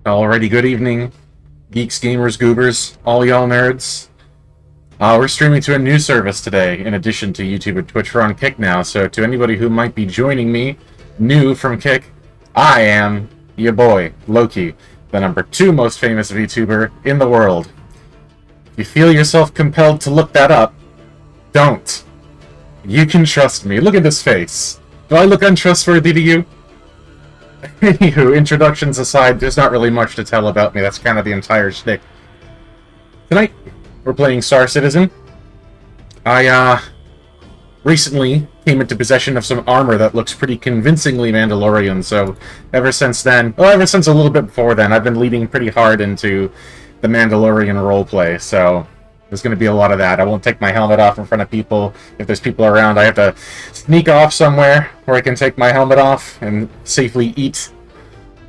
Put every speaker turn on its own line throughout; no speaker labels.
Alrighty, good evening, geeks, gamers, goobers, all y'all nerds. We're streaming to a new service today, in addition to YouTube and Twitch. We're on Kick now, so to anybody who might be joining me, new from Kick, I am your boy, Loki, the #2 most famous VTuber in the world. If you feel yourself compelled to look that up, don't. You can trust me. Look at this face. Do I look untrustworthy to you? Anywho, introductions aside, there's not really much to tell about me. That's kind of the entire shtick. Tonight, we're playing Star Citizen. I, recently came into possession of some armor that looks pretty convincingly Mandalorian, so ever since then, well, ever since a little bit before then, I've been leading pretty hard into the Mandalorian roleplay, so there's going to be a lot of that. I won't take my helmet off in front of people. If there's people around, I have to sneak off somewhere where I can take my helmet off and safely eat,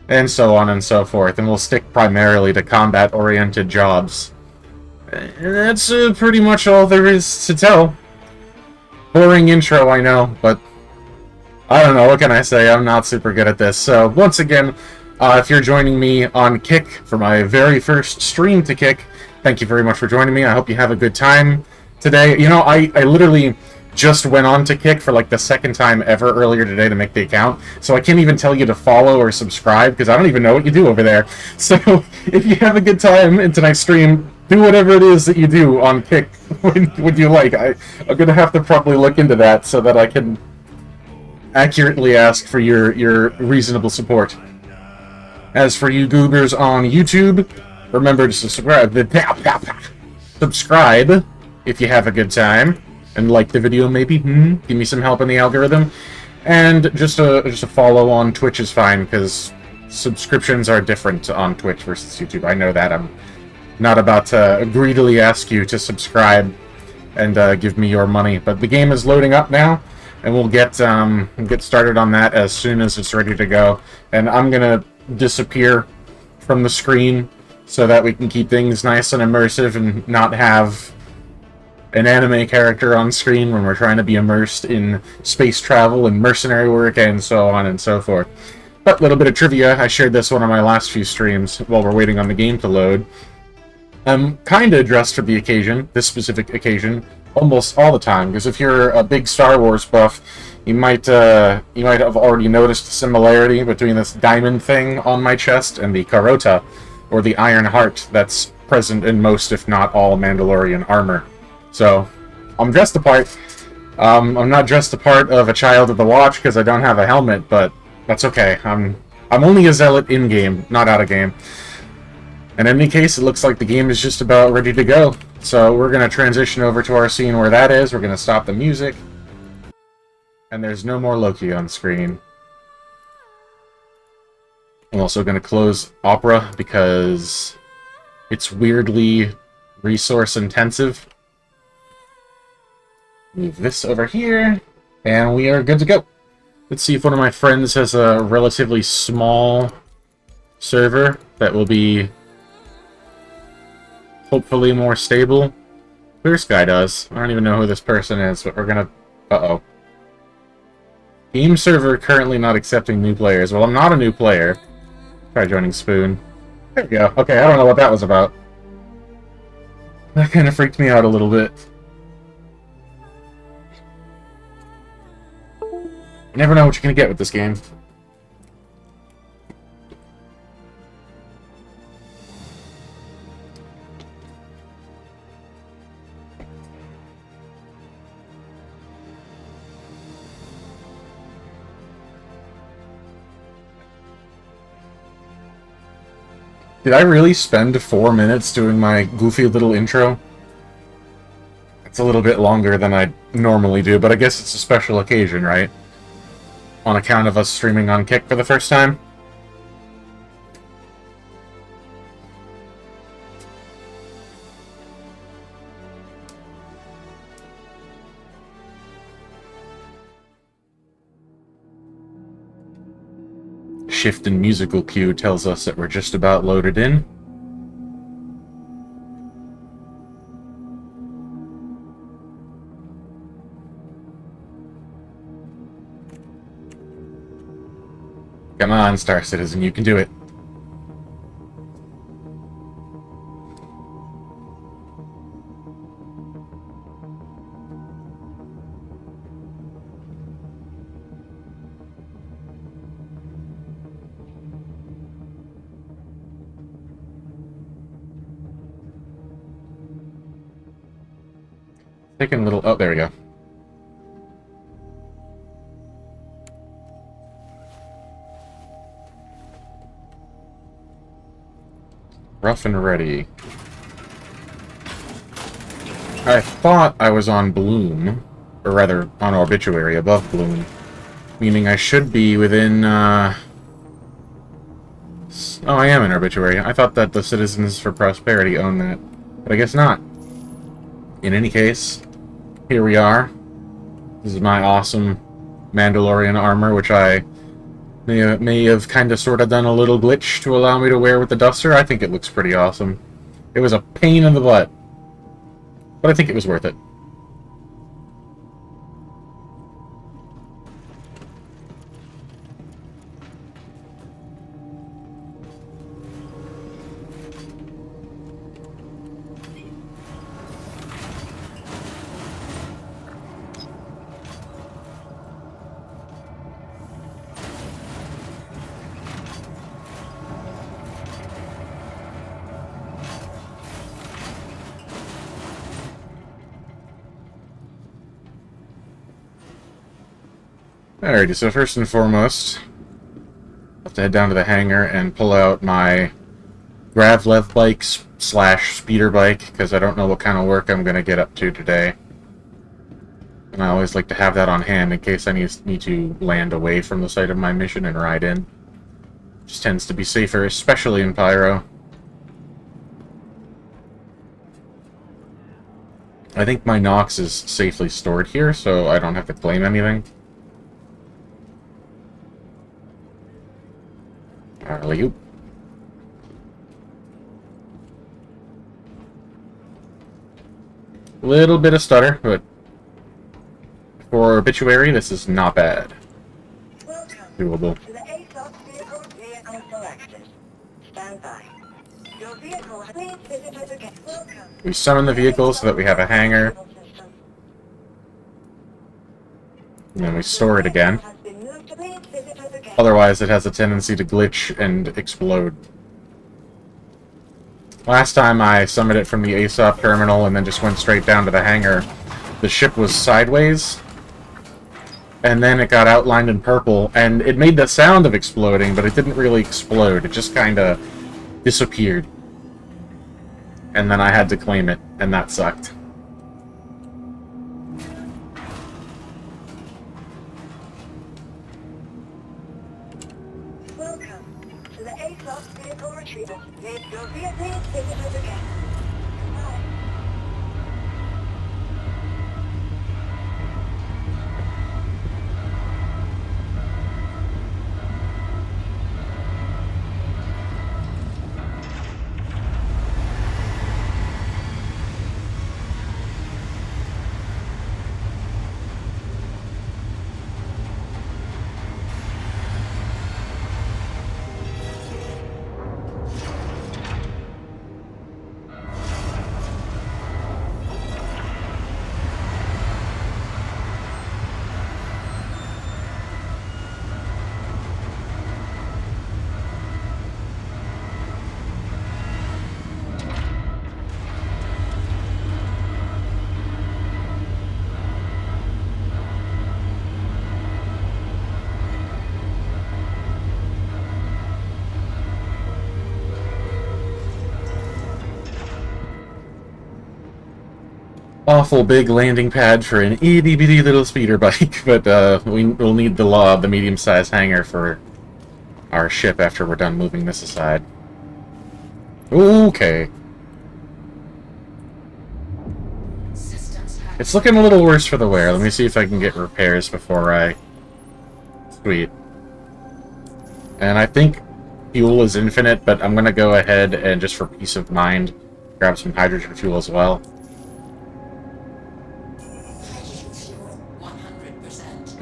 and so on and so forth. And we'll stick primarily to combat-oriented jobs. And that's pretty much all there is to tell. Boring intro, I know, but I don't know, what can I say? I'm not super good at this. So, once again, if you're joining me on Kick for my very first stream to Kick, thank you very much for joining me. I hope you have a good time today. You know, I literally just went on to Kick for like the second time ever earlier today to make the account, so I can't even tell you to follow or subscribe because I don't even know what you do over there. So if you have a good time in tonight's stream, do whatever it is that you do on Kick when you like. I'm going to have to probably look into that so that I can accurately ask for your reasonable support. As for you goobers on YouTube, remember to subscribe if you have a good time, and like the video maybe. Give me some help in the algorithm, and just a follow on Twitch is fine because subscriptions are different on Twitch versus YouTube. I know that. I'm not about to greedily ask you to subscribe and give me your money, but the game is loading up now, and we'll get started on that as soon as it's ready to go. And I'm gonna disappear from the screen so that we can keep things nice and immersive and not have an anime character on screen when we're trying to be immersed in space travel and mercenary work and so on and so forth. But a little bit of trivia, I shared this one on my last few streams while we're waiting on the game to load. I'm kind of dressed for the occasion, this specific occasion, almost all the time, because if you're a big Star Wars buff, you might have already noticed a similarity between this diamond thing on my chest and the Carota, or the Iron Heart, that's present in most, if not all, Mandalorian armor. So, I'm dressed the part. I'm not dressed the part of a child of the watch because I don't have a helmet, but that's okay. I'm only a zealot in-game, not out-of-game. In any case, it looks like the game is just about ready to go. So we're going to transition over to our scene where that is. We're going to stop the music. And there's no more Loki on screen. I'm also going to close Opera because it's weirdly resource-intensive. Move this over here, and we are good to go. Let's see if one of my friends has a relatively small server that will be hopefully more stable. Clear Sky does. I don't even know who this person is, but we're gonna... Uh-oh. Game server currently not accepting new players. Well, I'm not a new player. Try joining Spoon. There we go. Okay, I don't know what that was about. That kind of freaked me out a little bit. You never know what you're going to get with this game. Did I really spend 4 minutes doing my goofy little intro? It's a little bit longer than I normally do, but I guess it's a special occasion, right? On account of us streaming on Kick for the first time. Shift and musical cue tells us that we're just about loaded in. Come on, Star Citizen, you can do it. Taking a little... Oh, there we go. Rough and ready. I thought I was on Bloom, or rather, on Obituary, above Bloom. Meaning I should be within, Oh, I am in Obituary. I thought that the Citizens for Prosperity owned that. But I guess not. In any case, here we are. This is my awesome Mandalorian armor, which I may have kind of sort of done a little glitch to allow me to wear with the duster. I think it looks pretty awesome. It was a pain in the butt, but I think it was worth it. Alrighty, so first and foremost, I have to head down to the hangar and pull out my Gravlev bike / speeder bike, because I don't know what kind of work I'm going to get up to today. And I always like to have that on hand in case I need to land away from the site of my mission and ride in. Just tends to be safer, especially in Pyro. I think my Nox is safely stored here, so I don't have to claim anything. Alley-oop. Little bit of stutter, but for Obituary, this is not bad. Doable. We summon the vehicle so that we have a hangar. And then we store it again. Otherwise, it has a tendency to glitch and explode. Last time I summoned it from the ASOP terminal and then just went straight down to the hangar, the ship was sideways, and then it got outlined in purple, and it made the sound of exploding, but it didn't really explode. It just kind of disappeared. And then I had to claim it, and that sucked. Awful big landing pad for an itty-bitty little speeder bike, but we'll need the medium-sized hangar for our ship after we're done moving this aside. Okay. It's looking a little worse for the wear. Let me see if I can get repairs before I... Sweet. And I think fuel is infinite, but I'm gonna go ahead and, just for peace of mind, grab some hydrogen fuel as well.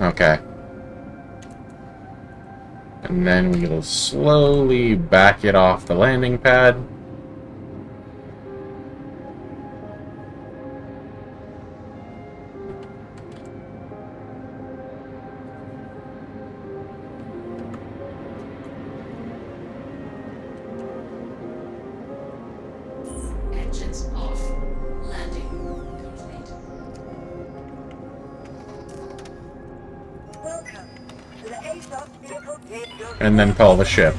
Okay. And then we'll slowly back it off the landing pad. and then call the ship.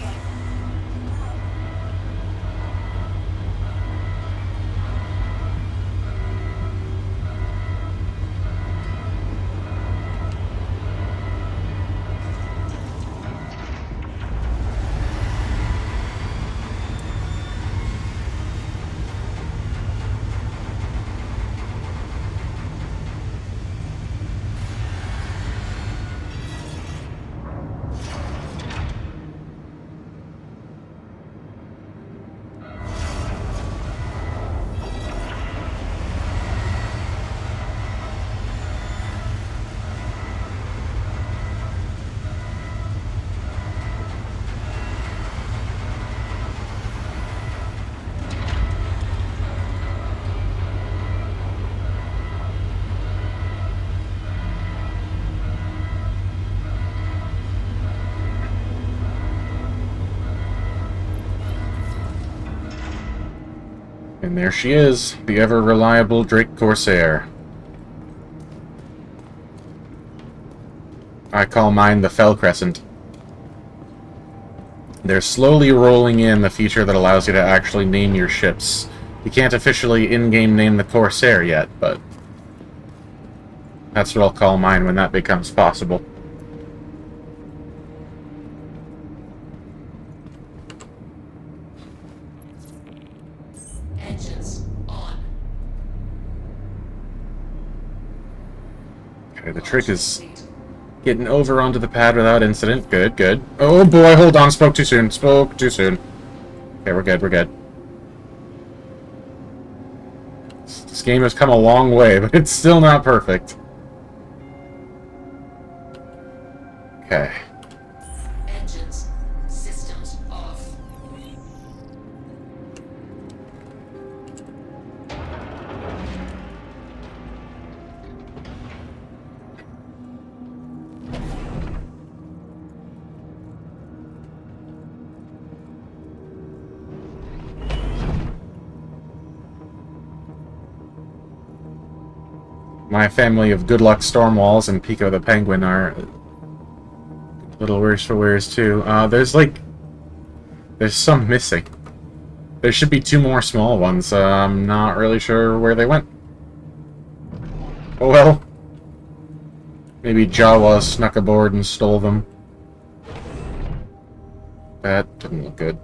And there she is, the ever-reliable Drake Corsair. I call mine the Fell Crescent. They're slowly rolling in the feature that allows you to actually name your ships. You can't officially in-game name the Corsair yet, but that's what I'll call mine when that becomes possible. Okay, the trick is getting over onto the pad without incident. Good, good. Oh boy, hold on, spoke too soon. Spoke too soon. Okay, we're good, we're good. This game has come a long way, but it's still not perfect. Okay.
Engines, systems off.
My family of Good Luck Stormwalls and Pico the Penguin are a little worse for wears too. There's some missing. There should be 2 more small ones. I'm not really sure where they went. Oh well. Maybe Jawa snuck aboard and stole them. That didn't look good.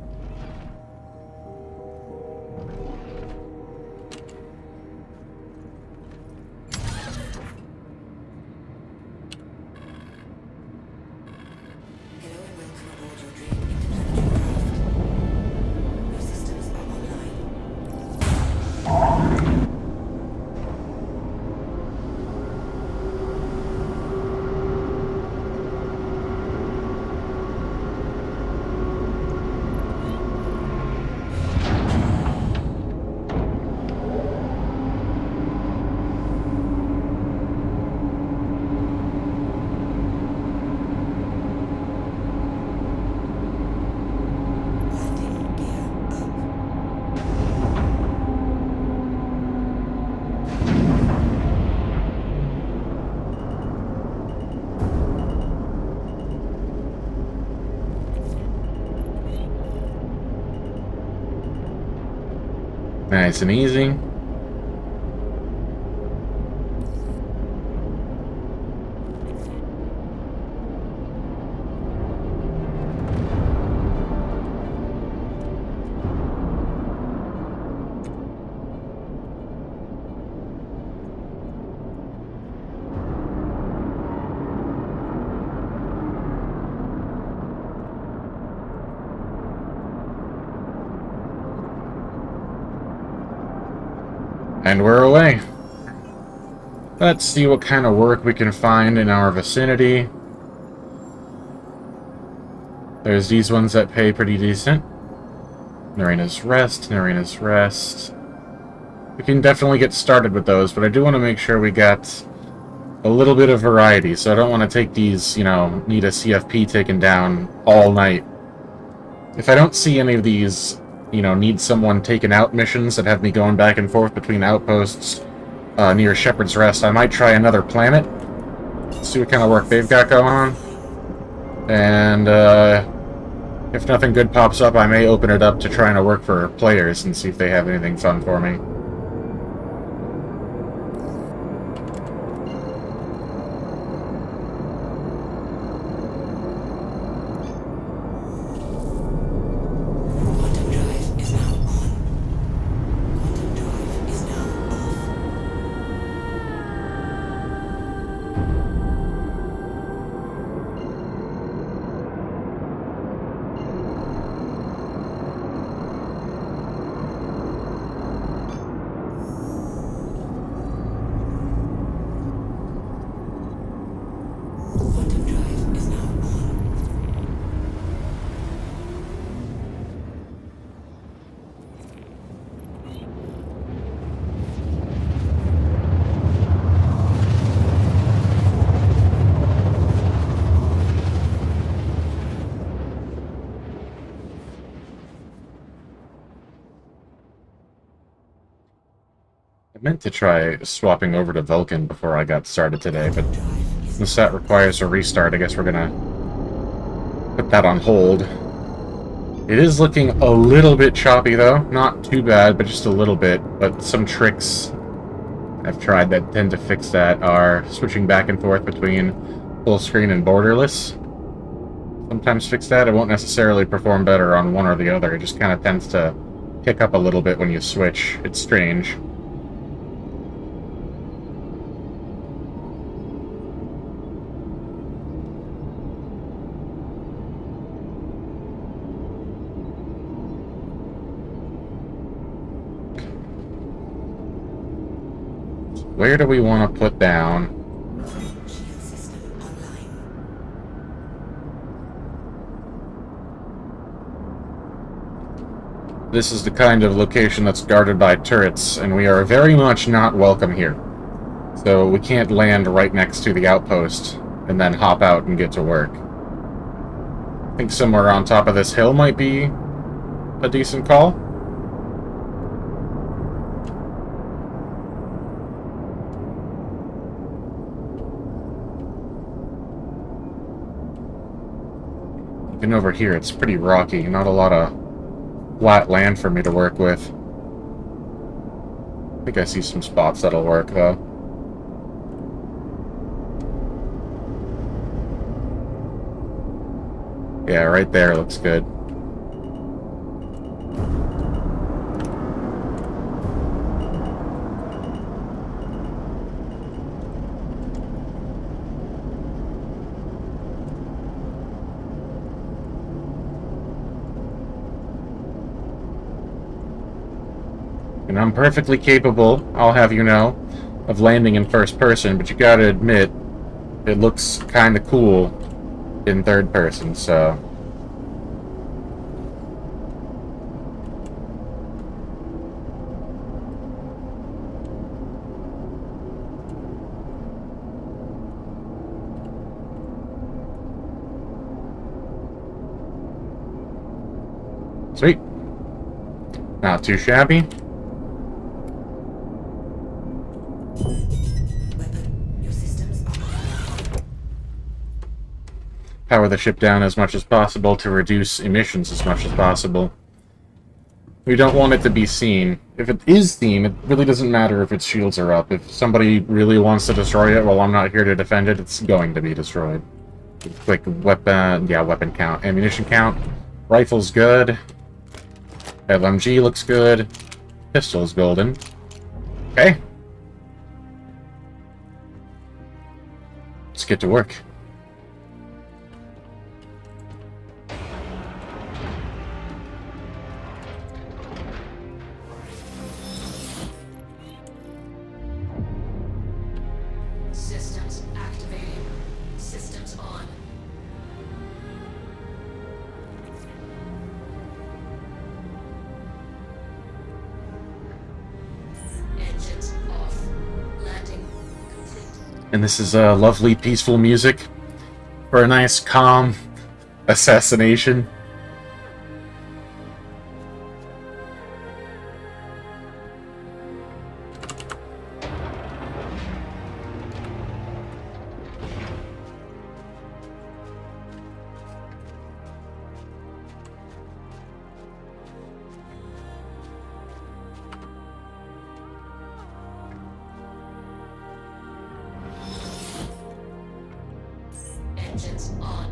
Nice and easy. And we're away. Let's see what kind of work we can find in our vicinity. There's these ones that pay pretty decent. Narina's Rest, Narina's Rest. We can definitely get started with those, but I do want to make sure we got a little bit of variety, so I don't want to take these, you know, need a CFP taken down all night. If I don't see any of these, you know, need someone taken out missions that have me going back and forth between outposts near Shepherd's Rest, I might try another planet. See what kind of work they've got going on. And If nothing good pops up, I may open it up to trying to work for players and see if they have anything fun for me. I meant to try swapping over to Vulcan before I got started today, but since that requires a restart, I guess we're gonna put that on hold. It is looking a little bit choppy, though. Not too bad, but just a little bit. But some tricks I've tried that tend to fix that are switching back and forth between full screen and borderless. Sometimes fix that. It won't necessarily perform better on one or the other. It just kind of tends to pick up a little bit when you switch. It's strange. Where do we want to put down? This is the kind of location that's guarded by turrets, and we are very much not welcome here. So we can't land right next to the outpost and then hop out and get to work. I think somewhere on top of this hill might be a decent call. Even over here, it's pretty rocky. Not a lot of flat land for me to work with. I think I see some spots that'll work, though. Yeah, right there looks good. And I'm perfectly capable, I'll have you know, of landing in first person, but you gotta admit, it looks kinda cool in third person, so... Sweet. Not too shabby. Power the ship down as much as possible to reduce emissions as much as possible. We don't want it to be seen. If it is seen, it really doesn't matter if its shields are up. If somebody really wants to destroy it while I'm not here to defend it, it's going to be destroyed. Quick weapon, yeah, weapon count. Ammunition count. Rifle's good. LMG looks good. Pistol's golden. Okay. Let's get to work.
Systems activating. Systems on. Engines off. Landing complete.
And this is lovely, peaceful music for a nice, calm assassination.
Engines on.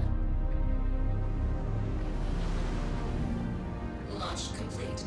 Launch complete.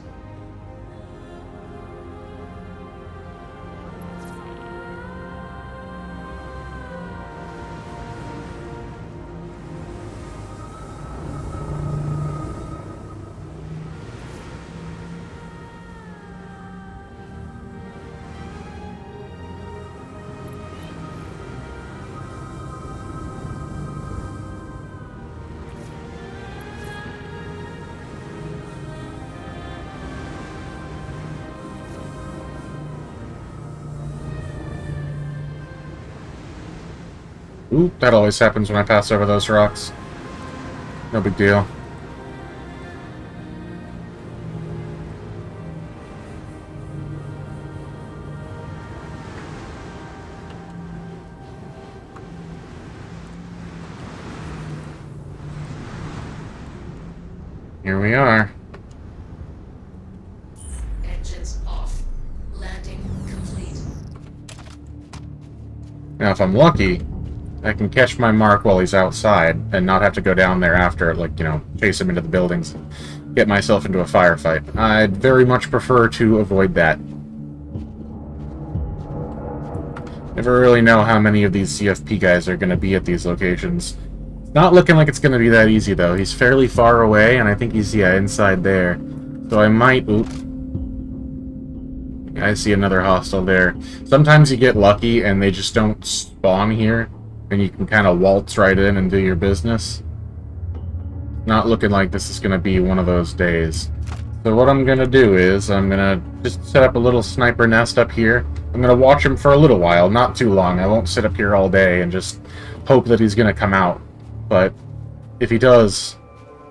Ooh, that always happens when I pass over those rocks. No big deal. Here we are.
Engines off. Landing complete.
Now, if I'm lucky, I can catch my mark while he's outside and not have to go down there after, like, you know, chase him into the buildings and get myself into a firefight. I'd very much prefer to avoid that. Never really know how many of these CFP guys are going to be at these locations. Not looking like it's going to be that easy, though. He's fairly far away, and I think he's, yeah, inside there. So I might... Oop. I see another hostile there. Sometimes you get lucky, and they just don't spawn here, and you can kind of waltz right in and do your business. Not looking like this is going to be one of those days. So what I'm going to do is, I'm going to just set up a little sniper nest up here. I'm going to watch him for a little while, not too long. I won't sit up here all day and just hope that he's going to come out. But if he does,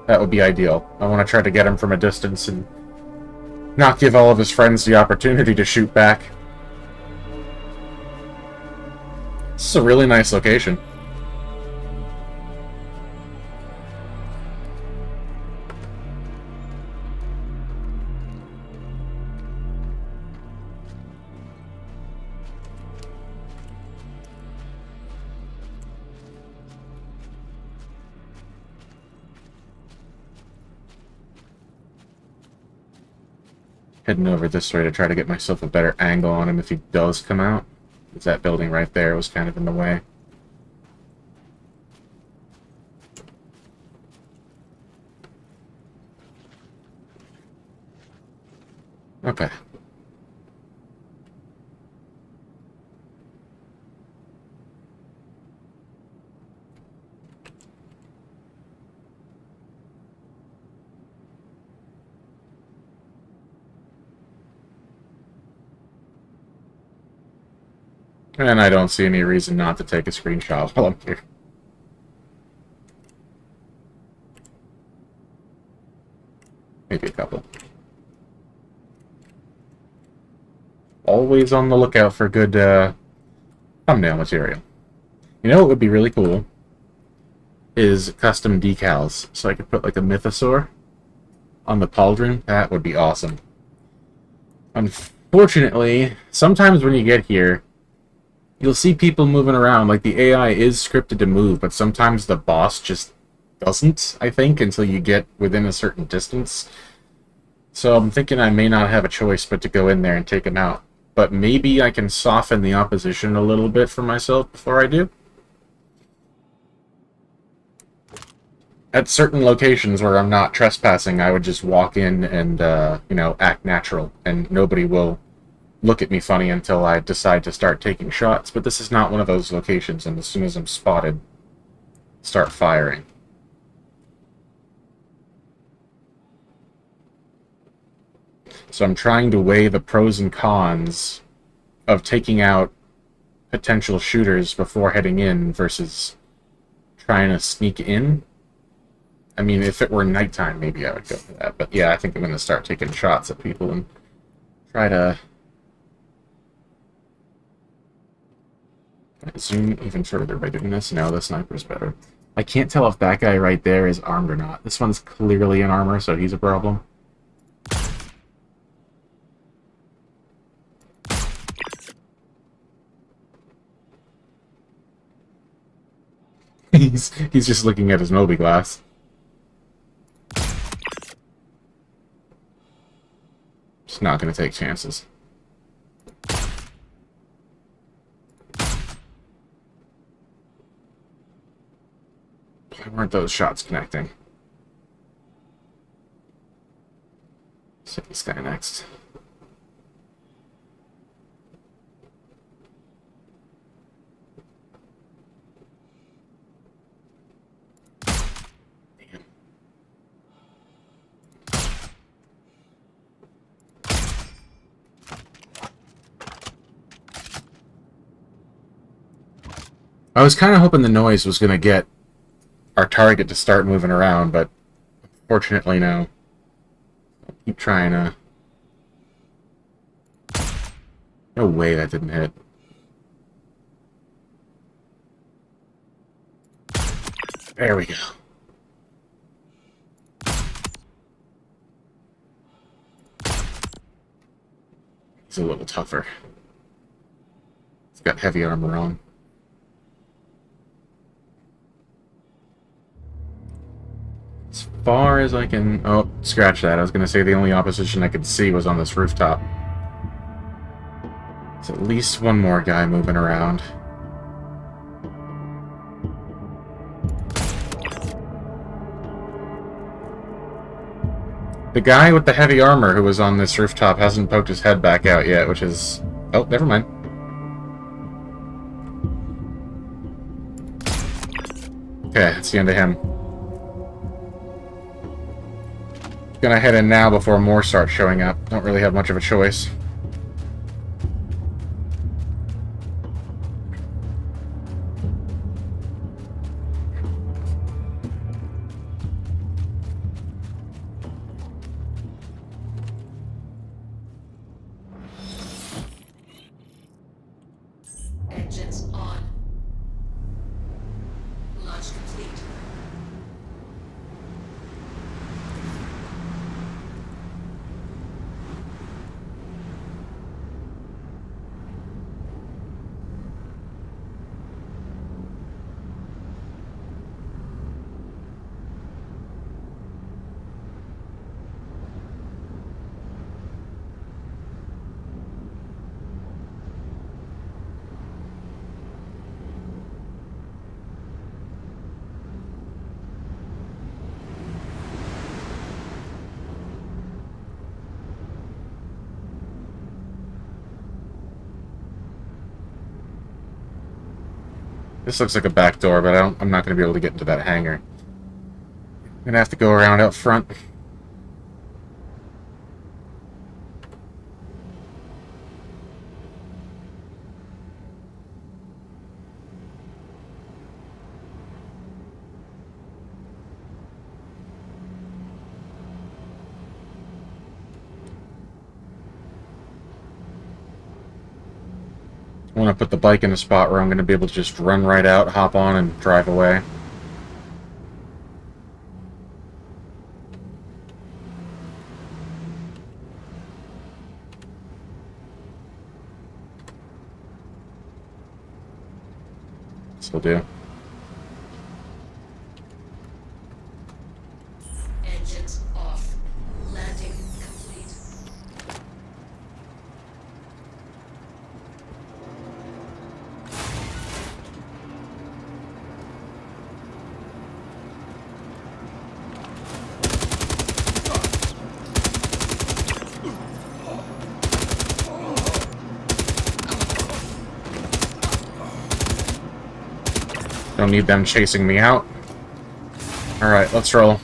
that would be ideal. I want to try to get him from a distance and not give all of his friends the opportunity to shoot back. This is a really nice location. Heading over this way to try to get myself a better angle on him if he does come out. Because that building right there was kind of in the way. Okay. And I don't see any reason not to take a screenshot while I'm here. Maybe a couple. Always on the lookout for good thumbnail material. You know what would be really cool? Is custom decals. So I could put like a mythosaur on the pauldron. That would be awesome. Unfortunately, sometimes when you get here, you'll see people moving around. Like, the AI is scripted to move, but sometimes the boss just doesn't, I think, until you get within a certain distance. So I'm thinking I may not have a choice but to go in there and take him out. But maybe I can soften the opposition a little bit for myself before I do. At certain locations where I'm not trespassing, I would just walk in and, you know, act natural, and nobody will look at me funny until I decide to start taking shots. But this is not one of those locations, and as soon as I'm spotted, start firing. So I'm trying to weigh the pros and cons of taking out potential shooters before heading in versus trying to sneak in. I mean, if it were nighttime, maybe I would go for that. But yeah, I think I'm going to start taking shots at people and try to... Can I zoom even further by doing this? No, the sniper's better. I can't tell if that guy right there is armed or not. This one's clearly in armor, so he's a problem. he's just looking at his Moby glass. Just not gonna take chances. Why weren't those shots connecting? Let's hit this guy next. Damn. I was kind of hoping the noise was going to get our target to start moving around, but fortunately no. I'll keep trying to... No way that didn't hit. There we go. He's a little tougher. He's got heavy armor on. As far as I can... Oh, scratch that. I was going to say the only opposition I could see was on this rooftop. There's at least one more guy moving around. The guy with the heavy armor who was on this rooftop hasn't poked his head back out yet, which is... Oh, never mind. Okay, that's the end of him. Gonna head in now before more start showing up. Don't really have much of a choice.
Engines on. Launch complete.
This looks like a back door, but I'm not going to be able to get into that hangar. I'm going to have to go around out front. I want to put the bike in a spot where I'm going to be able to just run right out, hop on, and drive away. This'll do.
Engines off. Landing complete.
Don't need them chasing me out. Alright, let's roll.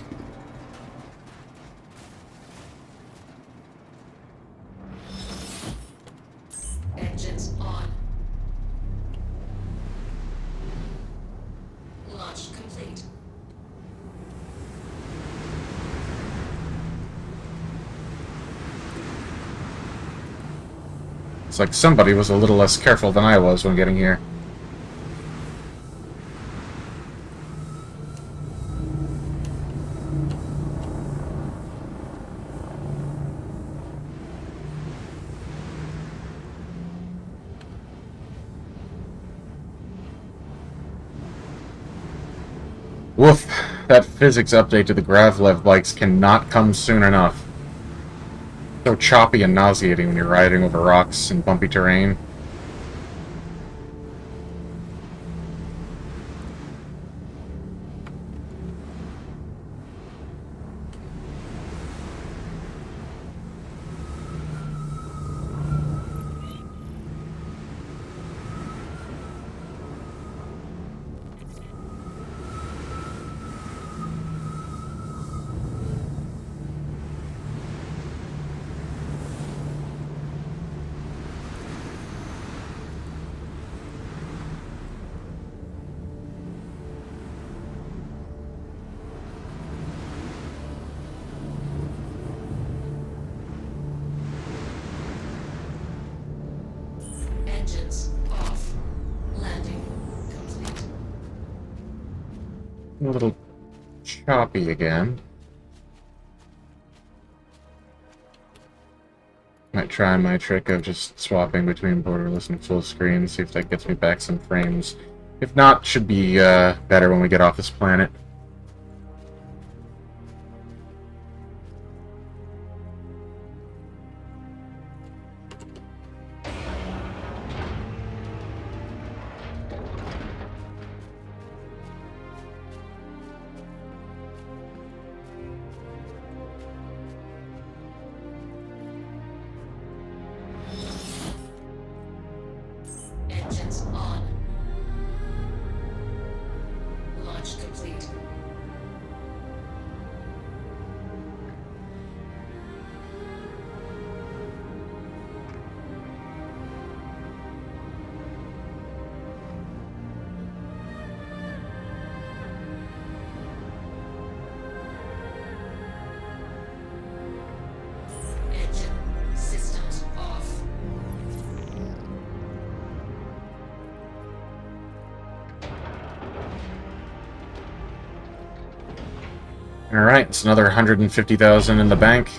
Engines on. Launch complete.
It's like somebody was a little less careful than I was when getting here. Woof. That physics update to the Gravlev bikes cannot come soon enough. So choppy and nauseating when you're riding over rocks and bumpy terrain.
Engines off. Landing complete.
A little choppy again. Might try my trick of just swapping between borderless and full screen, see if that gets me back some frames. If not, should be better when we get off this planet.
Engines on. Launch complete. Engine systems off.
Alright, it's another 150,000 in the bank.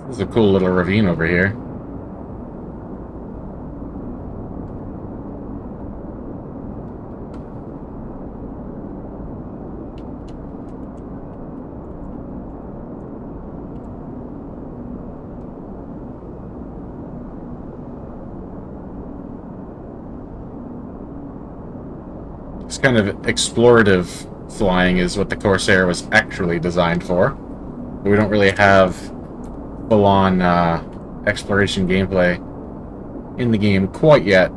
This is a cool little ravine over here. This kind of explorative flying is what the Corsair was actually designed for. We don't really have full-on exploration gameplay in the game quite yet.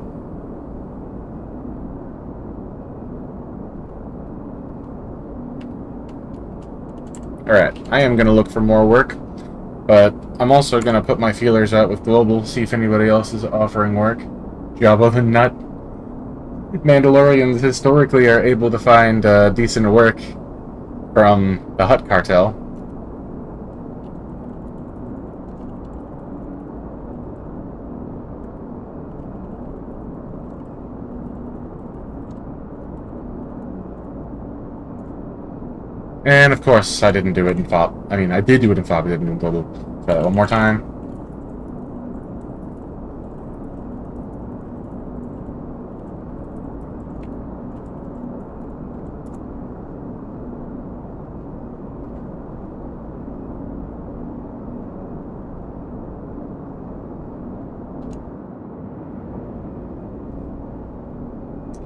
Alright, I am going to look for more work, but I'm also going to put my feelers out with Global, see if anybody else is offering work. Jabba the Nut. Mandalorians historically are able to find decent work from the Hutt cartel. And of course, I didn't do it in FOB. I mean, I did do it in FOB, I didn't do it in Global. Try that one more time.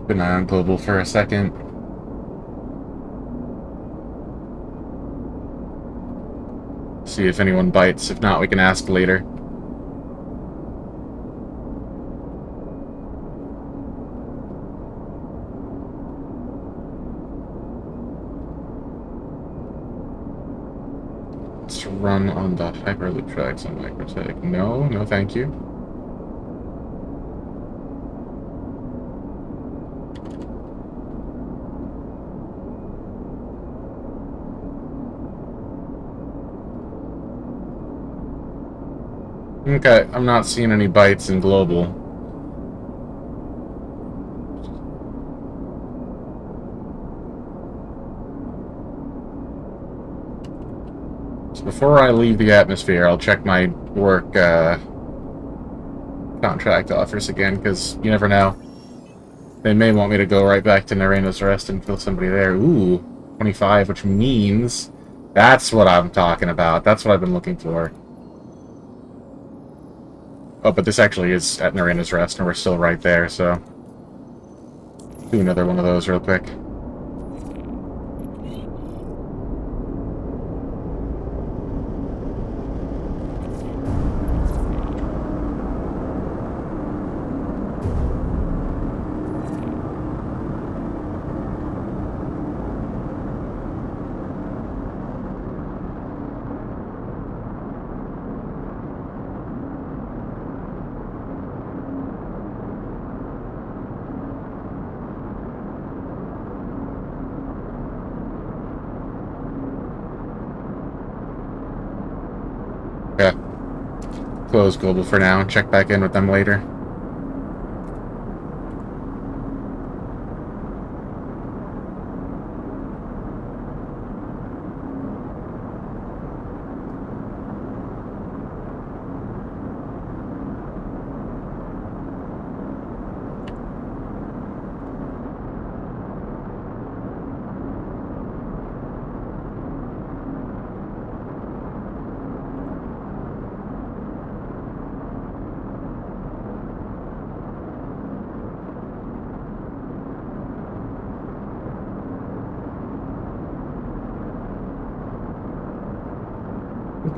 Keep an eye on global for a second. See if anyone bites. If not, we can ask later. Let's run on the Hyperloop tracks on Microtech. No, no thank you. Okay, I'm not seeing any bites in global. So before I leave the atmosphere, I'll check my work contract offers again, because you never know. They may want me to go right back to Narena's Rest and kill somebody there. Ooh, 25, which means that's what I'm talking about. That's what I've been looking for. Oh, but this actually is at Narena's Rest, and we're still right there, so... do another one of those real quick. Okay. Close global for now and check back in with them later.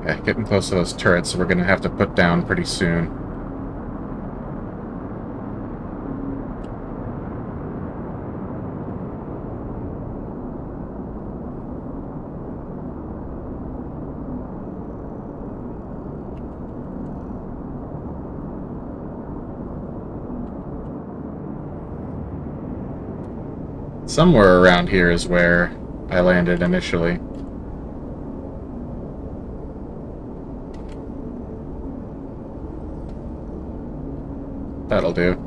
Okay, getting close to those turrets, so we're gonna have to put down pretty soon. Somewhere around here is where I landed initially. That'll do.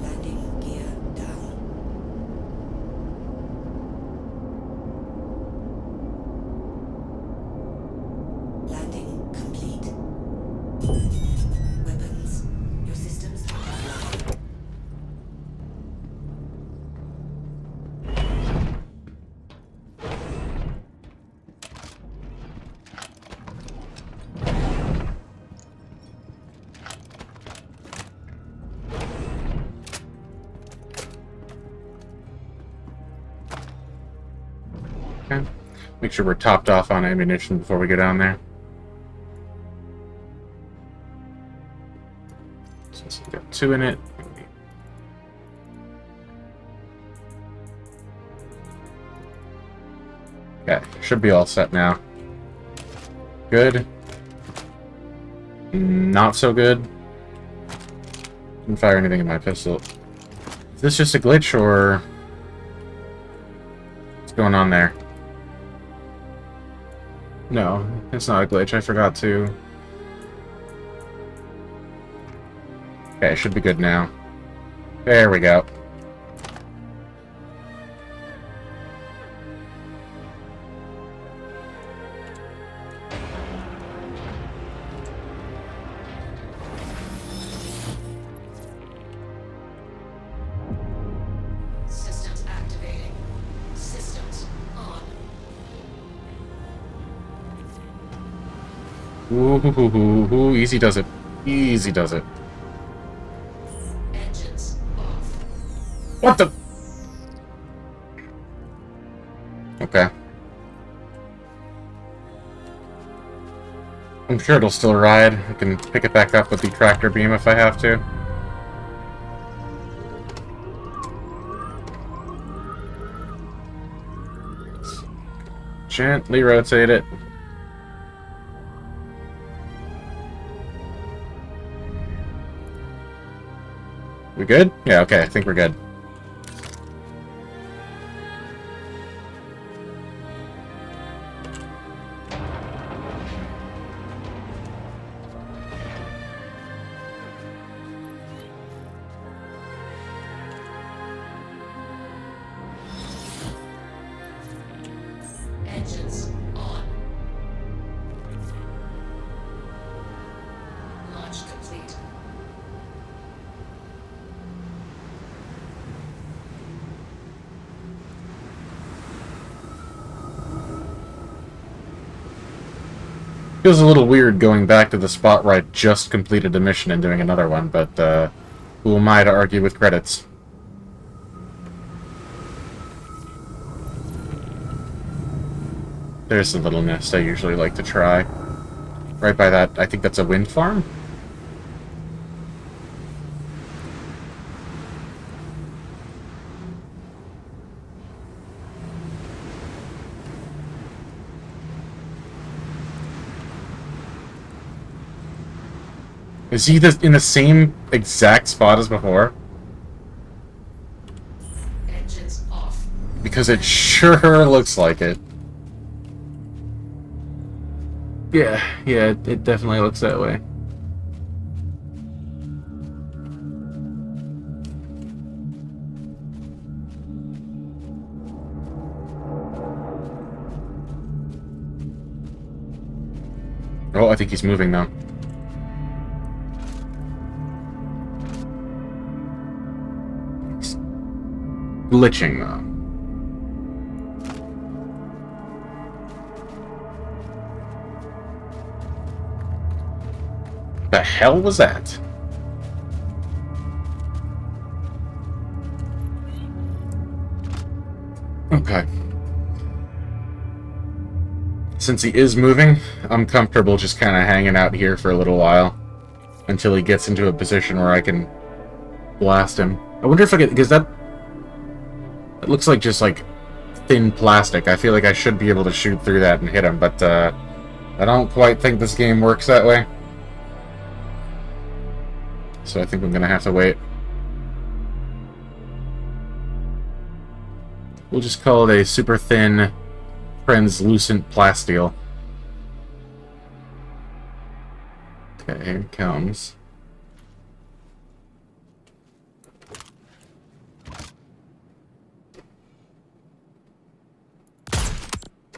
Landing gear down. Landing complete. Weapons. Your systems are offline.
Okay. Make sure we're topped off on ammunition before we go down there. So we've got 2 in it. Okay, should be all set now. Good. Not so good. Didn't fire anything in my pistol. Is this just a glitch, or... what's going on there? No, it's not a glitch. I forgot to... okay, should be good now. There we go.
Systems activating. Systems on.
Ooh, easy does it. Easy does it.
Engines off.
What the? Okay. I'm sure it'll still ride. I can pick it back up with the tractor beam if I have to. Gently rotate it. We good? Yeah, okay, I think we're good.
Engines on. Launch complete.
Feels a little weird going back to the spot where I just completed a mission and doing another one, but who am I to argue with credits? There's a little nest I usually like to try. Right by that, I think that's a wind farm? Is he in the same exact spot as before?
Engines off.
Because it sure looks like it. Yeah, it definitely looks that way. Oh, I think he's moving now. He's glitching though. The hell was that? Okay. Since he is moving, I'm comfortable just kind of hanging out here for a little while until he gets into a position where I can blast him. I wonder if I could, because that looks like just like thin plastic. I feel like I should be able to shoot through that and hit him, but I don't quite think this game works that way. So I think I'm gonna have to wait. We'll just call it a super thin, translucent plasteel. Okay, here it comes.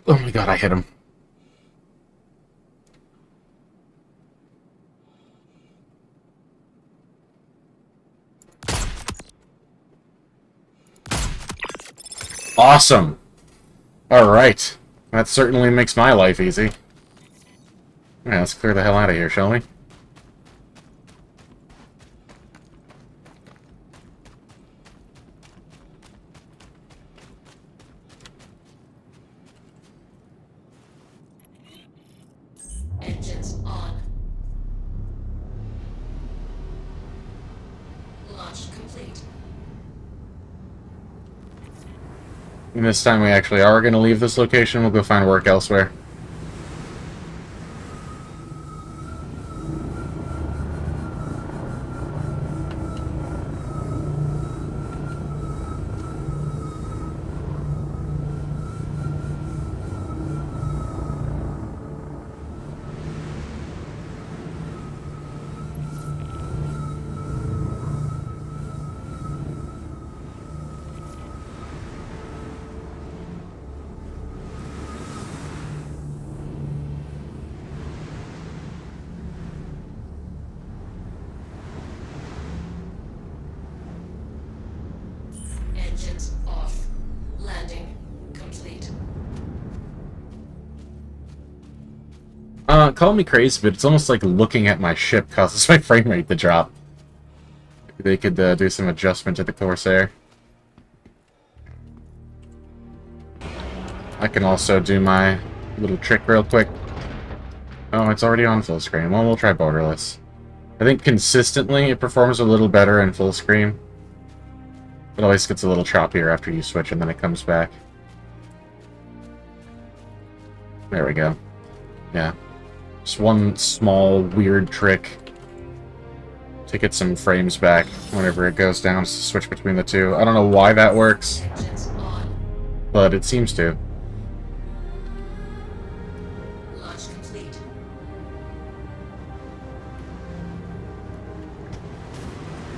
Oh my god, I hit him. Awesome! Alright. That certainly makes my life easy. Yeah, let's clear the hell out of here, shall we?
Engines on. Launch complete.
And this time we actually are going to leave this location. We'll go find work elsewhere. Call me crazy, but it's almost like looking at my ship causes my frame rate to drop. Maybe they could do some adjustment to the Corsair. I can also do my little trick real quick. Oh, it's already on full screen. Well, we'll try borderless. I think consistently it performs a little better in full screen. It always gets a little choppier after you switch and then it comes back. There we go. Yeah. Just one small, weird trick to get some frames back whenever it goes down to switch between the two. I don't know why that works,
Engines on.
but it seems to.
Launch complete.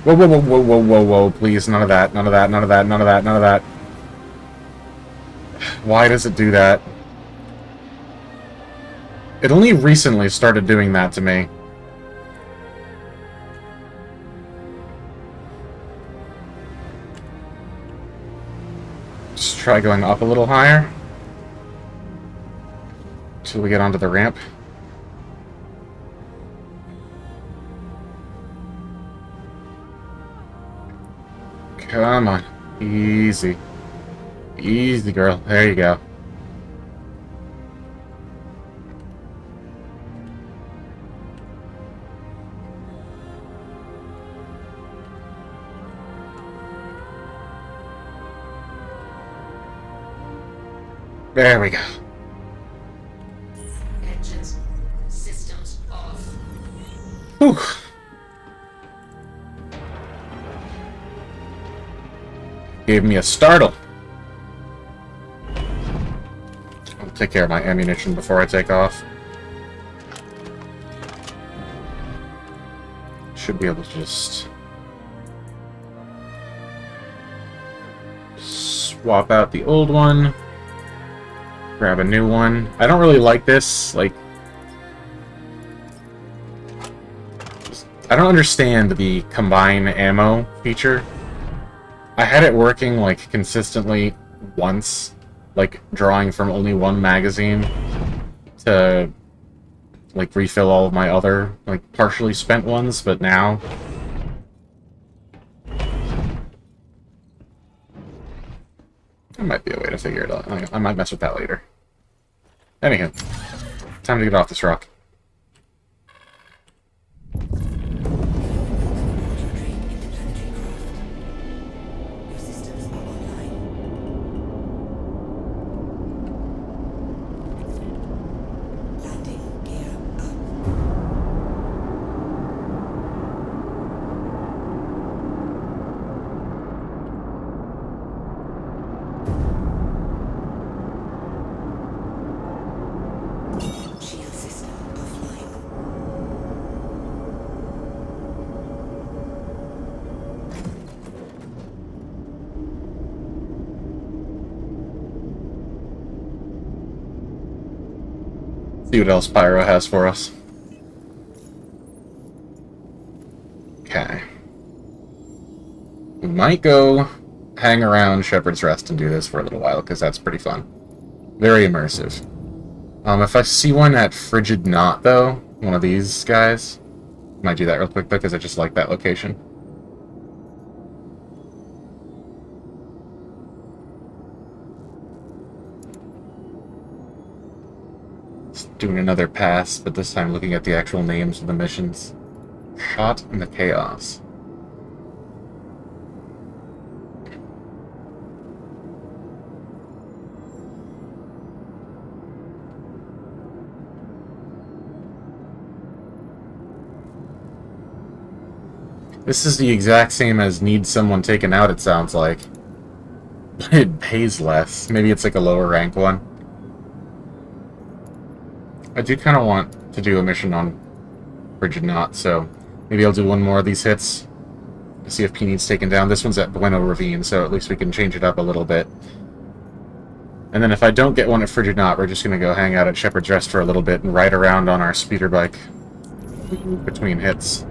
Whoa, whoa, whoa, whoa, whoa, whoa, whoa, please, none of that, none of that, none of that, none of that, none of that. Why does it do that? It only recently started doing that to me. Just try going up a little higher. Till we get onto the ramp. Come on. Easy. Easy, girl. There you go. There we go.
Engines. Systems off.
Whew. Gave me a startle. I'll take care of my ammunition before I take off. Should be able to just swap out the old one. Grab a new one. I don't really like this, like... I don't understand the combine ammo feature. I had it working, like, consistently once, like, drawing from only one magazine to, like, refill all of my other, like, partially spent ones, but now... There might be a way to figure it out. I might mess with that later. Anywho, time to get off this rock. See what else Pyro has for us. Okay. We might go hang around Shepherd's Rest and do this for a little while, because that's pretty fun. Very immersive. If I see one at Frigid Knot, though, one of these guys, might do that real quick, though, because I just like that location. Doing another pass, but this time looking at the actual names of the missions. Shot in the Chaos. This is the exact same as Need Someone Taken Out, it sounds like. But it pays less. Maybe it's like a lower rank one. I do kind of want to do a mission on Frigid Knot, so maybe I'll do one more of these hits to see if P needs taken down. This one's at Bueno Ravine, so at least we can change it up a little bit. And then if I don't get one at Frigid Knot, we're just going to go hang out at Shepherd's Rest for a little bit and ride around on our speeder bike between hits.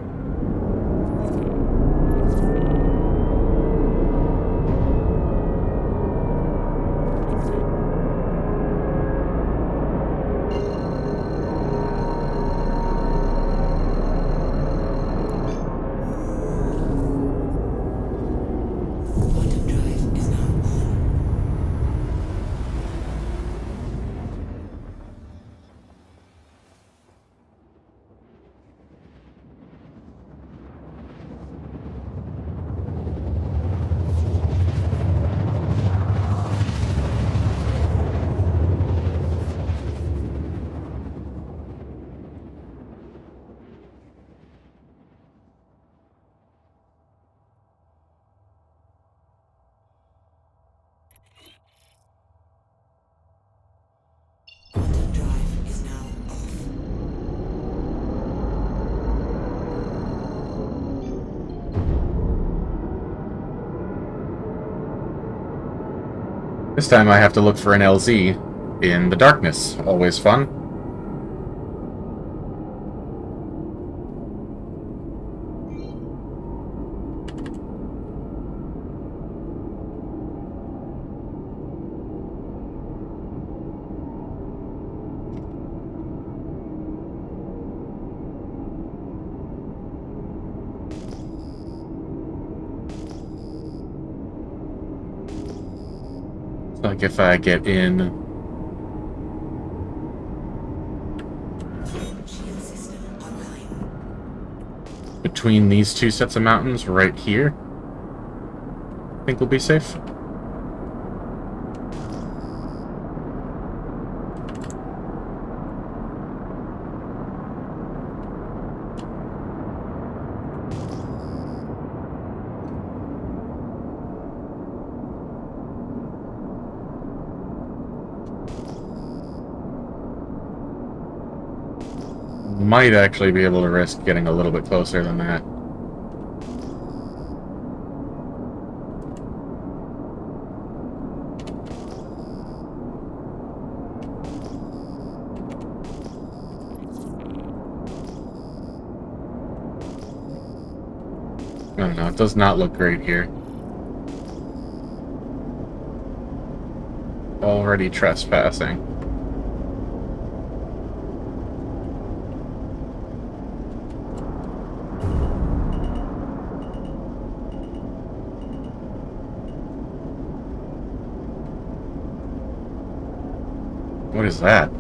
This time I have to look for an LZ in the darkness. Always fun. Like if I get in between these two sets of mountains right here, I think we'll be safe. Might actually be able to risk getting a little bit closer than that. I don't know, it does not look great here. Already trespassing. What is that?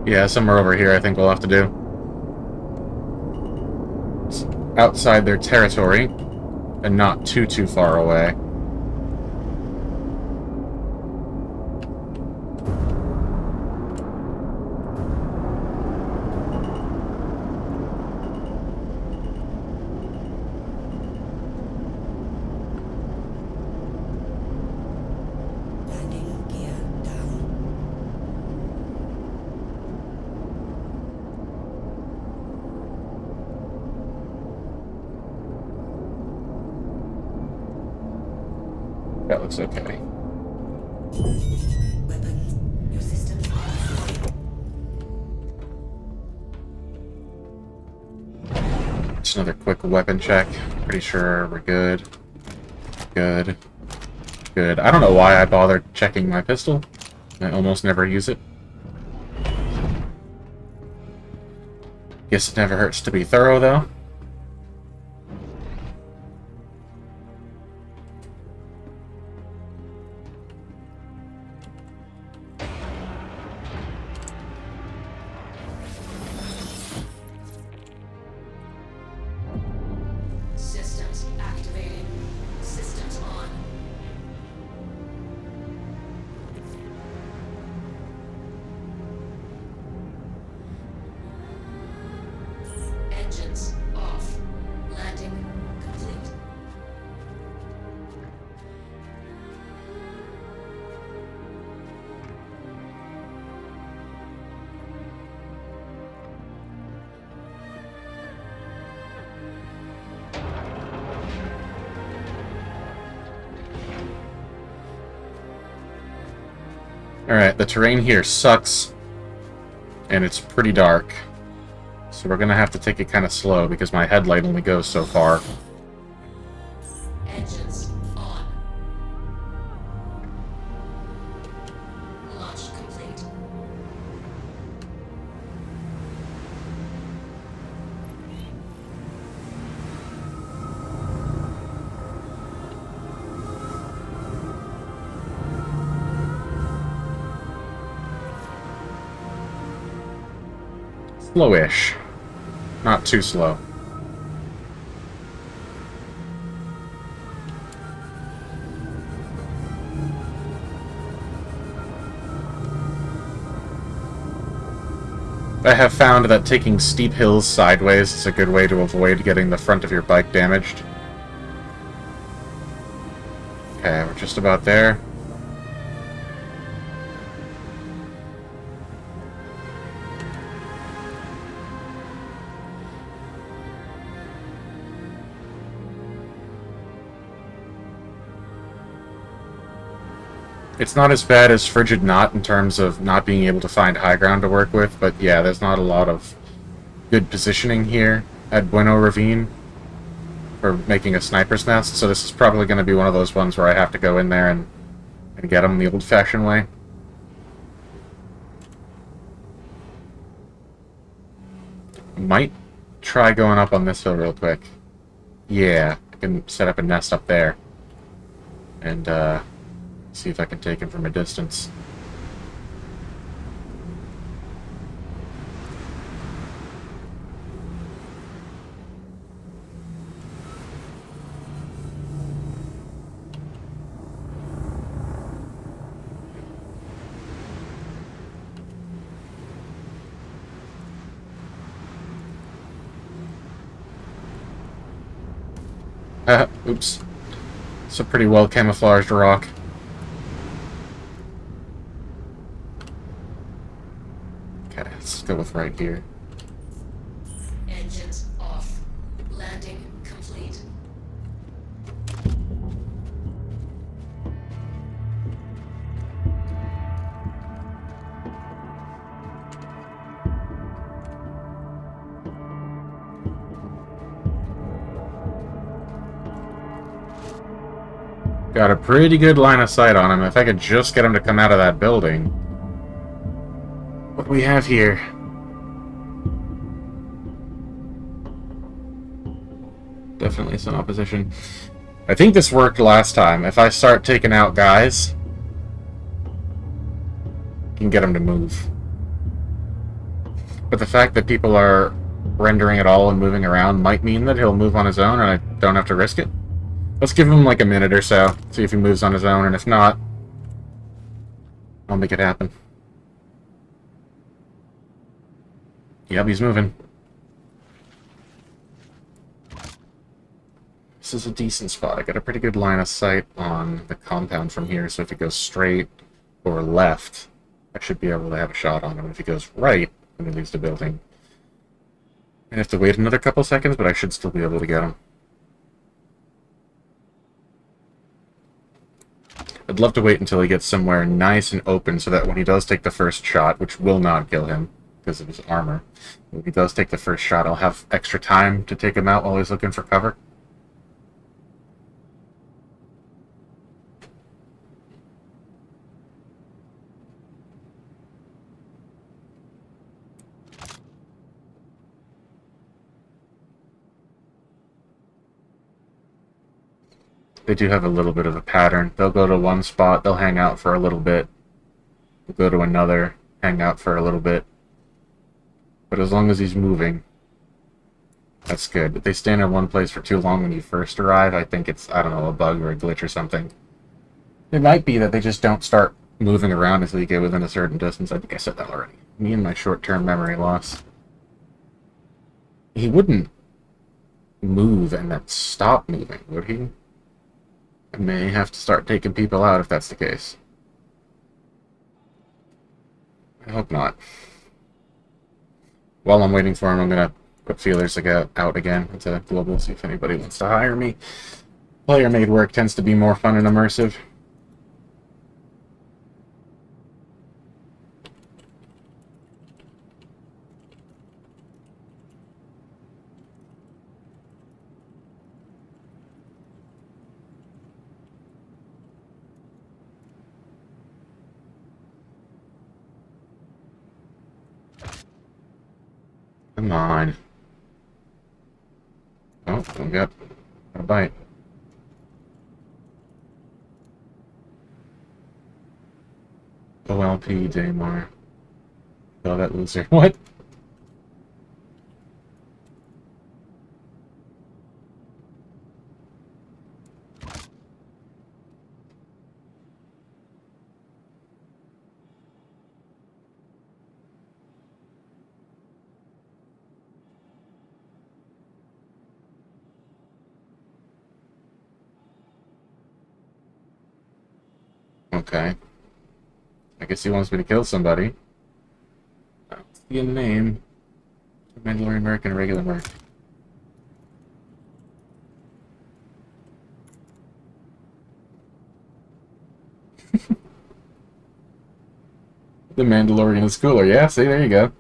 Yeah, somewhere over here I think we'll have to do. It's outside their territory, and not too far away. That looks okay. Just another quick weapon check. Pretty sure we're good. Good. Good. I don't know why I bothered checking my pistol. I almost never use it. Guess it never hurts to be thorough, though.
Systems activating. Systems on. Engines off. Landing complete.
Alright, the terrain here sucks, and it's pretty dark. So we're gonna have to take it kind of slow, because my headlight only goes so far.
Engines on. Launch complete.
Slowish. Not too slow. I have found that taking steep hills sideways is a good way to avoid getting the front of your bike damaged. Okay, we're just about there. It's not as bad as Frigid Knot in terms of not being able to find high ground to work with, but yeah, there's not a lot of good positioning here at Bueno Ravine for making a sniper's nest, so this is probably going to be one of those ones where I have to go in there and get them the old-fashioned way. Might try going up on this hill real quick. Yeah, I can set up a nest up there. And, see if I can take him from a distance. Oops. It's a pretty well camouflaged rock. Okay, let's go with right here.
Engines off. Landing complete.
Got a pretty good line of sight on him. If I could just get him to come out of that building. What do we have here? Definitely some opposition. I think this worked last time. If I start taking out guys, I can get them to move. But the fact that people are rendering at all and moving around might mean that he'll move on his own and I don't have to risk it. Let's give him like a minute or so, see if he moves on his own, and if not, I'll make it happen. Yep, he's moving. This is a decent spot. I got a pretty good line of sight on the compound from here, so if he goes straight or left, I should be able to have a shot on him. If he goes right, then he leaves the building. I have to wait another couple seconds, but I should still be able to get him. I'd love to wait until he gets somewhere nice and open so that when he does take the first shot, which will not kill him because of his armor, when he does take the first shot, I'll have extra time to take him out while he's looking for cover. They do have a little bit of a pattern. They'll go to one spot, they'll hang out for a little bit. They'll go to another, hang out for a little bit. But as long as he's moving, that's good. If they stand in one place for too long when you first arrive, I think it's, I don't know, a bug or a glitch or something. It might be that they just don't start moving around until you get within a certain distance. I think I said that already. Me and my short-term memory loss. He wouldn't move and then stop moving, would he? I may have to start taking people out if that's the case. I hope not. While I'm waiting for him, I'm going to put feelers out again into Global, see if anybody wants to hire me. Player-made work tends to be more fun and immersive. Come on. Oh, we got a bite. OLP Daymar. Oh, that loser. What? Okay. I guess he wants me to kill somebody. What's the name? Mandalorian Merc and regular Merc. The Mandalorian is cooler. Yeah, see, there you go.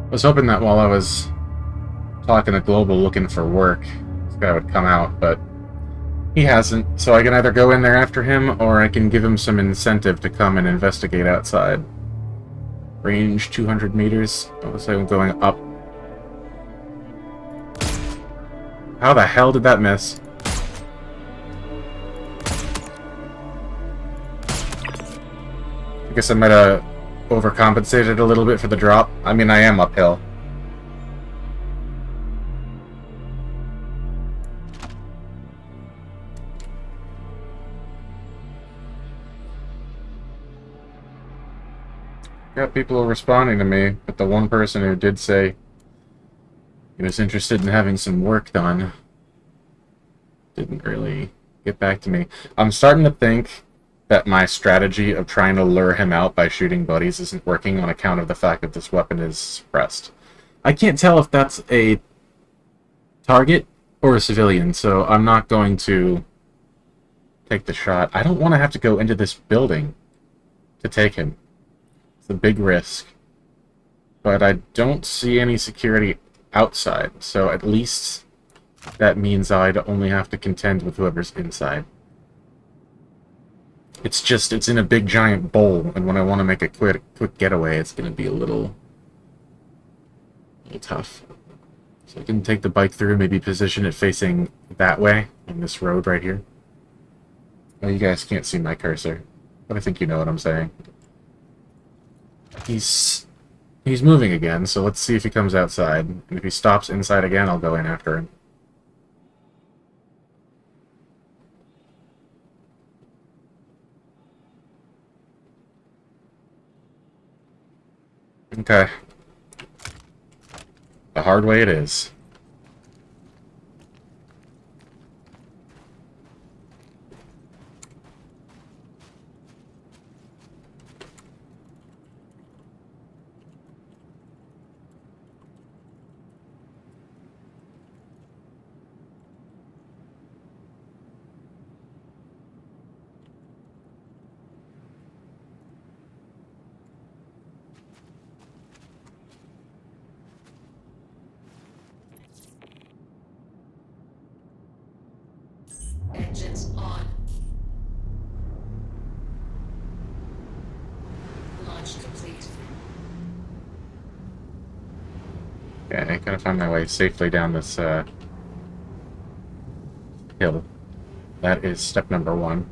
I was hoping that while I was talking to Global looking for work, this guy would come out, but he hasn't, so I can either go in there after him, or I can give him some incentive to come and investigate outside. Range 200 meters. Let's say I'm going up. How the hell did that miss? I guess I might have overcompensated a little bit for the drop. I mean, I am uphill. Got people responding to me, but the one person who did say he was interested in having some work done didn't really get back to me. I'm starting to think that my strategy of trying to lure him out by shooting buddies isn't working on account of the fact that this weapon is suppressed. I can't tell if that's a target or a civilian, so I'm not going to take the shot. I don't want to have to go into this building to take him. It's a big risk. But I don't see any security outside, so at least that means I'd only have to contend with whoever's inside. It's in a big giant bowl, and when I want to make a quick getaway, it's going to be a little tough. So I can take the bike through, maybe position it facing that way, on this road right here. Oh, you guys can't see my cursor, but I think you know what I'm saying. He's moving again, so let's see if he comes outside. And if he stops inside again, I'll go in after him. Okay. The hard way it is.
Engines on. Launch complete.
Okay, I gotta find my way safely down this hill. That is step number 1.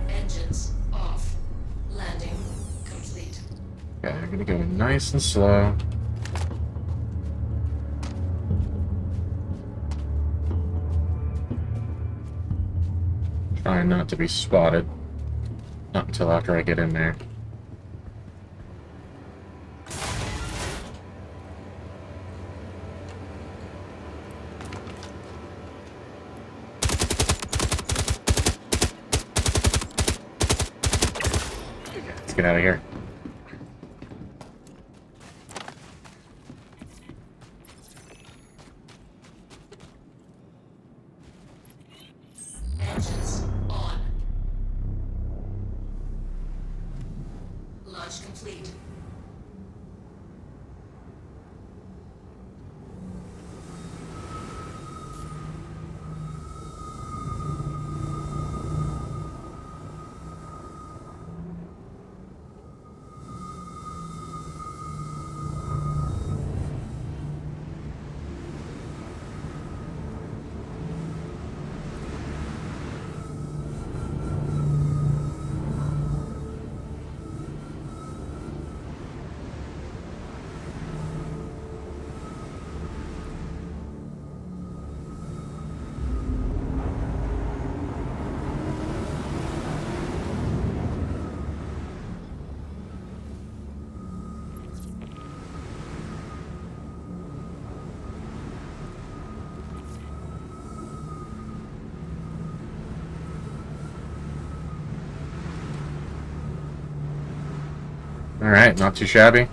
Engines off. Landing complete.
Okay, I'm gonna go nice and slow. Trying not to be spotted. Not until after I get in there. Let's get out of here.
Engines on.
Alright, not too shabby.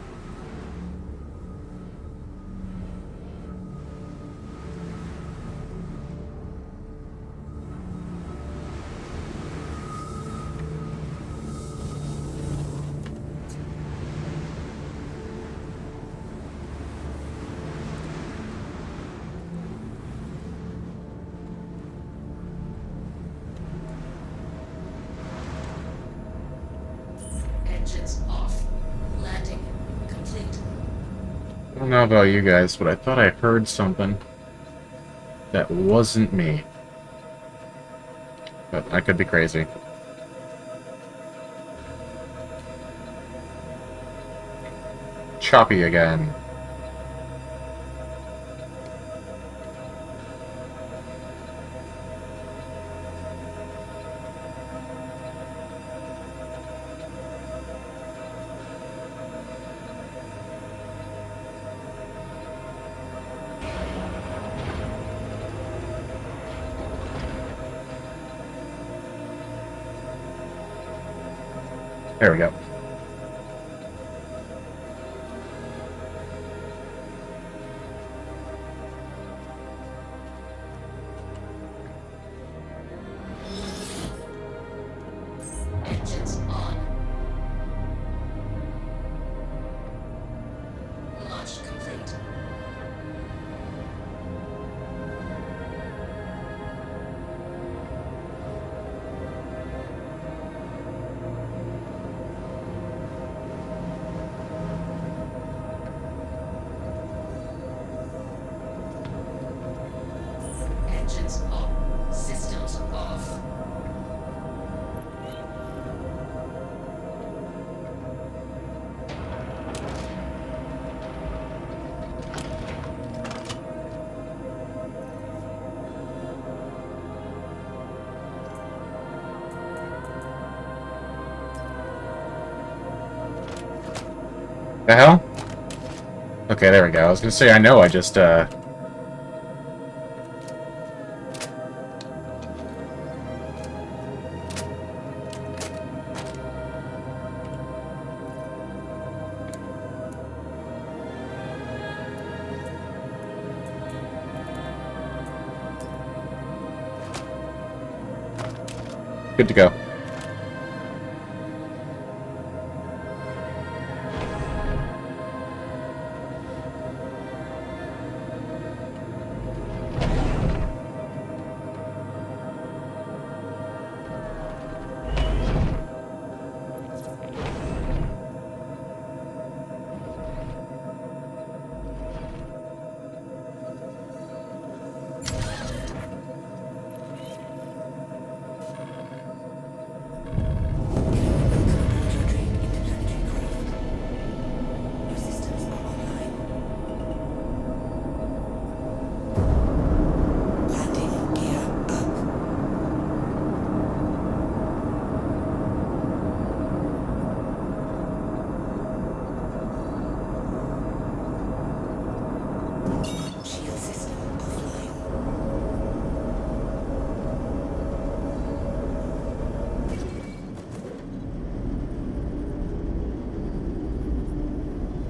Engines off. Landing complete.
I don't know about you guys, but I thought I heard something that wasn't me. But I could be crazy. Choppy again. There we go.
Engines on. Launch complete. Engines off. Systems off.
The hell? Okay, there we go. I was gonna say, I know I just, good to go.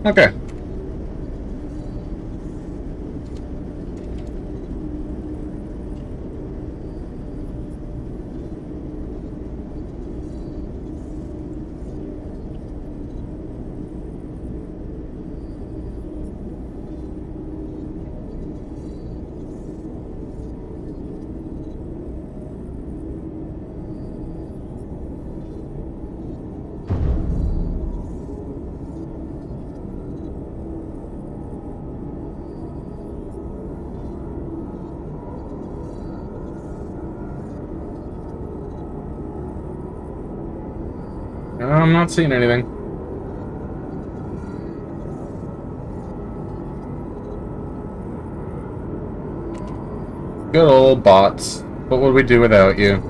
Okay. I'm not seeing anything. Good old bots. What would we do without you?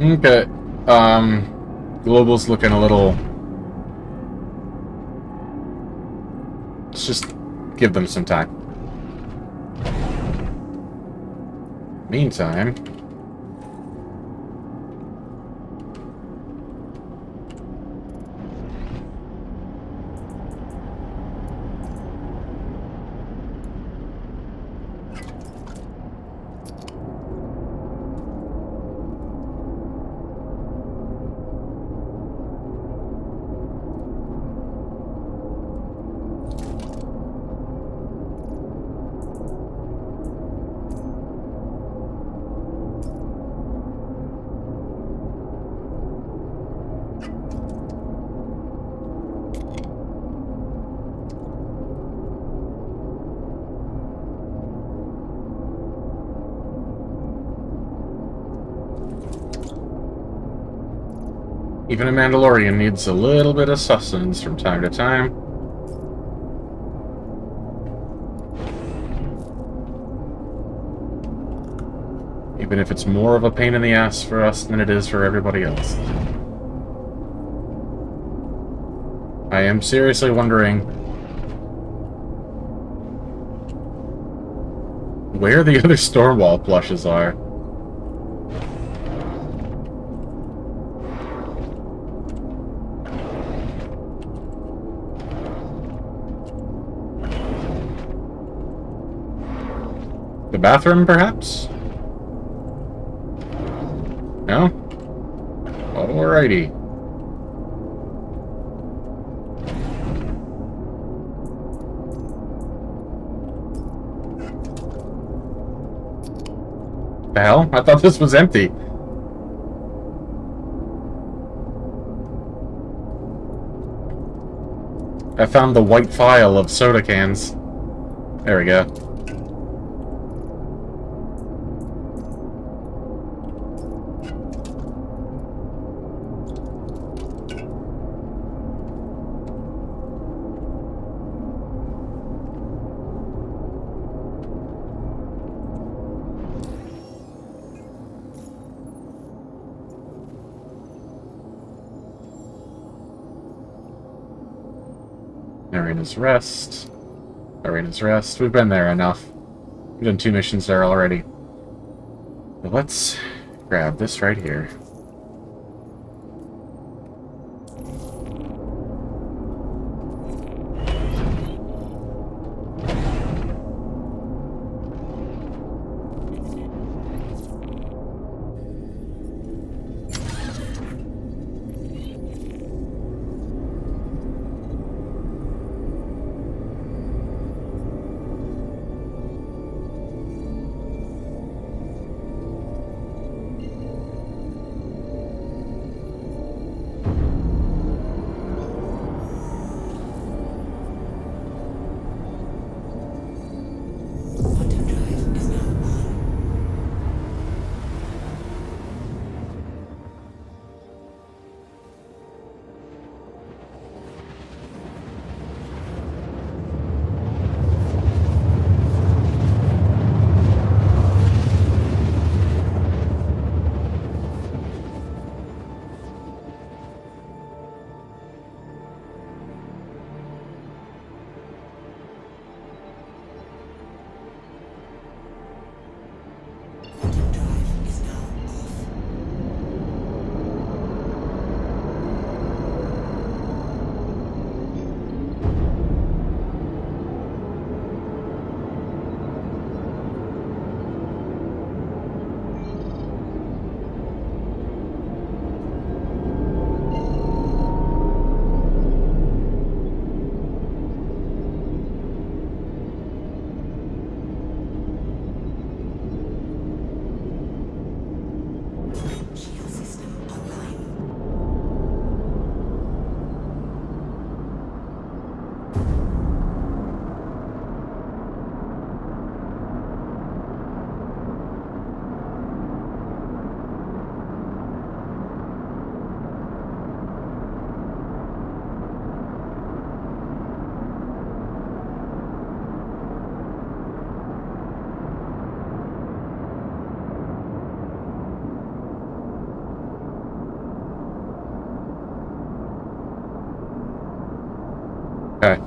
Okay. Global's looking a little... Let's just give them some time. Meantime... Even a Mandalorian needs a little bit of sustenance from time to time. Even if it's more of a pain in the ass for us than it is for everybody else. I am seriously wondering where the other Stormwall plushes are. The bathroom, perhaps? No? Alrighty. The hell? I thought this was empty. I found the white file of soda cans. There we go. Arena's Rest. Arena's Rest. We've been there enough. We've done 2 missions there already. But let's grab this right here. Okay.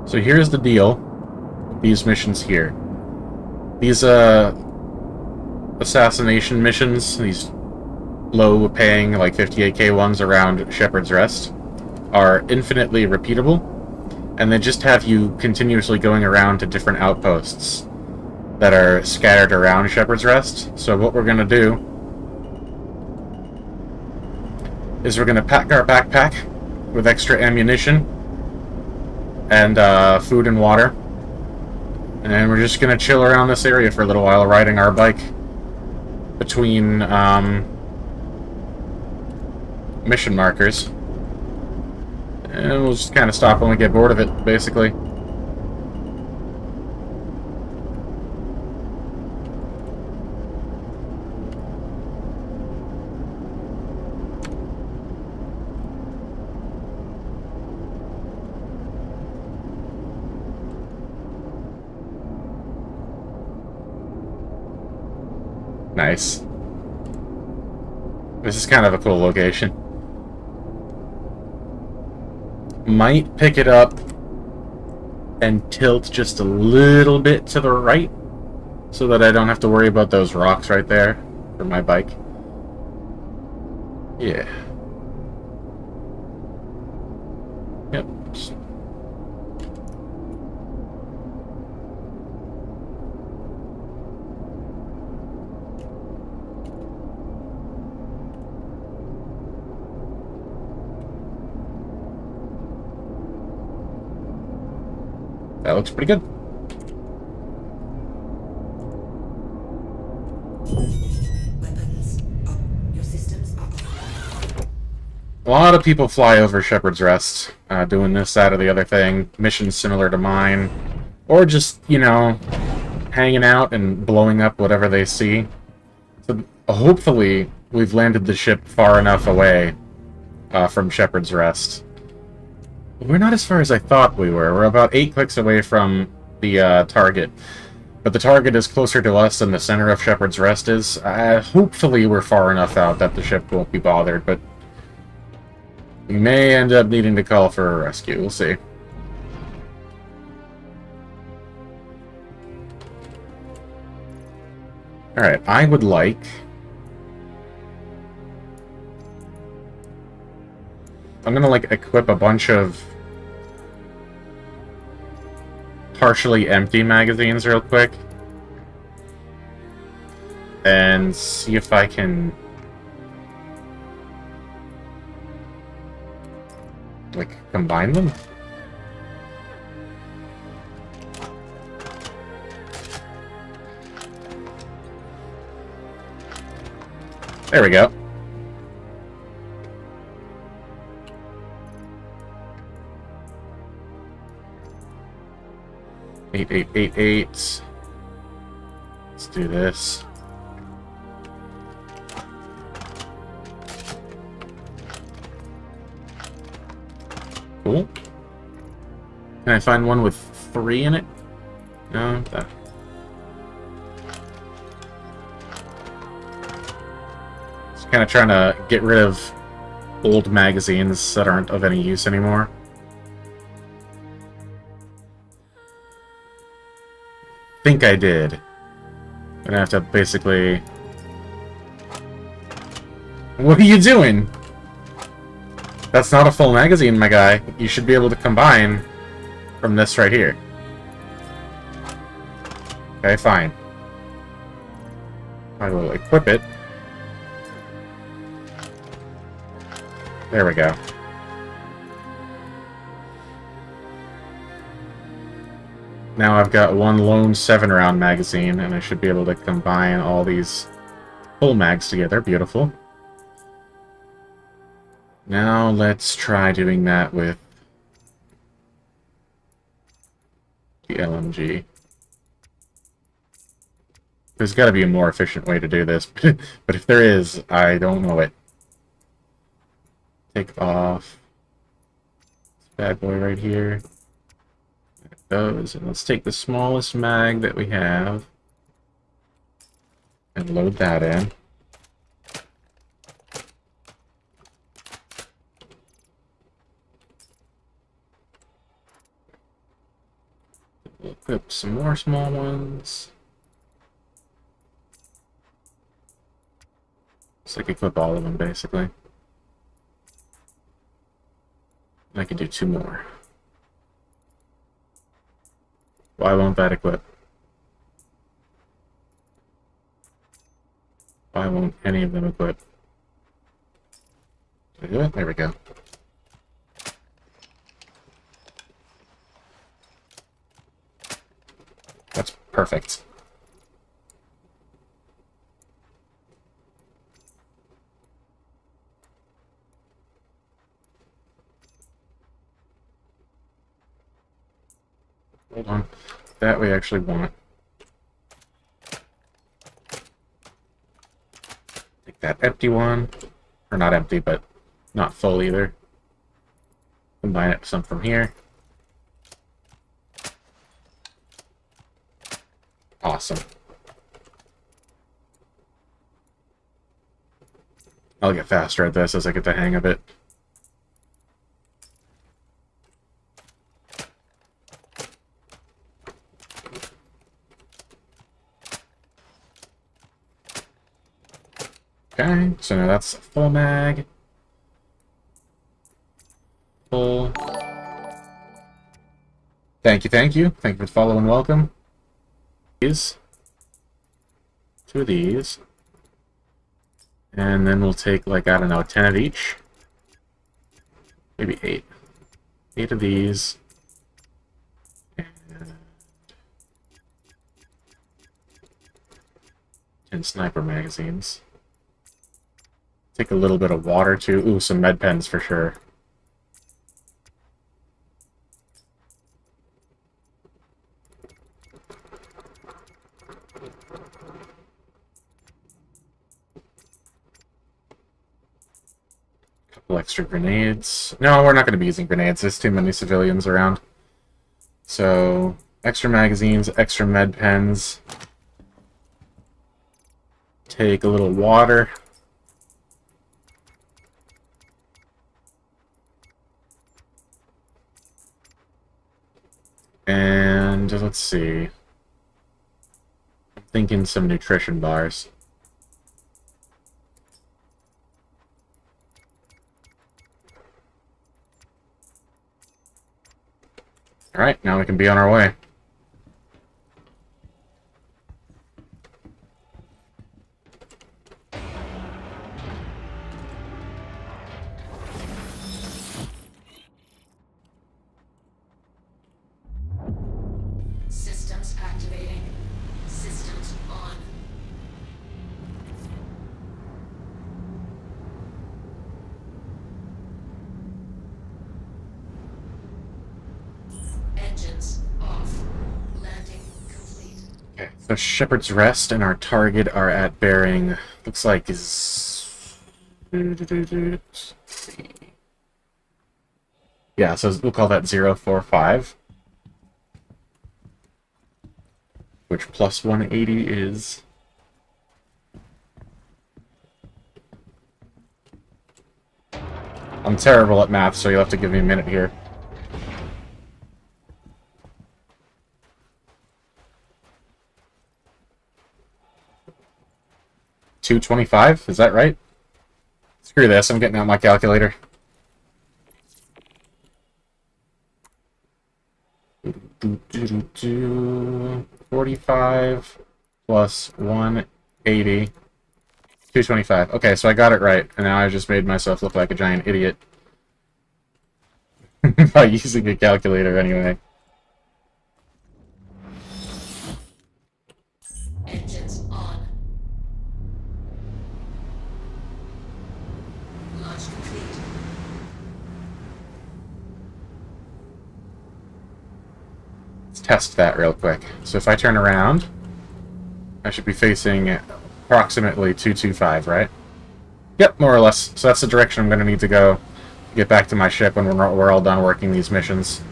So here's the deal. These missions here. These, assassination missions, these low-paying, like 58k ones around Shepherd's Rest, are infinitely repeatable, and they just have you continuously going around to different outposts that are scattered around Shepherd's Rest. So what we're going to do is we're going to pack our backpack with extra ammunition and food and water, and then we're just going to chill around this area for a little while, riding our bike between mission markers. And we'll just kind of stop when we get bored of it, basically. Nice. This is kind of a cool location. Might pick it up and tilt just a little bit to the right so that I don't have to worry about those rocks right there for my bike. Yeah. Yep. That looks pretty good.
Weapons up. Your systems are up.
A lot of people fly over Shepherd's Rest, doing this, that, or the other thing. Missions similar to mine. Or just, you know, hanging out and blowing up whatever they see. So hopefully we've landed the ship far enough away from Shepherd's Rest. We're not as far as I thought we were. We're about 8 clicks away from the target. But the target is closer to us than the center of Shepherd's Rest is. Hopefully we're far enough out that the ship won't be bothered, but we may end up needing to call for a rescue. We'll see. Alright, I would like... I'm gonna, like, equip a bunch of partially empty magazines real quick. And see if I can... like, combine them? There we go. Eight. Let's do this. Cool. Can I find one with 3 in it? No, that. Just kind of trying to get rid of old magazines that aren't of any use anymore. Think I did. I'm gonna have to basically... What are you doing? That's not a full magazine, my guy. You should be able to combine from this right here. Okay, fine. I will equip it. There we go. Now I've got one lone 7-round magazine, and I should be able to combine all these full mags together. Beautiful. Now let's try doing that with the LMG. There's got to be a more efficient way to do this, but if there is, I don't know it. Take off this bad boy right here. Goes, and let's take the smallest mag that we have and load that in. Equip some more small ones. Just like equip all of them, basically. I can do 2 more. Why won't that equip? Why won't any of them equip? Did I do it? There we go. That's perfect. Hold on. That we actually want. Take that empty one. Or not empty, but not full either. Combine it with some from here. Awesome. I'll get faster at this as I get the hang of it. Okay, so now that's full mag. Full. Thank you, thank you. Thank you for the follow and welcome. These. 2 of these. And then we'll take, like, I don't know, 10 of each. Maybe 8. 8 of these. And 10 sniper magazines. Take a little bit of water, too. Ooh, some med pens for sure. Couple extra grenades. No, we're not going to be using grenades. There's too many civilians around. So, extra magazines, extra med pens. Take a little water. And let's see. I'm thinking some nutrition bars. Alright, now we can be on our way.
Systems activating. Systems on. Engines off. Landing complete.
Okay, so Shepherd's Rest and our target are at bearing, looks like is... Let's see. Yeah, so we'll call that 045. Which plus 180 is... I'm terrible at math, so you'll have to give me a minute here. $225? Is that right? Screw this, I'm getting out my calculator. Do 45 plus 180. 225. Okay, so I got it right, and now I just made myself look like a giant idiot. By using a calculator anyway.
Engines on. Launch complete.
Let's test that real quick. So if I turn around, I should be facing approximately 225, right? Yep, more or less. So that's the direction I'm going to need to go to get back to my ship when we're all done working these missions.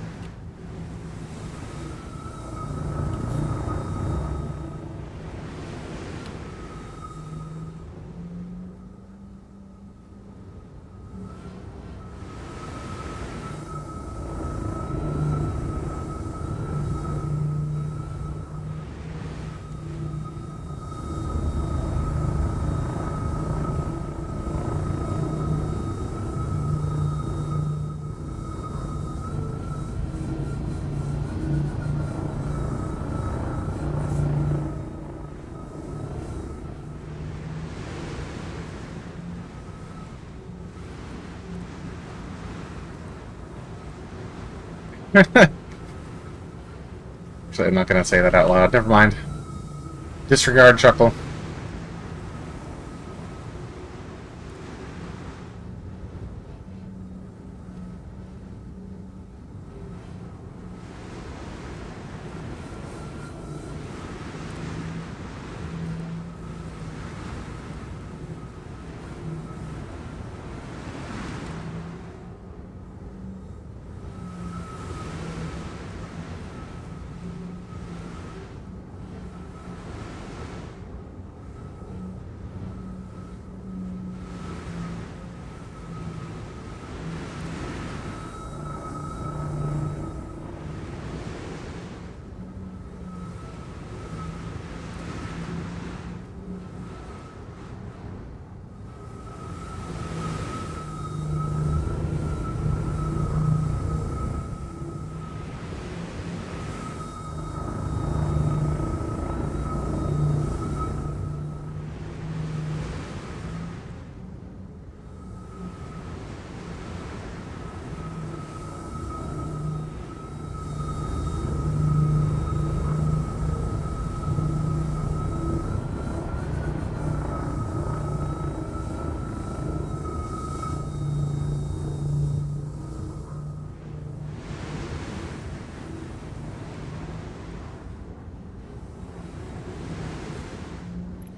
Actually, I'm not going to say that out loud. Never mind. Disregard chuckle.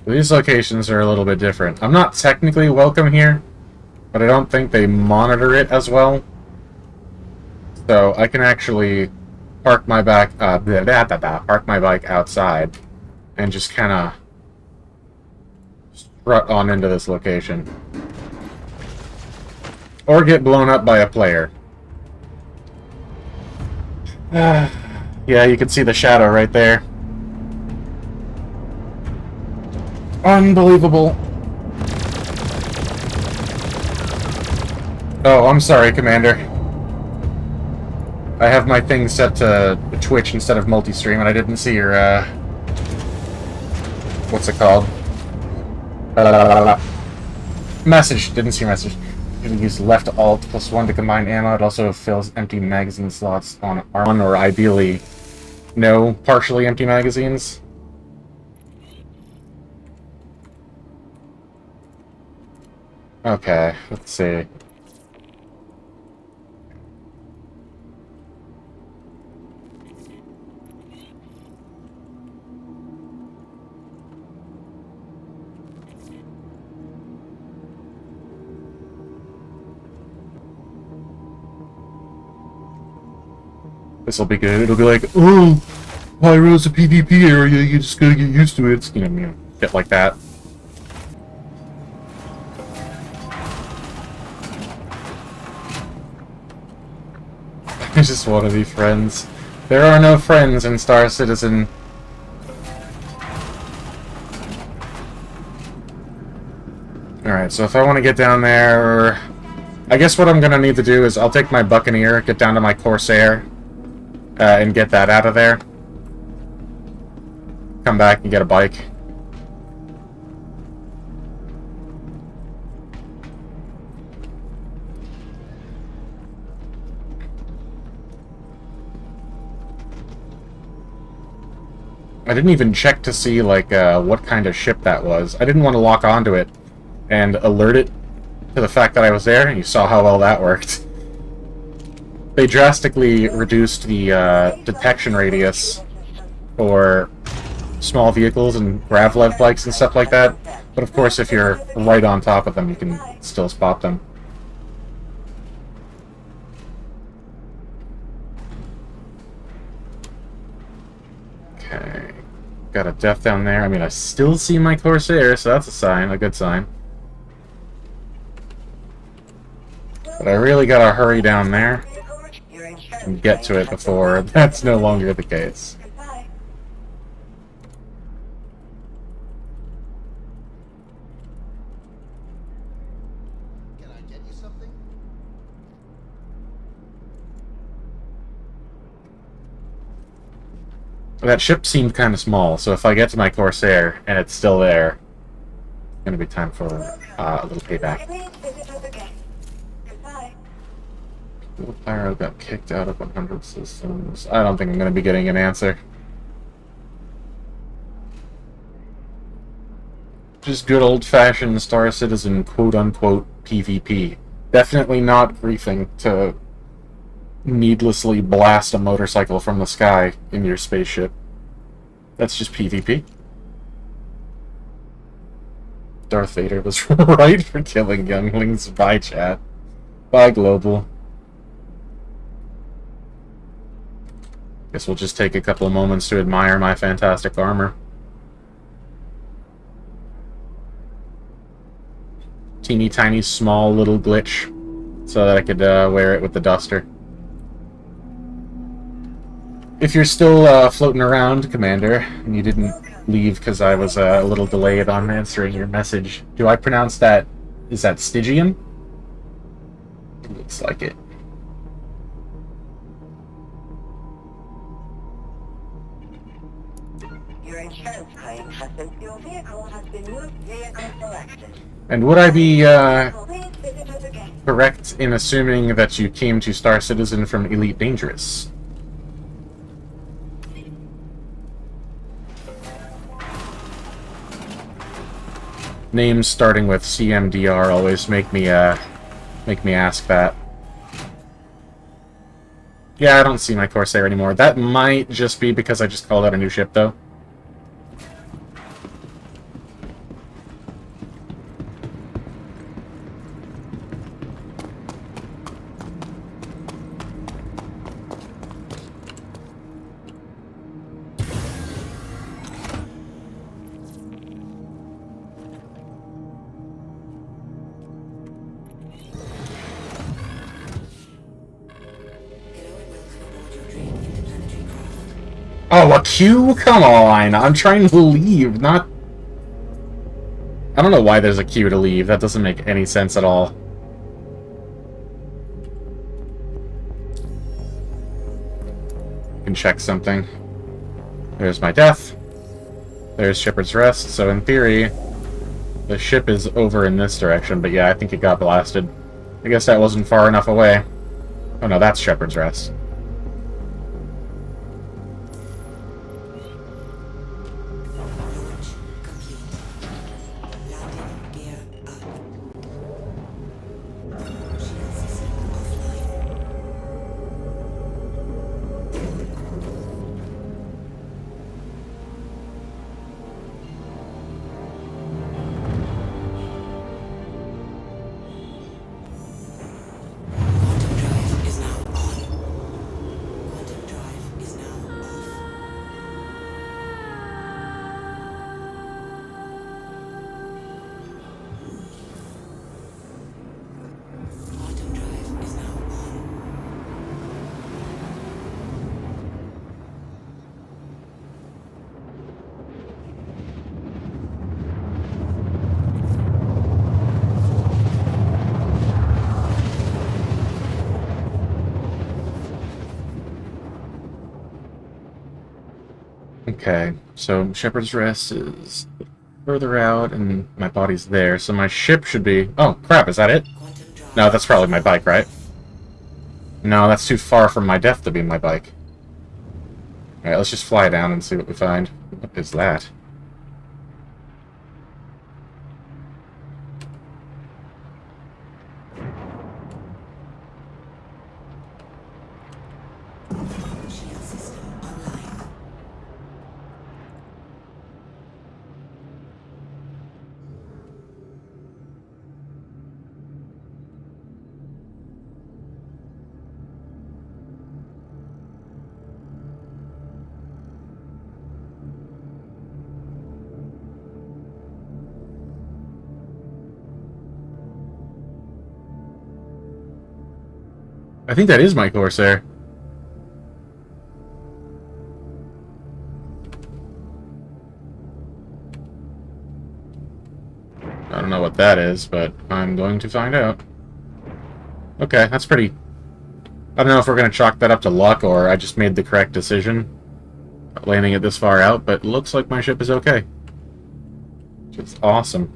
These locations are a little bit different. I'm not technically welcome here, but I don't think they monitor it as well. So I can actually park my park my bike outside and just kind of strut on into this location. Or get blown up by a player. Yeah, you can see the shadow right there. Unbelievable. Oh, I'm sorry, Commander. I have my thing set to Twitch instead of multi-stream, and I didn't see your, what's it called? Message. Didn't see your message. You can use left alt +1 to combine ammo. It also fills empty magazine slots on R1, or ideally, no partially empty magazines. Okay, let's see. This'll be good. It'll be like, oh, Pyro's a PvP area, you just gotta get used to it. It's, you know, shit like that. I just want to be friends. There are no friends in Star Citizen. Alright, so if I want to get down there... I guess what I'm going to need to do is I'll take my Buccaneer, get down to my Corsair, and get that out of there. Come back and get a bike. I didn't even check to see, like, what kind of ship that was. I didn't want to lock onto it and alert it to the fact that I was there, and you saw how well that worked. They drastically reduced the detection radius for small vehicles and Gravlev bikes and stuff like that, but of course if you're right on top of them, you can still spot them. Okay, got a death down there. I mean, I still see my Corsair, so that's a sign, a good sign. But I really gotta hurry down there and get to it before that's no longer the case.
Can I get you something?
That ship seemed kind of small, so if I get to my Corsair and it's still there, it's gonna be time for a little payback. Pyro got kicked out of 100 systems. I don't think I'm going to be getting an answer. Just good old-fashioned Star Citizen quote-unquote PvP. Definitely not griefing to needlessly blast a motorcycle from the sky in your spaceship. That's just PvP. Darth Vader was right for killing younglings. Bye, chat. Bye, Global. Guess we'll just take a couple of moments to admire my fantastic armor. Teeny tiny small little glitch so that I could wear it with the duster. If you're still floating around, Commander, and you didn't leave because I was a little delayed on answering your message, do I pronounce that, is that Stygian? It looks like it.
Your insurance claim has been, your vehicle has been moved vehicle selected.
And would I be
Please visit us again.
correct in assuming that you came to Star Citizen from Elite Dangerous? Names starting with CMDR always make me ask that. Yeah, I don't see my Corsair anymore. That might just be because I just called out a new ship, though. Oh, a queue? Come on! I'm trying to leave, not... I don't know why there's a queue to leave. That doesn't make any sense at all. I can check something. There's my death. There's Shepard's Rest, so in theory, the ship is over in this direction, but yeah, I think it got blasted. I guess that wasn't far enough away. Oh no, that's Shepard's Rest. Okay, so Shepherd's Rest is further out, and my body's there, so my ship should be... Oh, crap, is that it? No, that's probably my bike, right? No, that's too far from my death to be my bike. Alright, let's just fly down and see what we find. What is that? I think that is my Corsair. I don't know what that is, but I'm going to find out. Okay, that's pretty... I don't know if we're going to chalk that up to luck, or I just made the correct decision landing it this far out, but it looks like my ship is okay. Which is awesome.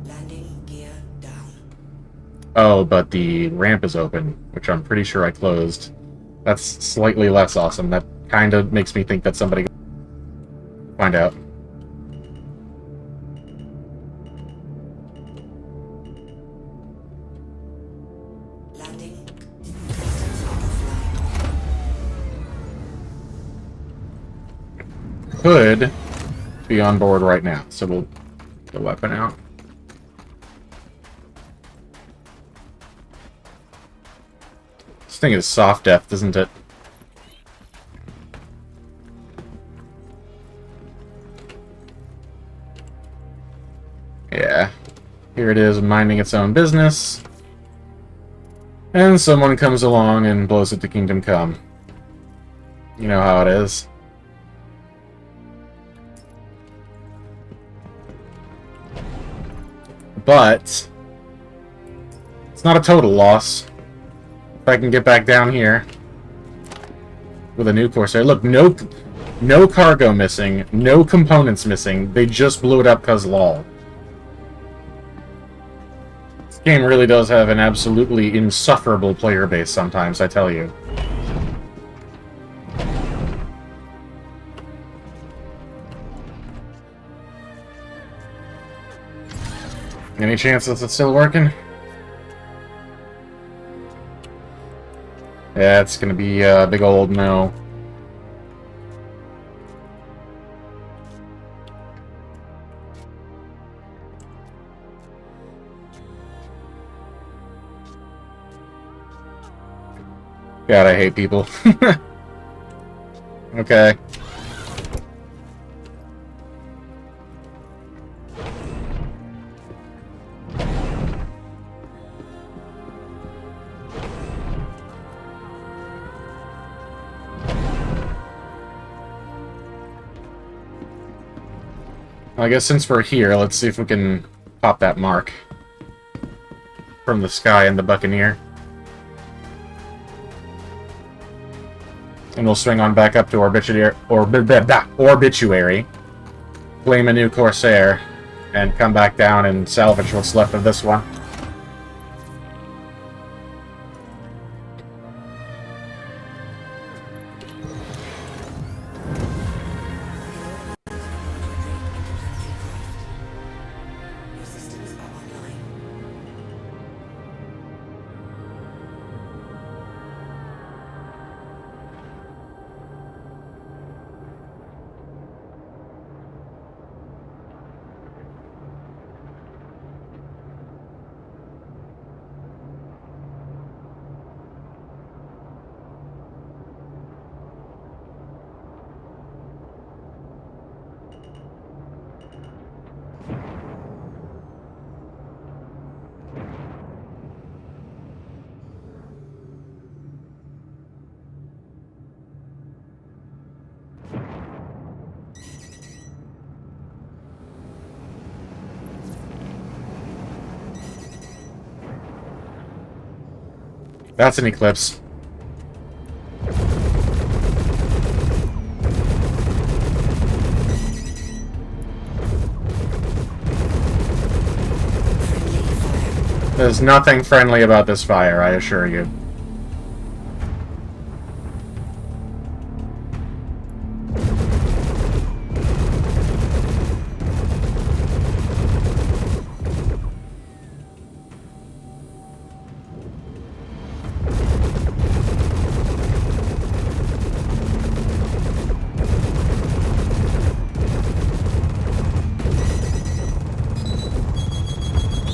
Landing
Oh, but the ramp is open, which I'm pretty sure I closed. That's slightly less awesome. That kind of makes me think that somebody... Find out.
Landing.
Could be on board right now, so we'll get the weapon out. This thing is soft depth, isn't it? Yeah. Here it is, minding its own business. And someone comes along and blows it to Kingdom Come. You know how it is. But it's not a total loss. If I can get back down here with a new Corsair. Look, no cargo missing, no components missing. They just blew it up cause lol. This game really does have an absolutely insufferable player base sometimes, I tell you. Any chance that it's still working? Yeah, it's gonna be a big old no. God, I hate people. Okay. I guess since we're here, let's see if we can pop that mark from the sky and the Buccaneer. And we'll swing on back up to Obituary, claim a new Corsair, and come back down and salvage what's left of this one.
Your systems are online.
That's an eclipse. There's nothing friendly about this fire, I assure you.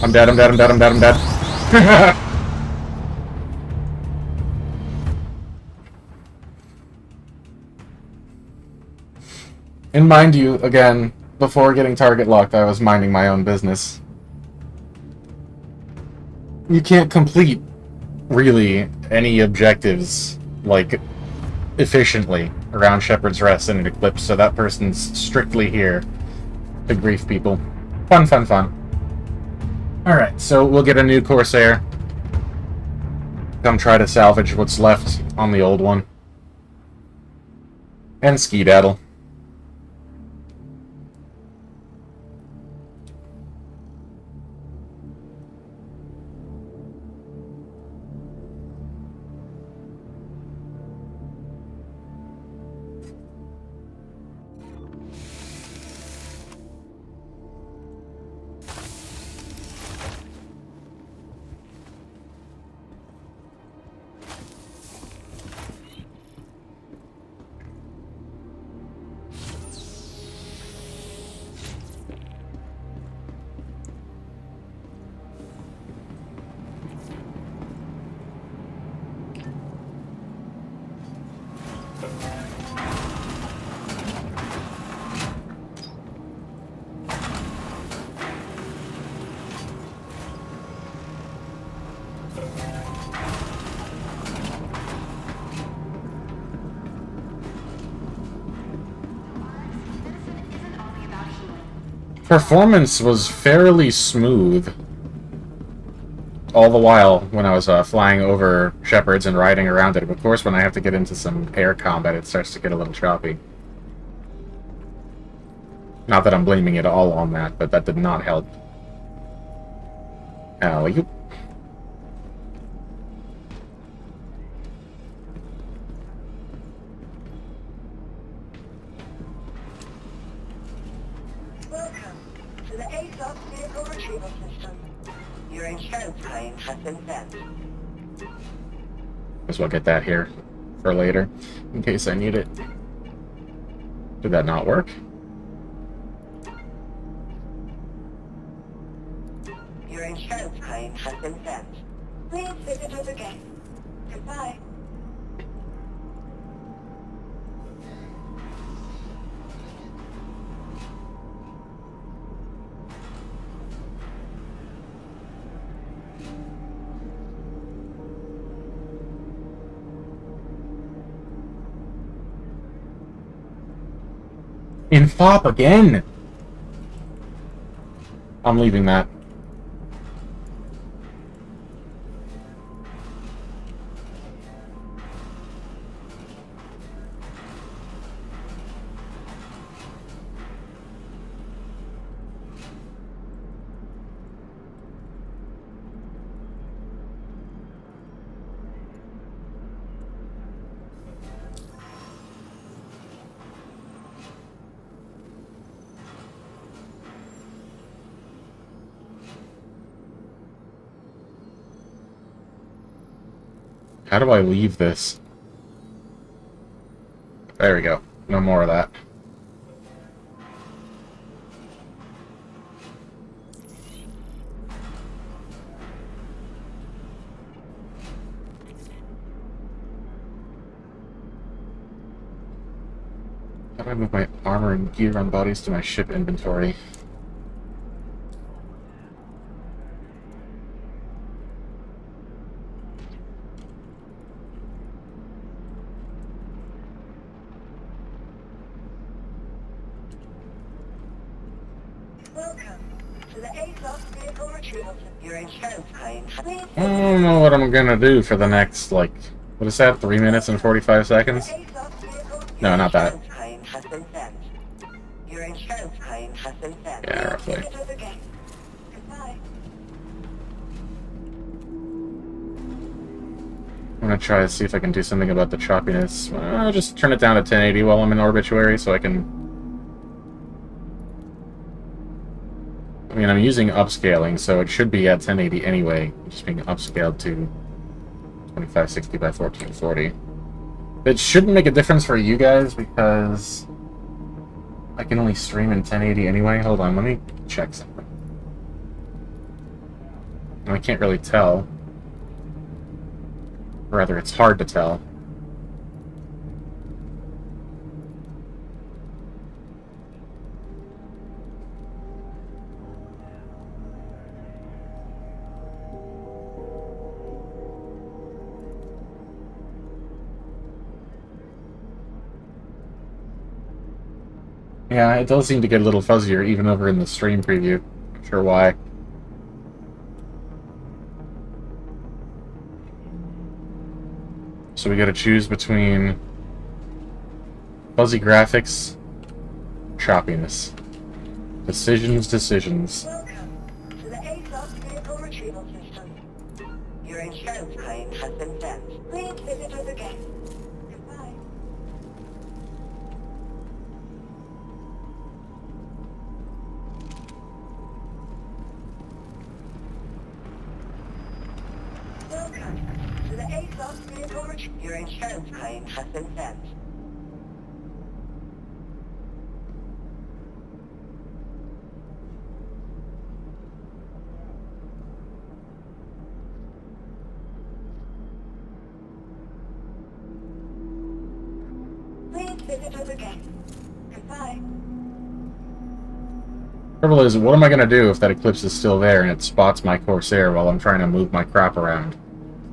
I'm dead, I'm dead, I'm dead, I'm dead, I'm dead. And mind you, again, before getting target locked, I was minding my own business. You can't complete, really, any objectives, like, efficiently around Shepherd's Rest and an Eclipse, so that person's strictly here to grief people. Fun, fun, fun. Alright, so we'll get a new Corsair. Come try to salvage what's left on the old one. And skedaddle. performance was fairly smooth. All the while when I was flying over shepherds and riding around it. Of course, when I have to get into some air combat, it starts to get a little choppy. Not that I'm blaming it all on that, but that did not help. Alley-oop.
Welcome to the ASOS Vehicle Retrieval System. Your insurance claim has been sent.
Guess we'll get that here for later, in case I need it. Did that not work?
Your insurance claim has been sent. Please visit us again. Goodbye.
In FOP again! I'm leaving that. How do I leave this? There we go. No more of that. How do I move my armor and gear on bodies to my ship inventory?
Welcome to the ASOS Vehicle Retrieval System. Your insurance claim has been
I don't know what I'm gonna do for the next, like, what is that, 3 minutes and 45 seconds? No, not that.
Your insurance claim has been sent. Your insurance claim has been sent.
Yeah, roughly.
Visit us again. Goodbye.
I'm gonna try to see if I can do something about the choppiness. I'll just turn it down to 1080 while I'm in Obituary so I can... I mean, I'm using upscaling, so it should be at 1080 anyway, just being upscaled to 2560 by 1440. It shouldn't make a difference for you guys because I can only stream in 1080 anyway. Hold on, let me check something. I can't really tell. Rather, it's hard to tell. Yeah, it does seem to get a little fuzzier even over in the stream preview. Not sure why. So we gotta choose between fuzzy graphics, choppiness. Decisions.
Welcome to the ASOS Vehicle Retrieval System. Your insurance claim has been sent. Please visit us again. Goodbye. Welcome to the ASOS Vehicle Retrieval. Your insurance claim has been sent. Please visit us again. Goodbye.
Trouble is, what am I gonna do if that eclipse is still there and it spots my Corsair while I'm trying to move my crap around?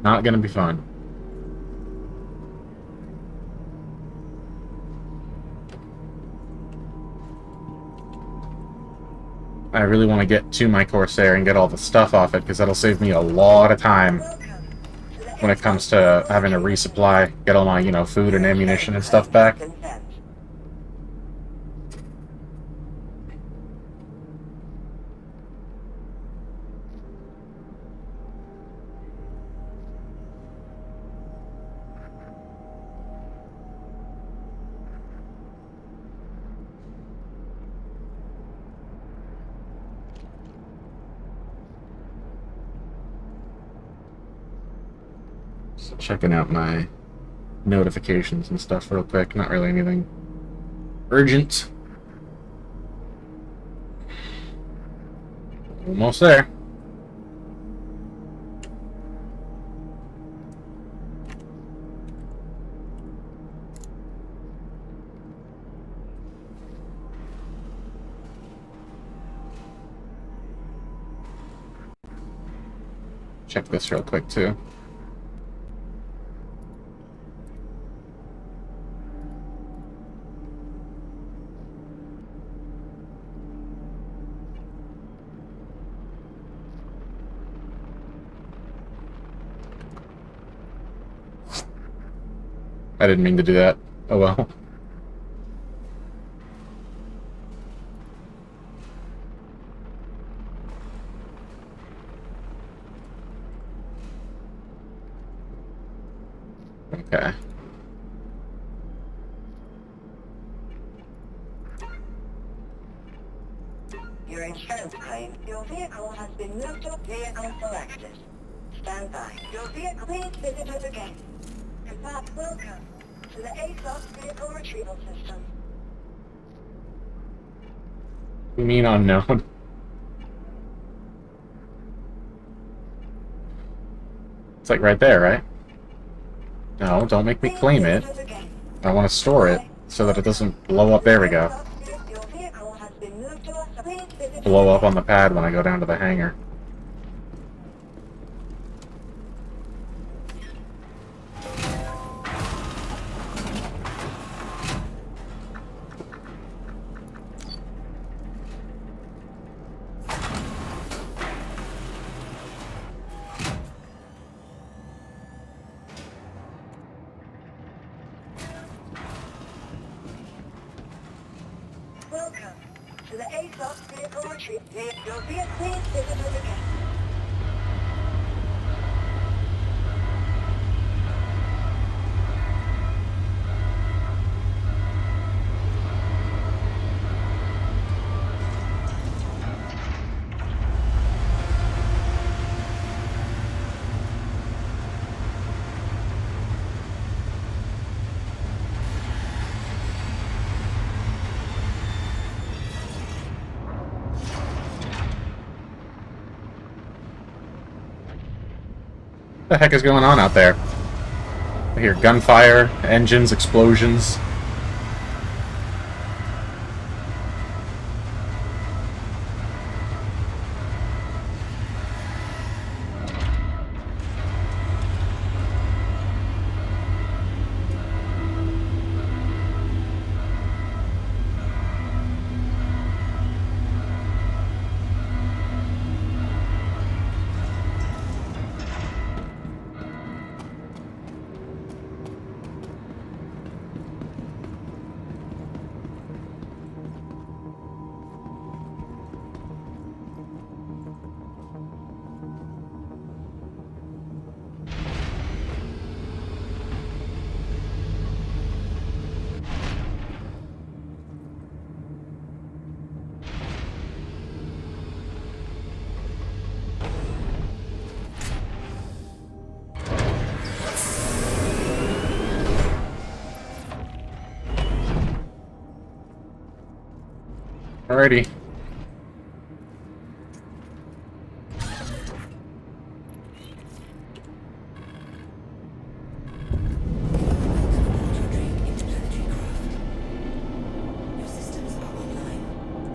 Not gonna be fun. I really want to get to my Corsair and get all the stuff off it, because that'll save me a lot of time when it comes to having to resupply, get all my, you know, food and ammunition and stuff back. Just checking out my notifications and stuff real quick. Not really anything urgent. Almost there. Check this real quick too. I didn't mean to do that. Oh well. Okay.
Your insurance claim. Your vehicle has been moved to vehicle selected. Stand by. Your vehicle, please visit us again. Welcome to the ASOS vehicle retrieval system.
You mean unknown? It's like right there, right? No, don't make me claim it. I want to store it so that it doesn't blow up. There we go.
Your vehicle has been moved to us. Please visit
Blow up on the pad when I go down to the hangar.
Welcome to the ASOS vehicle retrieval. Your vehicle, please visit us again.
What the heck is going on out there? I hear gunfire, engines, explosions. Alrighty.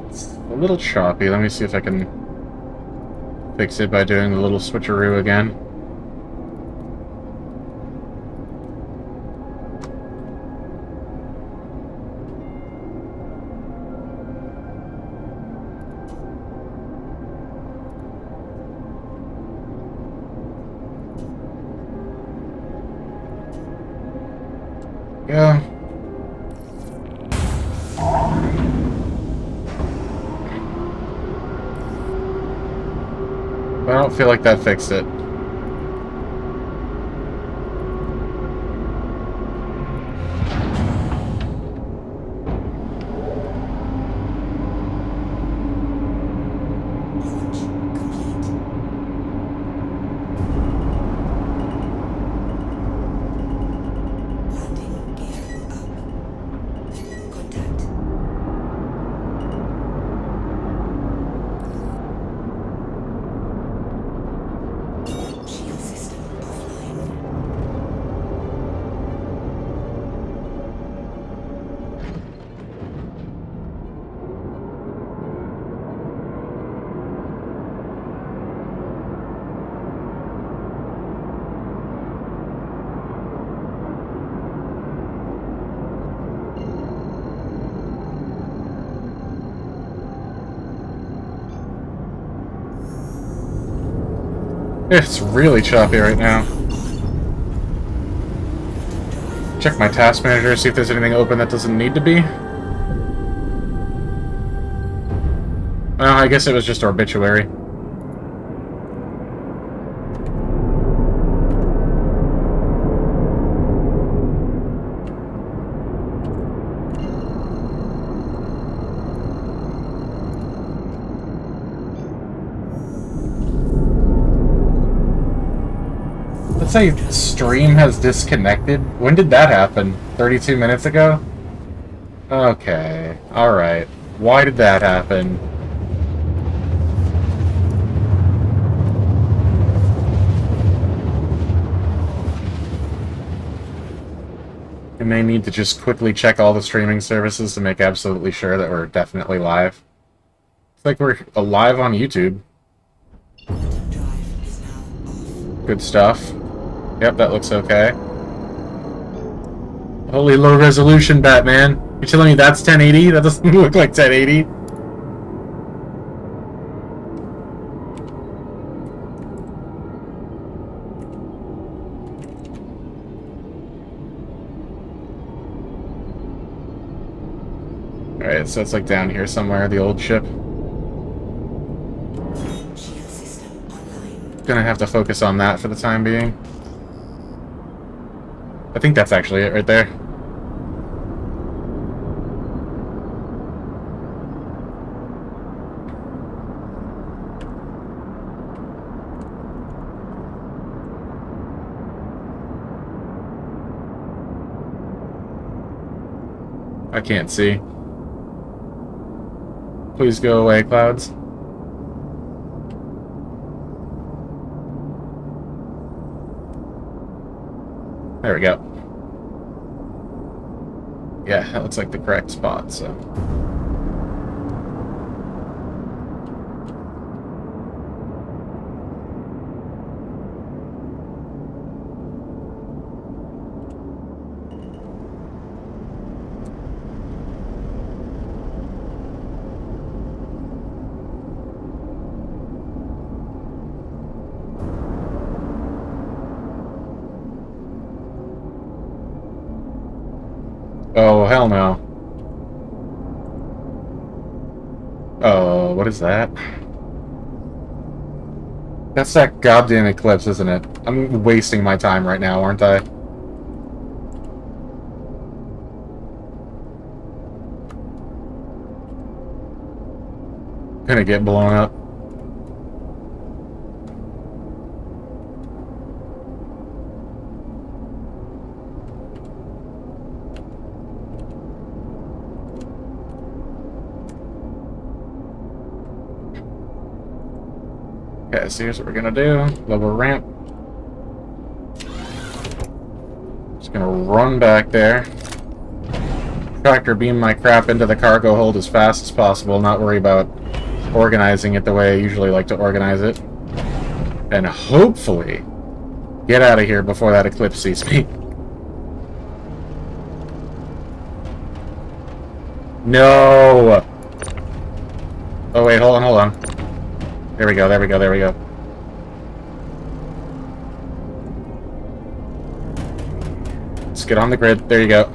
It's a little choppy. Let me see if I can fix it by doing the little switcheroo again. go. I don't feel like that fixed it.
Launch complete. Landing gear up. Contact. Shield system offline.
It's really choppy right now. Check my task manager, see if there's anything open that doesn't need to be. Well, I guess it was just obituary. Let's say stream has disconnected. When did that happen? 32 minutes ago? Okay, alright. Why did that happen? We may need to just quickly check all the streaming services to make absolutely sure that we're definitely live. It's like we're live on YouTube.
Drive is now off.
Good stuff. Yep, that looks okay. Holy low resolution, Batman. You're telling me that's 1080? That doesn't look like 1080. Alright, so it's like down here somewhere, the old ship.
Shield system online.
Gonna have to focus on that for the time being. I think that's actually it right there. I can't see. Please go away, clouds. There we go. Yeah, that looks like the correct spot, so. Oh, hell no. Oh, what is that? That's that goddamn eclipse, isn't it? I'm wasting my time right now, aren't I? Gonna get blown up. Okay, so here's what we're gonna do. Lower ramp. Just gonna run back there. Tractor beam my crap into the cargo hold as fast as possible, not worry about organizing it the way I usually like to organize it. And hopefully get out of here before that eclipse sees me. No! Oh wait, hold on. There we go, there we go, there we go. Let's get on the grid. There you go.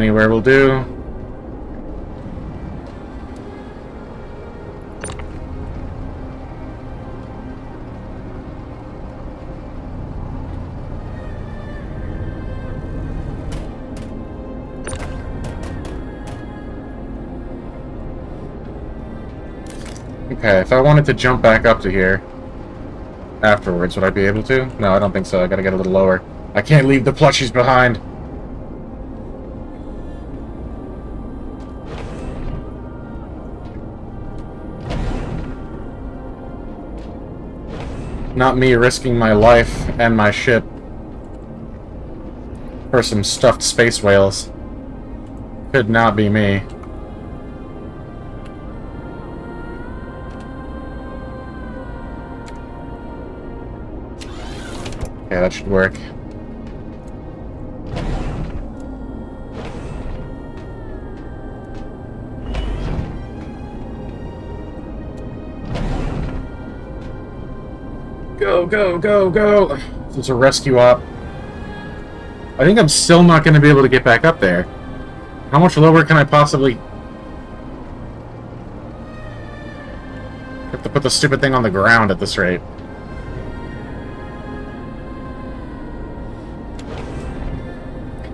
Anywhere will do. Okay, if I wanted to jump back up to here afterwards, would I be able to? No, I don't think so. I gotta get a little lower. I can't leave the plushies behind. Not me risking my life and my ship for some stuffed space whales. Could not be me. Okay, that should work. Go, go, go, go! It's a rescue op. I think I'm still not going to be able to get back up there. How much lower can I possibly... have to put the stupid thing on the ground at this rate.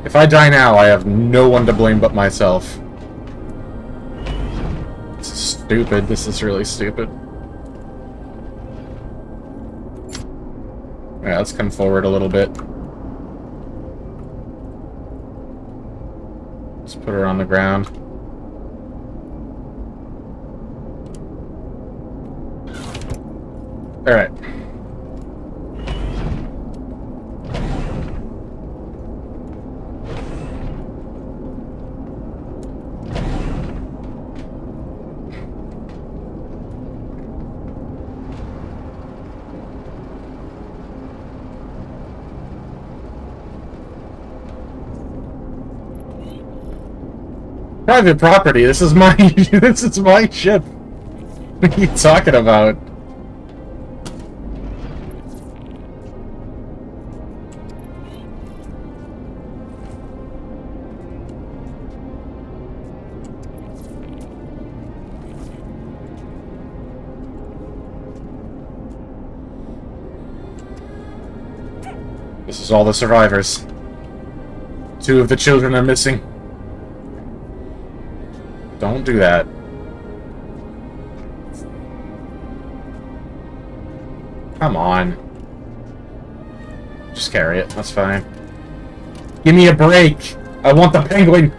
If I die now, I have no one to blame but myself. This is stupid. This is really stupid. Alright, let's come forward a little bit. Let's put her on the ground. Alright. Private property. This is my this is my ship. What are you talking about? This is all the survivors. 2 of the children are missing. Don't do that. Come on. Just carry it. That's fine. Give me a break. I want the penguin.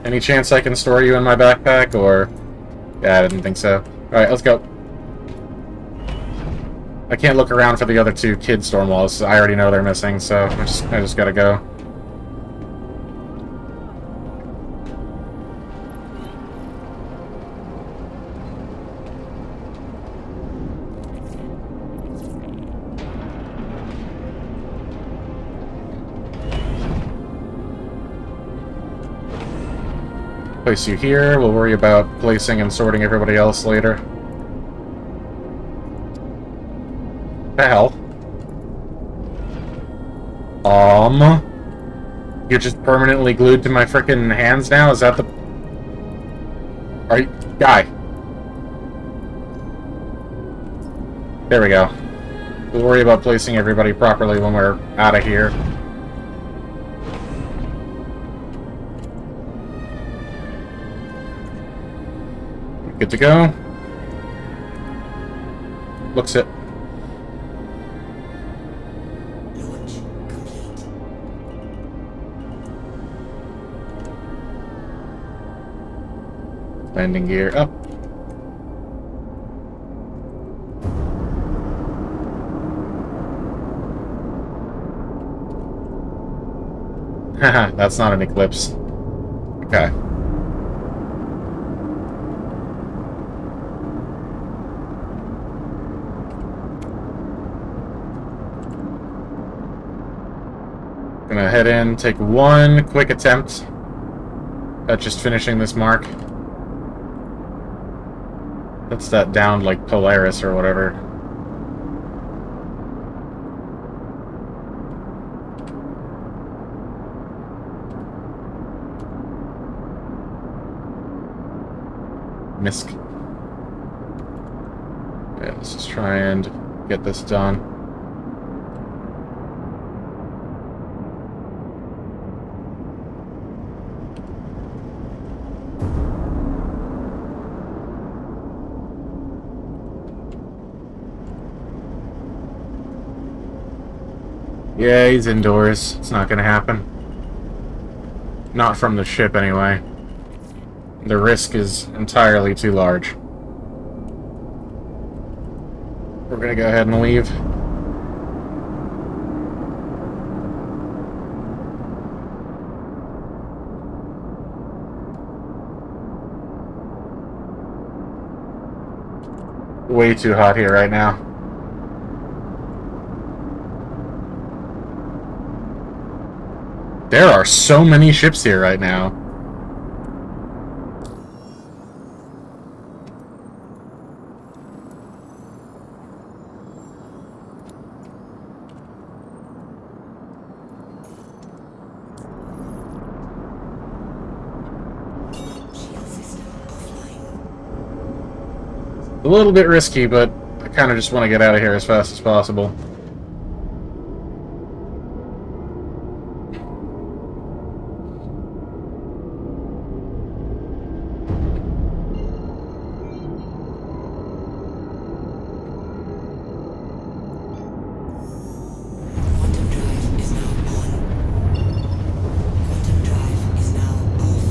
Any chance I can store you in my backpack, or... Yeah, I didn't think so. Alright, let's go. I can't look around for the other 2 kid Stormwalls. I already know they're missing, so I just gotta go. Place you here. We'll worry about placing and sorting everybody else later. The hell? You're just permanently glued to my frickin' hands now? Is that the... Are you... Guy. There we go. We'll worry about placing everybody properly when we're out of here. Good to go. Looks it.
Launch complete.
Landing gear up. Haha, that's not an eclipse. Okay. Gonna head in, take one quick attempt at just finishing this mark. That's that downed like Polaris or whatever. Misk. Yeah, let's just try and get this done. Yeah, he's indoors. It's not gonna happen. Not from the ship, anyway. The risk is entirely too large. We're gonna go ahead and leave. Way too hot here right now. There are so many ships here right now.
Shield system offline.
A little bit risky, but I kind of just want to get out of here as fast as possible.
Quantum drive is now on. Quantum drive is now off.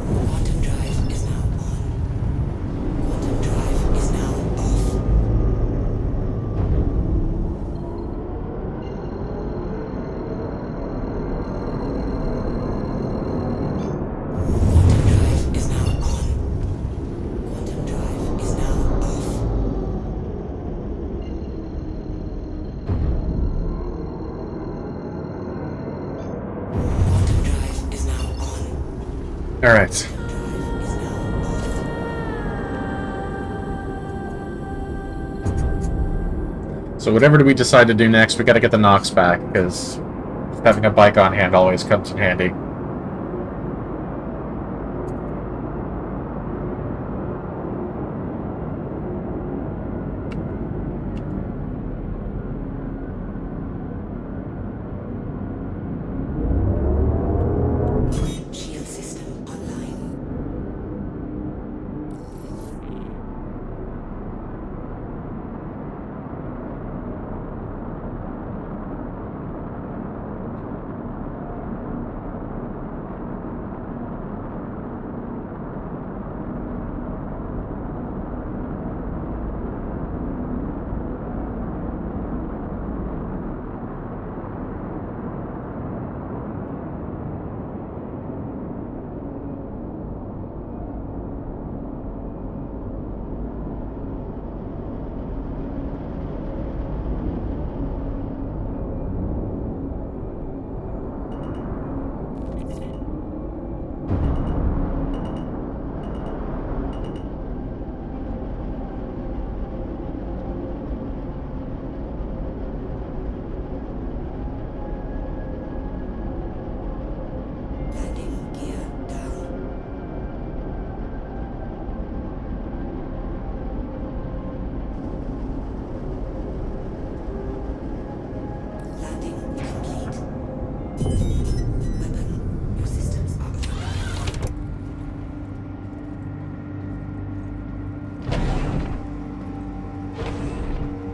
Quantum drive is now on. Quantum drive is now off. Quantum drive is now on. Quantum drive is now off. Quantum drive is now on.
Alright.
Quantum drive is now off.
So whatever do we decide to do next, we gotta get the Nox back, because having a bike on hand always comes in handy.
Shield system online. Landing gear down. Landing complete. Weapon, your systems are online.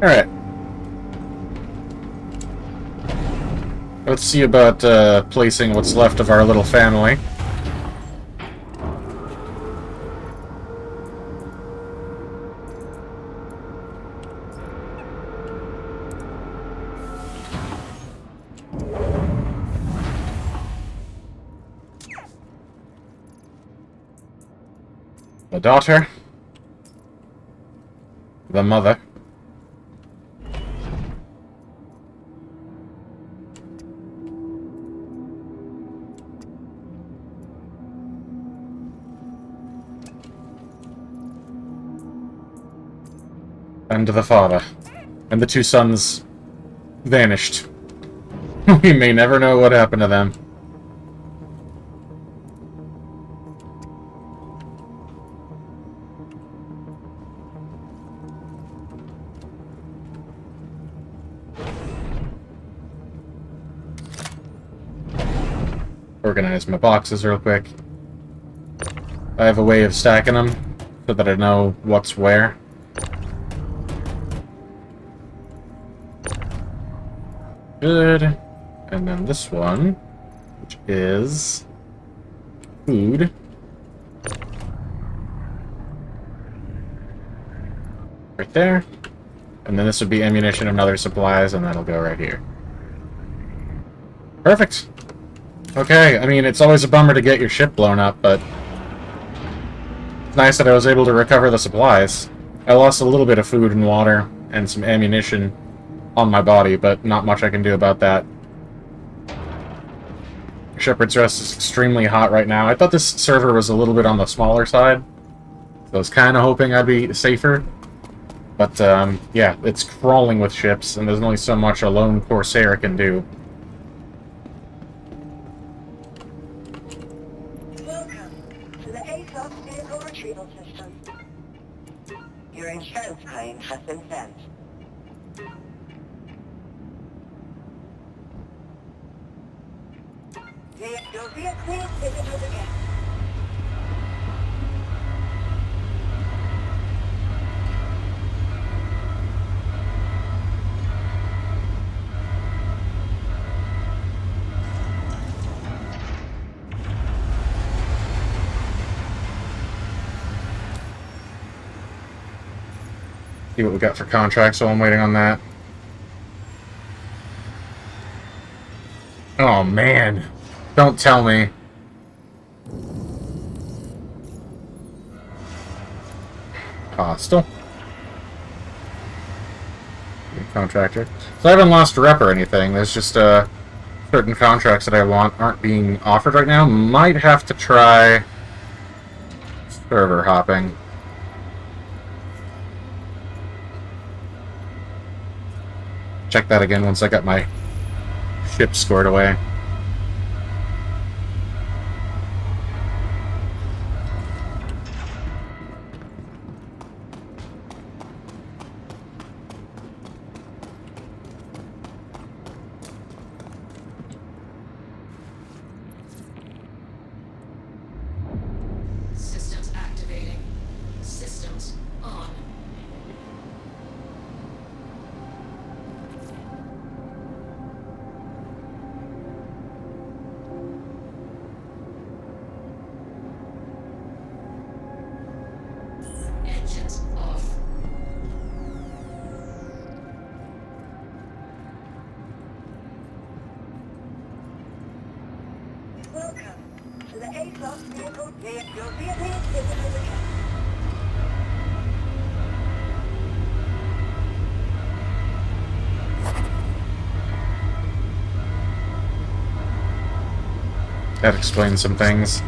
Alright. Let's see about placing what's left of our little family. The daughter. The mother. And the father. And the two sons vanished. We may never know what happened to them. Organize my boxes real quick. I have a way of stacking them so that I know what's where. Good. And then this one, which is food. Right there. And then this would be ammunition and other supplies, and that'll go right here. Perfect. Okay, I mean, it's always a bummer to get your ship blown up, but it's nice that I was able to recover the supplies. I lost a little bit of food and water and some ammunition on my body, but not much I can do about that. Shepherd's Rest is extremely hot right now. I thought this server was a little bit on the smaller side, so I was kind of hoping I'd be safer. But, yeah, it's crawling with ships, and there's only so much a lone Corsair can do.
Welcome to the ASOS Vehicle Retrieval System. Your insurance claim has been sent. Your vehicle is visited again.
See what we got for contracts while I'm waiting on that. Oh, man. Don't tell me. Hostile. Contractor. So I haven't lost a rep or anything. There's just certain contracts that I want aren't being offered right now. Might have to try server hopping. Check that again once I got my ship scored away.
Systems activating. Systems on. Engines off.
Welcome to the ASOS Vehicle. Your vehicle is visited again.
That explains some things.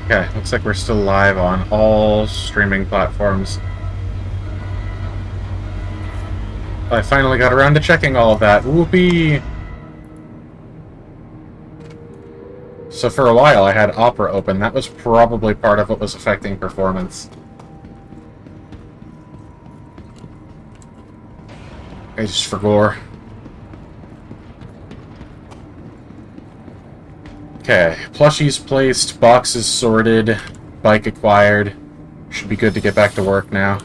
Okay, looks like we're still live on all streaming platforms. I finally got around to checking all of that. Whoopee! So for a while I had Opera open. That was probably part of what was affecting performance. It's just for gore. Okay, plushies placed, boxes sorted, bike acquired. Should be good to get back to work now.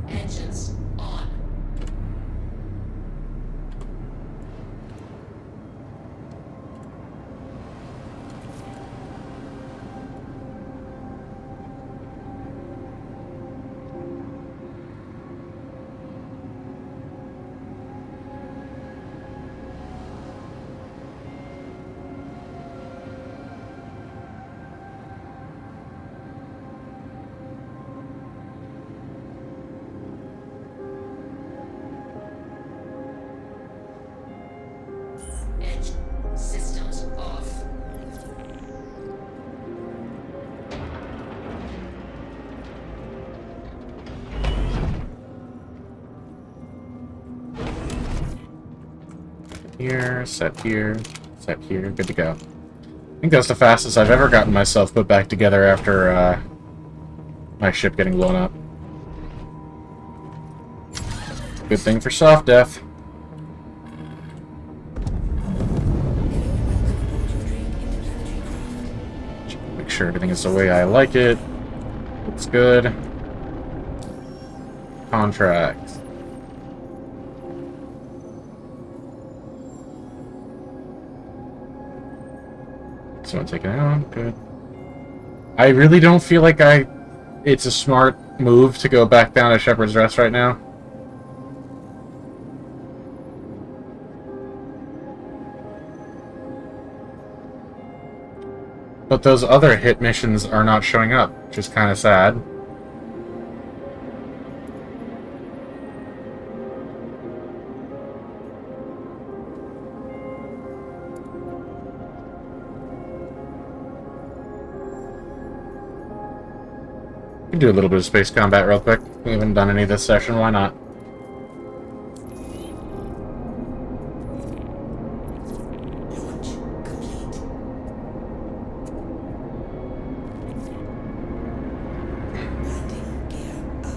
Engines on. Engine systems off.
Here, set here, set here. Good to go. I think that's the fastest I've ever gotten myself put back together after my ship getting blown up. Good thing for soft death. Make sure everything is the way I like it. Looks good. Contract. Someone taking it out. Good. I really don't feel like it's a smart move to go back down to Shepherd's Rest right now. But those other hit missions are not showing up, which is kind of sad. We can do a little bit of space combat real quick. We haven't done any this session, why not?
Launch complete. Landing gear up.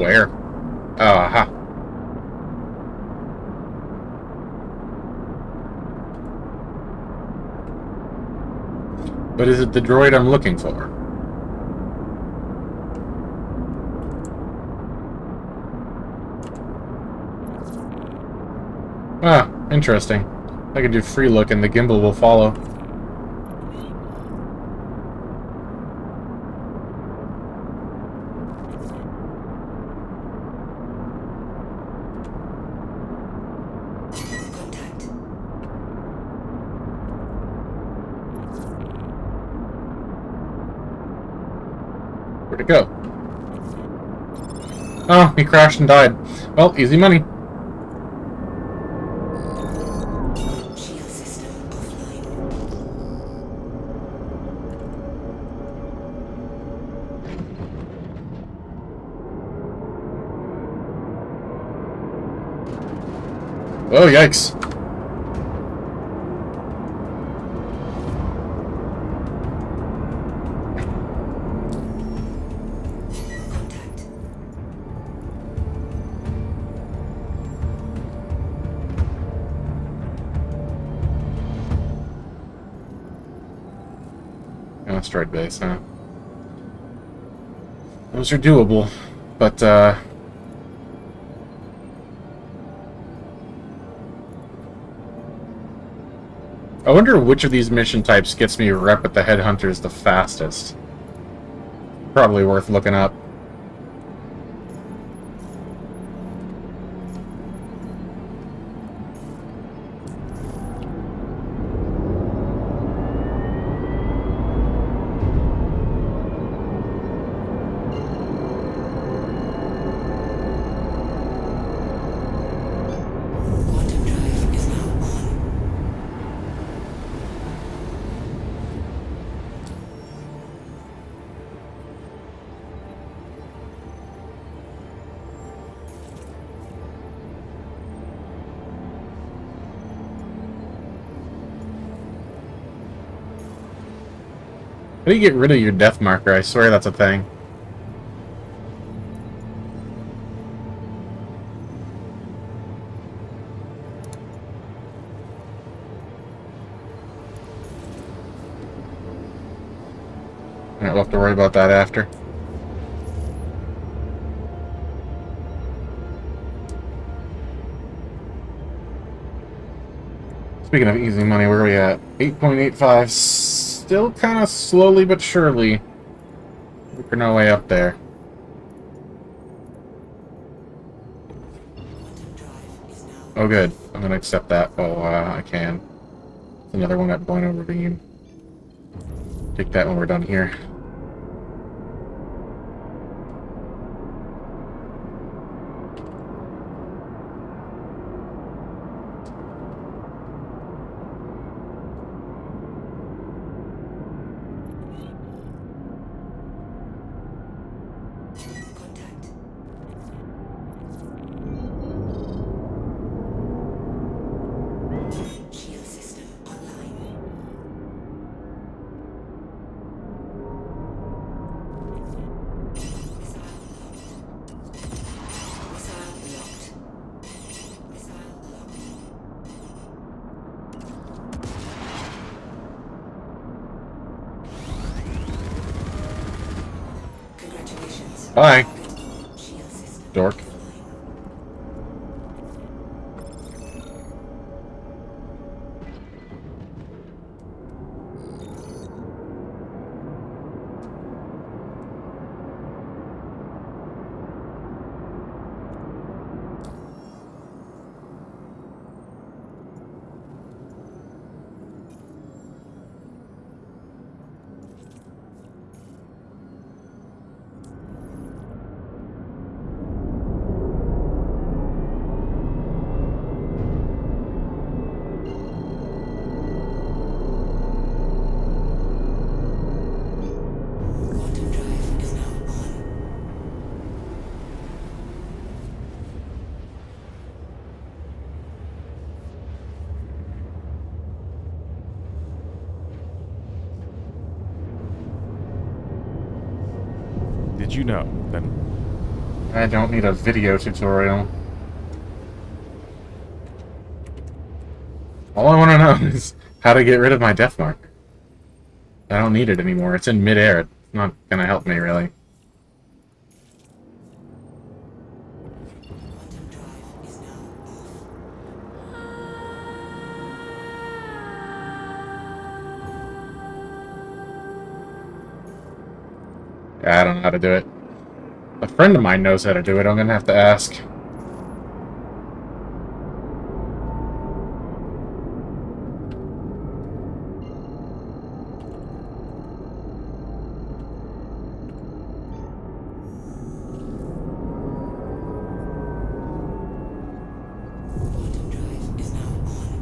Where? Oh, aha. But is it the droid I'm looking for? Ah, interesting. I can do free look and the gimbal will follow.
Contact.
Where'd it go? Oh, he crashed and died. Well, easy money.
Shield system offline.
Oh, yikes.
Contact.
Asteroid base, huh? Those are doable, but, I wonder which of these mission types gets me rep at the headhunters the fastest. Probably worth looking up.
Quantum drive is now on.
How do you get rid of your death marker? I swear that's a thing. Alright, we'll have to worry about that after. Speaking of easy money, where are we at? 8.85. Still kind of slowly but surely working our way up there.
Quantum drive is now
Oh, good. I'm gonna accept that. Oh, I can. Another one at point over beam. Take that when we're done here.
contact. Shield system online. Missile locked. Missile locked. Missile locked. Congratulations.
Bye,
Shield system
dork.
online. Quantum drive is now on.
Did you know that
I don't need a video tutorial. All I want to know is how to get rid of my death mark. I don't need it anymore. It's in midair. It's not gonna help me, really.
Quantum drive is now off.
I don't know how to do it. A friend of mine knows how to do it. I'm gonna have to ask.
Quantum drive is now on.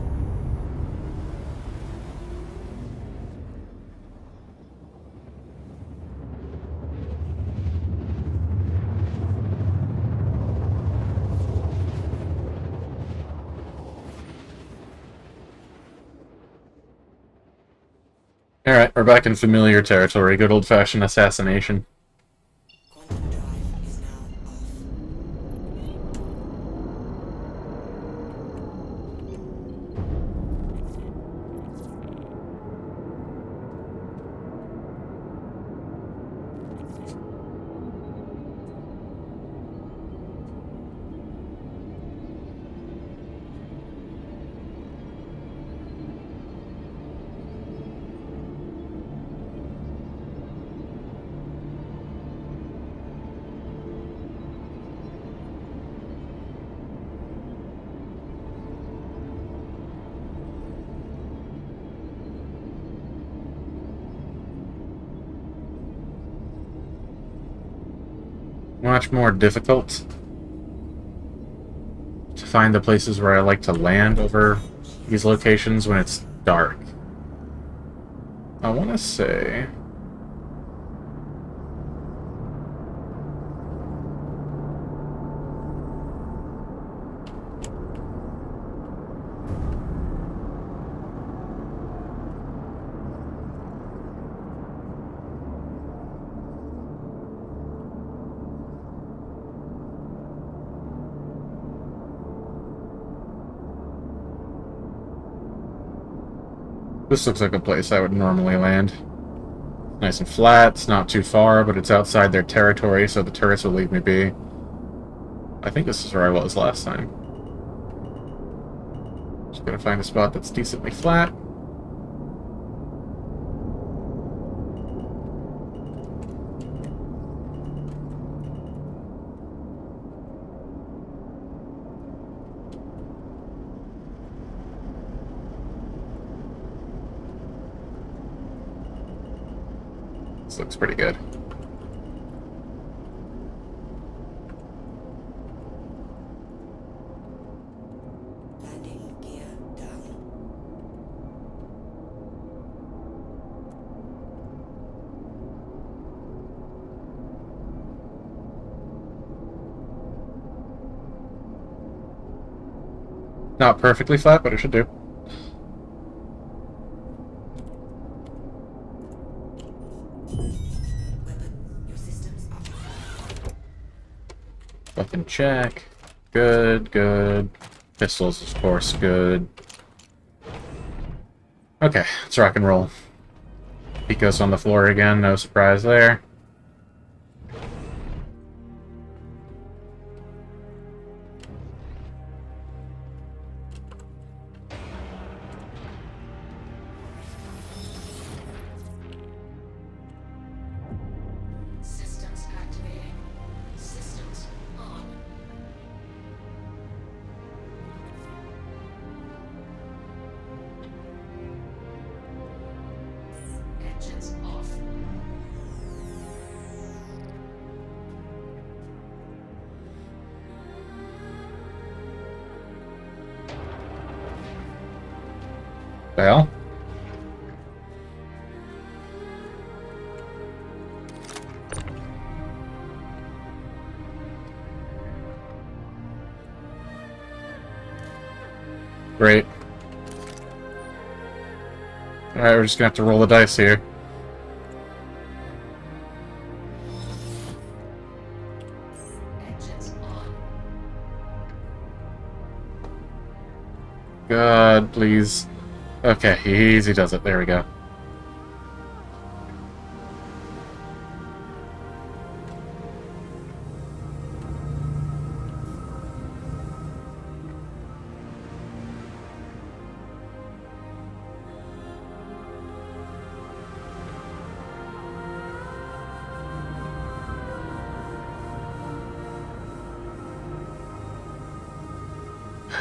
Alright, we're back in familiar territory. Good old-fashioned assassination.
Quantum drive is now off.
Much more difficult to find the places where I like to land over these locations when it's dark. I want to say... This looks like a place I would normally land. Nice and flat, it's not too far, but it's outside their territory, so the turrets will leave me be. I think this is where I was last time. Just gotta find a spot that's decently flat. This looks pretty good.
Landing gear down.
Not perfectly flat, but it should do.
Weapon, your systems are
Weapon check. Good, good. Pistols, of course, good. Okay, let's rock and roll. Pico's on the floor again, no surprise there.
systems activating. Systems on. Engines off.
The hell? Great. Alright, we're just gonna have to roll the dice here.
Engines
God, please. Okay, easy does it. There we go.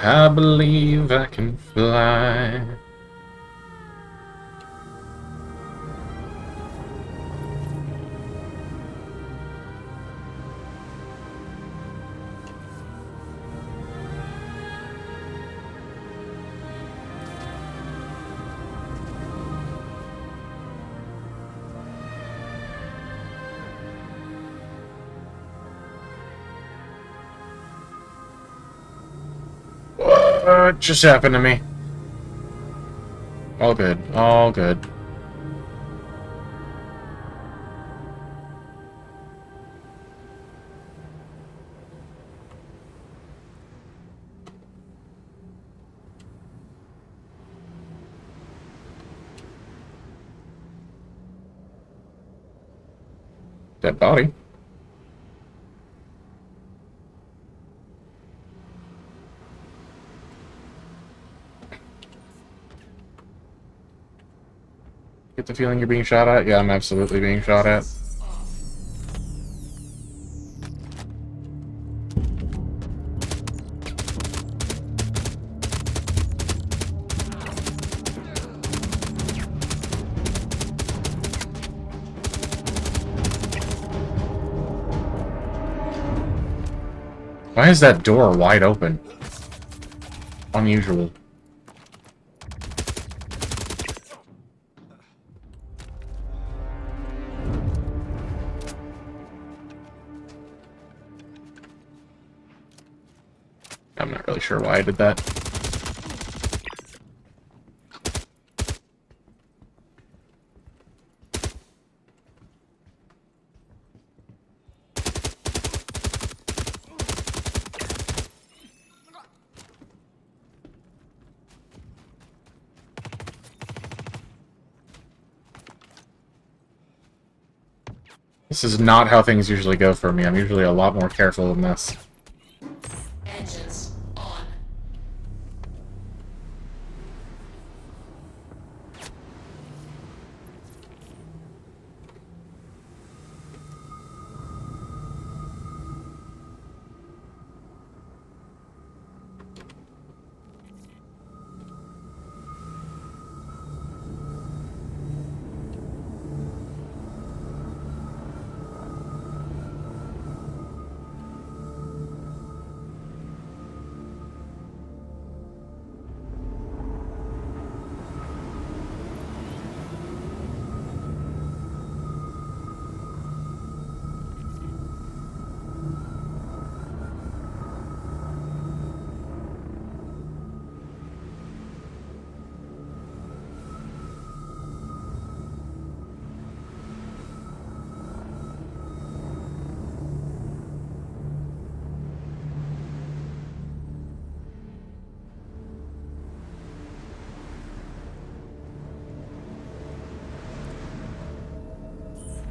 I believe I can fly. What just happened to me? All good. All good. Dead body. Get the feeling you're being shot at? Yeah, I'm absolutely being shot at. Why is that door wide open? Unusual. I'm not really sure why I did that. This is not how things usually go for me. I'm usually a lot more careful than this.
Engines on.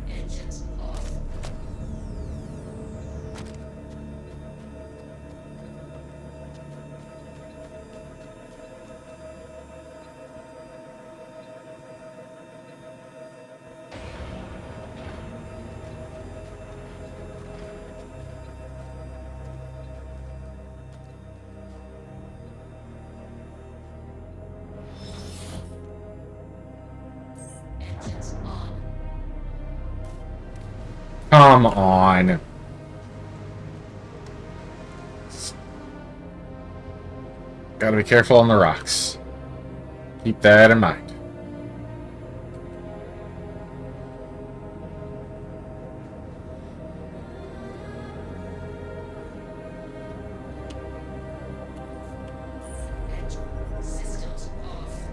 Engines off. Engines on.
Come on. Gotta be careful on the rocks. Keep that in mind.
Engine systems off.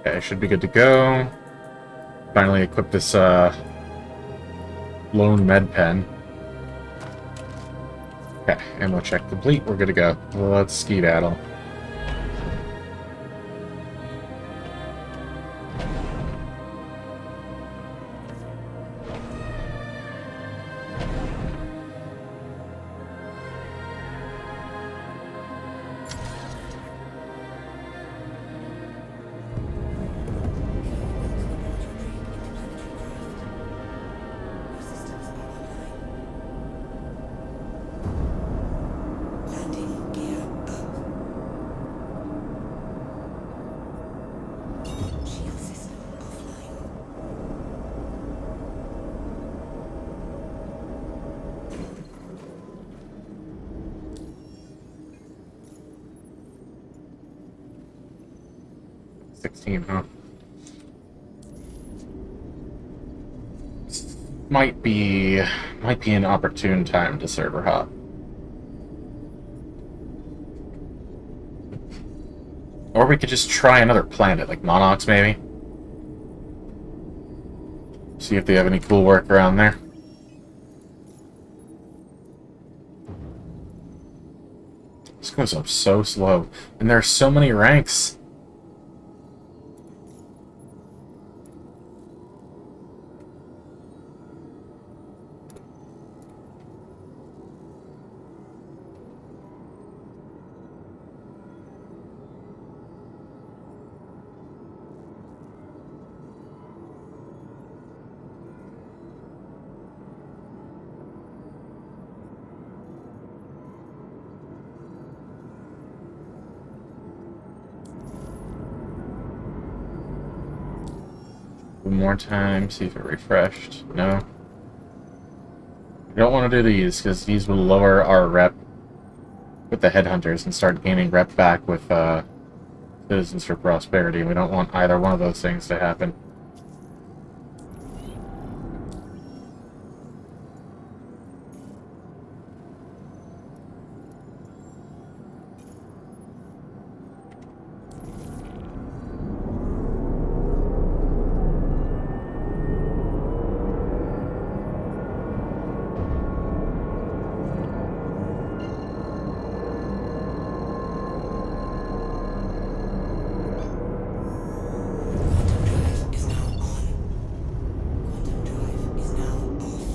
Okay, should be good to go. Finally equip this lone med pen. Okay, ammo check complete. We're good to go. Let's skedaddle.
Landing gear up. Shield system offline.
$16, huh? Might be an opportune time to server hop. Or we could just try another planet, like Monox, maybe. See if they have any cool work around there. This goes up so slow. And there are so many ranks. One more time, see if it refreshed. No. We don't want to do these, because these will lower our rep with the headhunters and start gaining rep back with Citizens for Prosperity. We don't want either one of those things to happen.
Quantum drive is now on. Quantum drive is now off.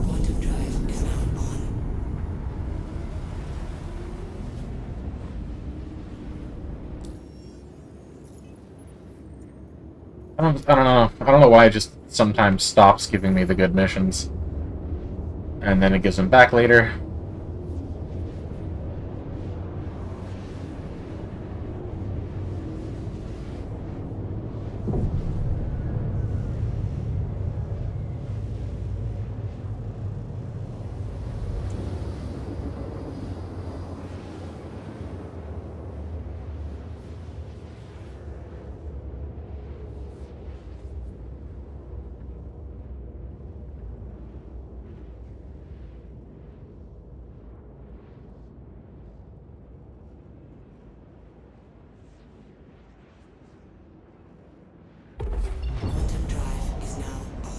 Quantum drive is now on.
I don't know. I don't know why it just sometimes stops giving me the good missions. And then it gives them back later.
Quantum drive is now off.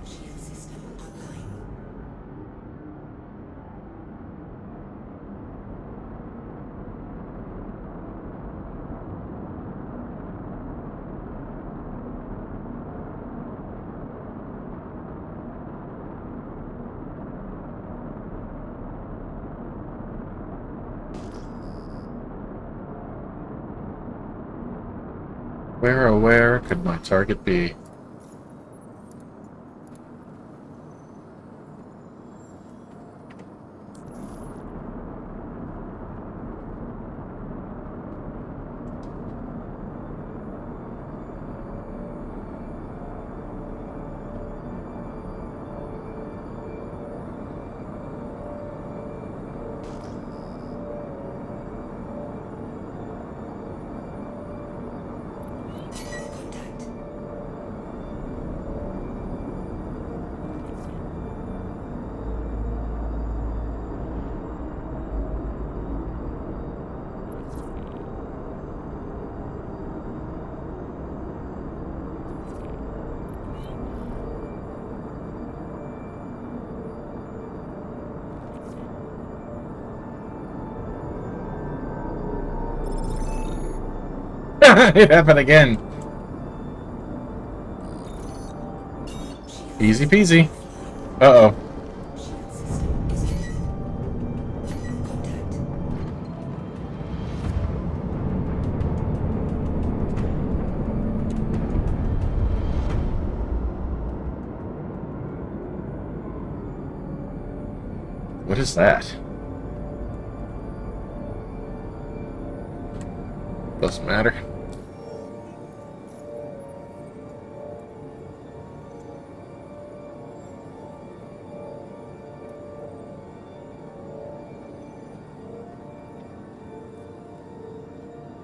Shield system online.
Where, oh where could my target be? It happened again. Easy peasy. Uh-oh. What is that? Doesn't matter.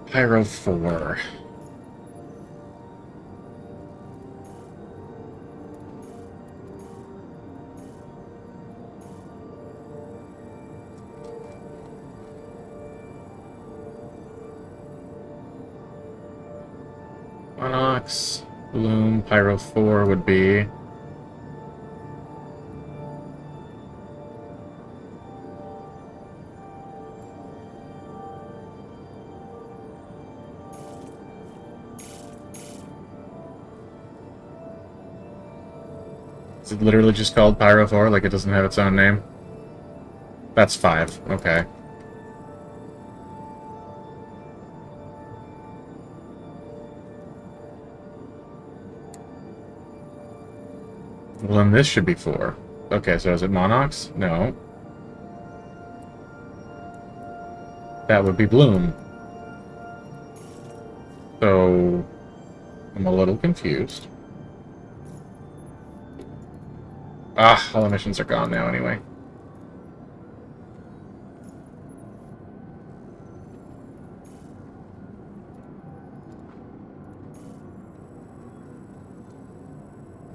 Pyro 4. Monox, Bloom, Pyro 4 would be... Is it literally just called Pyro 4, like it doesn't have its own name? That's 5, okay. Well, then this should be 4. Okay, so is it Monox? No. That would be Bloom. So... I'm a little confused. Ah, all the missions are gone now anyway.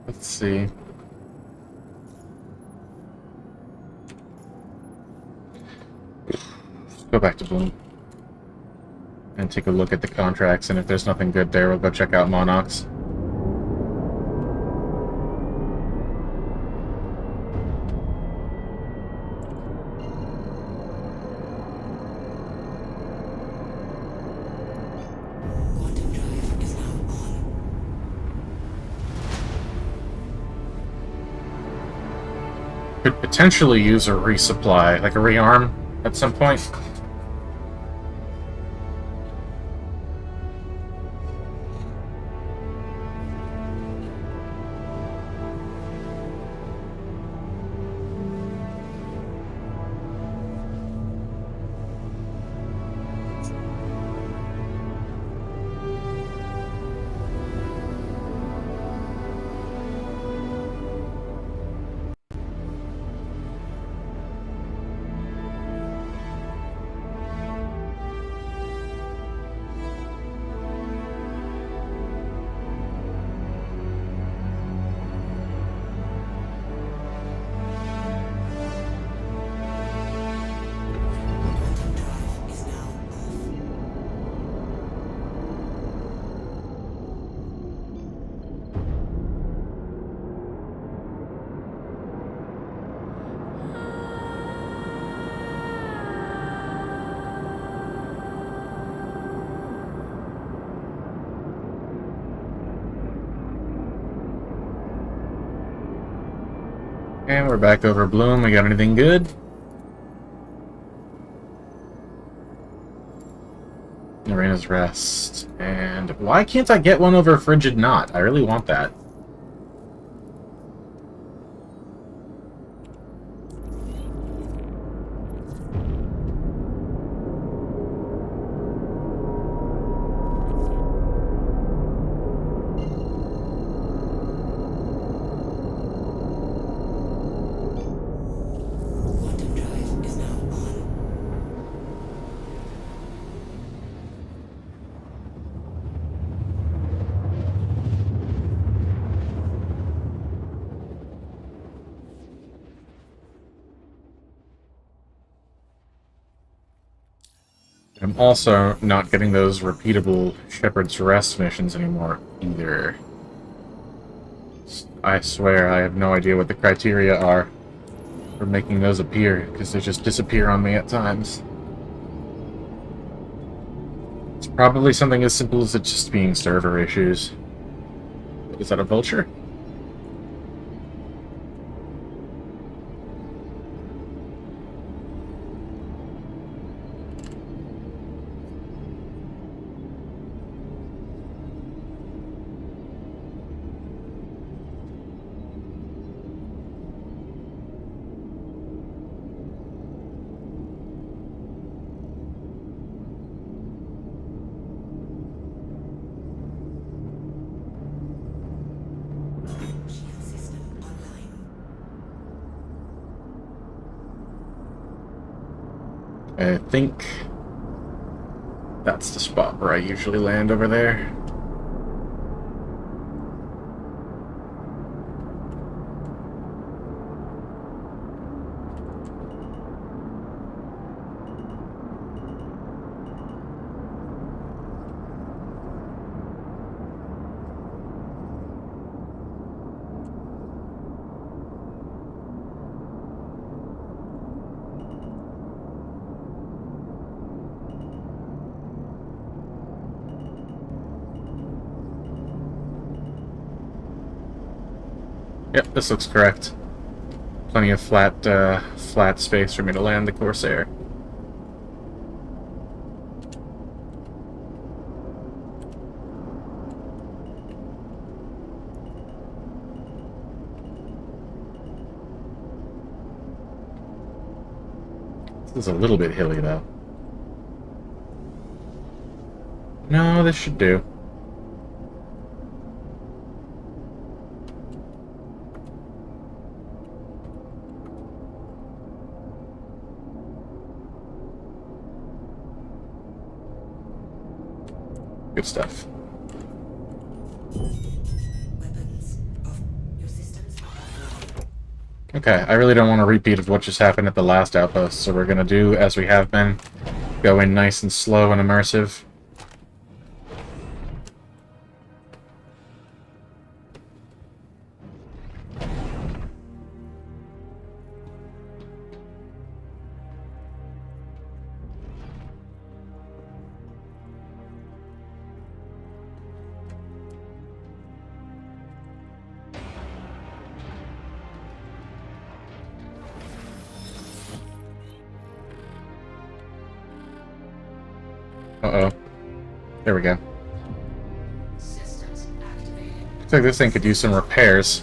Let's see. Go back to Bloom. And take a look at the contracts, and if there's nothing good there, we'll go check out Monox.
Quantum drive is now on.
Could potentially use a resupply, like a rearm, at some point.
Quantum drive is now off.
And we're back over Bloom. We got anything good? Arena's Rest. And why can't I get one over Frigid Knot? I really want that.
Quantum drive is now on.
I'm also not getting those repeatable Shepherd's Rest missions anymore either. I swear I have no idea what the criteria are for making those appear, because they just disappear on me at times. It's probably something as simple as it just being server issues. Is that a vulture?
Shield system online.
I think that's the spot where I usually land over there. Yep, this looks correct. Plenty of flat space for me to land the Corsair. This is a little bit hilly, though. No, this should do. Good stuff.
Weapons of your systems are offline.
Okay, I really don't want a repeat of what just happened at the last outpost, so we're gonna do as we have been. Go in nice and slow and immersive. Uh-oh. There we go.
Systems activated.
Looks like this thing could use some repairs.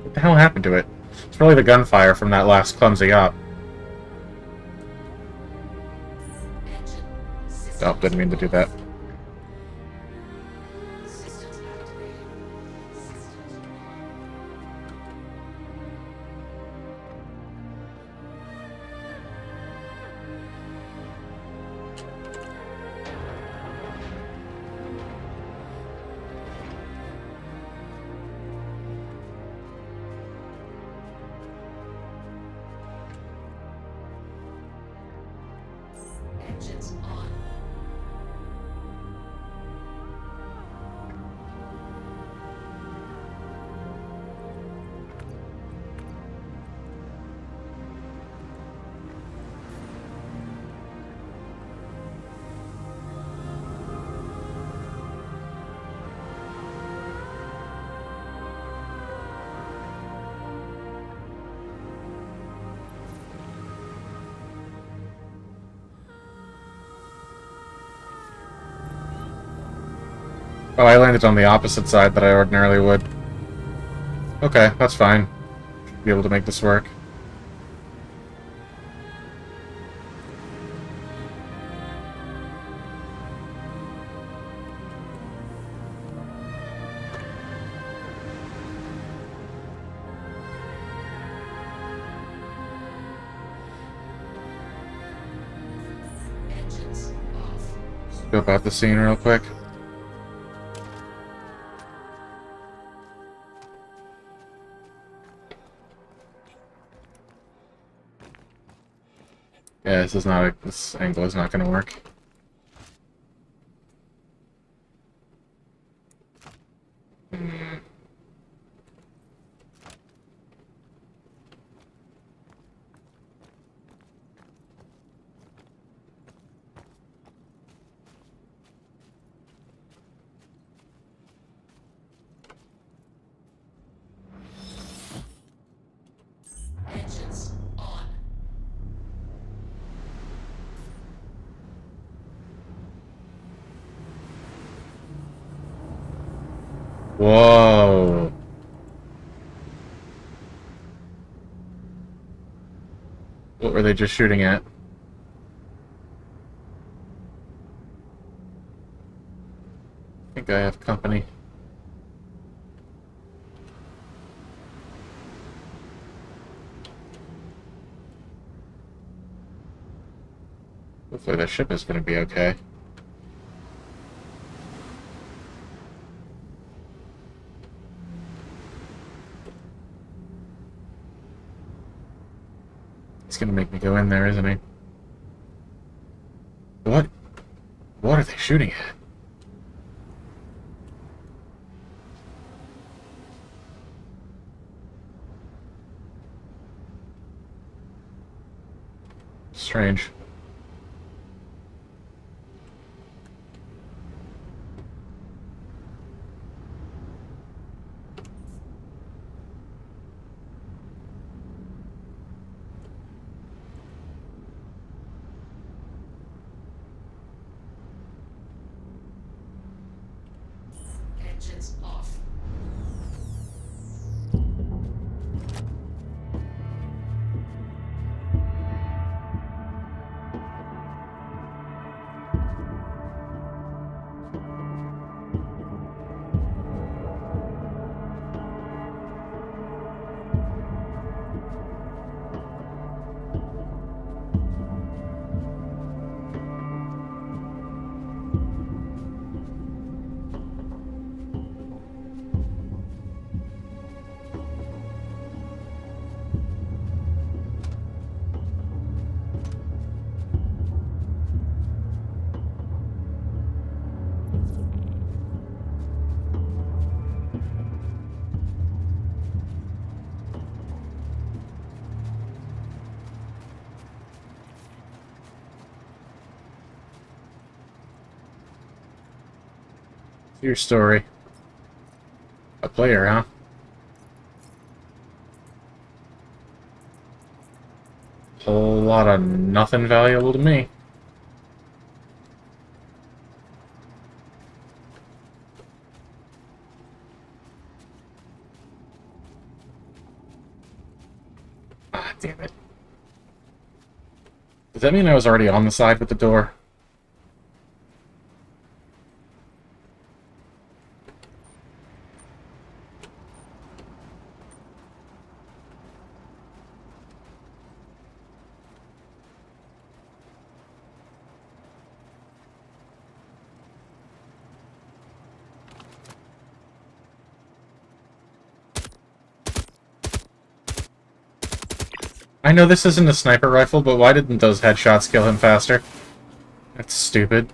What the hell happened to it? It's probably the gunfire from that last clumsy op.
Engine.
Oh, didn't mean to do that.
Systems activated. Systems engines on.
Oh, I landed on the opposite side that I ordinarily would. Okay, that's fine. Should be able to make this work.
Engines off.
Scope out the scene real quick. Yeah, this angle is not gonna work. Whoa. What were they just shooting at? I think I have company. Hopefully the ship is going to be okay. He's going to make me go in there, isn't he? What? What are they shooting at? Strange.
Engines off.
Your story. A player, huh? Whole lot of nothing valuable to me. Ah, damn it. Does that mean I was already on the side with the door? I know this isn't a sniper rifle, but why didn't those headshots kill him faster? That's stupid.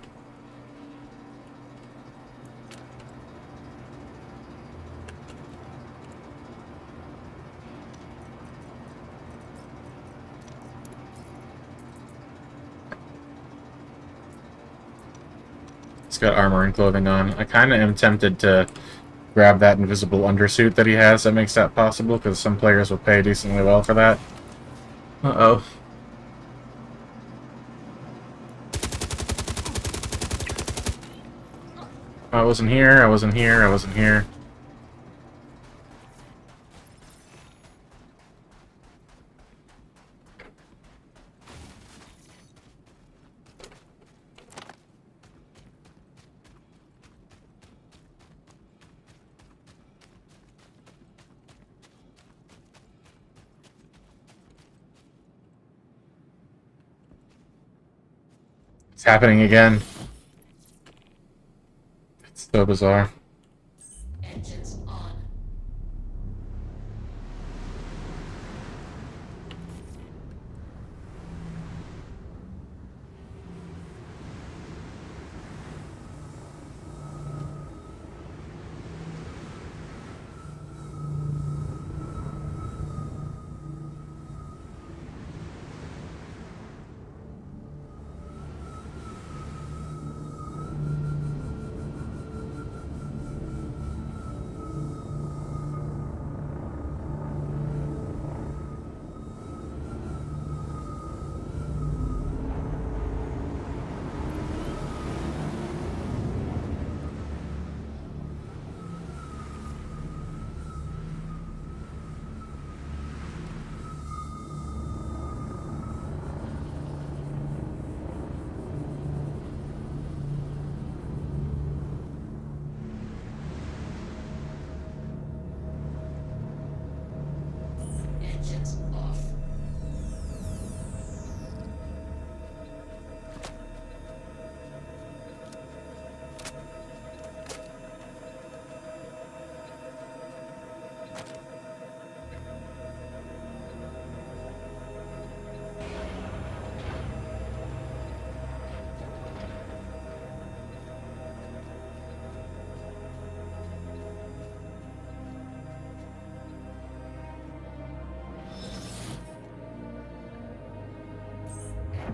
He's got armor and clothing on. I kind of am tempted to grab that invisible undersuit that he has that makes that possible, because some players will pay decently well for that. Uh-oh. I wasn't here, I wasn't here, I wasn't here. It's happening again. It's so bizarre.
Engines on.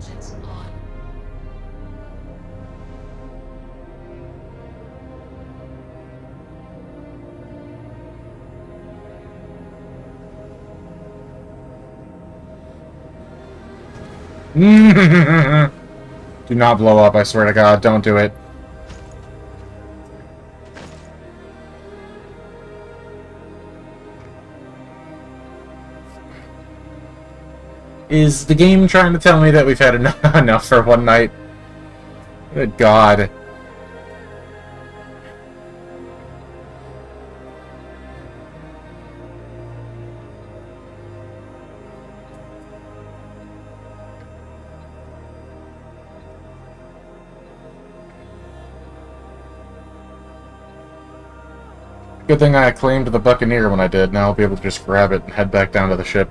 engines on.
Do not blow up, I swear to God. Don't do it. Is the game trying to tell me that we've had enough for one night? Good God. Good thing I claimed the Buccaneer when I did. Now I'll be able to just grab it and head back down to the ship.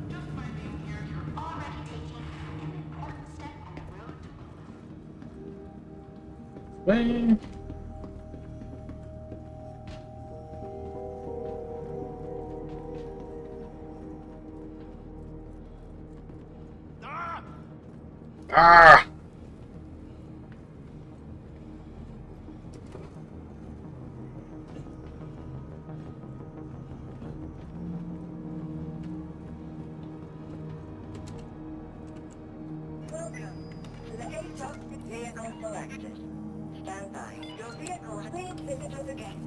Just by being here, you're already taking an important step on the road to
Well, ah!
Welcome to the ASOS Vehicle Selectors. Stand by. Your vehicle has been visited again.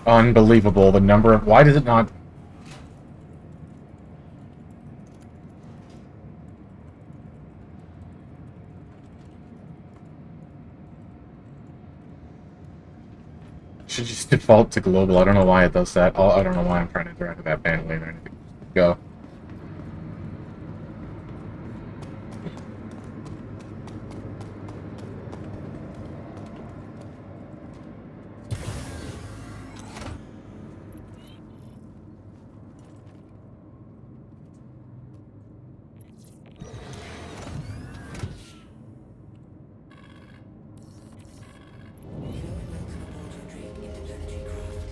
Unbelievable, the number of... Why does it not... Should just default to global. I don't know why it does that. I don't know why I'm trying to interact with that manually or anything. Go.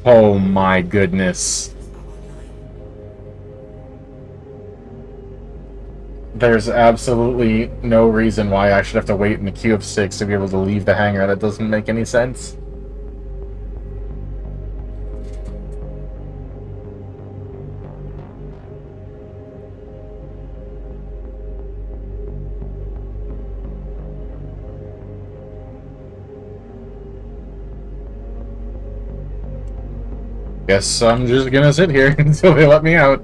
Oh my goodness. There's absolutely no reason why I should have to wait in the queue of 6 to be able to leave the hangar. That doesn't make any sense. Guess I'm just gonna sit here until they let me out.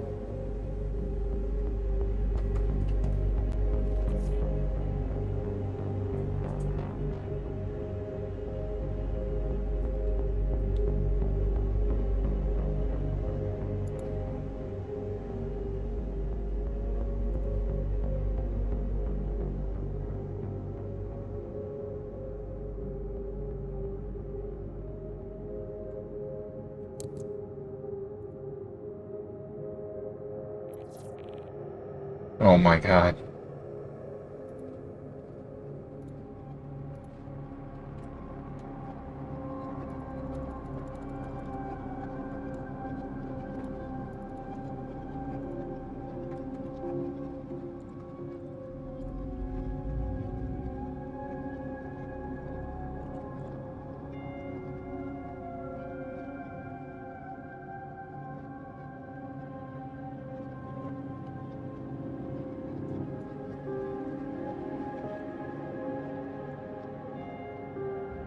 Oh my god.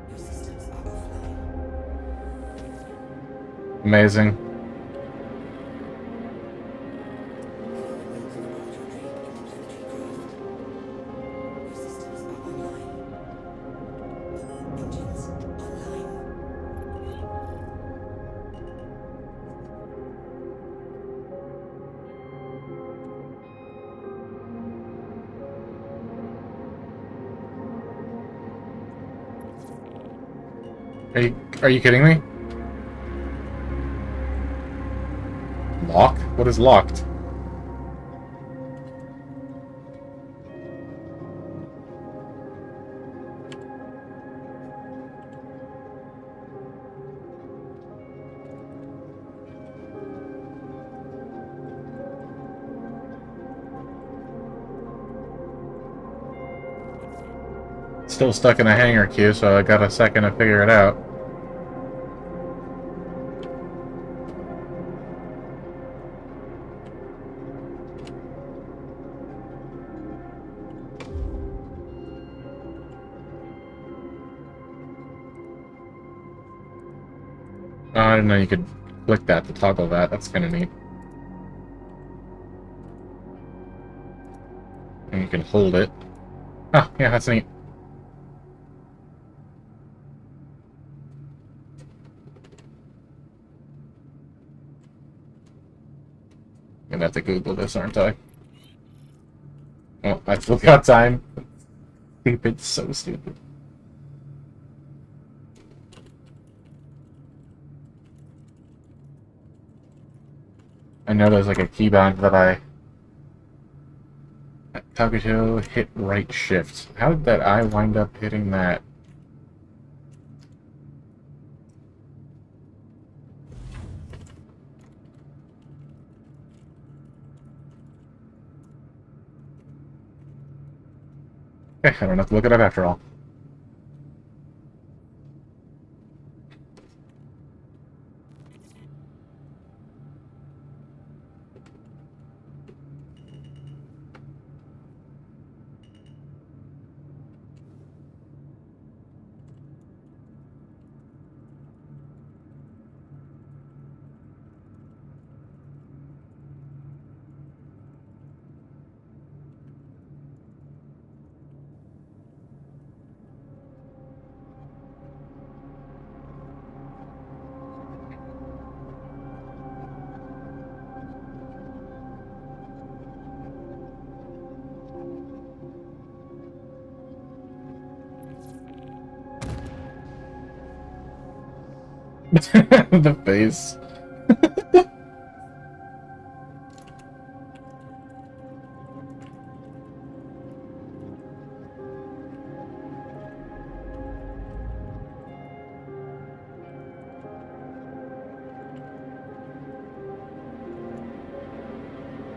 Your systems are offline.
Amazing.
Welcome aboard your Drake interplanetary craft. Your systems are online. Engines online.
Are you kidding me? Lock? What is locked? Still stuck in a hangar queue, so I got a second to figure it out. Oh, I didn't know you could click that to toggle that. That's kind of neat. And you can hold it. Oh, yeah, that's neat. I'm gonna have to Google this, aren't I? Oh, I still got time. Stupid, so stupid. I know there's like a keybind that Kabuto hit right shift. How did that I wind up hitting that? Okay, I don't have to look it up after all. The face.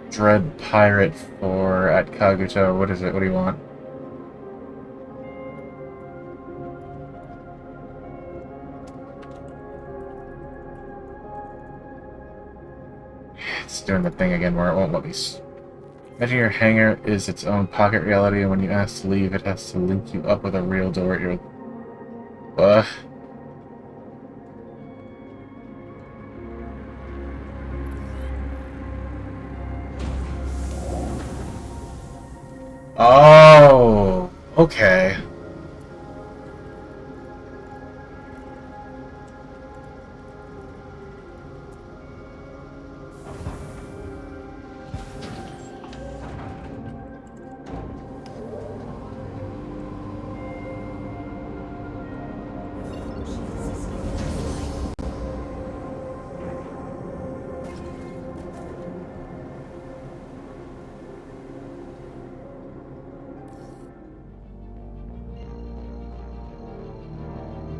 Dread Pirate for at Kaguto. What is it? What do you want? It's doing the thing again where it won't let me. Imagine your hangar is its own pocket reality, and when you ask to leave, it has to link you up with a real door at your. Oh, okay.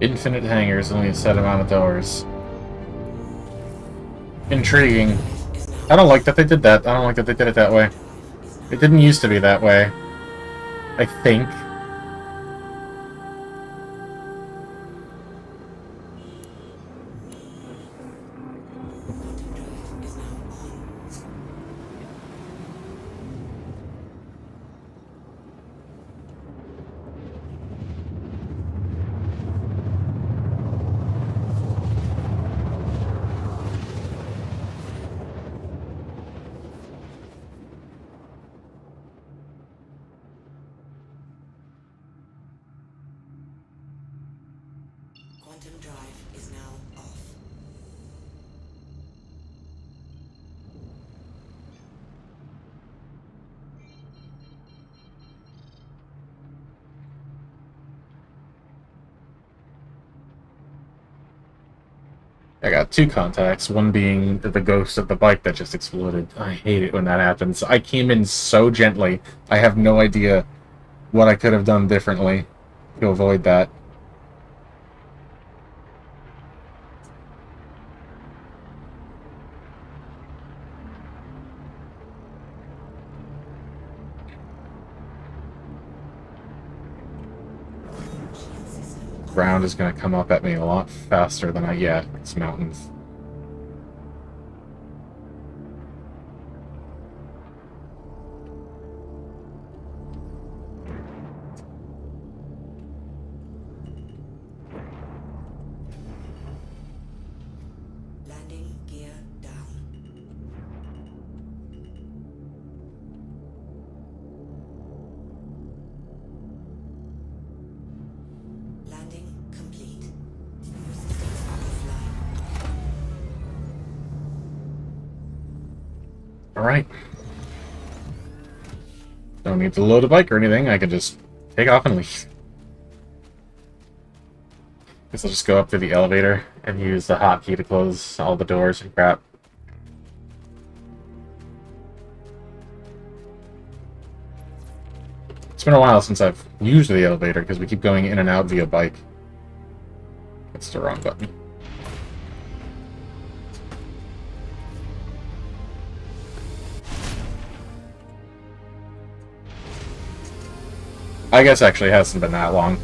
Infinite hangars, only a set amount of doors. Intriguing. I don't like that they did that. I don't like that they did it that way. It didn't used to be that way. I think.
Quantum drive is now off.
I got two contacts, one being the ghost of the bike that just exploded. I hate it when that happens. I came in so gently. I have no idea what I could have done differently to avoid that. Ground is going to come up at me a lot faster than I get. It's mountains.
Landing gear down. Landing complete. Your systems are offline.
Alright. Don't need to load a bike or anything. I can just take off and leave. Guess I'll just go up to the elevator and use the hotkey to close all the doors and crap. It's been a while since I've used the elevator because we keep going in and out via bike. That's the wrong button. I guess actually it hasn't been that long.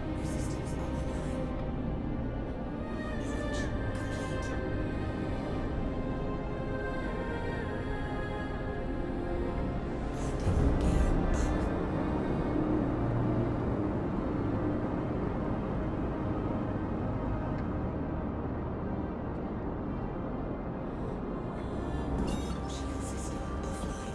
Your systems are online. Launch complete. Landing gear up. Shield system offline.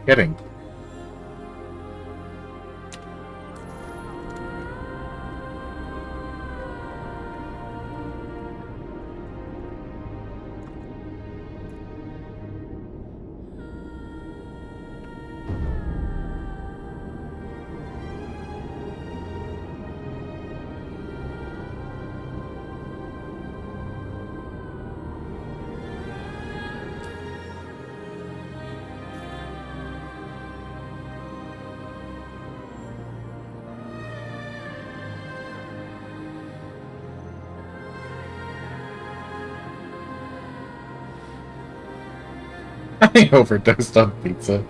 Kidding. I overdosed on pizza.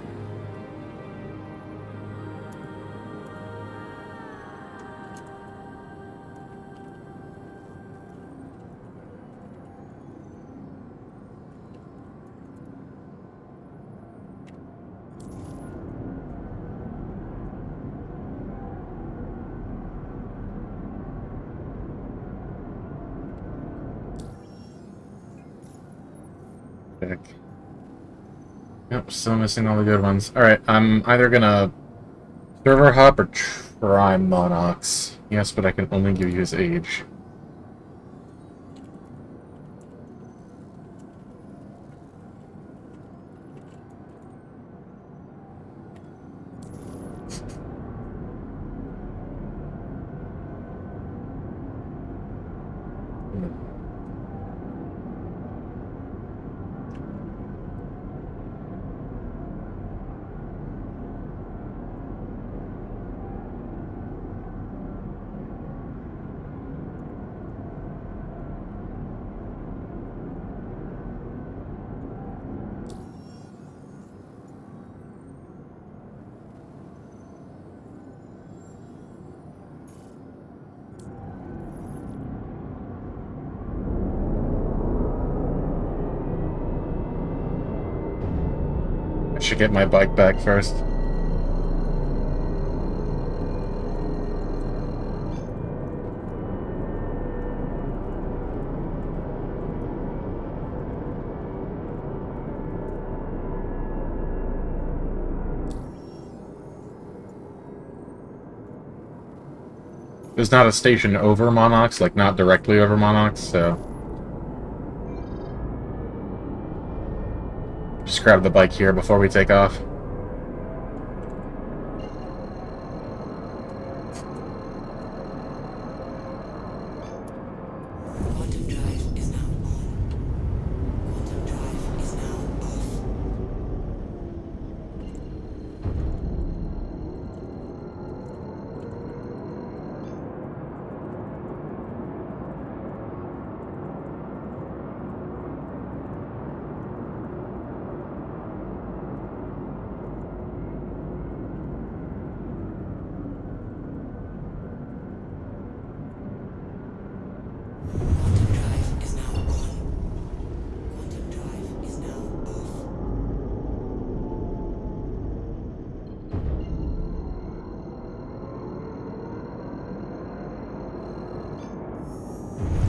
Heck. Yep, still missing all the good ones. Alright, I'm either gonna Server hop or try Monox? Yes, but I can only give you his age. I should get my bike back first. There's not a station over Monox, like not directly over Monox, so... Just grab the bike here before we take off.
Quantum drive is now on. Quantum drive is now off. Quantum drive is now on. Quantum drive is now off.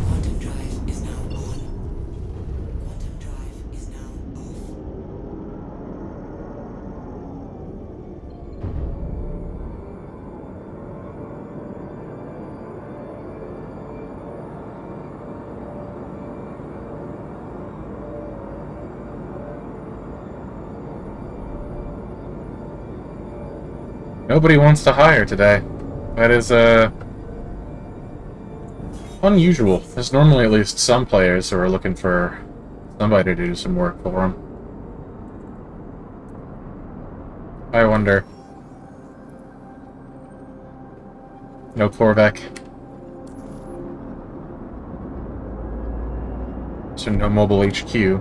Quantum drive is now on. Quantum drive is now off.
Nobody wants to hire today. That is, unusual. There's normally at least some players who are looking for somebody to do some work for them. I wonder. No Korvek. So no mobile HQ.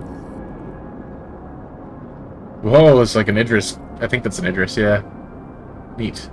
Whoa, it's like an Idris. I think that's an Idris, yeah. Neat.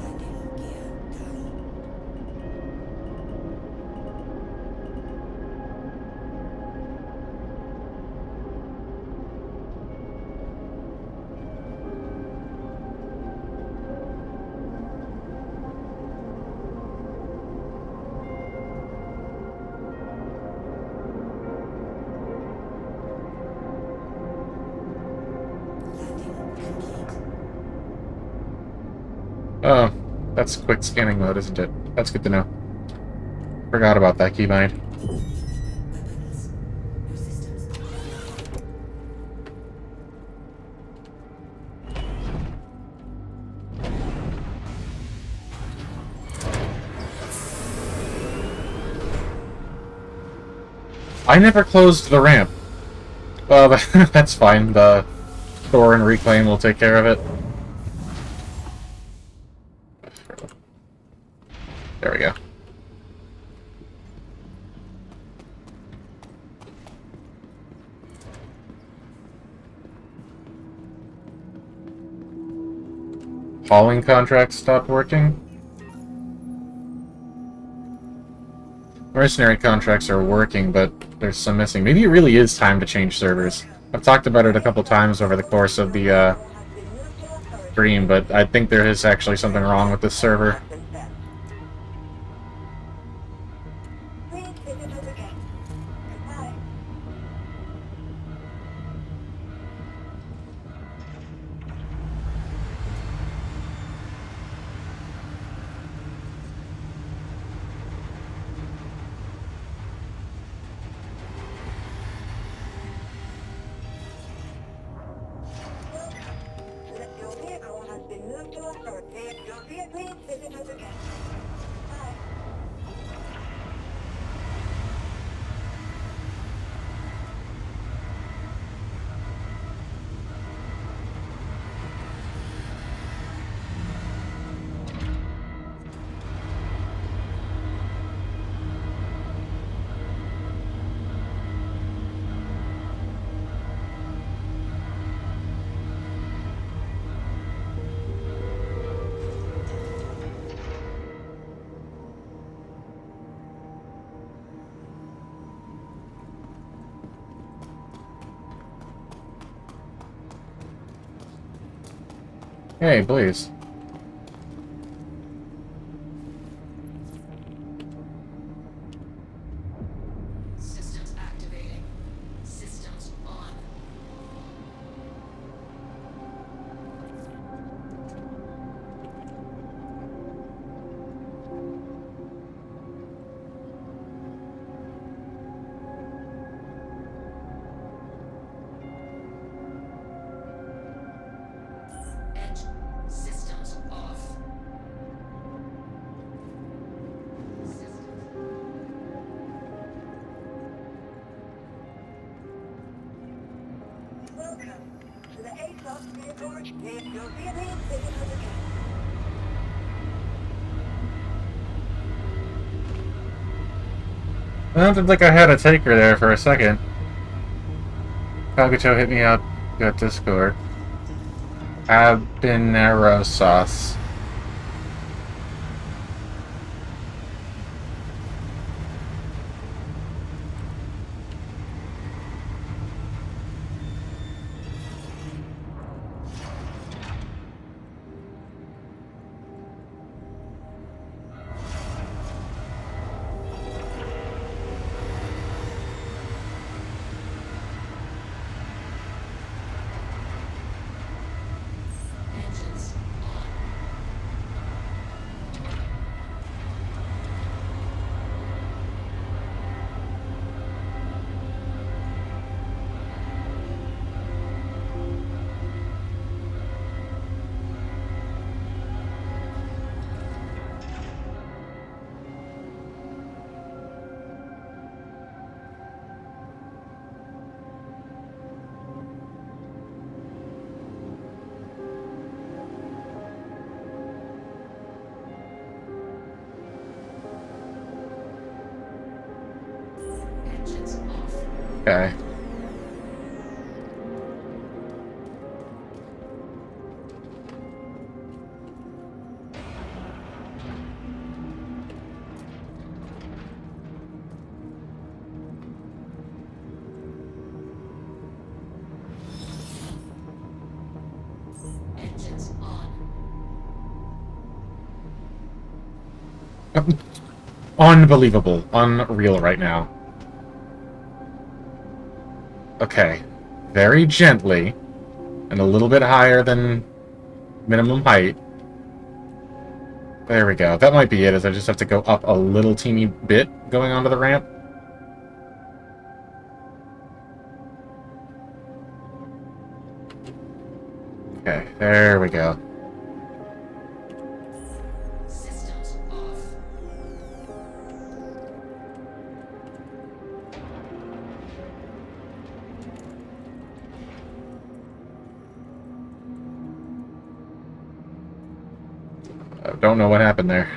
Landing gear down. Landing complete.
Oh, that's quick scanning mode, isn't it? That's good to know. Forgot about that keybind.
Weapons. Your systems are offline.
I never closed the ramp. Well, that's fine. The Store and Reclaim will take care of it. There we go. Hauling contracts stopped working. Mercenary contracts are working, but there's some missing. Maybe it really is time to change servers. I've talked about it a couple times over the course of the stream, but I think there is actually something wrong with this server.
Please visit us again. Goodbye. Your vehicle has been moved to authority. Please visit us again. Bye.
Hey, please.
Systems activating. Systems on. Engine systems off.
Welcome to the ASOS vehicle. Your vehicle, please visit us again.
It sounded like I had a taker there for a second. Kaguto hit me up. Got Discord. Habanero sauce.
Engines on. Engines off.
Okay.
Engines on.
Unbelievable. Unreal right now. Okay. Very gently, and a little bit higher than minimum height. There we go. That might be it, is I just have to go up a little teeny bit going onto the ramp. Okay, there we go.
Systems off.
Don't know what happened there.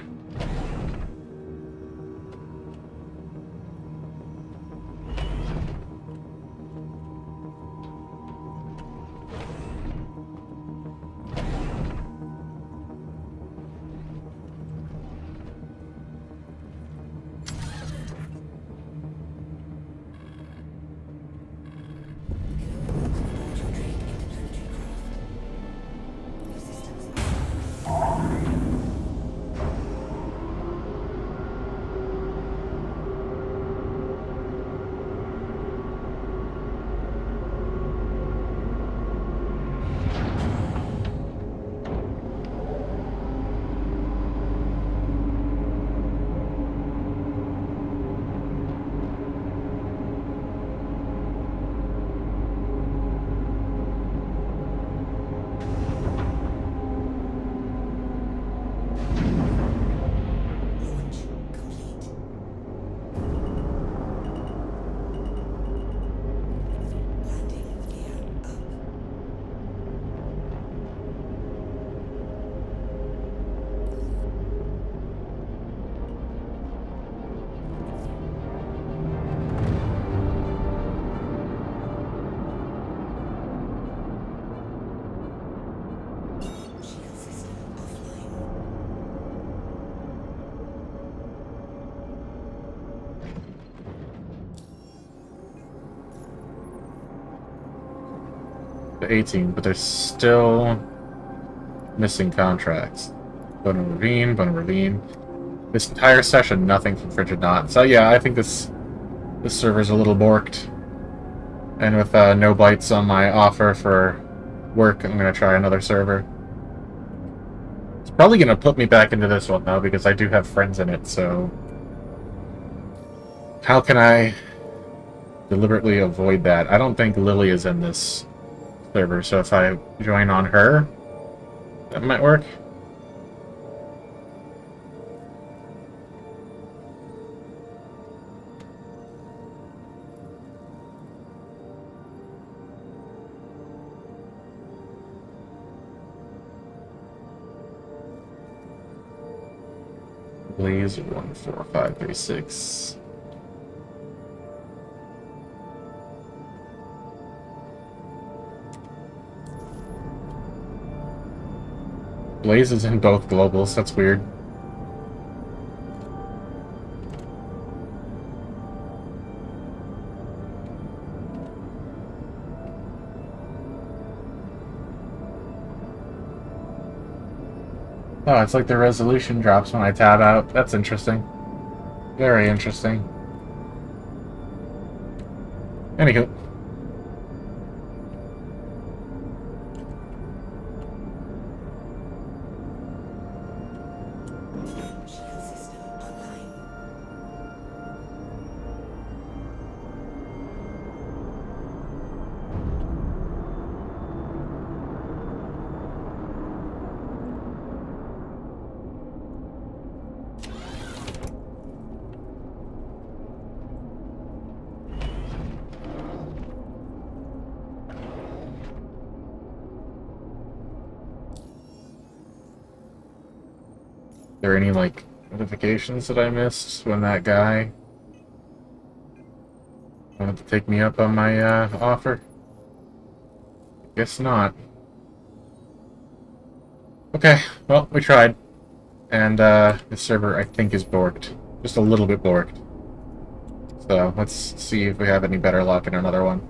Launch complete. Landing gear up. Shield system offline.
The 18, but there's still missing contracts. Bone Ravine. This entire session, nothing from Frigid Knot. So yeah, I think this server's a little borked. And with no bites on my offer for work, I'm gonna try another server. It's probably gonna put me back into this one though, because I do have friends in it, so how can I deliberately avoid that? I don't think Lily is in this server, so if I join on her, that might work. Please, 14536. Blaze is in both globals, that's weird. Oh, it's like the resolution drops when I tab out. That's interesting. Very interesting. Anywho.
Shield system online.
Are there any, like, notifications that I missed when that guy wanted to take me up on my offer? Guess not. Okay, well, we tried. And this server, I think, is borked. Just a little bit borked. So, let's see if we have any better luck in another one.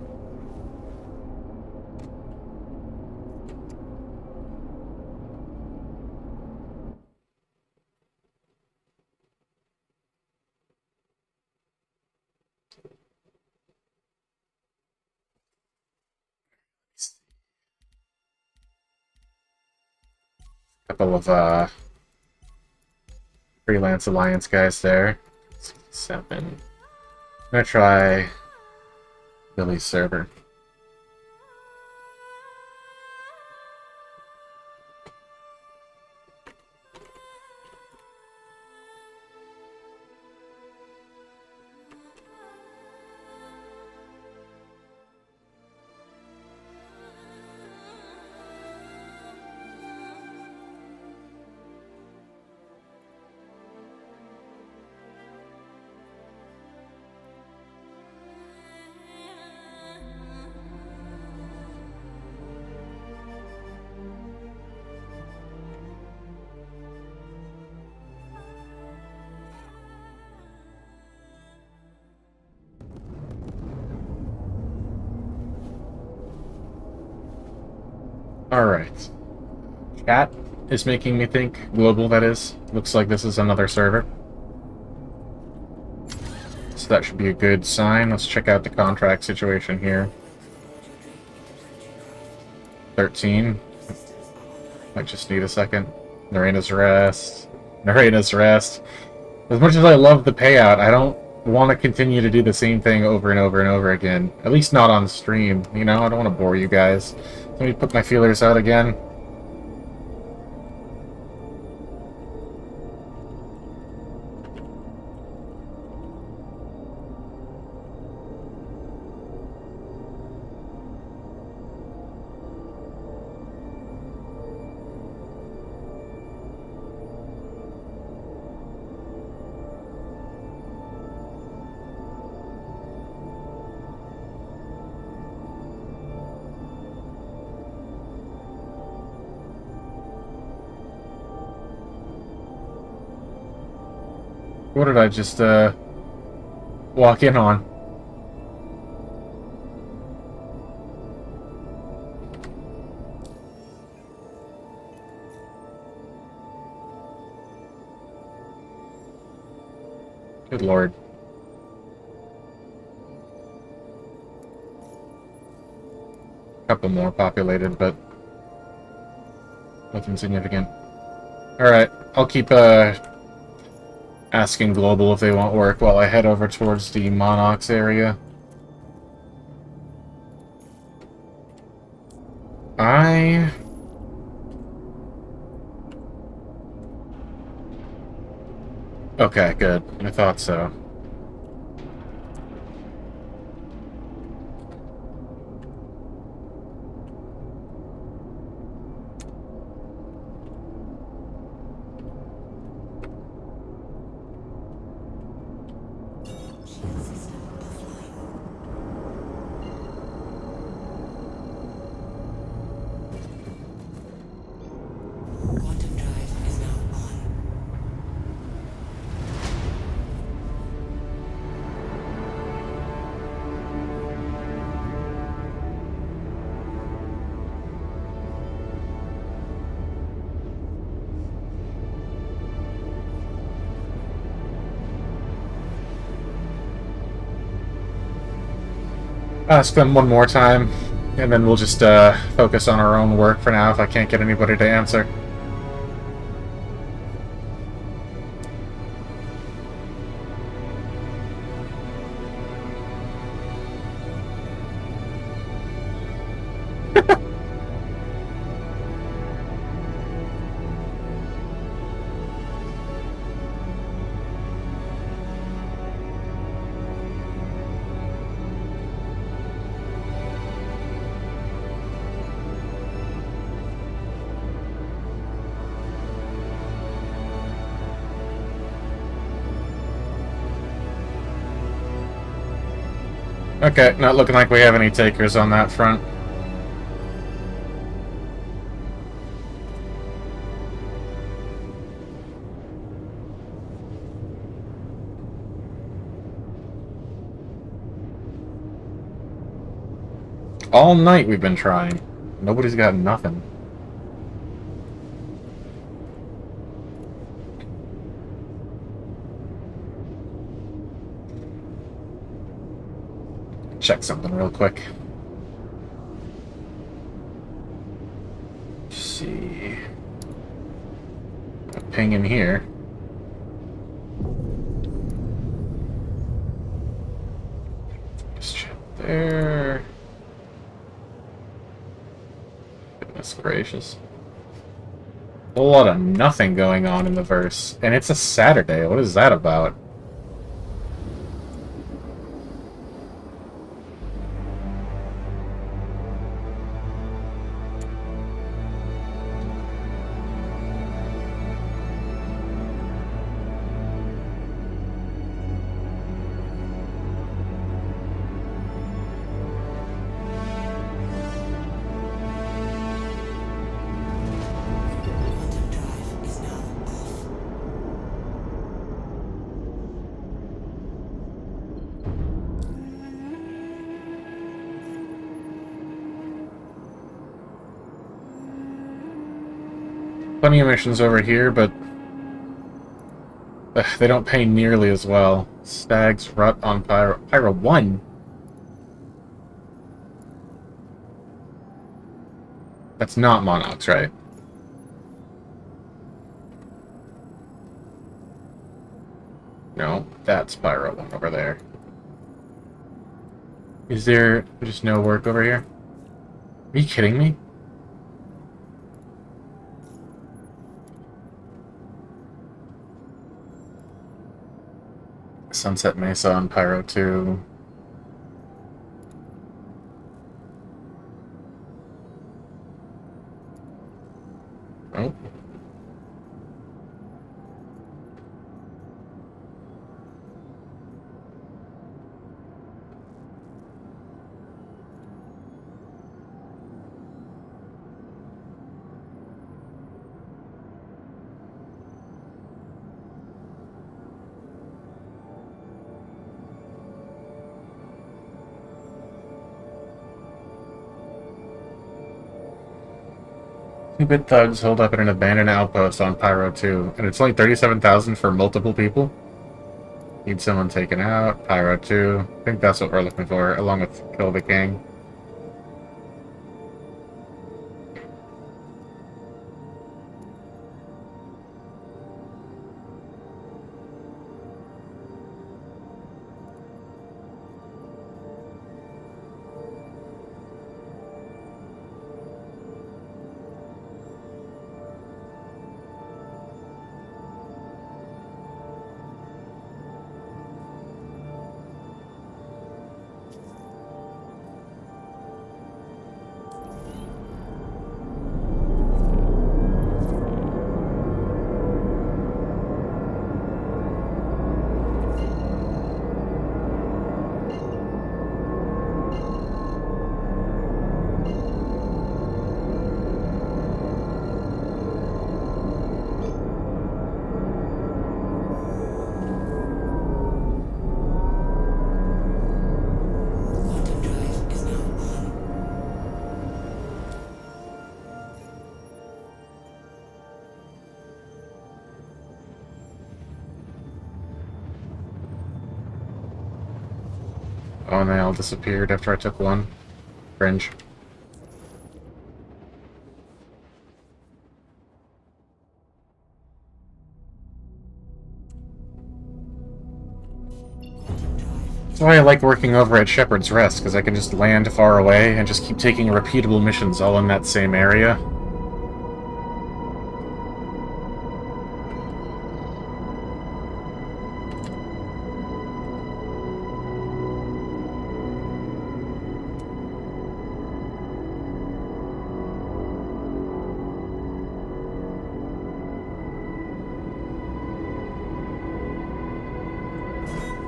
Couple of freelance alliance guys there. 7. I'm gonna try Billy's server. Alright. Chat is making me think. Global, that is. Looks like this is another server. So that should be a good sign. Let's check out the contract situation here. 13. Might just need a second. Narina's rest. Narina's rest. As much as I love the payout, I don't want to continue to do the same thing over and over and over again. At least not on stream, you know? I don't want to bore you guys. Let me put my feelers out again. What did I just, walk in on? Good lord. Couple more populated, but nothing significant. Alright, I'll keep, asking Global if they want work while I head over towards the Monox area. Okay, good. I thought so.
Quantum drive is now on.
Ask them one more time, and then we'll just focus on our own work for now if I can't get anybody to answer. Okay, not looking like we have any takers on that front. All night we've been trying. Nobody's got nothing. Check something real quick. Let's see. A ping in here. Just check there. Goodness gracious. A whole lot of nothing going on in the verse. And it's a Saturday. What is that about?
Quantum drive is now off.
plenty of missions over here, but they don't pay nearly as well. Stag's Rut on Pyro. Pyro 1? That's not Monarchs, right? No, that's Pyro 1 over there. Is there just no work over here? Are you kidding me? Sunset Mesa on Pyro 2. Oh. Two-bit thugs hold up at an abandoned outpost on Pyro 2, and it's only 37,000 for multiple people. Need someone taken out. Pyro 2. I think that's what we're looking for, along with Kill the King.
Quantum drive is now on.
Oh, and they all disappeared after I took one. Cringe. That's why I like working over at Shepherd's Rest, because I can just land far away and just keep taking repeatable missions all in that same area.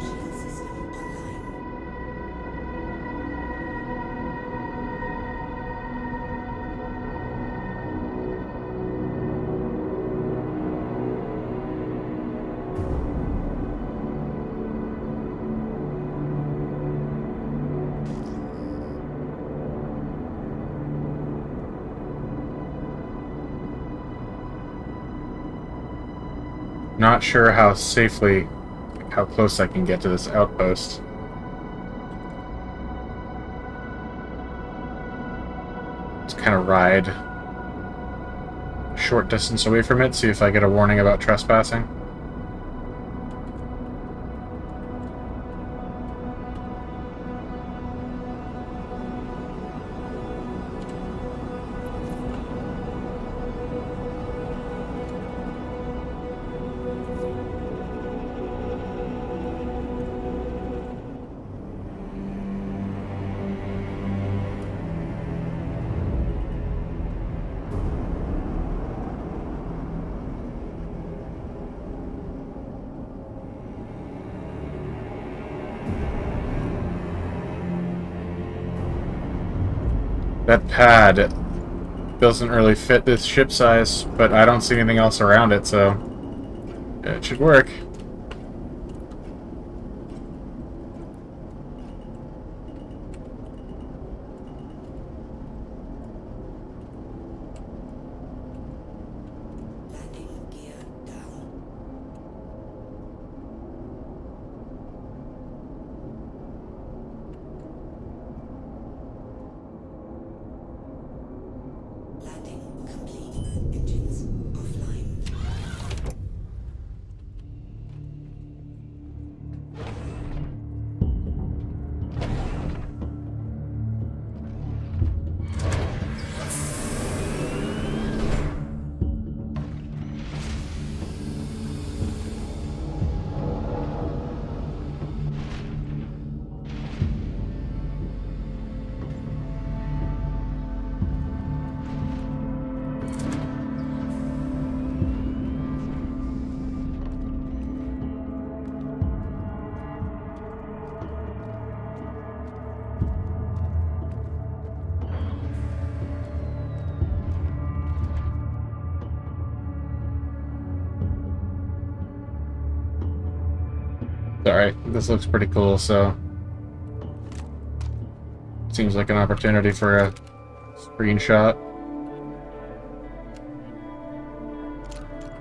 Shield system online.
Not sure how safely, how close I can get to this outpost. Just kind of ride a short distance away from it, see if I get a warning about trespassing. That pad doesn't really fit this ship size, but I don't see anything else around it, so it should work. Sorry, this looks pretty cool, so... Seems like an opportunity for a screenshot.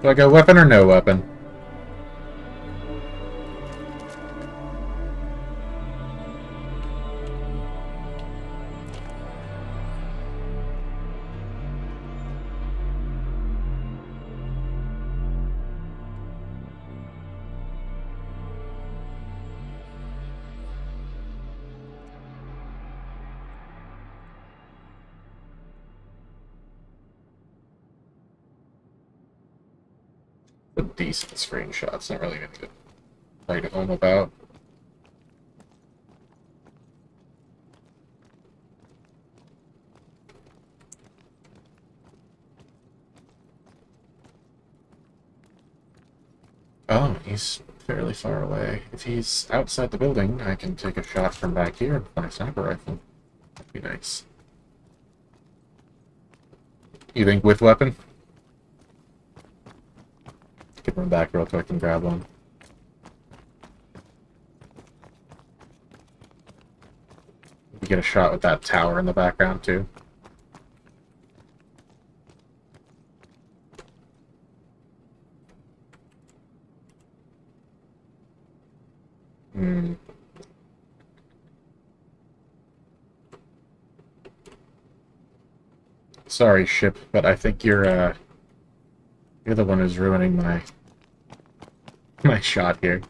Do I go weapon or no weapon? A decent screenshot. It's not really anything to write home about. Oh, he's fairly far away. If he's outside the building, I can take a shot from back here with my sniper rifle. That'd be nice. You think with weapon? Get run back real quick and grab one. We get a shot with that tower in the background too. Hmm. Sorry, ship, but I think you're the one who's ruining my shot here.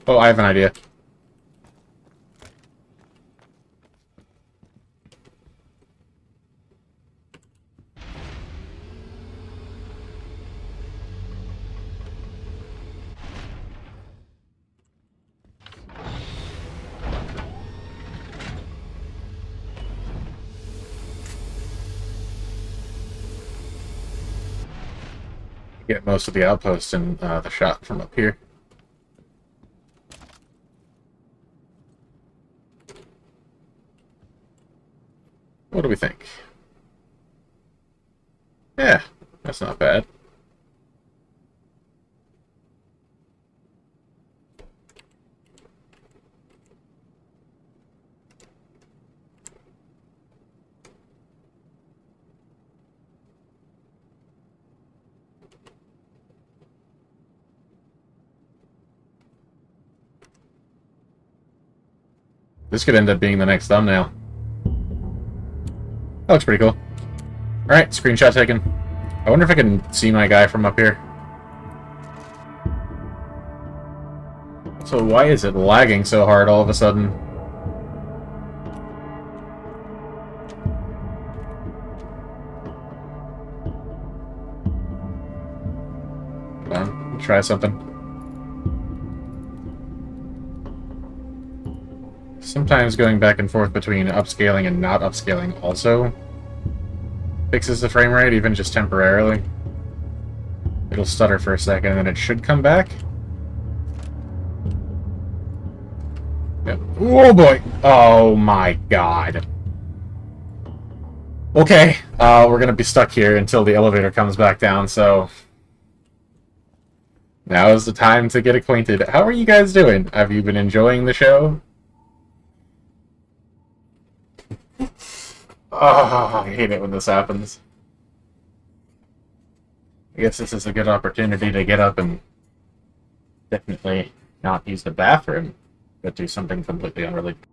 Oh, I have an idea. Get most of the outposts in the shot from up here. What do we think? Yeah, that's not bad. This could end up being the next thumbnail. That looks pretty cool. Alright, screenshot taken. I wonder if I can see my guy from up here. So why is it lagging so hard all of a sudden? Hold on, let me try something. Sometimes going back and forth between upscaling and not upscaling also fixes the frame rate, even just temporarily. It'll stutter for a second and then it should come back. Yep. Oh boy! Oh my god. Okay, we're gonna be stuck here until the elevator comes back down, so... Now is the time to get acquainted. How are you guys doing? Have you been enjoying the show? Oh, I hate it when this happens. I guess this is a good opportunity to get up and definitely not use the bathroom, but do something completely unrelated.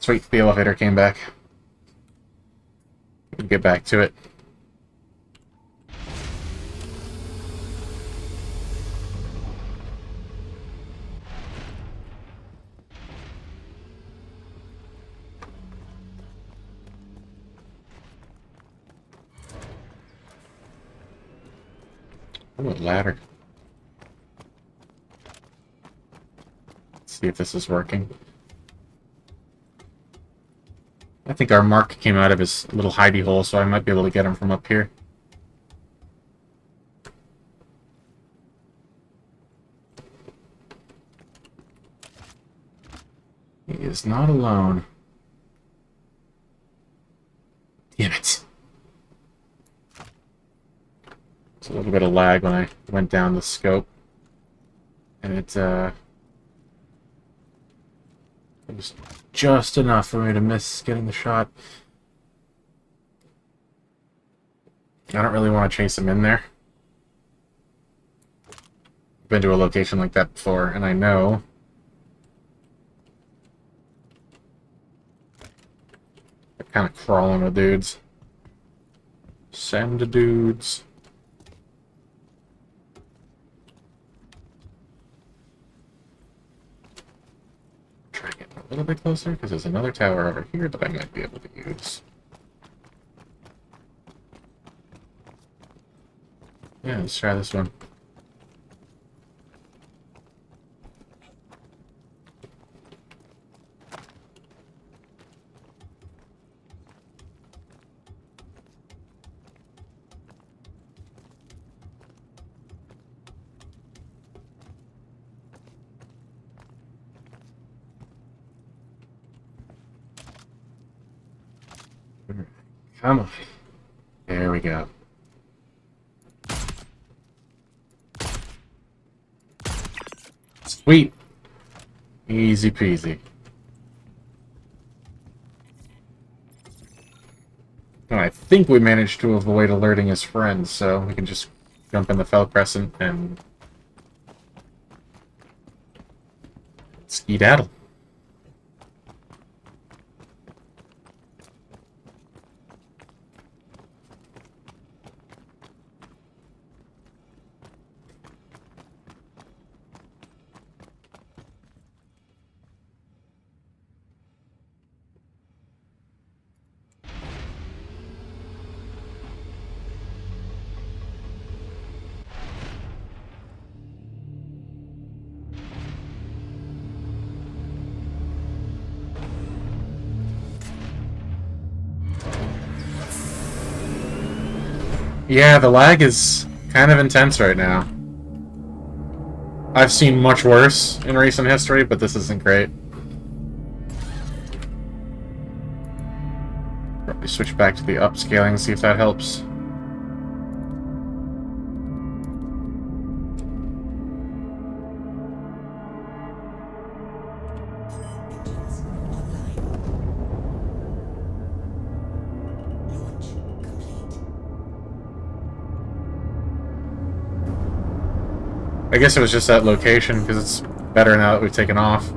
Sweet, the elevator came back. We'll get back to it. Oh, a ladder. Let's see if this is working. I think our Mark came out of his little hidey hole, so I might be able to get him from up here. He is not alone. Damn it. There's a little bit of lag when I went down the scope. And it was just enough for me to miss getting the shot. I don't really want to chase him in there. I've been to a location like that before, and I know they're kind of crawling with dudes. Send the dudes. Try to get a little bit closer, because there's another tower over here that I might be able to use. Yeah, let's try this one. Come on. There we go. Sweet. Easy peasy. And I think we managed to avoid alerting his friends, so we can just jump in the Fell Crescent and skedaddle. Yeah, the lag is kind of intense right now. I've seen much worse in recent history, but this isn't great. Probably switch back to the upscaling, see if that helps.
Engines online. Launch complete.
I guess it was just that location, because it's better now that we've taken off.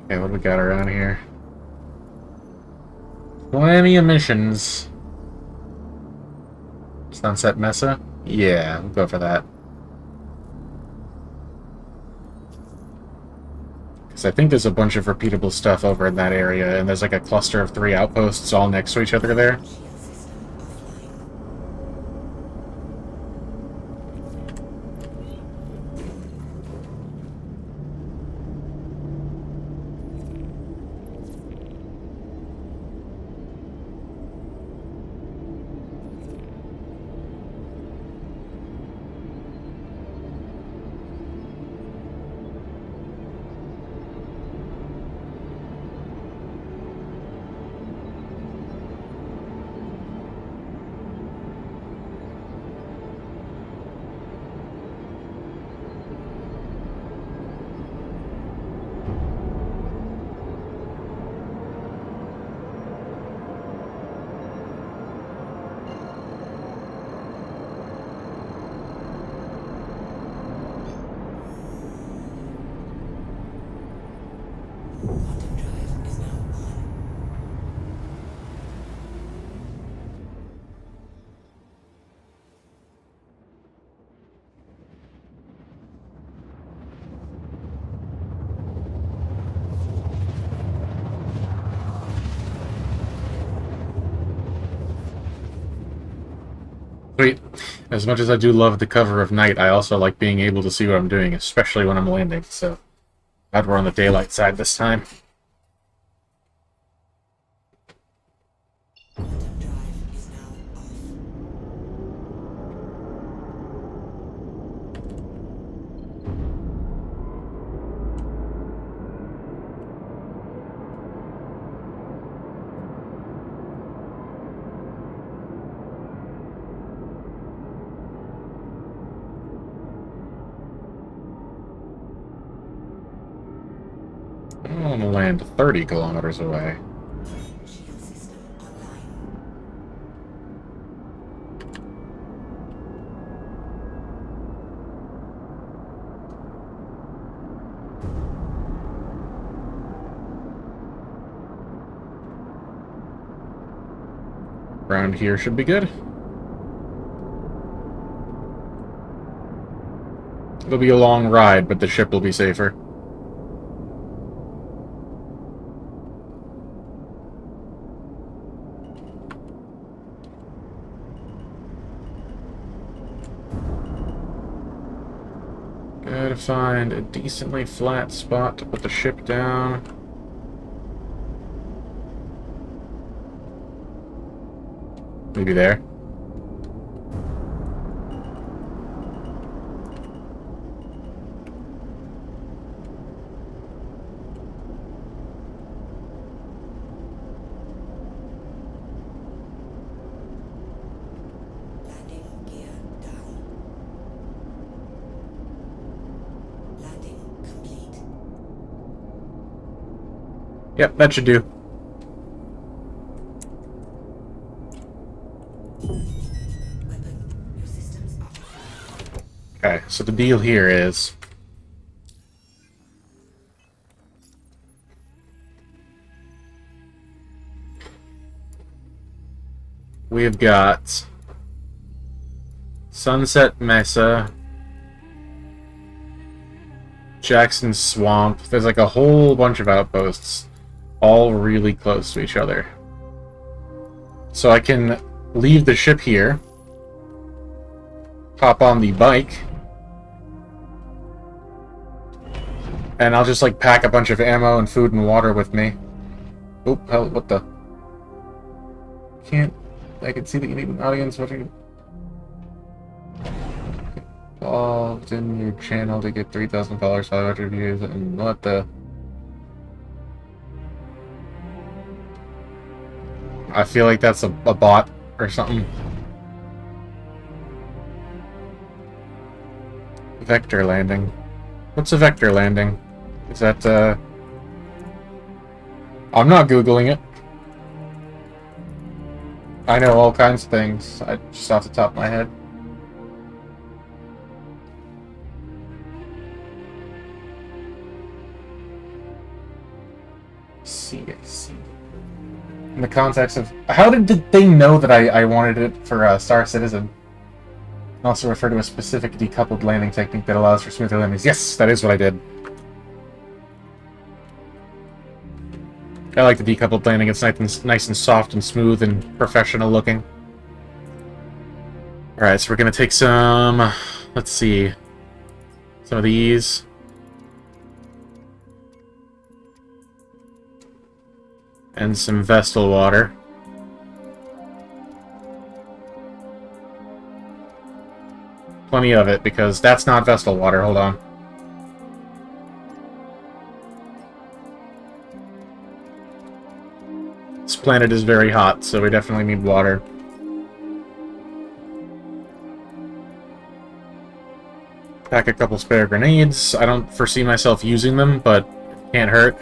Okay, what do we got around here? Plenty of missions. Sunset Mesa? Yeah, we'll go for that. Because I think there's a bunch of repeatable stuff over in that area, and there's like a cluster of 3 outposts all next to each other there.
Shield system offline.
Sweet. As much as I do love the cover of night, I also like being able to see what I'm doing, especially when I'm landing, so glad we're on the daylight side this time.
Quantum drive is now off.
I'm gonna land 30 kilometers away.
Shield system online.
Around here should be good. It'll be a long ride, but the ship will be safer. Gotta find a decently flat spot to put the ship down. Maybe there.
Landing gear down. Landing complete.
Yep, that should do.
Weapon. Your systems are offline.
Okay, so the deal here is we've got Sunset Mesa, Jackson Swamp. There's like a whole bunch of outposts, all really close to each other. So I can leave the ship here, hop on the bike, and I'll just like pack a bunch of ammo and food and water with me. Oh, hell, what the? Can't. I can see that you need an audience. What are you? Involved in your channel to get 3,000 followers, 500 views, and what the? I feel like that's a bot or something. Vector landing. What's a vector landing? Is that, I'm not Googling it. I know all kinds of things, just off the top of my head. I see. In the context of... How did they know that I wanted it for Star Citizen? Also refer to a specific decoupled landing technique that allows for smoother landings. Yes, that is what I did. I like the decoupled landing. It's nice and soft and smooth and professional looking. Alright, so we're going to take some... Let's see. Some of these. And some Vestal water. Plenty of it, because that's not Vestal water. Hold on. This planet is very hot, so we definitely need water. Pack a couple spare grenades. I don't foresee myself using them, but it can't hurt.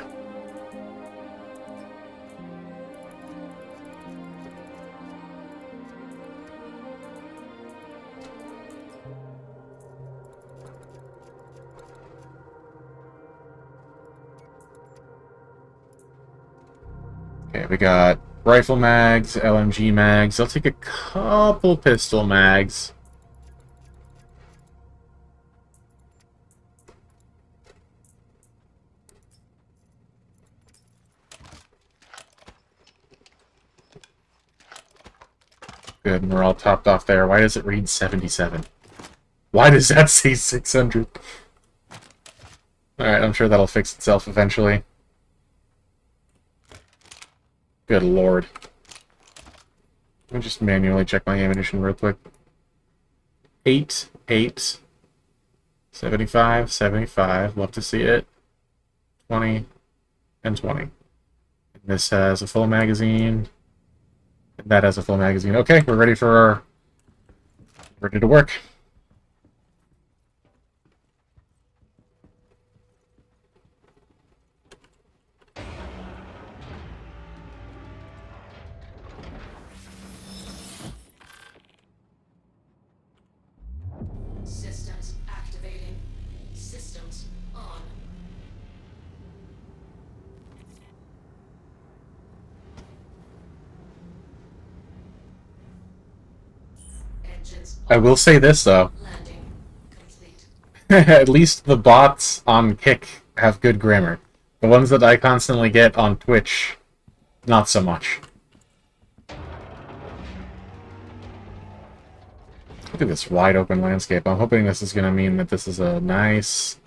Okay, we got rifle mags, LMG mags. I'll take a couple pistol mags. Good, and we're all topped off there. Why does it read 77? Why does that say 600? Alright, I'm sure that'll fix itself eventually. Good lord. Let me just manually check my ammunition real quick. 8, 8, 75, 75. Love to see it. 20, and 20. And this has a full magazine. And that has a full magazine. Okay, we're ready for our... ready to work.
Systems activating. Systems on. Engines
I will say this, though.
landing complete.
At least the bots on Kick have good grammar. The ones that I constantly get on Twitch, not so much. Look at this wide open landscape. I'm hoping this is going to mean that this is a nice,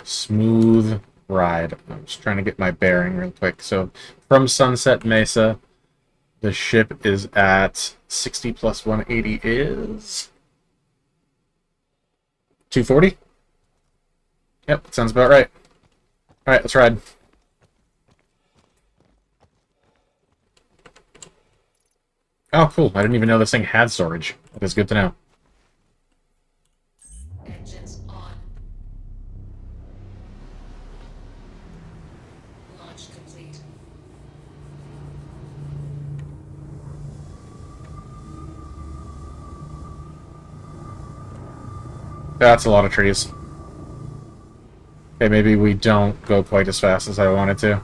smooth ride. I'm just trying to get my bearing real quick. So, from Sunset Mesa, the ship is at 60 plus 180 is 240? Yep, that sounds about right. Alright, let's ride. Oh, cool. I didn't even know this thing had storage. That is good to know.
Engines on. Launch complete.
That's a lot of trees. Okay, maybe we don't go quite as fast as I wanted to.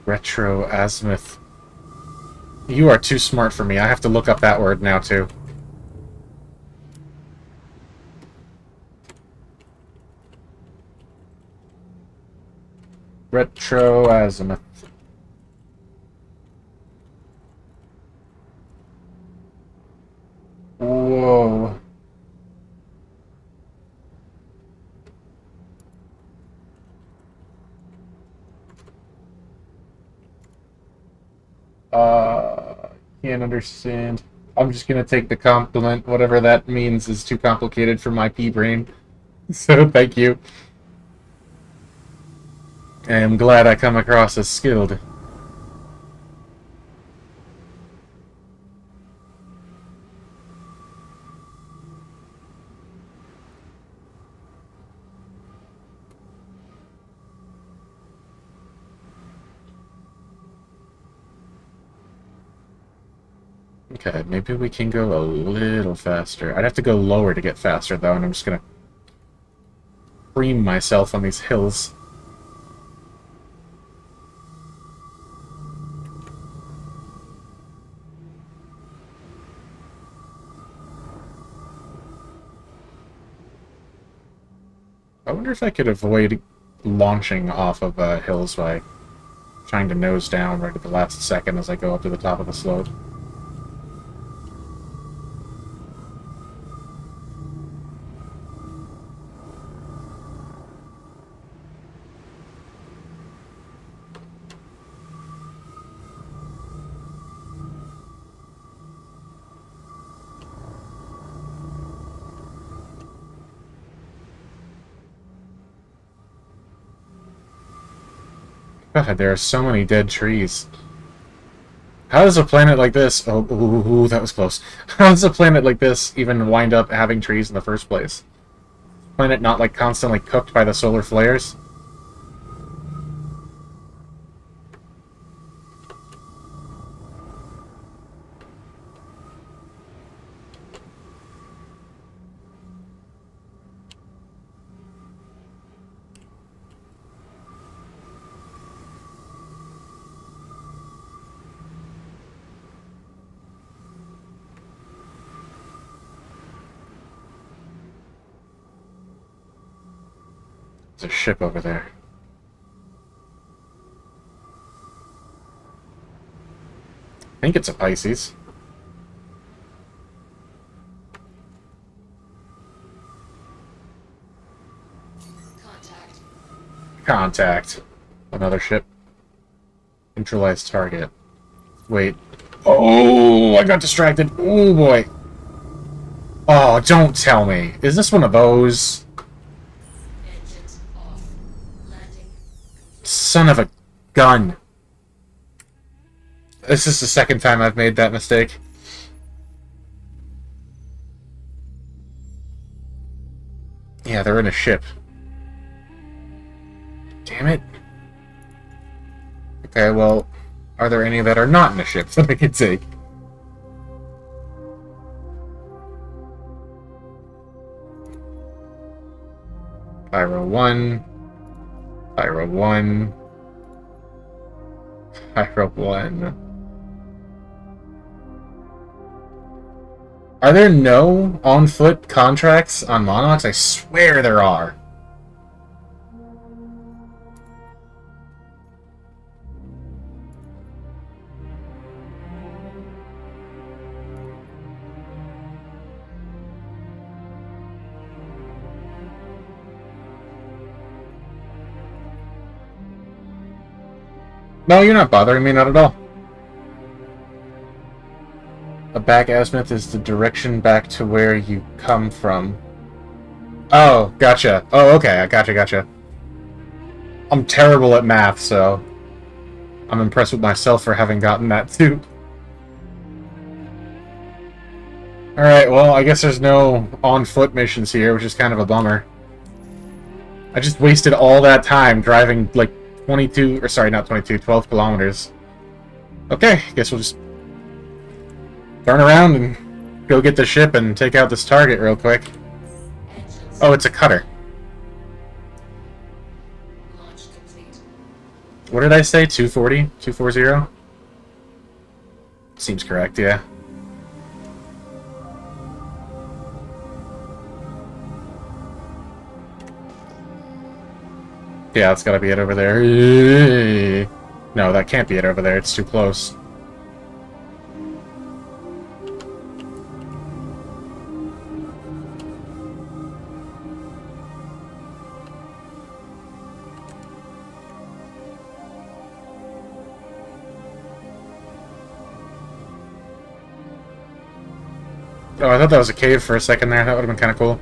Retro azimuth. You are too smart for me. I have to look up that word now, too. Retro azimuth. Whoa. Can't understand. I'm just gonna take the compliment. Whatever that means is too complicated for my pea brain. So thank you. I am glad I come across as skilled. Okay, maybe we can go a little faster. I'd have to go lower to get faster, though, and I'm just gonna cream myself on these hills. I wonder if I could avoid launching off of hills by trying to nose down right at the last second as I go up to the top of the slope. God, there are so many dead trees. How does a planet like this... Oh, ooh, that was close. How does a planet like this even wind up having trees in the first place? Planet not, like, constantly cooked by the solar flares? There's a ship over there. I think it's a Pisces.
Contact.
Contact. Another ship. Neutralized target. Wait. Oh, I got distracted. Oh, boy. Oh, don't tell me. Is this one of those?
Engines off. Landing.
Son of a gun. This is the second time I've made that mistake. Yeah, they're in a ship. Damn it. Okay, well, are there any that are not in a ship that I can take? Pyro 1. Pyro 1. Pyro 1. Are there no on-foot contracts on Monarchs? I swear there are. No, you're not bothering me, not at all. A back azimuth is the direction back to where you come from. Oh, gotcha. Oh, okay, I gotcha. I'm terrible at math, so I'm impressed with myself for having gotten that too. Alright, well, I guess there's no on-foot missions here, which is kind of a bummer. I just wasted all that time driving, like, 22, or sorry, not 22, 12 kilometers. Okay, guess we'll just turn around and go get the ship and take out this target real quick.
Engines.
Oh, it's a cutter.
Launch complete.
What did I say? 240? 240? Seems correct, yeah. Yeah, that's gotta be it over there. No, that can't be it over there. It's too close. Oh, I thought that was a cave for a second there. That would have been kind of cool.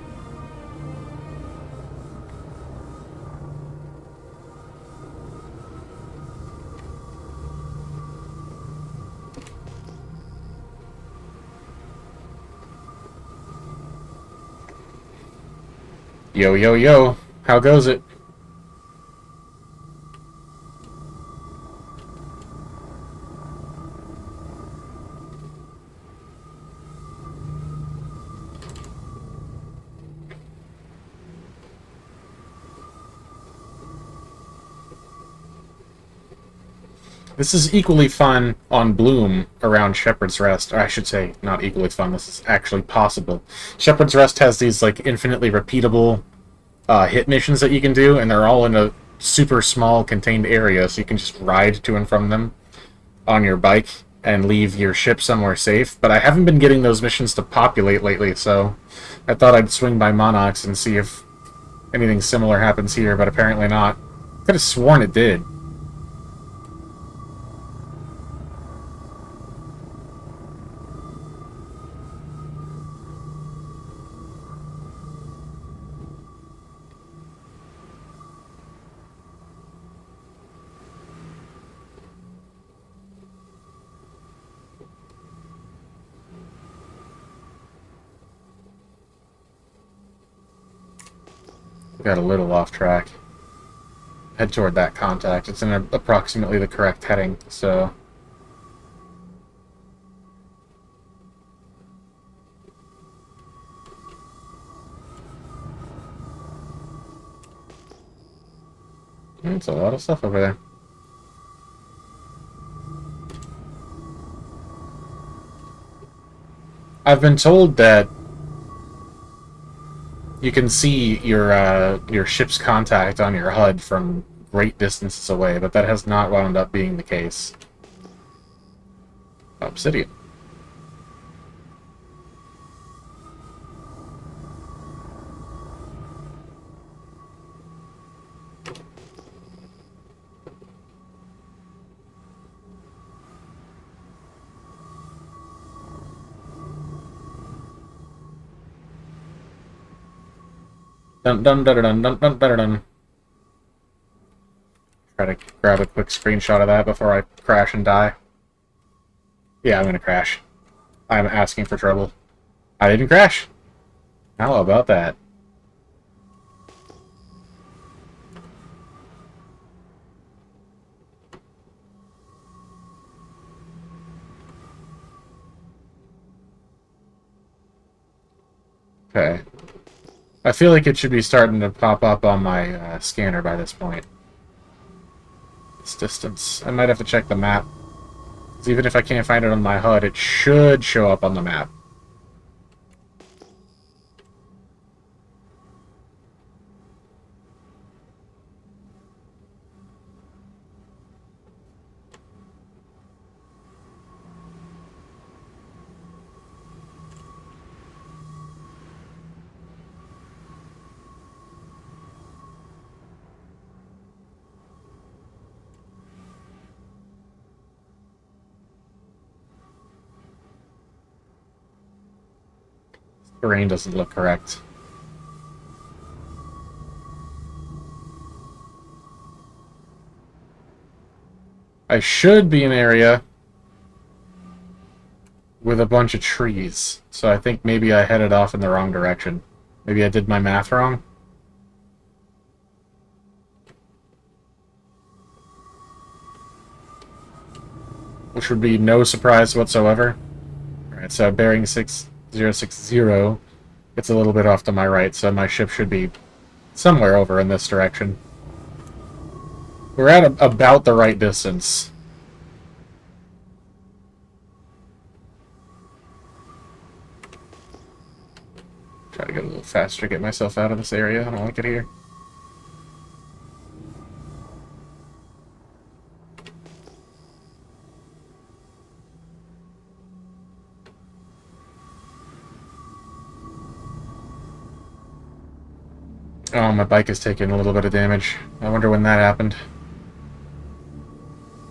Yo, yo, yo. How goes it? This is equally fun on Bloom around Shepherd's Rest. Or I should say, not equally fun. This is actually possible. Shepherd's Rest has these like infinitely repeatable hit missions that you can do, and they're all in a super small contained area, so you can just ride to and from them on your bike and leave your ship somewhere safe. But I haven't been getting those missions to populate lately, so I thought I'd swing by Monox and see if anything similar happens here, but apparently not. Could have sworn it did. Got a little off track. Head toward that contact. It's in approximately the correct heading, so... It's a lot of stuff over there. I've been told that You can see your ship's contact on your HUD from great distances away, but that has not wound up being the case. Obsidian. Dun dun dun dun dun dun dun dun. Try to grab a quick screenshot of that before I crash and die. Yeah, I'm gonna crash. I'm asking for trouble. I didn't crash. How about that? Okay. I feel like it should be starting to pop up on my scanner by this point. This distance. I might have to check the map. 'Cause even if I can't find it on my HUD, it should show up on the map. Terrain doesn't look correct. I should be in an area with a bunch of trees, so I think maybe I headed off in the wrong direction. Maybe I did my math wrong. Which would be no surprise whatsoever. Alright, so bearing 6060 gets a little bit off to my right, so my ship should be somewhere over in this direction. We're at about the right distance. Try to get a little faster, get myself out of this area. I don't like it here. Oh, my bike is taking a little bit of damage. I wonder when that happened.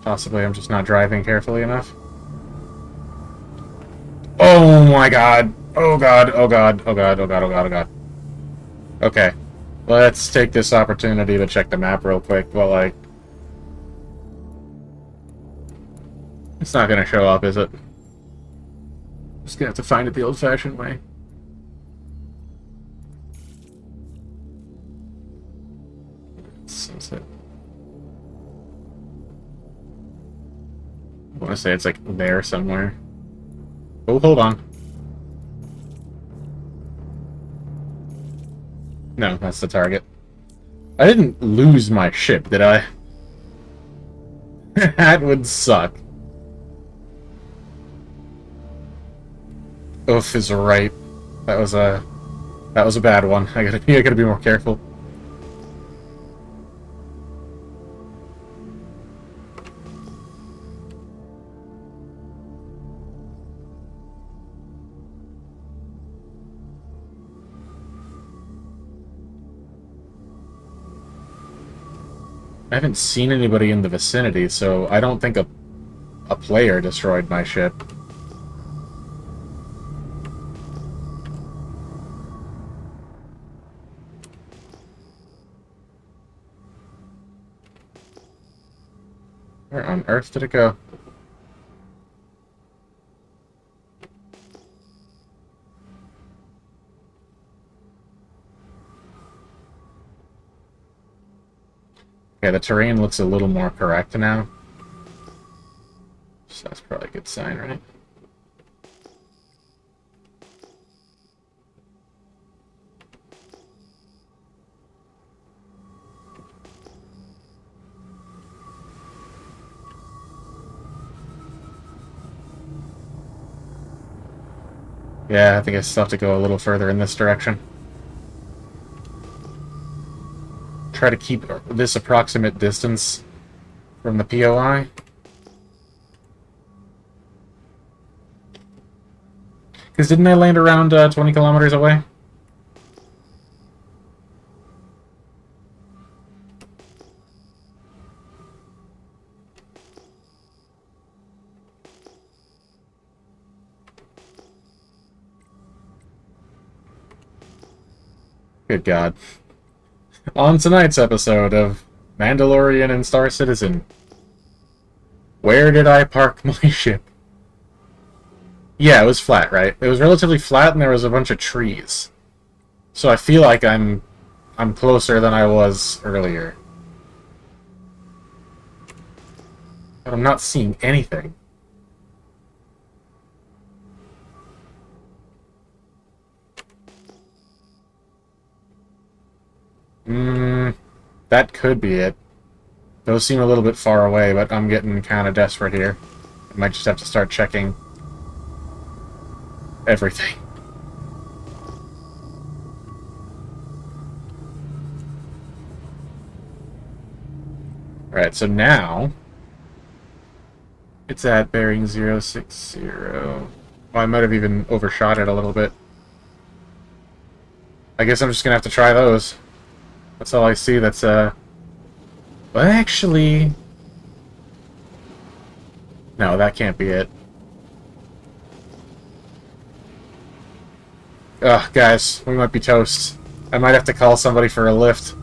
Possibly I'm just not driving carefully enough. Oh my god! Oh god, oh god, oh god, oh god, oh god, oh god. Okay. Let's take this opportunity to check the map real quick while I... It's not gonna show up, is it? Just gonna have to find it the old-fashioned way. Sunset. I want to say it's like there somewhere. Oh, hold on. No, that's the target. I didn't lose my ship, did I? That would suck. Oof is right. That was a bad one. I gotta be more careful. I haven't seen anybody in the vicinity, so I don't think a player destroyed my ship. Where on earth did it go? Okay, the terrain looks a little more correct now. So that's probably a good sign, right? Yeah, I think I still have to go a little further in this direction. try to keep this approximate distance from the POI. Because didn't I land around 20 kilometers away? Good God. On tonight's episode of Mandalorian and Star Citizen, where did I park my ship? Yeah, it was flat, right? It was relatively flat and there was a bunch of trees. So I feel like I'm closer than I was earlier. But I'm not seeing anything. That could be it. Those seem a little bit far away, but I'm getting kind of desperate here. I might just have to start checking everything. Alright, so now it's at bearing 060. Well, I might have even overshot it a little bit. I guess I'm just gonna have to try those. That's all I see. That's well, actually, no, that can't be it. Ugh, guys, we might be toast. I might have to call somebody for a lift.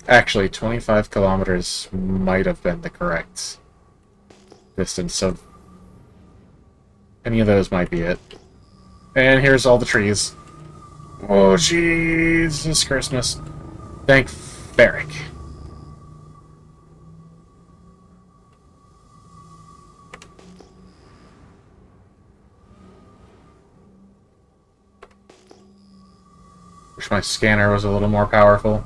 Actually, 25 kilometers might have been the correct distance, so any of those might be it. And here's all the trees. Oh, Jesus Christmas. Thank Ferric. Wish my scanner was a little more powerful.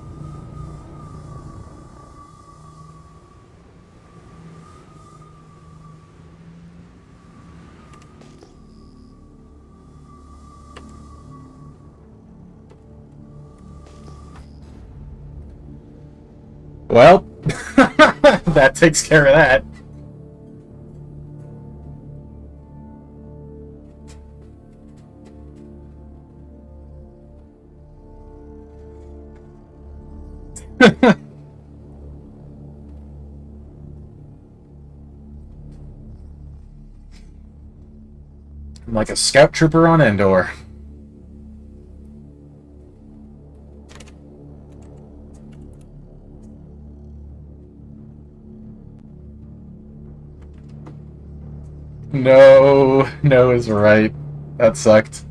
Well, that takes care of that. I'm like a scout trooper on Endor. No is right. That sucked.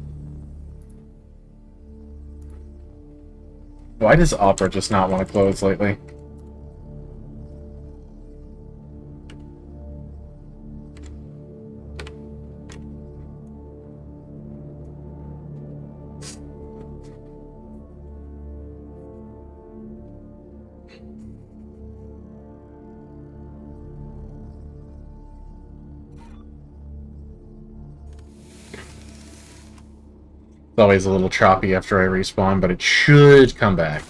Why does Opera just not want to close lately? It's always a little choppy after I respawn, but it should come back.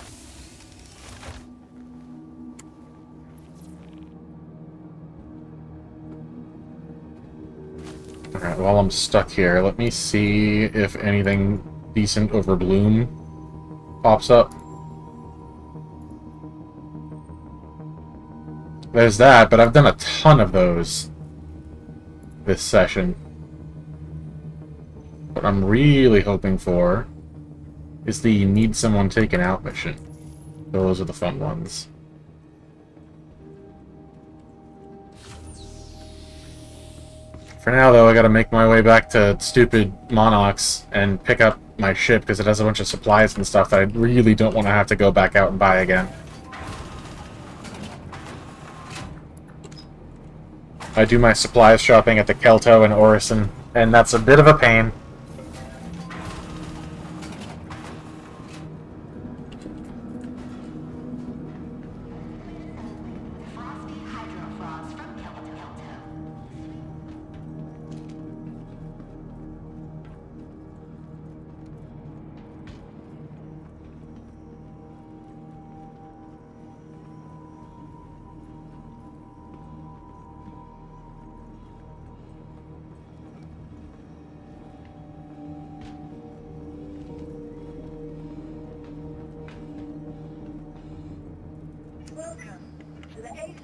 Alright, while I'm stuck here, let me see if anything decent over Bloom pops up. There's that, but I've done a ton of those this session. What I'm really hoping for is the need someone taken out mission. Those are the fun ones. For now, though, I gotta make my way back to stupid Monarchs and pick up my ship because it has a bunch of supplies and stuff that I really don't want to have to go back out and buy again. I do my supplies shopping at the Kelto and Orison, and that's a bit of a pain.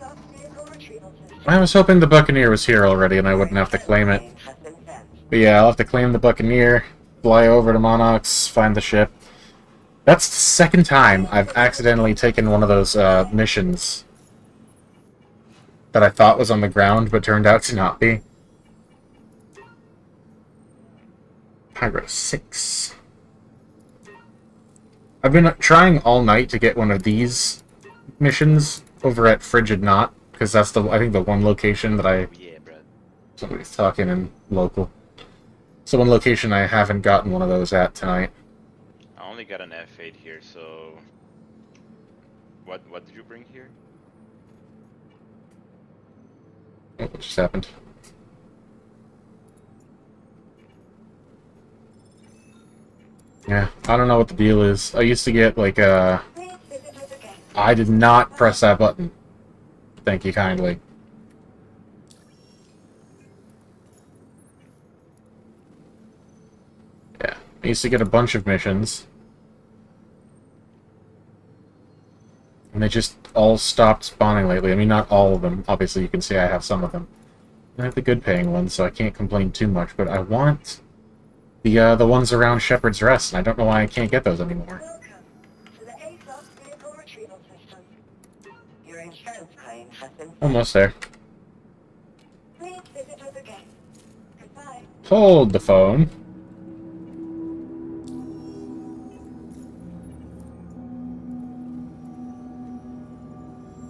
ASOS vehicle retrieval system.
I was hoping the Buccaneer was here already and I wouldn't have to claim it.
Has been sent.
But yeah, I'll have to claim the Buccaneer, fly over to Monarchs, find the ship. That's the second time I've accidentally taken one of those missions that I thought was on the ground, but turned out to not be. Pyro 6. I've been trying all night to get one of these missions over at Frigid Knot, because that's the, I think, the one location that I...
Yeah, bro.
Somebody's talking in local. So one location I haven't gotten one of those at tonight.
I only got an F8 here, so... What did you bring here?
Oh, what just happened? Yeah, I don't know what the deal is. I used to get, like,
Please visit us again.
I did not press that button. Thank you kindly. Yeah, I used to get a bunch of missions. And they just all stopped spawning lately. I mean, not all of them. Obviously, you can see I have some of them. I have the good paying ones, so I can't complain too much, but I want the ones around Shepherd's Rest, and I don't know why I can't get those anymore.
Welcome to the ASOS vehicle retrieval system. Your insurance claim has been sent.
Almost there.
Please visit us again. Goodbye.
Hold the phone.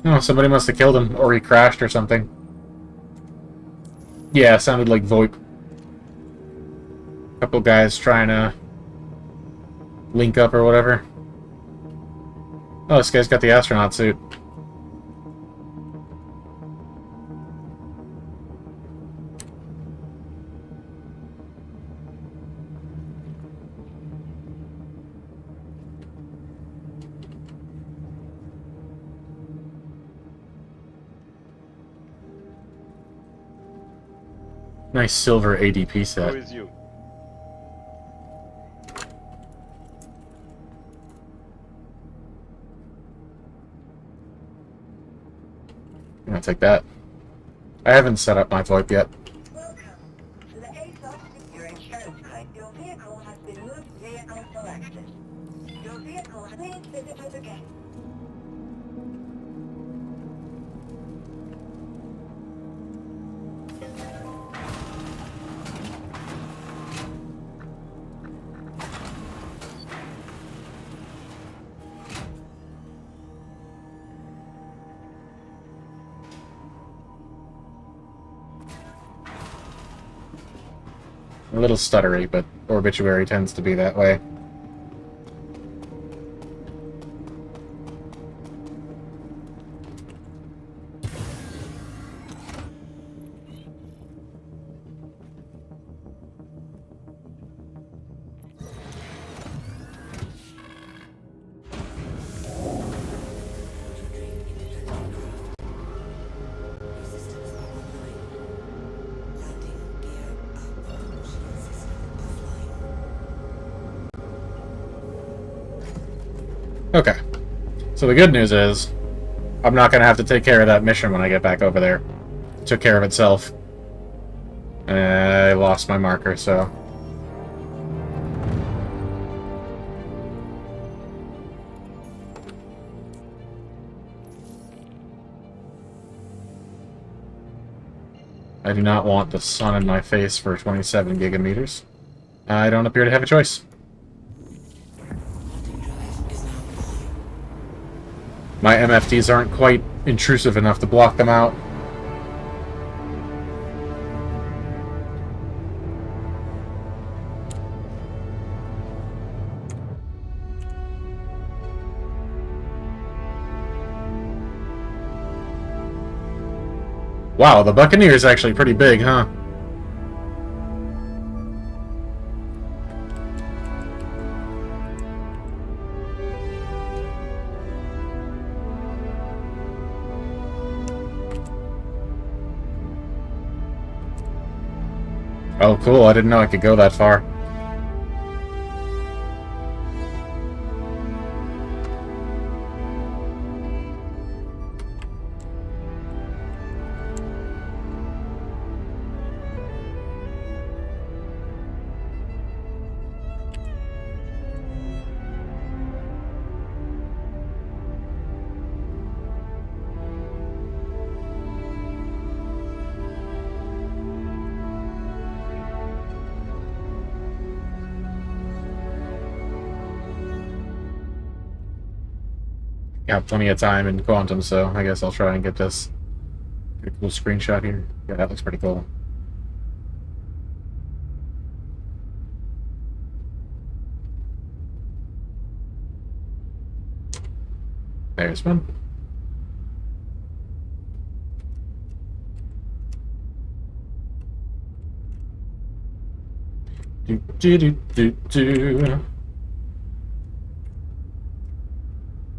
Oh, somebody must have killed him, or he crashed or something. Yeah, sounded like VoIP. Couple guys trying to link up or whatever. Oh, this guy's got the astronaut suit. Nice silver ADP
Who
set.
is you?
I'm gonna take that. I haven't set up my VoIP yet.
Welcome to the ASOS. Your insurance claim. Your vehicle has been moved. Vehicle selected. Your vehicle. Please visit us again.
A little stuttery, but Obituary tends to be that way. Okay. So the good news is, I'm not going to have to take care of that mission when I get back over there. It took care of itself. I lost my marker, so... I do not want the sun in my face for 27 gigameters. I don't appear to have a choice. My MFTs aren't quite intrusive enough to block them out. Wow, the Buccaneer is actually pretty big, huh? Oh, cool. I didn't know I could go that far. Got plenty of time in Quantum, so I guess I'll try and get this. Get a cool screenshot here. Yeah, that looks pretty cool. There's one. Do, do, do, do, do.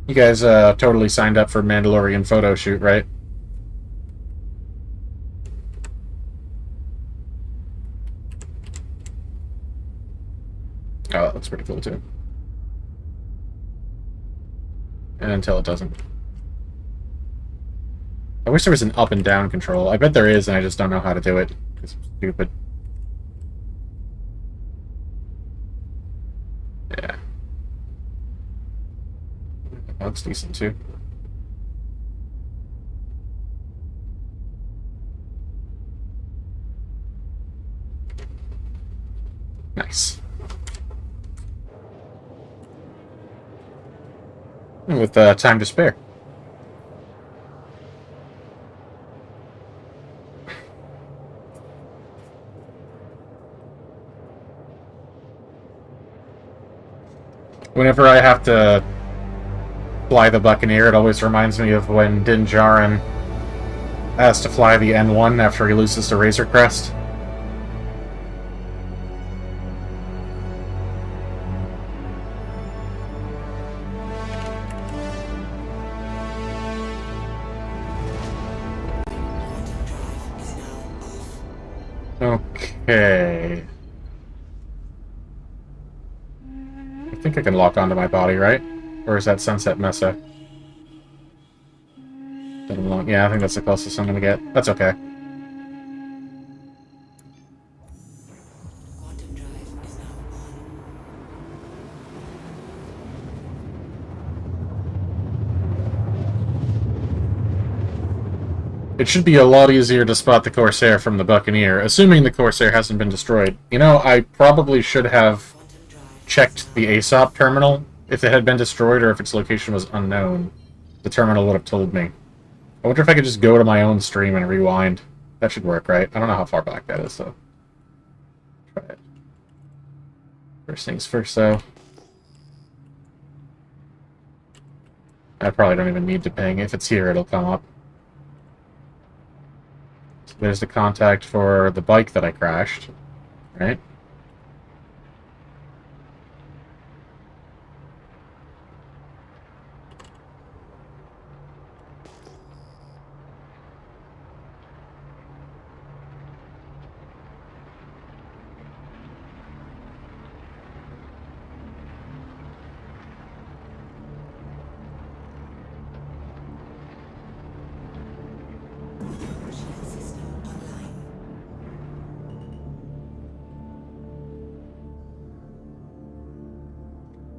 You guys totally signed up for Mandalorian photo shoot, right? Oh, that looks pretty cool too. And until it doesn't. I wish there was an up and down control. I bet there is, and I just don't know how to do it. It's stupid. Yeah. That looks decent too. Nice. And with time to spare. Whenever I have to fly the Buccaneer, it always reminds me of when Din Djarin has to fly the N1 after he loses to Razor Crest. Okay. I think I can lock onto my body, right? Or is that Sunset Mesa? Yeah, I think that's the closest I'm gonna get. That's okay.
Quantum drive is now on.
It should be a lot easier to spot the Corsair from the Buccaneer, assuming the Corsair hasn't been destroyed. You know, I probably should have
Quantum drive.
checked the ASOP terminal. If it had been destroyed or if its location was unknown, the terminal would have told me. I wonder if I could just go to my own stream and rewind. That should work, right? I don't know how far back that is, though. Try it. First things first, though. I probably don't even need to ping. If it's here, it'll come up. So there's the contact for the bike that I crashed, right?
Shield system online.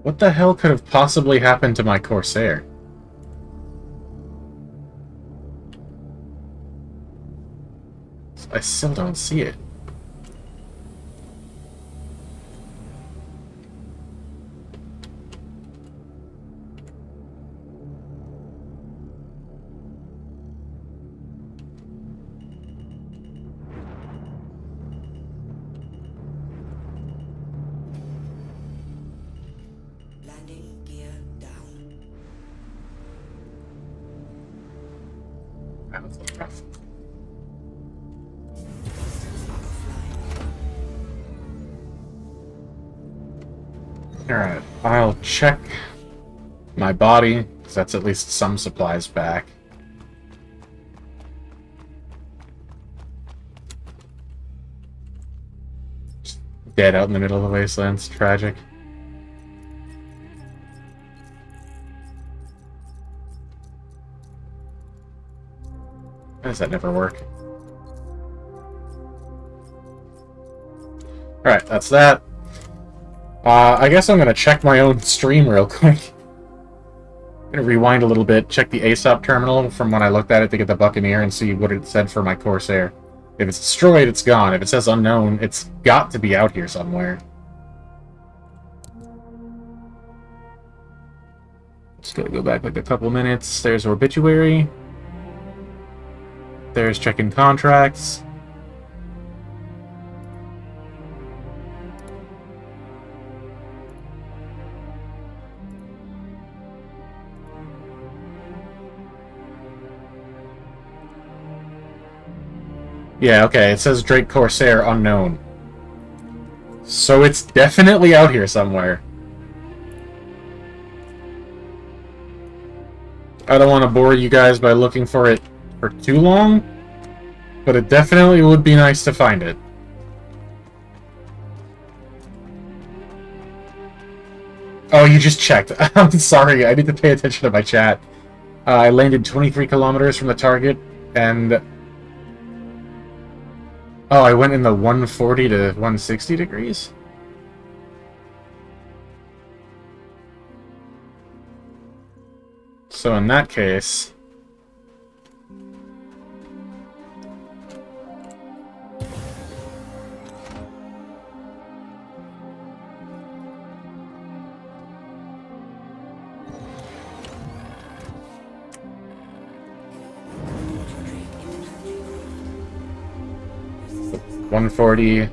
What the hell could have possibly happened to my Corsair? I still don't see it.
Landing gear down.
That was a little rough.
Thrusters offline.
Alright, I'll check my body, because that's at least some supplies back. Just dead out in the middle of the wasteland. It's tragic. Why does that never work? Alright, that's that. I guess I'm gonna check my own stream real quick. I'm gonna rewind a little bit, check the ASOP terminal from when I looked at it to get the Buccaneer and see what it said for my Corsair. If it's destroyed, it's gone. If it says unknown, it's got to be out here somewhere. Just gotta go back like a couple minutes. There's obituary. There's checking contracts. Yeah, okay, it says Drake Corsair unknown. So it's definitely out here somewhere. I don't want to bore you guys by looking for it for too long, but it definitely would be nice to find it. Oh, you just checked. I'm sorry, I need to pay attention to my chat. I landed 23 kilometers from the target, and... Oh, I went in the 140 to 160 degrees? So in that case... $140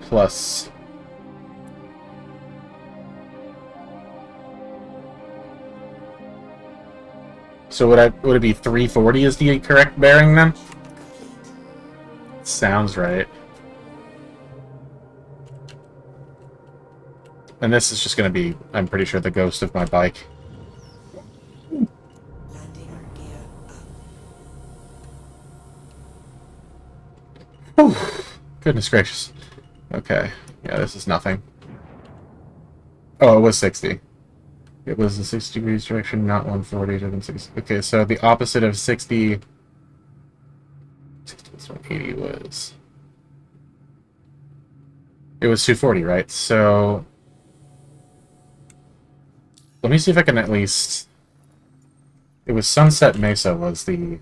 plus so would it be 340 is the correct bearing then? Sounds right. And this is just gonna be, I'm pretty sure, the ghost of my bike.
Landing gear up.
Whew. Goodness gracious. Okay. Yeah, this is nothing. Oh, it was 60. It was the 60 degrees direction, not 140 to 160. Okay, so the opposite of 60... 180 was... It was 240, right? So... Let me see if I can at least... It was Sunset Mesa was the...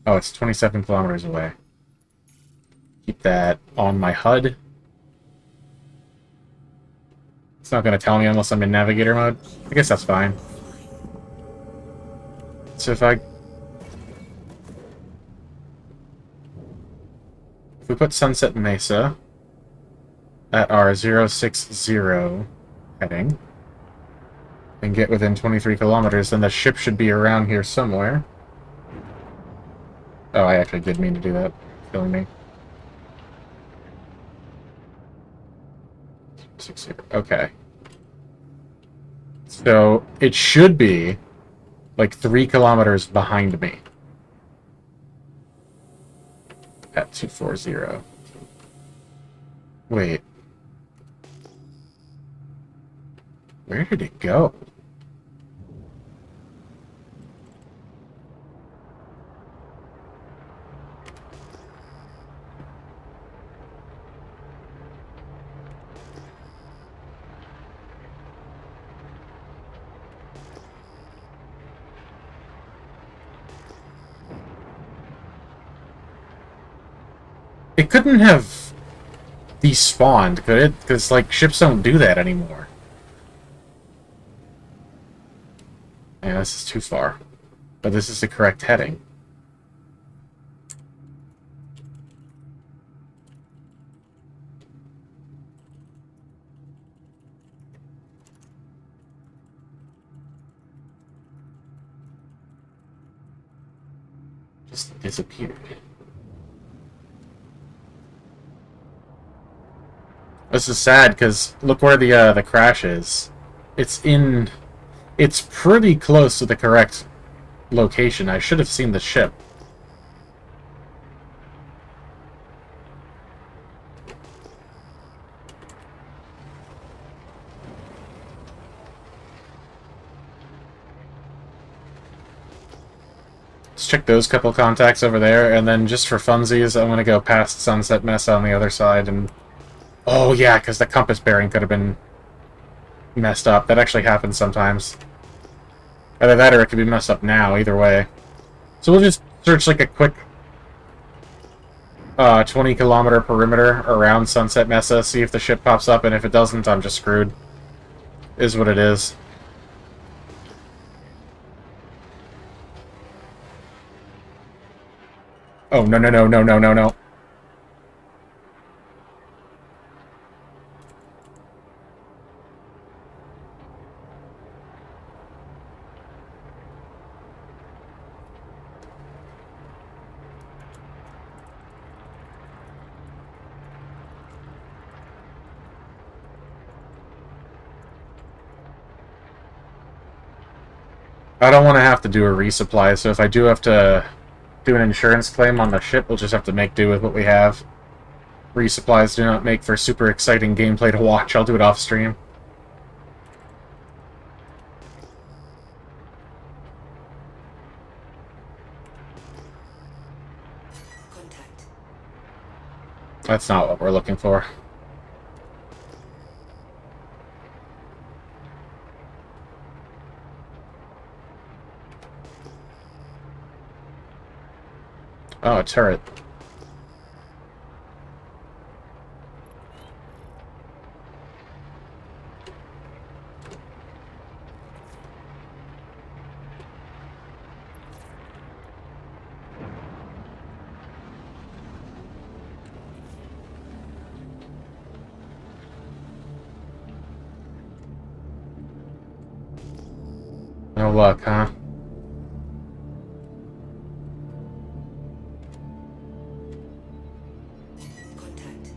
Oh, it's 27 kilometers away. Keep that on my HUD. It's not going to tell me unless I'm in navigator mode. I guess that's fine. So if we put Sunset Mesa at our 060 heading and get within 23 kilometers, then the ship should be around here somewhere. Oh, I actually did mean to do that. Killing me. 60. Okay. So it should be like 3 kilometers behind me. At 240. Wait. Where did it go? It couldn't have despawned, could it? Because, like, ships don't do that anymore. Yeah, this is too far. But this is the correct heading. Just disappeared. This is sad because look where the crash is. It's pretty close to the correct location. I should have seen the ship. Let's check those couple contacts over there, and then just for funsies, I'm gonna go past Sunset Mesa on the other side and... Oh yeah, because the compass bearing could have been messed up. That actually happens sometimes. Either that or it could be messed up now, either way. So we'll just search like a quick 20-kilometer perimeter around Sunset Mesa, see if the ship pops up, and if it doesn't, I'm just screwed. Is what it is. Oh, no, no, no, no, no, no, no. I don't want to have to do a resupply, so if I do have to do an insurance claim on the ship, we'll just have to make do with what we have. Resupplies do not make for super exciting gameplay to watch. I'll do it off stream.
Contact.
That's not what we're looking for. Oh, a turret. No luck, huh?
Contact.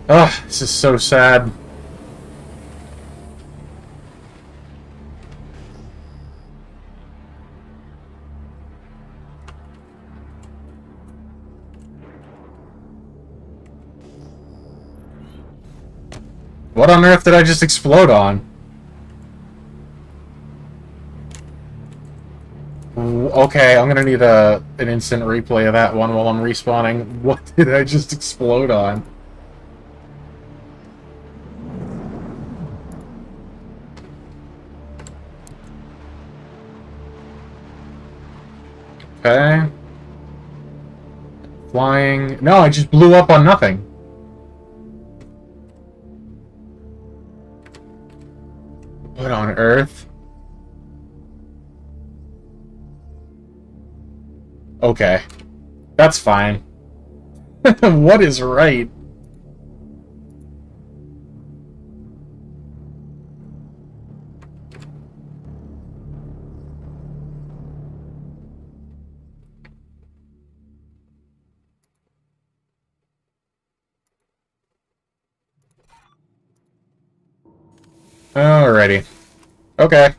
Ugh, this is so sad. What on earth did I just explode on? Okay, I'm gonna need an instant replay of that one while I'm respawning. What did I just explode on? Okay. Flying. No, I just blew up on nothing. What on earth? Okay. That's fine. What is right? Alrighty. Okay.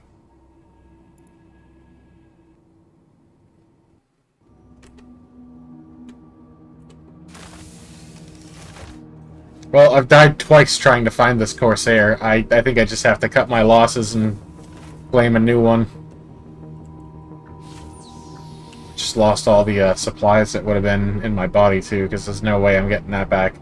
Well, I've died twice trying to find this Corsair. I think I just have to cut my losses and claim a new one. Just lost all the supplies that would have been in my body, too, because there's no way I'm getting that back.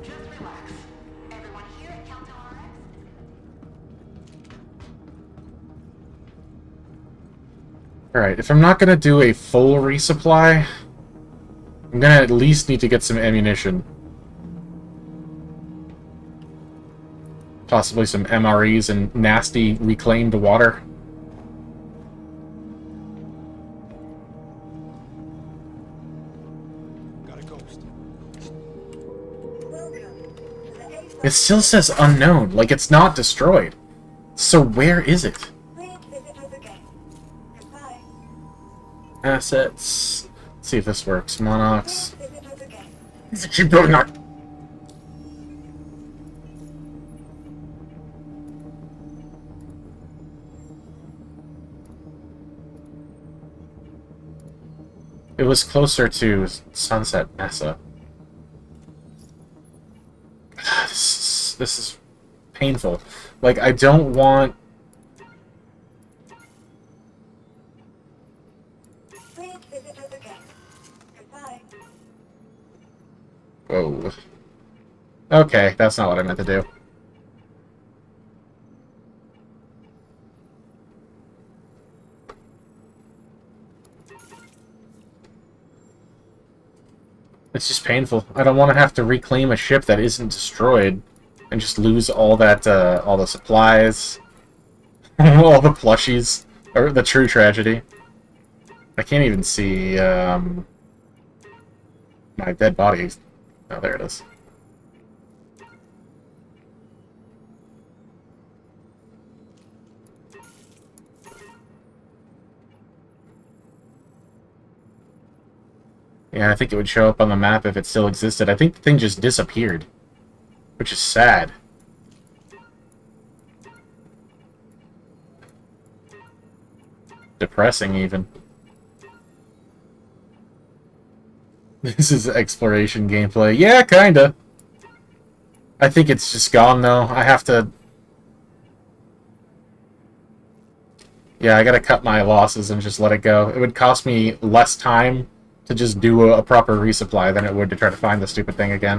Just relax. Everyone here at Countdown RX
Alright, if I'm not gonna do a full resupply, I'm gonna at least need to get some ammunition. Possibly some MREs and nasty reclaimed water. It still says unknown, like it's not destroyed. So where is it?
Please visit us again. Goodbye.
Assets. Let's see if this works. Monox.
Please visit us again.
Is it cheap building not? It was closer to Sunset Mesa. This is painful. Like, I don't want...
Please visit
Whoa. Okay, that's not what I meant to do. It's just painful. I don't want to have to reclaim a ship that isn't destroyed and just lose all that, all the supplies, all the plushies, or the true tragedy. I can't even see, my dead body. Oh, there it is. Yeah, I think it would show up on the map if it still existed. I think the thing just disappeared, which is sad. Depressing, even. This is exploration gameplay. Yeah, kinda. I think it's just gone, though. I have to... Yeah, I gotta cut my losses and just let it go. It would cost me less time to just do a proper resupply than it would to try to find the stupid thing again.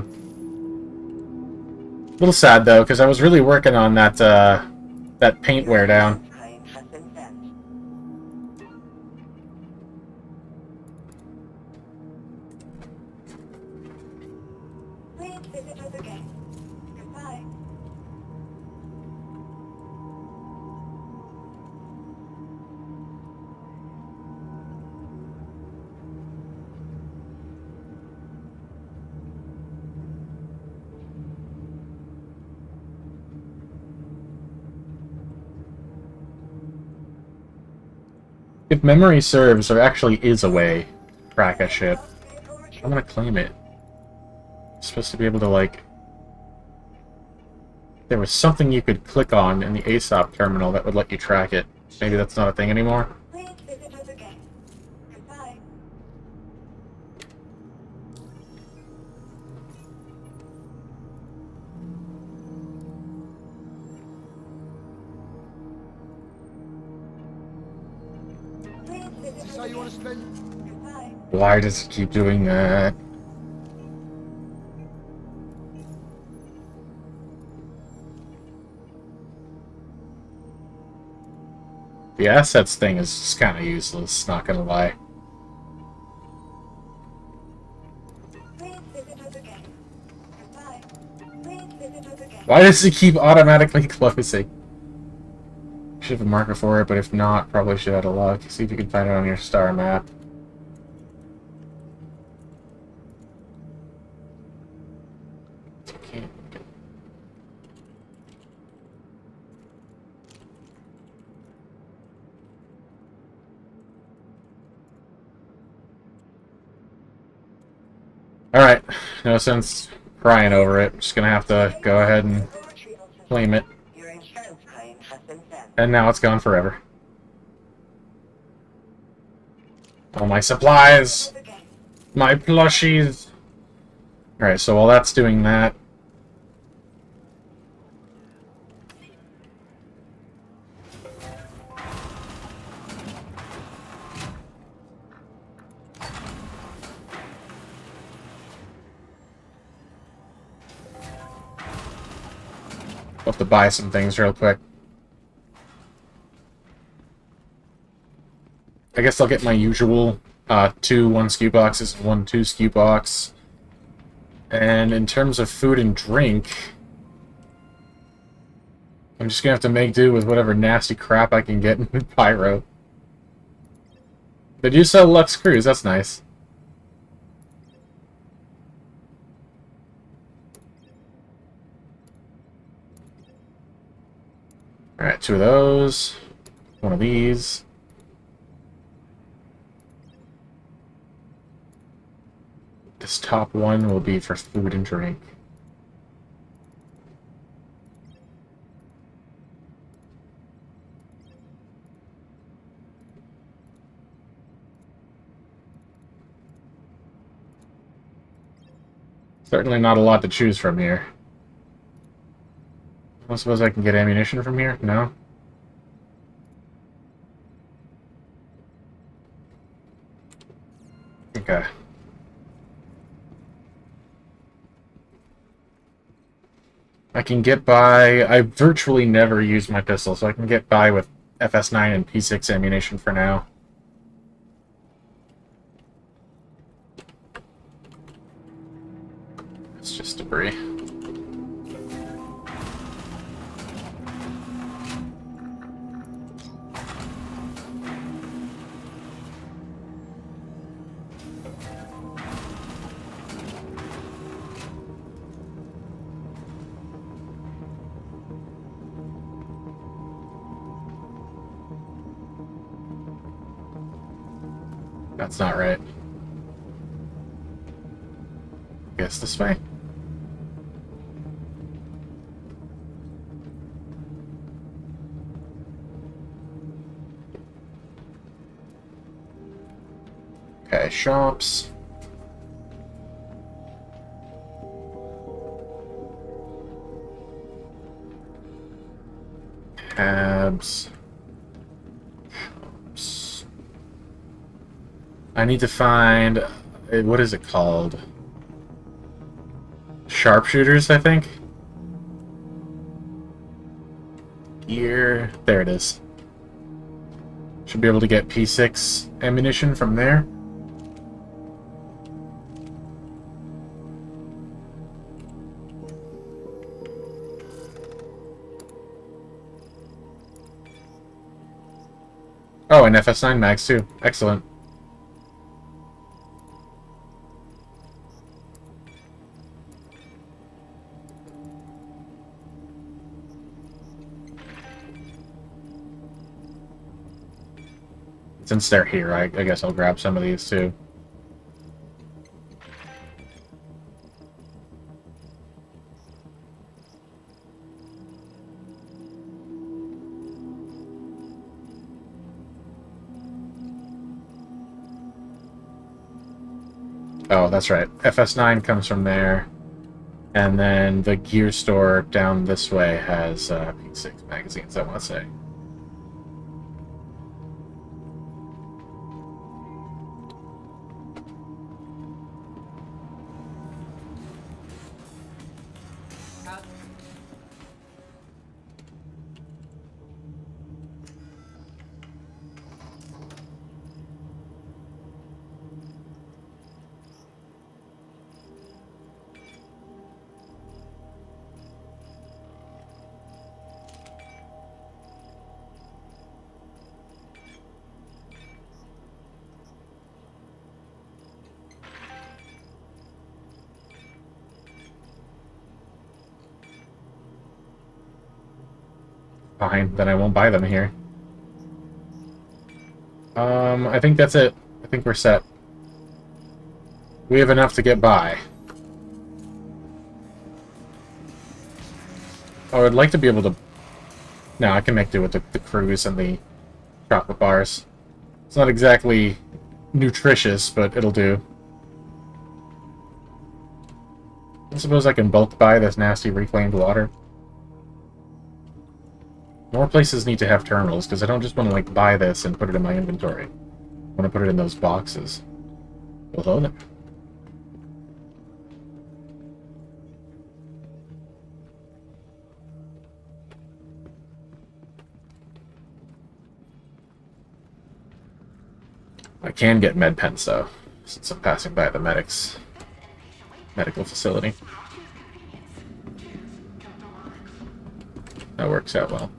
A little sad, though, because I was really working on that, that paint wear down.
Crane has been sent. Please visit us again. Goodbye.
If memory serves, there actually is a way to track a ship. I'm gonna claim it. It's supposed to be able to, like... There was something you could click on in the ASOP terminal that would let you track it. Maybe that's not a thing anymore?
Please visit us again. Goodbye. Please visit us again. Goodbye.
Why does it keep doing that? The assets thing is just kind of useless, not gonna lie.
Please visit us again. Goodbye. Please visit us again.
Why does it keep automatically closing? Should have a marker for it, but if not, probably should have a luck. See if you can find it on your star map. Can't. Alright, no sense crying over it. Just gonna have to go ahead and claim it.
Your insurance claim has been sent.
And now it's gone forever. All my supplies!
Again.
My plushies! Alright, so while that's doing that... I'll have to buy some things real quick. I guess I'll get my usual 2 1 SKU boxes and 1 2 SKU box. And in terms of food and drink, I'm just gonna have to make do with whatever nasty crap I can get in Pyro. They do sell Lux Cruise, that's nice. Alright, 2 of those. 1 of these. This top one will be for food and drink. Certainly not a lot to choose from here. I suppose I can get ammunition from here? No? Okay. I can get by... I virtually never use my pistol, so I can get by with FS9 and P6 ammunition for now. It's just debris. That's not right. Guess this way? Okay, shops. Cabs. Shops. I need to find... what is it called? Sharpshooters, I think? Gear... there it is. Should be able to get P6 ammunition from there. Oh, and FS9 mags too. Excellent. Since they're here, I guess I'll grab some of these too. Oh, that's right. FS9 comes from there. And then the gear store down this way has P6 magazines, I want to say. Fine, then I won't buy them here. I think that's it. I think we're set. We have enough to get by. Oh, I'd like to be able to... No, I can make do with the cruise and the chocolate bars. It's not exactly nutritious, but it'll do. I suppose I can bulk buy this nasty reclaimed water. More places need to have terminals, because I don't just want to, like, buy this and put it in my inventory. I want to put it in those boxes. Hello there. I can get med pens, though, since I'm passing by the medical facility. That works out well.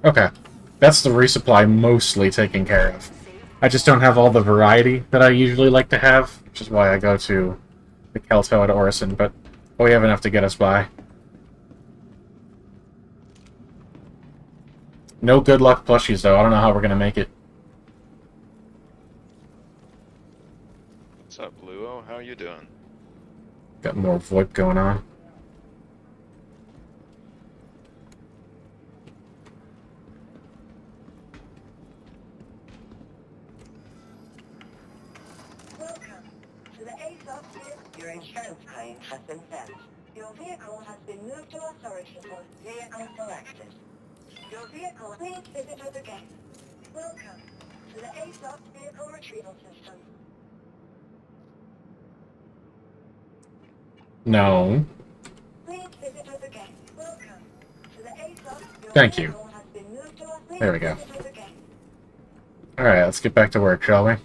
Okay. That's the resupply mostly taken care of. I just don't have all the variety that I usually like to have, which is why I go to the Kelto at Orison, but we have enough to get us by. No good luck plushies, though. I don't know how we're going to make it.
What's up, Luo? How you doing?
Got more VoIP going on.
Welcome to the ASOS vehicle. Your insurance claim has been sent. Your vehicle has been moved to authority for vehicle collected. Your vehicle, please visit us again. Welcome to the ASOS vehicle retrieval system.
No.
Please visit us again. Welcome to the ASOS. Your
Thank you.
vehicle has been moved to our. Please
There we go.
visit us again.
Alright, let's get back to work, shall we?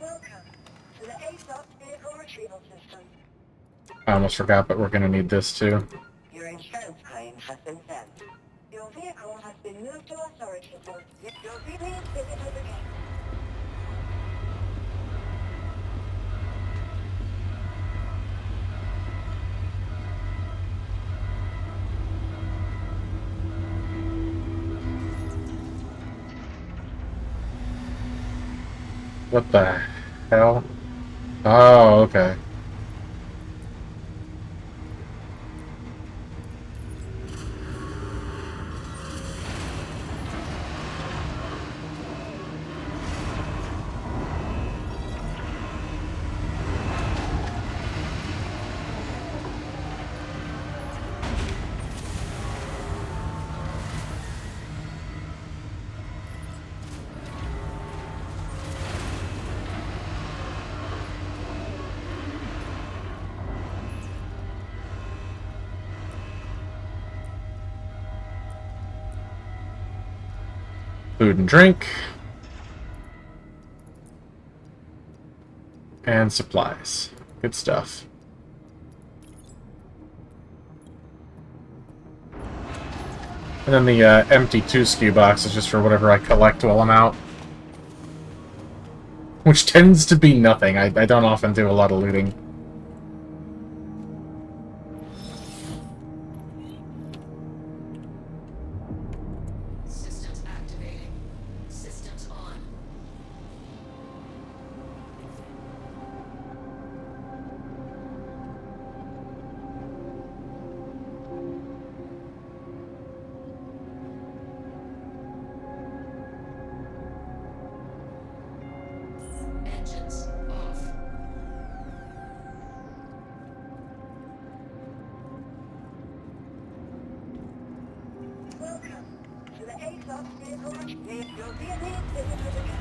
Welcome to the ASOS vehicle retrieval system.
I almost forgot, but we're gonna need this too.
Your insurance claim has been sent. Your vehicle has been moved to our storage facility. Please visit us again.
What the hell? Oh, okay. Food and drink. And supplies. Good stuff. And then the empty 2 SKU box is just for whatever I collect while I'm out. Which tends to be nothing. I don't often do a lot of looting.
Systems activating. Systems on. Engines off.
Welcome to the ASOS vehicle retrieval. Your vehicle visit us again.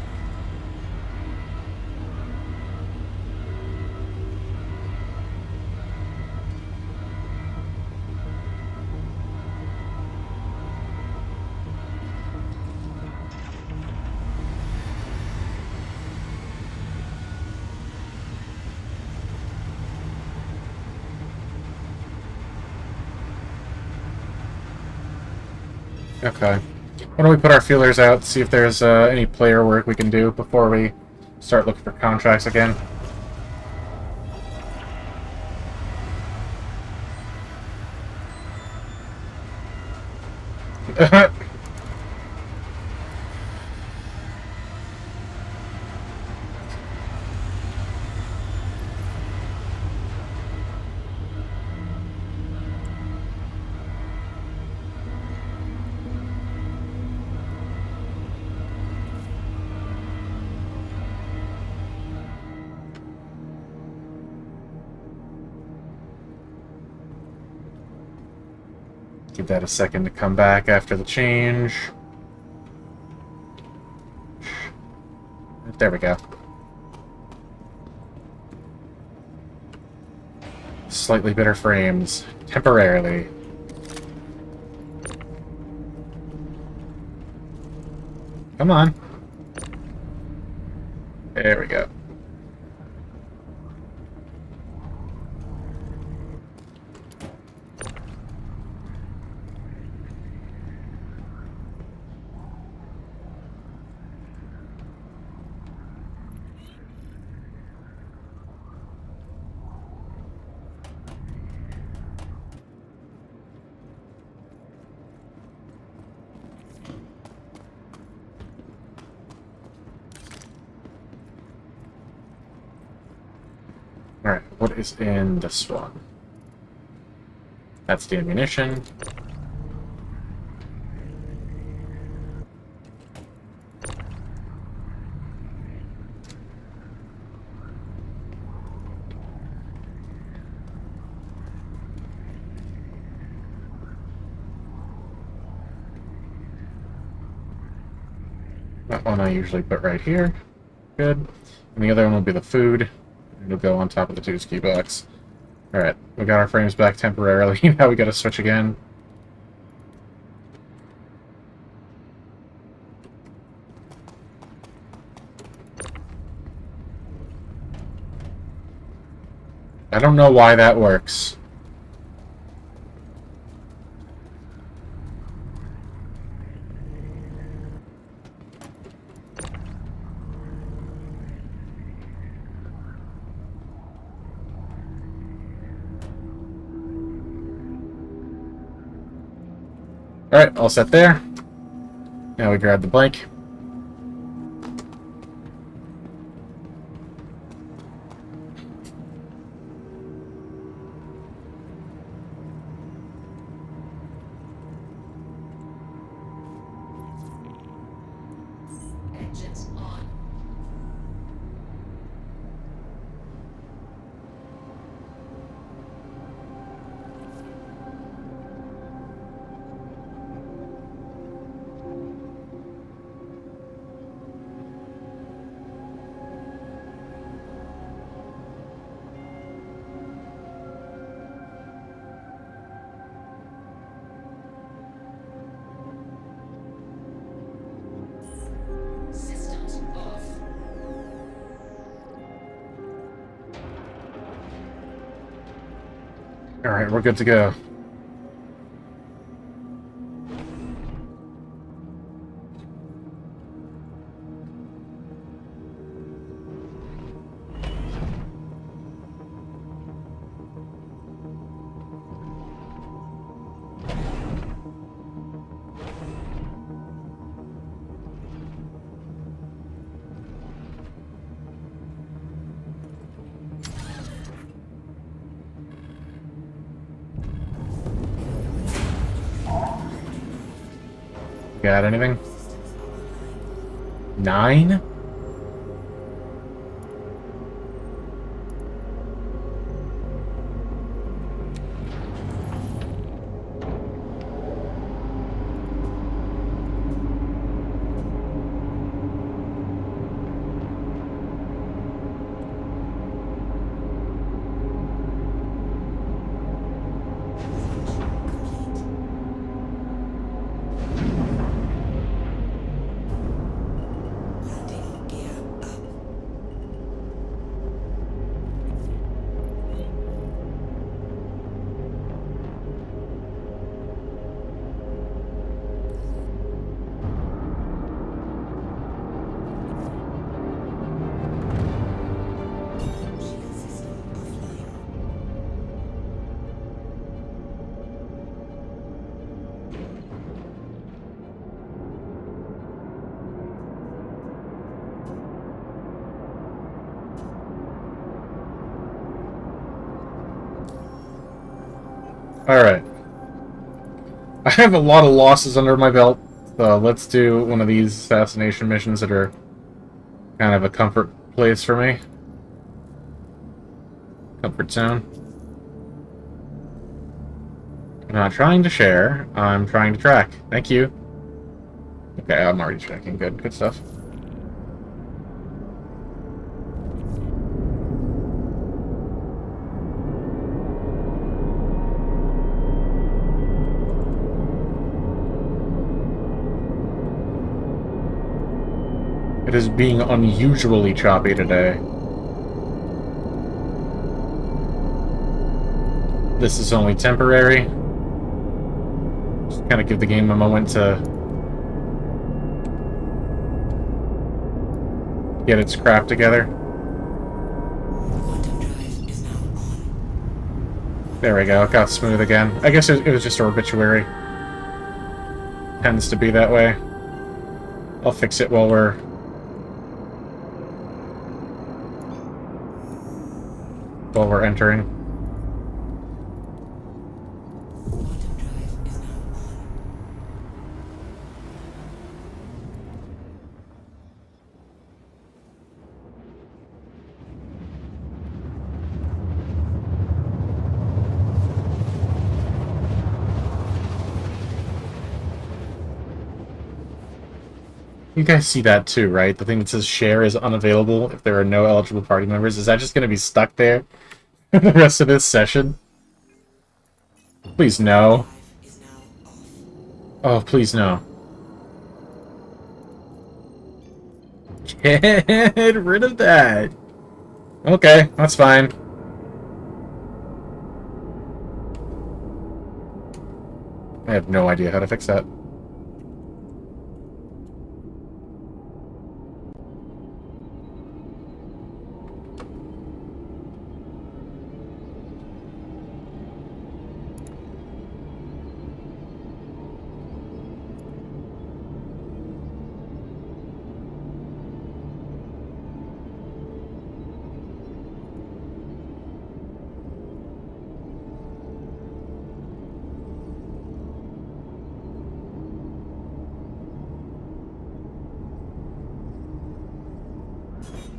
Okay. Why don't we put our feelers out, see if there's any player work we can do before we start looking for contracts again. Give that a second to come back after the change. There we go. Slightly better frames. Temporarily. Come on. There we go. Alright, what is in this one? That's the ammunition. That one I usually put right here. Good. And the other one will be the food. It'll go on top of the 2 ski box. Alright, we got our frames back temporarily. Now we gotta switch again. I don't know why that works. Alright, all set there. Now we grab the bike.
Engines on. Systems off.
Alright, we're good to go. Got anything? 9?
Landing gear up. Shield system offline.
Alright. I have a lot of losses under my belt, so let's do one of these assassination missions that are kind of a comfort place for me. Comfort zone. I'm not trying to share, I'm trying to track. Thank you. Okay, I'm already tracking. Good stuff. It is being unusually choppy today. This is only temporary. Just kind of give the game a moment to get its crap together.
Quantum drive is now on.
There we go, it got smooth again. I guess it was just a obituary. Tends to be that way. I'll fix it while we're entering. You guys see that too, right? The thing that says share is unavailable if there are no eligible party members. Is that just going to be stuck there for the rest of this session? Please no.
Drive is now off.
Oh, please no. Get rid of that. Okay, that's fine. I have no idea how to fix that.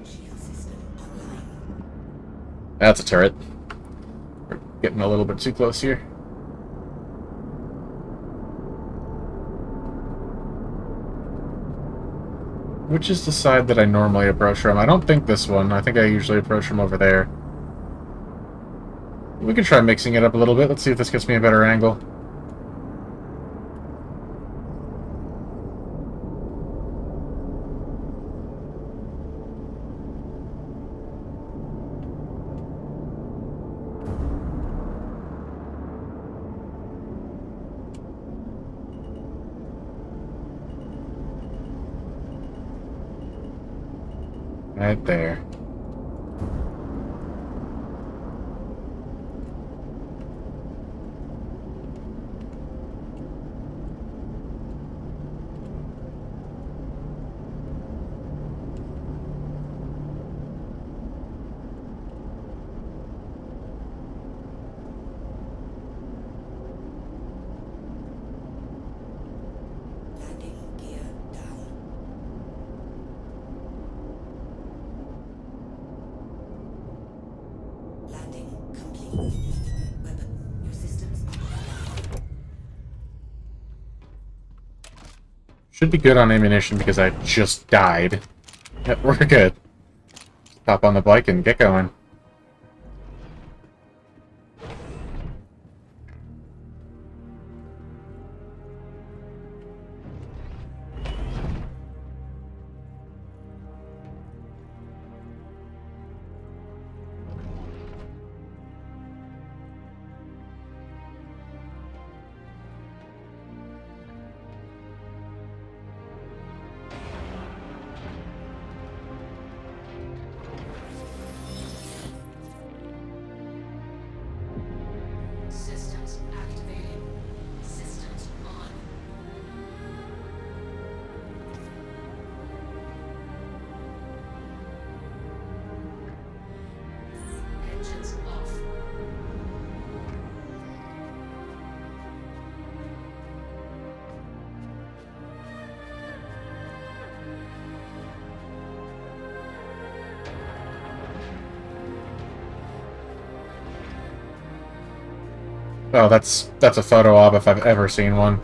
Shield system online.
That's a turret. We're getting a little bit too close here. Which is the side that I normally approach from? I don't think this one. I think I usually approach from over there. We can try mixing it up a little bit. Let's see if this gets me a better angle. Right there.
Landing gear down. Landing complete. Weapon, your systems are online.
Should be good on ammunition because I just died. Yep, we're good. Hop on the bike and get going.
Systems activated. Systems on. Engines off.
Oh, that's a photo op if I've ever seen one.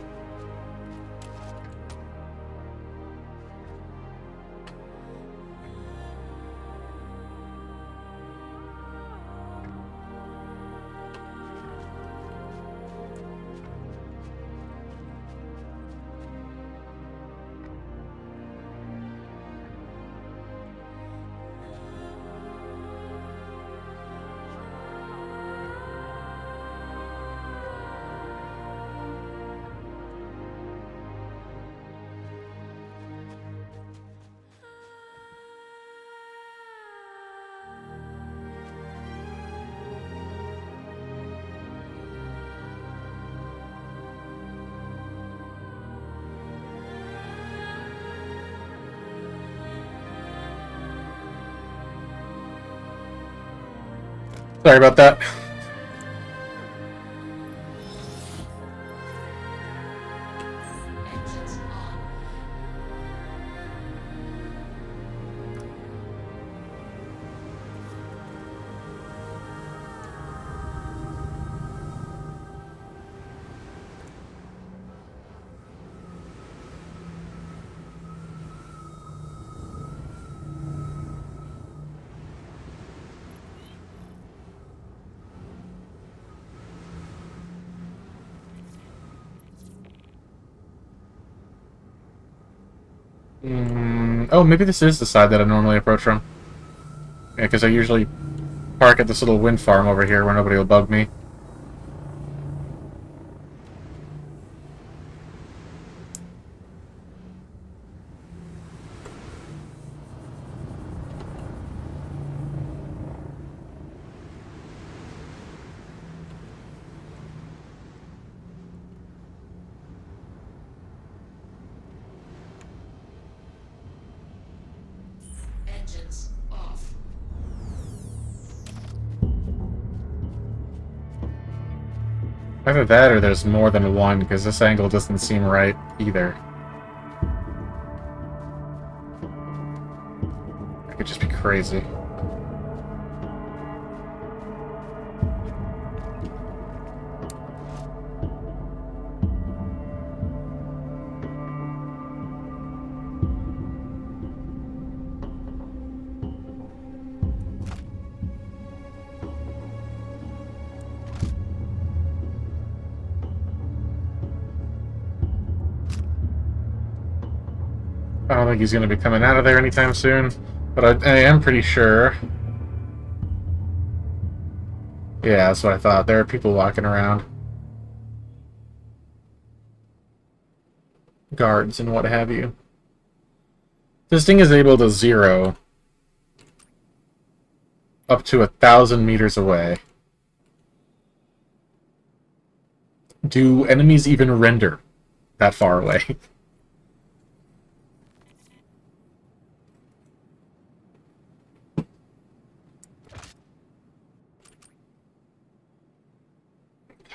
Sorry about that.
Engines on.
Oh, maybe this is the side that I normally approach from. Yeah, because I usually park at this little wind farm over here where nobody will bug me.
Engines off.
Either that or there's more than one, because this angle doesn't seem right either. I could just be crazy. I don't think he's going to be coming out of there anytime soon, but I am pretty sure. Yeah, that's what I thought. There are people walking around. Guards and what have you. This thing is able to zero up to 1,000 meters away. Do enemies even render that far away?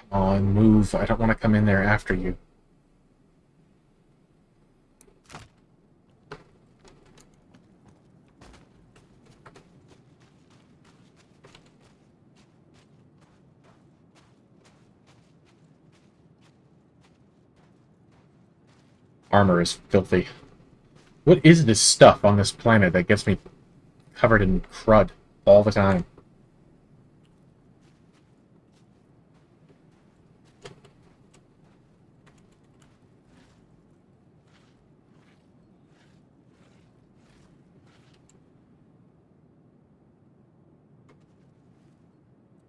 Come on, move. I don't want to come in there after you. Armor is filthy. What is this stuff on this planet that gets me covered in crud all the time?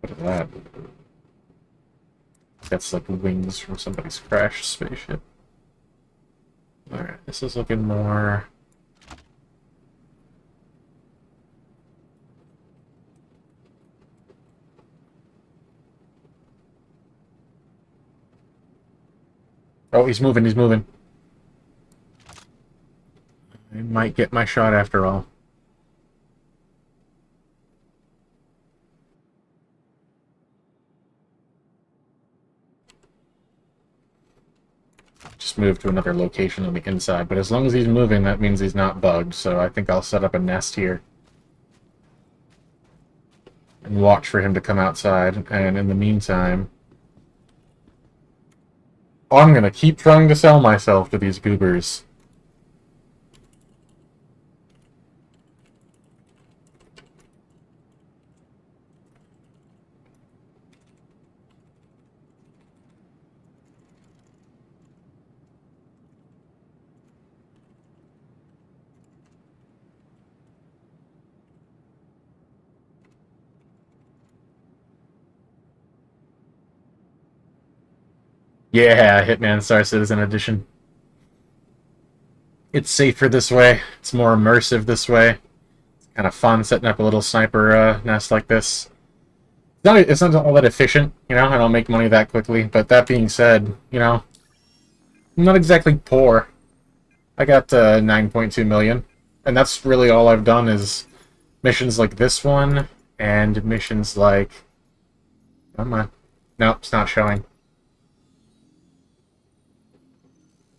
What is that? That's like wings from somebody's crashed spaceship. Alright, this is looking more... Oh, he's moving, he's moving. I might get my shot after all. Just move to another location on the inside, but as long as he's moving, that means he's not bugged, so I think I'll set up a nest here. And watch for him to come outside, and in the meantime... I'm gonna keep trying to sell myself to these goobers. Yeah, Hitman Star Citizen Edition. It's safer this way. It's more immersive this way. It's kind of fun setting up a little sniper nest like this. It's not all that efficient, you know? I don't make money that quickly. But that being said, you know, I'm not exactly poor. I got 9.2 million. And that's really all I've done is missions like this one and missions like... Come on. Nope, it's not showing.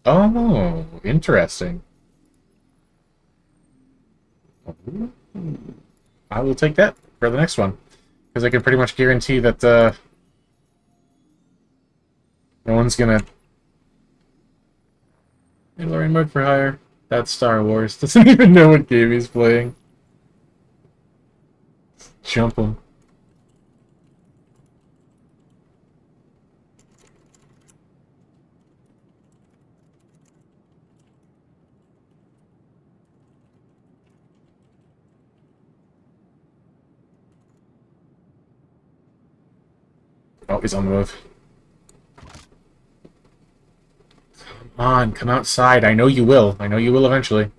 Oh, interesting. I will take that for the next one. Because I can pretty much guarantee that no one's gonna... Mandalorian mode for hire. That's Star Wars. Doesn't even know what game he's playing. Jump him. Oh, he's on the move. Come on, come outside. I know you will. I know you will eventually.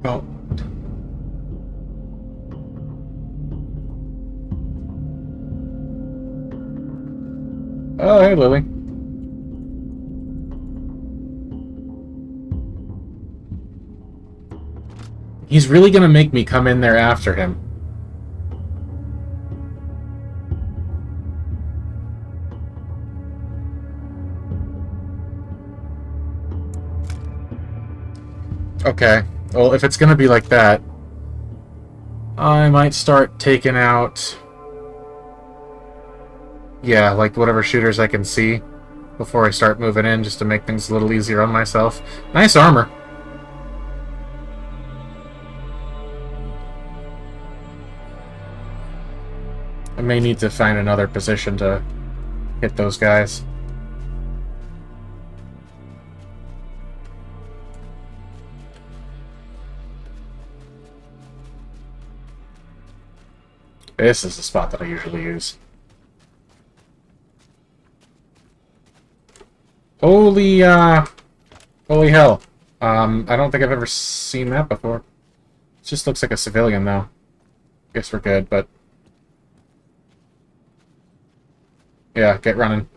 Oh. Oh, hey, Lily. He's really gonna make me come in there after him. Okay. Well, if it's gonna be like that, I might start taking out... Yeah, like whatever shooters I can see before I start moving in, just to make things a little easier on myself. Nice armor. I may need to find another position to hit those guys. This is the spot that I usually use. Holy hell. I don't think I've ever seen that before. It just looks like a civilian, though. Guess we're good, but... Yeah, get running.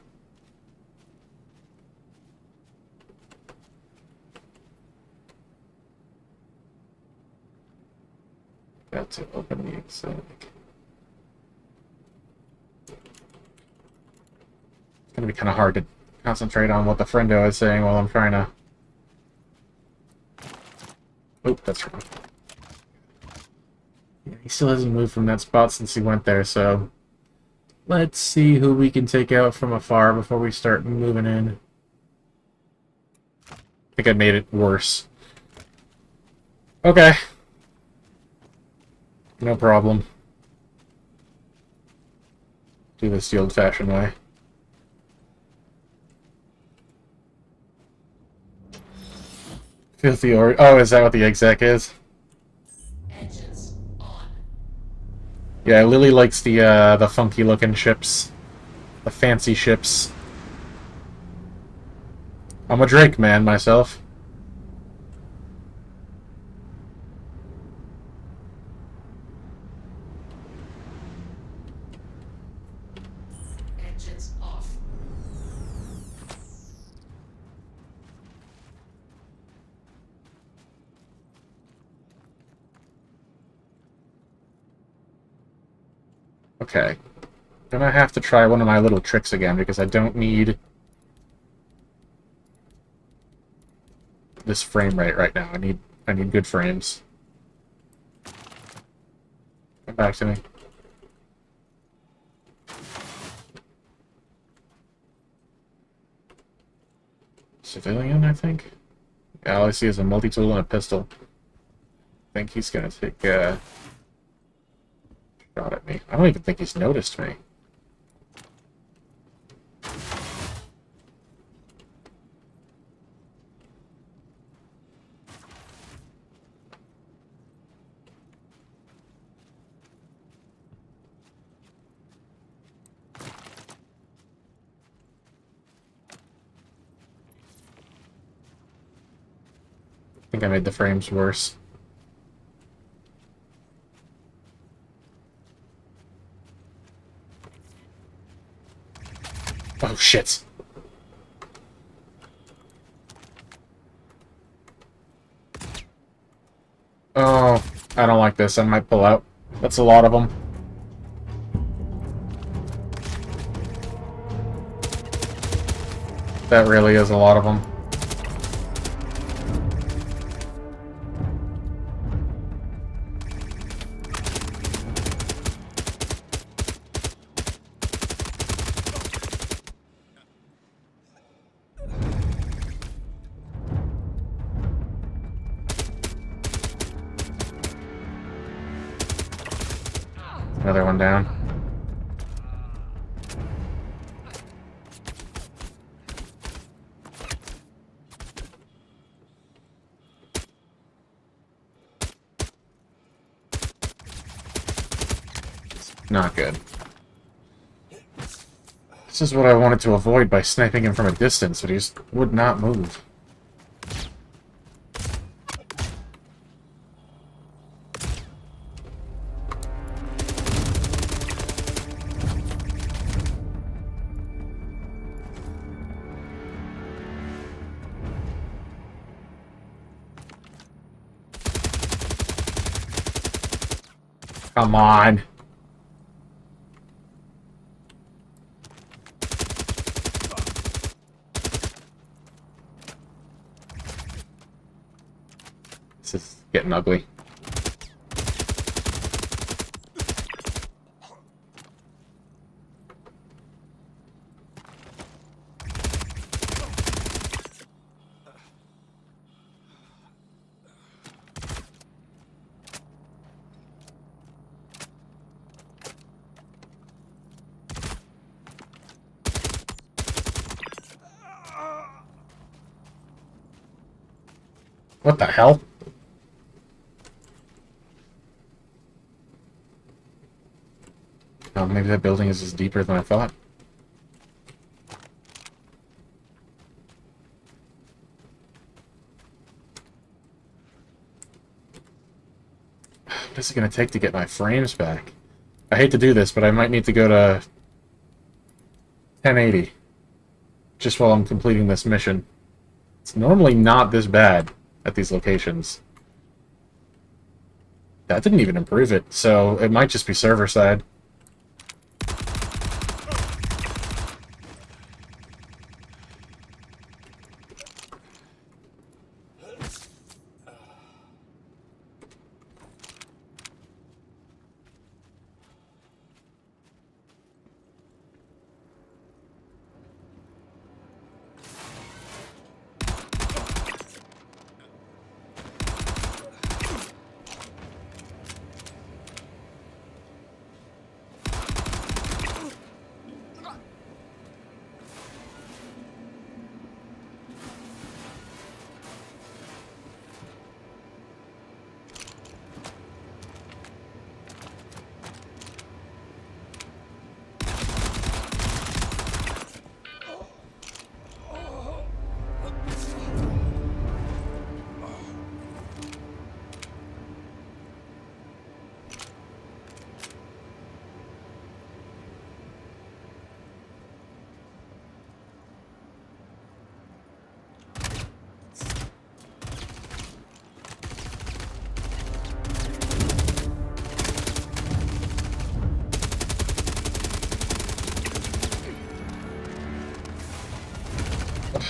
Got to open the exec. It's gonna be kind of hard to concentrate on what the friendo is saying while I'm trying to... Oop, that's wrong. Yeah, he still hasn't moved from that spot since he went there, so... Let's see who we can take out from afar before we start moving in. I think I made it worse. Okay. No problem. Do this the old-fashioned way. Filthy or... Oh, is that what the exec is?
Engines on.
Yeah, Lily likes the funky-looking ships. The fancy ships. I'm a Drake man, myself.
Engines off.
Okay. Gonna have to try one of my little tricks again, because I don't need this frame rate right now. I need good frames. Come back to me. Civilian, I think? Yeah, all I see is a multi-tool and a pistol. I think he's gonna take a shot at me. I don't even think he's noticed me. I think I made the frames worse. Oh, shit. Oh, I don't like this. I might pull out. That's a lot of them. That really is a lot of them. Another one down. Not good. This is what I wanted to avoid by sniping him from a distance, but he just would not move. Come on. This is getting ugly. What the hell? Oh, maybe that building is just deeper than I thought. What is it going to take to get my frames back? I hate to do this, but I might need to go to 1080 just while I'm completing this mission. It's normally not this bad at these locations. That didn't even improve it, so it might just be server side.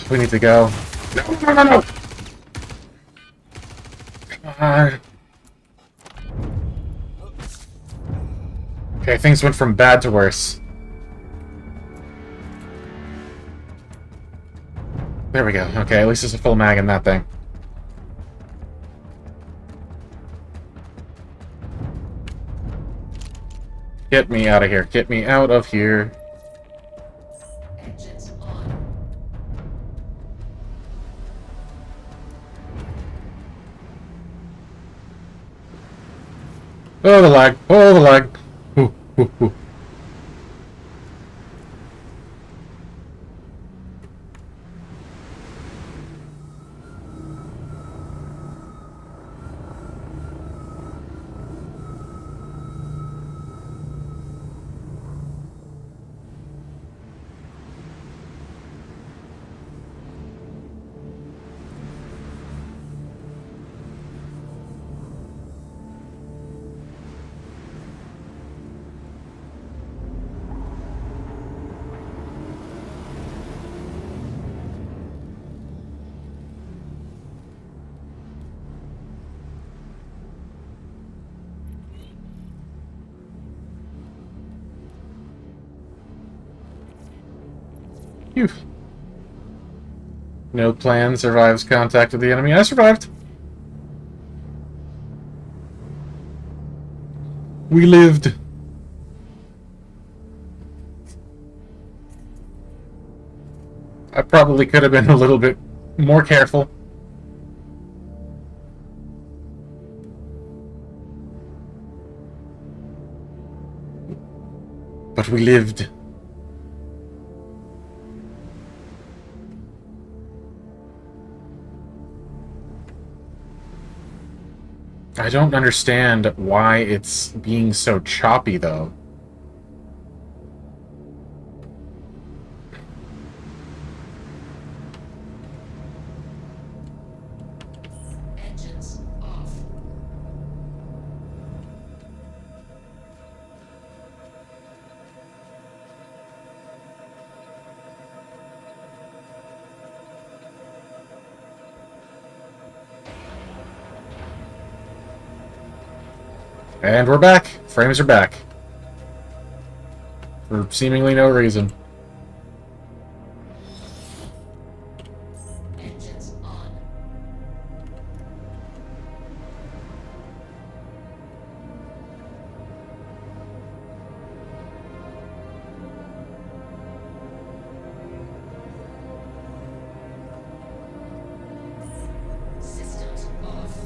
We need to go. No! Come on. Okay, things went from bad to worse. There we go. Okay, at least there's a full mag in that thing. Get me out of here. Get me out of here.
Engines on.
Oh, the lag. Oh, the lag. Ooh, ooh, ooh. Phew. No plan, survives contact with the enemy. I survived. We lived. probably could have been a little bit more careful. But we lived. I don't understand why it's being so choppy, though.
Engines off.
And we're back. Frames are back. For seemingly no reason.
Engines on. Systems off.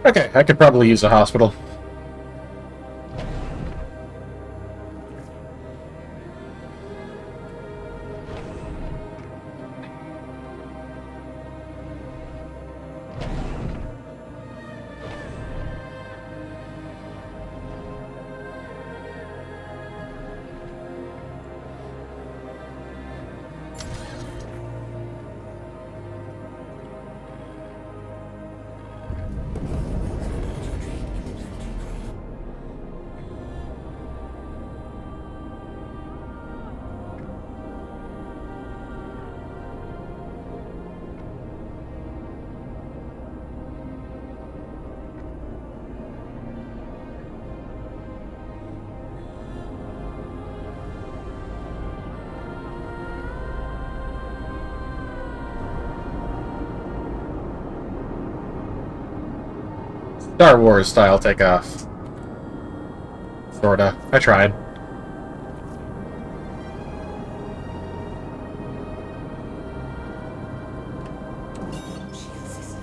Okay, I could probably use a hospital. Star Wars style takeoff. Sorta. I tried.
Shield system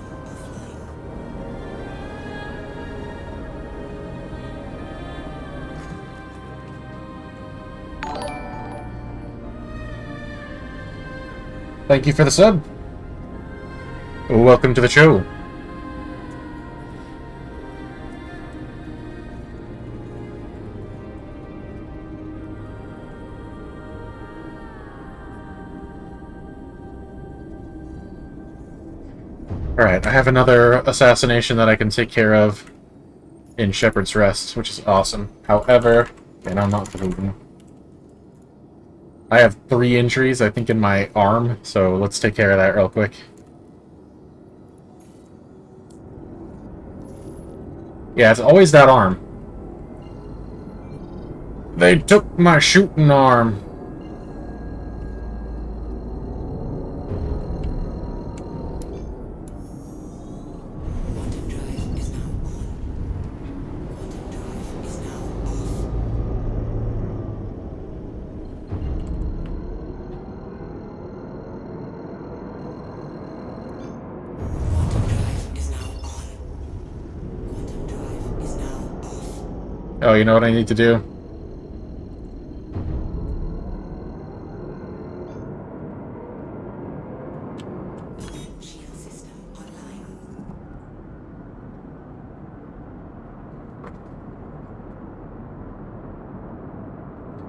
offline.
Thank you for the sub. Welcome to the show. Alright, I have another assassination that I can take care of in Shepherd's Rest, which is awesome. However, and I'm not moving. I have 3 injuries, I think, in my arm, so let's take care of that real quick. Yeah, it's always that arm. They took my shooting arm.
Quantum drive is now on. Quantum drive is now off. Quantum drive is now on. Quantum drive is now off.
Oh, you know what I need to do?
Shield system online.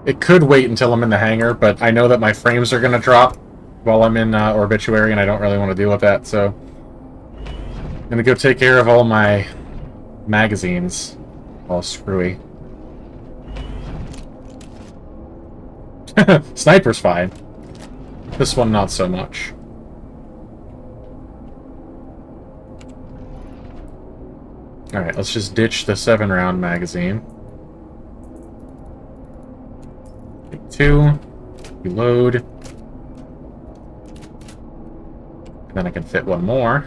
It could wait until I'm in the hangar, but I know that my frames are going to drop while I'm in Obituary, and I don't really want to deal with that, so... I'm going to go take care of all my magazines. All screwy. Sniper's fine. This one, not so much. Alright, let's just ditch the 7-round magazine. Take 2. Reload. And then I can fit 1 more.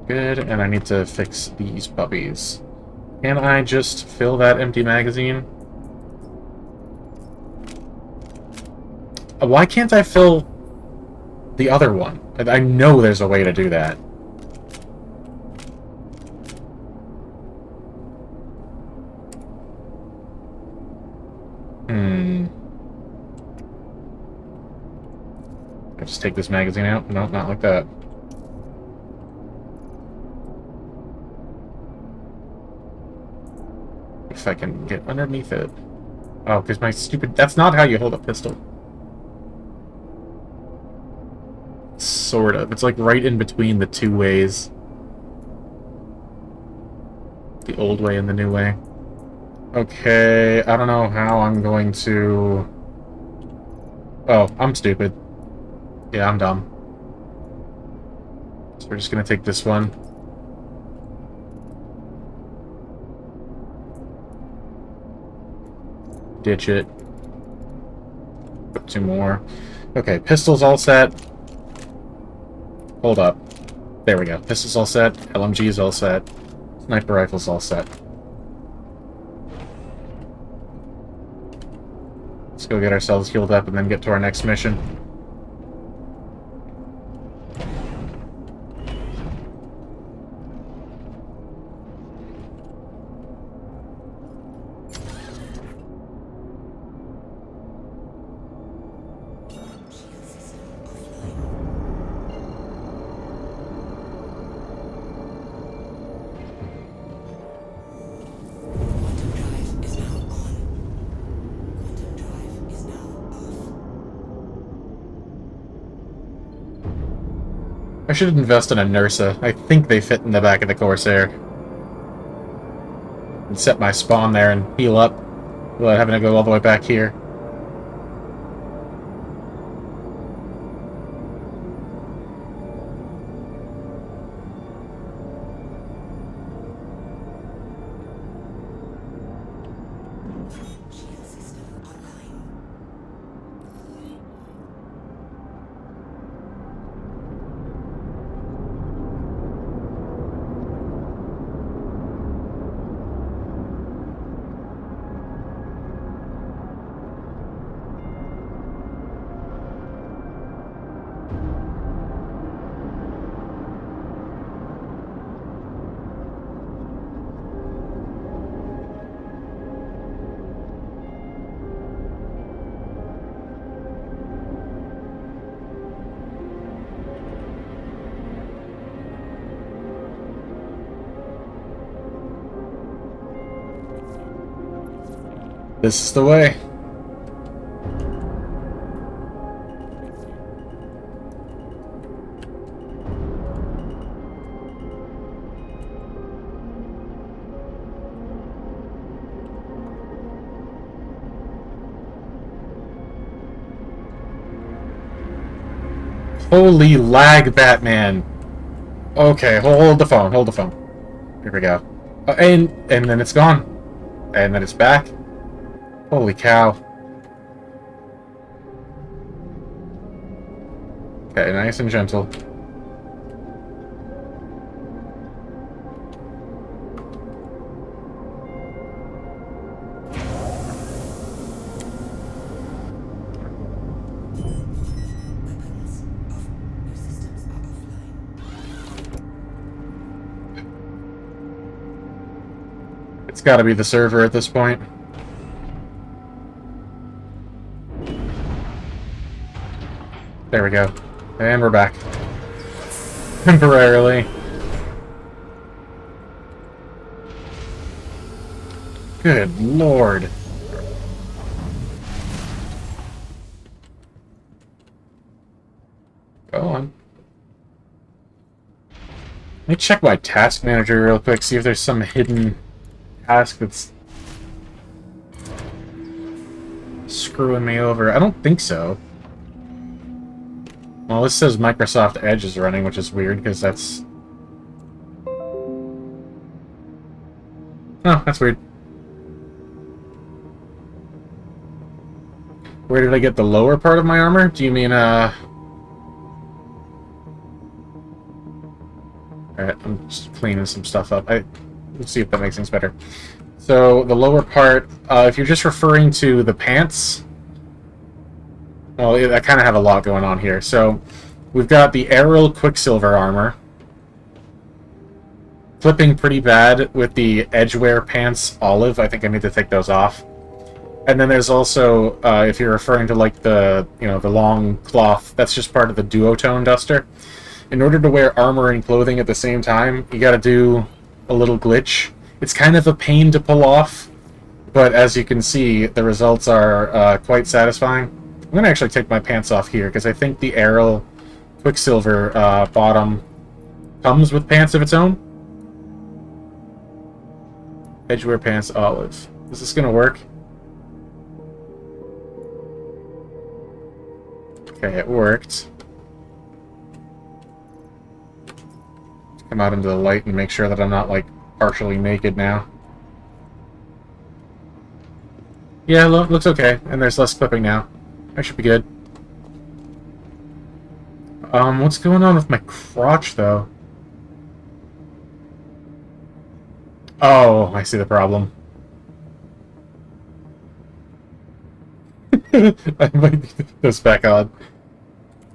Good, and I need to fix these puppies. Can I just fill that empty magazine? Why can't I fill the other one? I know there's a way to do that. I just take this magazine out? No, not like that. If I can get underneath it. Oh, because my stupid... That's not how you hold a pistol. Sort of. It's like right in between the two ways. The old way and the new way. Okay, I don't know how I'm going to... Oh, I'm stupid. Yeah, I'm dumb. So we're just gonna take this one. Ditch it. Put 2 more. Okay, pistol's all set. Hold up. There we go. Pistol's all set. LMG's all set. Sniper rifle's all set. Let's go get ourselves healed up and then get to our next mission.
Quantum drive is now on. Quantum drive is now off.
I should invest in a Nursa. I think they fit in the back of the Corsair. And set my spawn there and heal up without having to go all the way back here.
Shield system online.
This is the way. Holy lag, Batman. Okay, hold the phone, hold the phone. Here we go. And then it's gone. And then it's back. Holy cow. Okay, nice and gentle.
Weapons off. Your systems are offline.
It's gotta be the server at this point. There we go. And we're back. Temporarily. Good lord. Go on. Let me check my task manager real quick, see if there's some hidden task that's screwing me over. I don't think so. Well, this says Microsoft Edge is running, which is weird, because that's... Oh, that's weird. Where did I get the lower part of my armor? Do you mean, Alright, I'm just cleaning some stuff up. let's see if that makes things better. So the lower part, if you're just referring to the pants, well, I kind of have a lot going on here. So we've got the Aerial Quicksilver armor, flipping pretty bad with the Edgewear pants olive. I think I need to take those off. And then there's also, if you're referring to like the the long cloth, that's just part of the duotone duster. In order to wear armor and clothing at the same time, you got to do a little glitch. It's kind of a pain to pull off, but as you can see, the results are quite satisfying. I'm going to actually take my pants off here, because I think the Aerial Quicksilver bottom comes with pants of its own. Edgewear pants olive. Is this going to work? Okay, it worked. Come out into the light and make sure that I'm not, like, partially naked now. Yeah, looks okay. And there's less clipping now. I should be good. What's going on with my crotch, though? Oh, I see the problem. I might need to put those back on.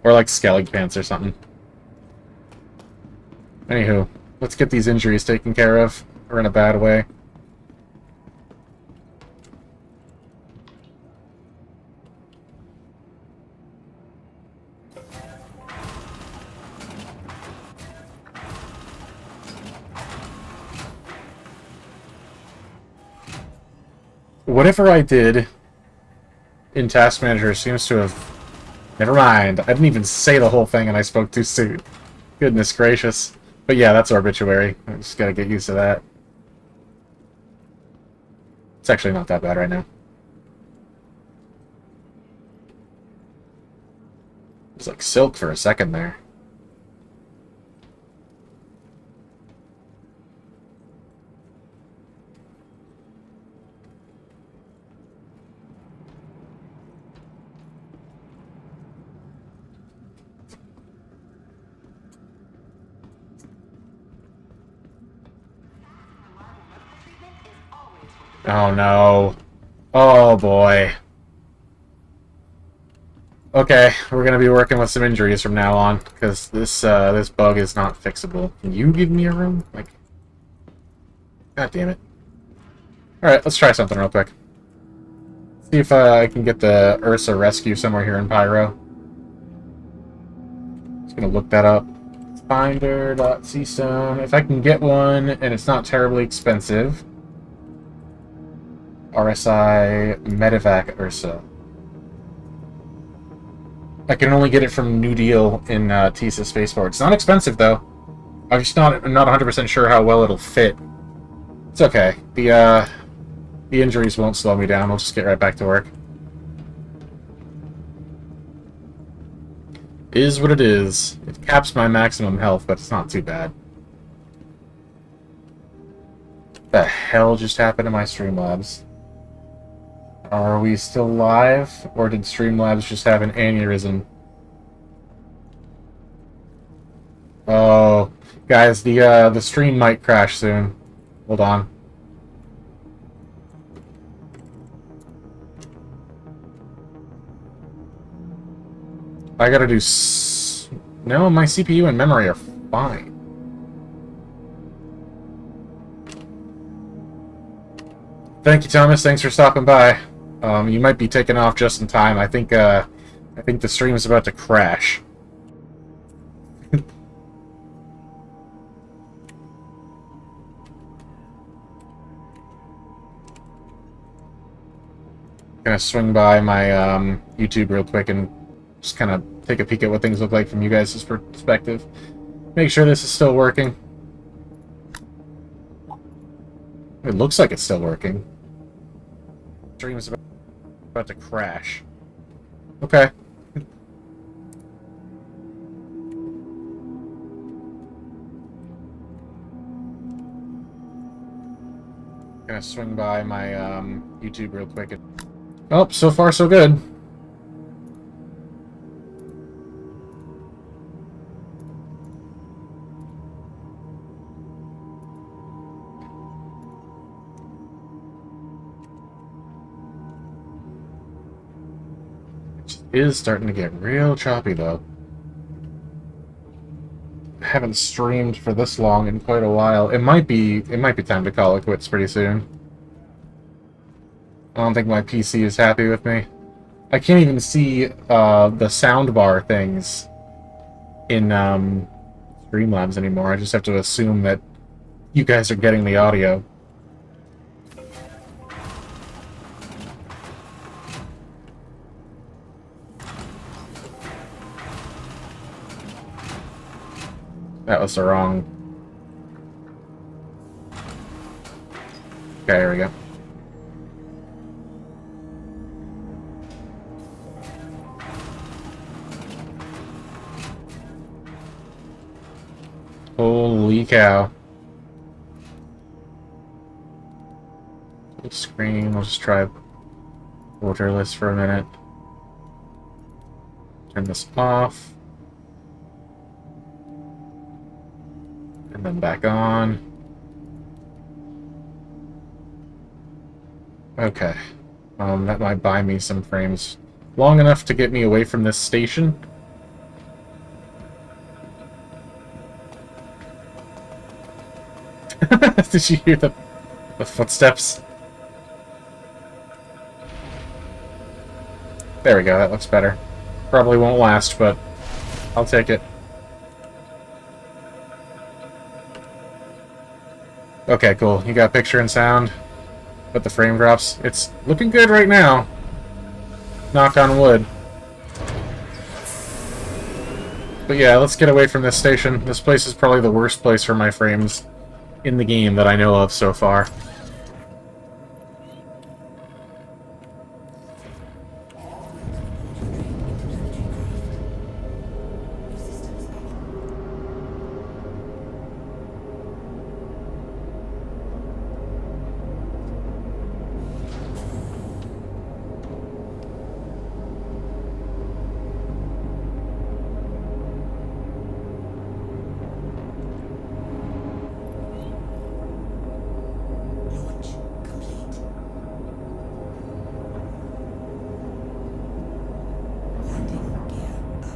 Or like skellig pants or something. Anywho, let's get these injuries taken care of. We're in a bad way. Whatever I did in Task Manager seems to have... Never mind. I didn't even say the whole thing and I spoke too soon. Goodness gracious. But yeah, that's Obituary. I just gotta get used to that. It's actually not that bad right now. It was like silk for a second there. Oh no. Oh boy. Okay, we're gonna be working with some injuries from now on, because this bug is not fixable. Can you give me a room? Like, god damn it. Alright, let's try something real quick. See if I can get the Ursa rescue somewhere here in Pyro. Just gonna look that up. Finder.cstone. If I can get one and it's not terribly expensive. RSI Medevac Ursa. I can only get it from New Deal in TISA Spaceport. It's not expensive though. I'm just not 100% sure how well it'll fit. It's okay. The injuries won't slow me down. I'll just get right back to work. Is what it is. It caps my maximum health, but it's not too bad. What the hell just happened to my Streamlabs? Are we still live, or did Streamlabs just have an aneurysm? Oh, guys, the stream might crash soon. Hold on. I gotta do no, my CPU and memory are fine. Thank you, Thomas. Thanks for stopping by. You might be taking off just in time. I think the stream is about to crash. Gonna swing by my YouTube real quick and just kind of take a peek at what things look like from you guys' perspective. Make sure this is still working. It looks like it's still working. Stream is about to crash. Okay. Gonna swing by my YouTube real quick. Oh, so far so good. is starting to get real choppy, though. I haven't streamed for this long in quite a while. It might be time to call it quits pretty soon. I don't think my PC is happy with me. I can't even see the soundbar things in Streamlabs anymore. I just have to assume that you guys are getting the audio. That was the wrong... Okay, here we go. Holy cow. Full screen. We'll just try borderless for a minute. Turn this off. And then back on. Okay. That might buy me some frames. Long enough to get me away from this station. Did you hear the footsteps? There we go, that looks better. Probably won't last, but I'll take it. Okay, cool. You got picture and sound, but the frame drops. It's looking good right now. Knock on wood. But yeah, let's get away from this station. This place is probably the worst place for my frames in the game that I know of so far.
Launch complete. Landing gear up.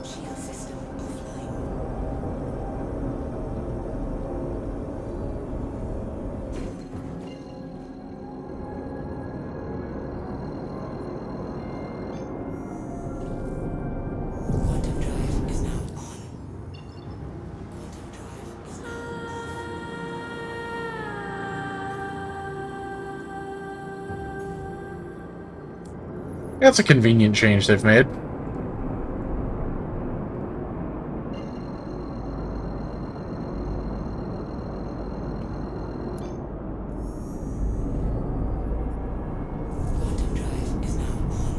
Shield system offline. Quantum drive is now on. Quantum drive is now
That's a convenient change they've made.
Quantum drive is now on.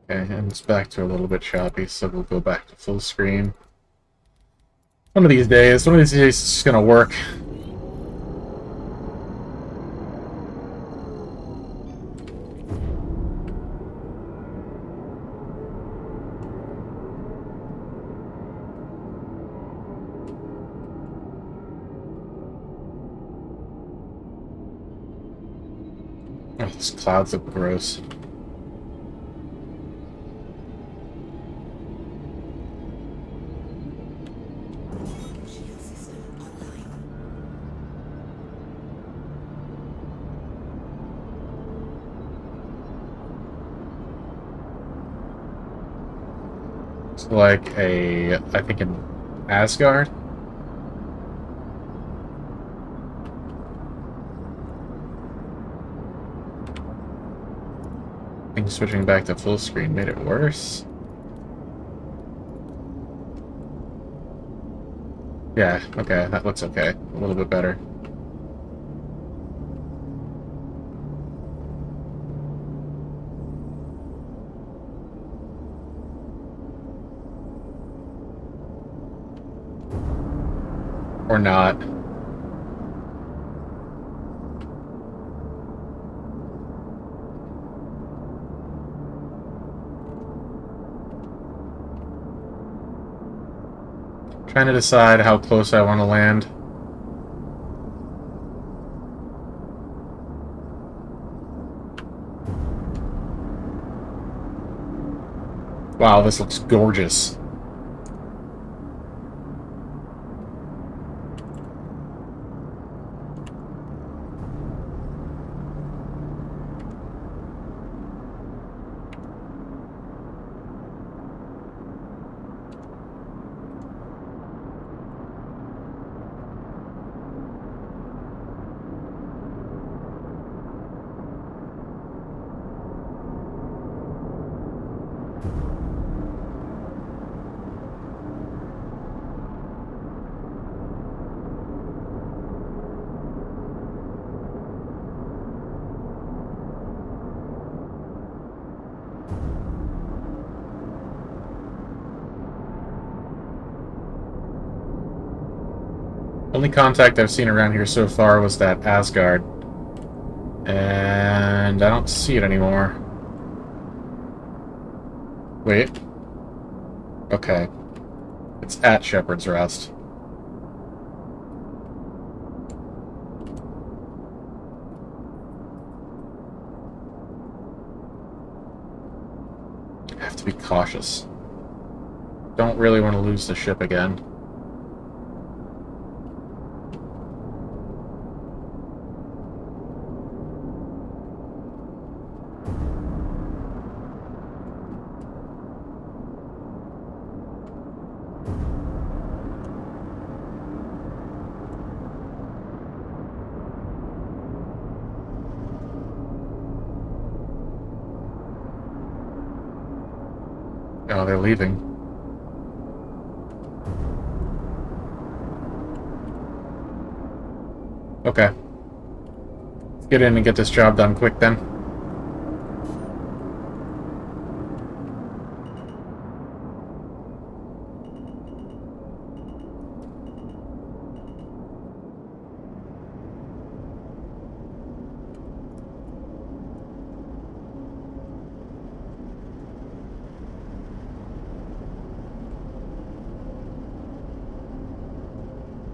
Okay, and it's back to a little bit choppy, so we'll go back to full screen. One of these days it's just gonna work. Oh, these clouds look gross.
Shield system online.
It's like I think in Asgard. I think switching back to full screen made it worse. Yeah, okay, that looks okay. A little bit better. Or not. Trying to decide how close I want to land. Wow, this looks gorgeous. Only contact I've seen around here so far was that Asgard. And I don't see it anymore. Wait. Okay. It's at Shepherd's Rest. I have to be cautious. Don't really want to lose the ship again. Oh, they're leaving. Okay. Let's get in and get this job done quick then.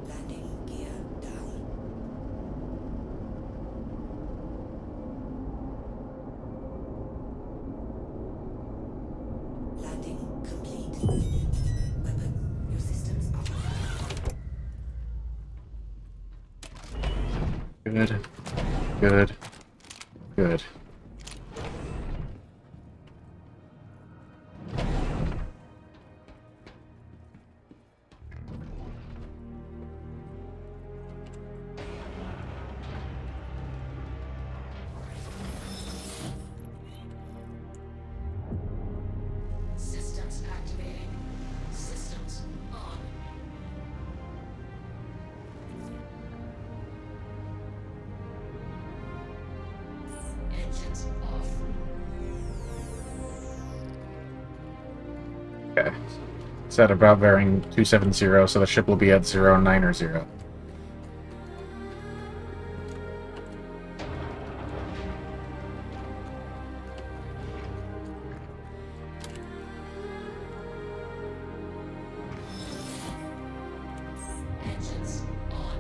Landing gear down. Landing complete. Weapon, your systems are
Good. Good. Good.
systems activating. Systems on. Engines off.
Okay. It's at about bearing 270, so the ship will be at 09 or 0.
Engines on.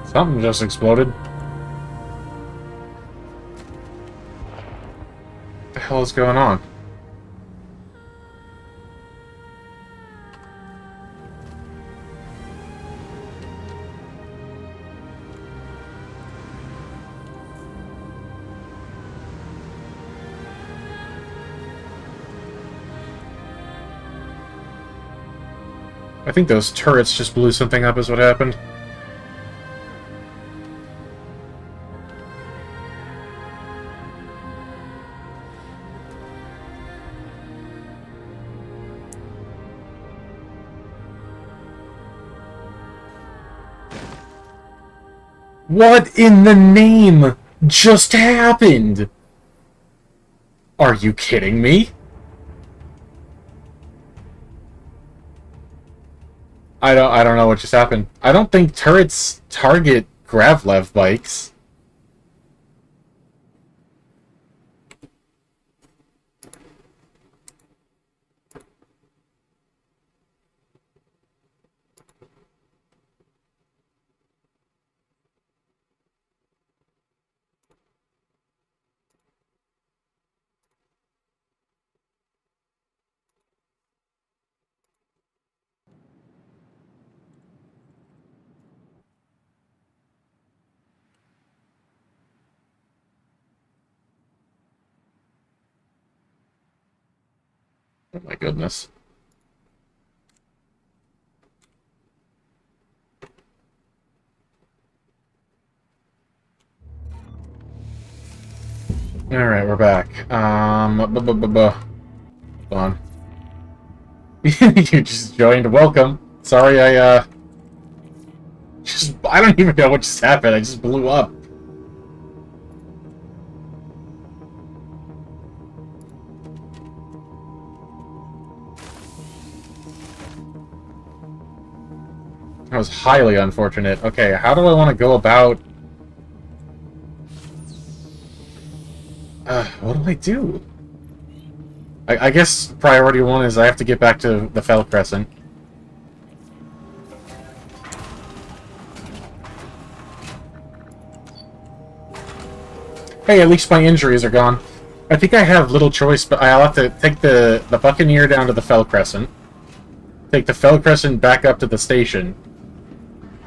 Something just exploded. What the hell is going on? I think those turrets just blew something up is what happened. What in the name just happened? Are you kidding me? I don't know what just happened. I don't think turrets target Gravlev bikes. Oh my goodness. Alright, we're back. Hold on. You just joined. Welcome. Sorry, I don't even know what just happened. I just blew up. That was highly unfortunate. Okay, how do I want to go about... what do I do? I guess priority one is I have to get back to the Fell Crescent. Hey, at least my injuries are gone. I think I have little choice, but I'll have to take the Buccaneer down to the Fell Crescent. Take the Fell Crescent back up to the station.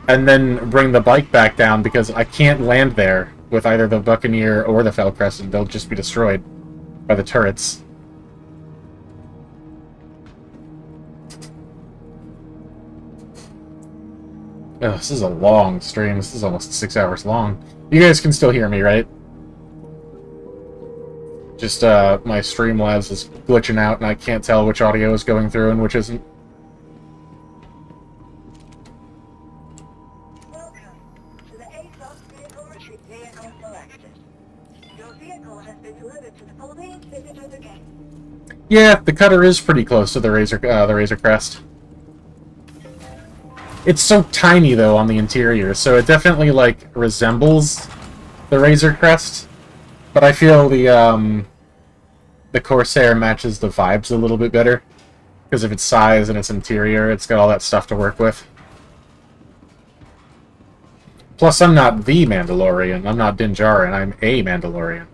And then bring the bike back down because I can't land there with either the Buccaneer or the Fell Crescent. They'll just be destroyed by the turrets. Oh, this is a long stream. This is almost 6 hours long. You guys can still hear me, right? Just, my Streamlabs is glitching out and I can't tell which audio is going through and which isn't.
Welcome to the ASOS Vehicle Retreat Vehicle Selected. Your vehicle has been delivered to the Police Visitors Gate.
Yeah, the cutter is pretty close to the Razor Crest. It's so tiny, though, on the interior, so it definitely, like, resembles the Razor Crest. But I feel the Corsair matches the vibes a little bit better. Because of its size and its interior, it's got all that stuff to work with. Plus, I'm not the Mandalorian. I'm not Din Djarin. I'm a Mandalorian.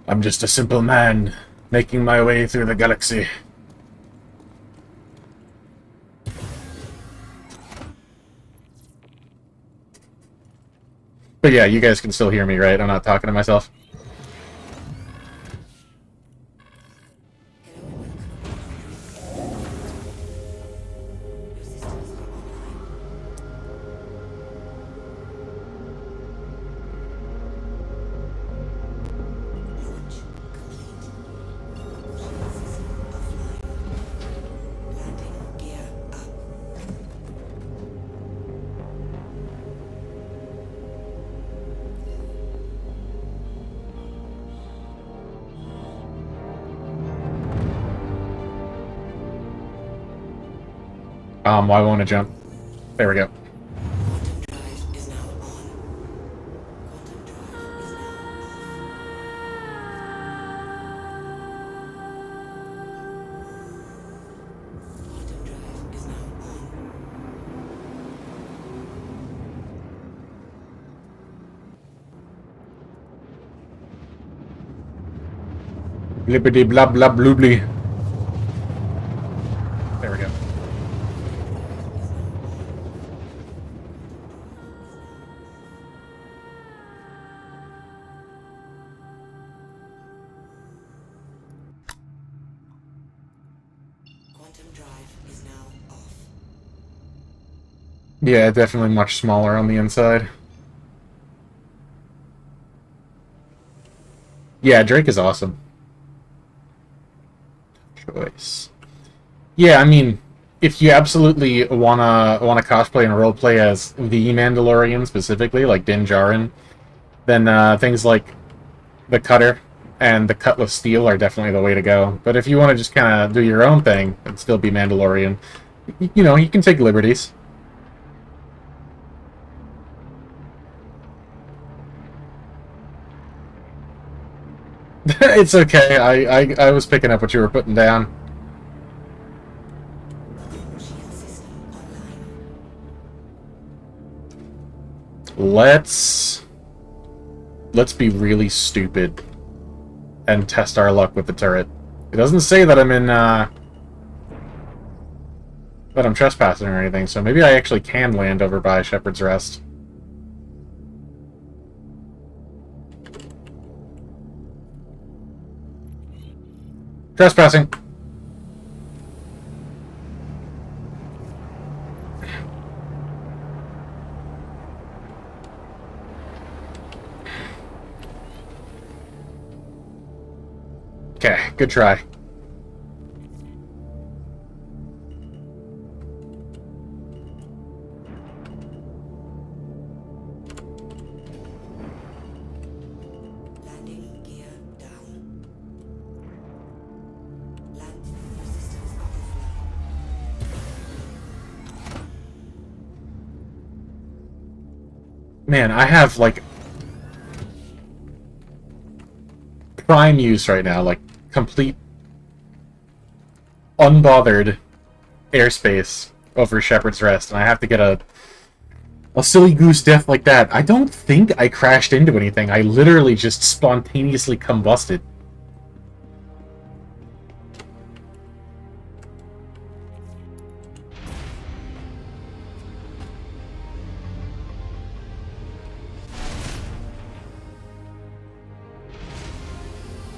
I'm just a simple man, making my way through the galaxy. But yeah, you guys can still hear me, right? I'm not talking to myself. Why won't it jump? There we go.
Quantum drive is now on. Quantum drive is now off. Quantum drive is now on.
Blibbity blah blah bloobly. There we go.
Quantum drive is now off.
Yeah, definitely much smaller on the inside. Yeah, Drake is awesome. Choice. Yeah, I mean, if you absolutely wanna cosplay and roleplay as the Mandalorian specifically, like Din Djarin, then things like the Cutter and the Cutlass Steel are definitely the way to go. But if you want to just kind of do your own thing and still be Mandalorian, you know, you can take liberties. It's okay. I was picking up what you were putting down.
Shield system online.
Let's be really stupid and test our luck with the turret. It doesn't say that I'm in that I'm trespassing or anything, so maybe I actually can land over by Shepherd's Rest. Trespassing. Okay, good try.
Landing gear down. Land systems are offline.
Man, I have, like, prime use right now, like, complete unbothered airspace over Shepherd's Rest, and I have to get a silly goose death like that. I don't think I crashed into anything. I literally just spontaneously combusted.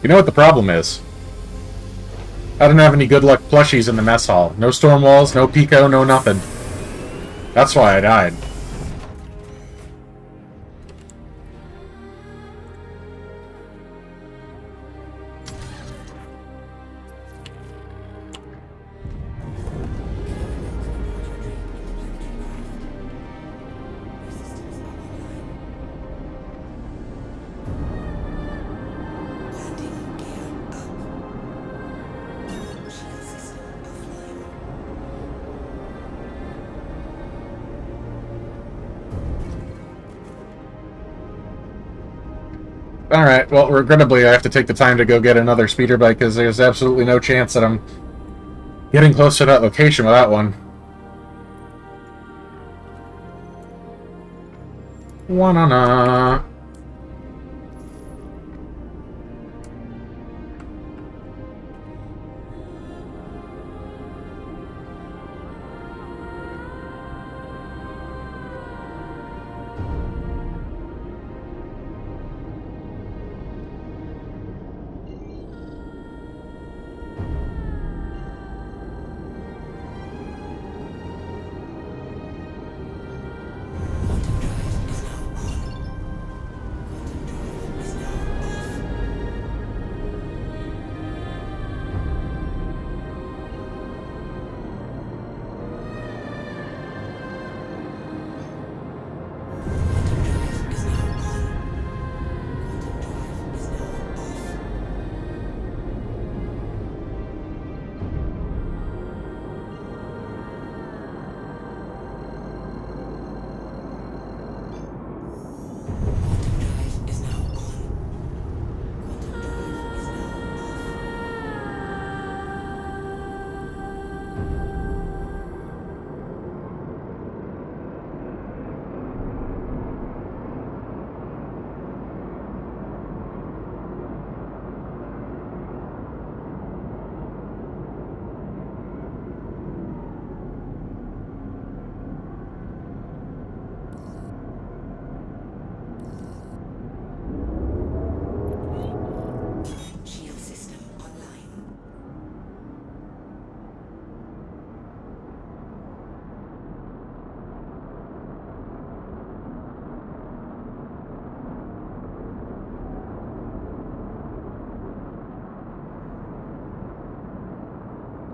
You know what the problem is? I don't have any good luck plushies in the mess hall. No storm walls, no Pico, no nothing. That's why I died.
Landing gear up. Shield system offline.
Alright, well, regrettably, I have to take the time to go get another speeder bike, because there's absolutely no chance that I'm getting close to that location without one. Wanna.
Quantum drive is now on.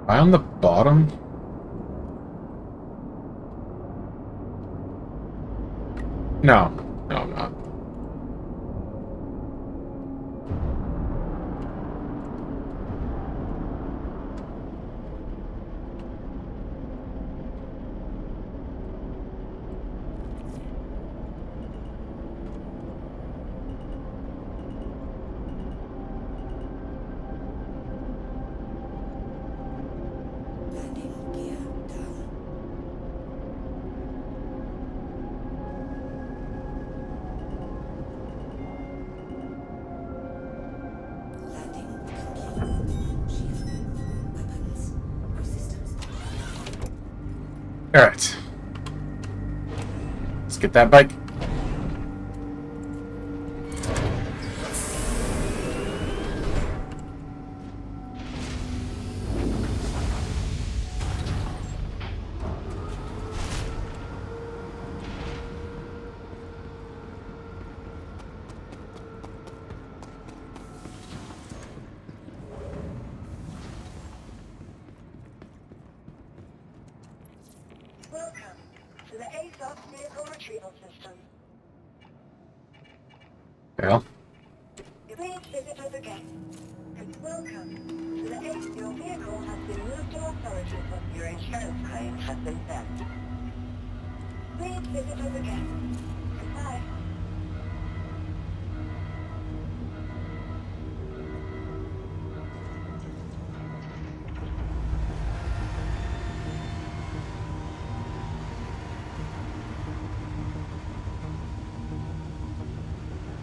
Am I on the bottom? No. No, I'm not.
Landing gear down. Landing complete. Shield, weapons, or systems.
Alright. Let's get that bike.
Welcome to the ASOS vehicle retrieval system.
Well,
Please visit us again. Welcome to the ASOS. Your vehicle has been moved to authority for your insurance claim has been sent. Please visit us again. Goodbye.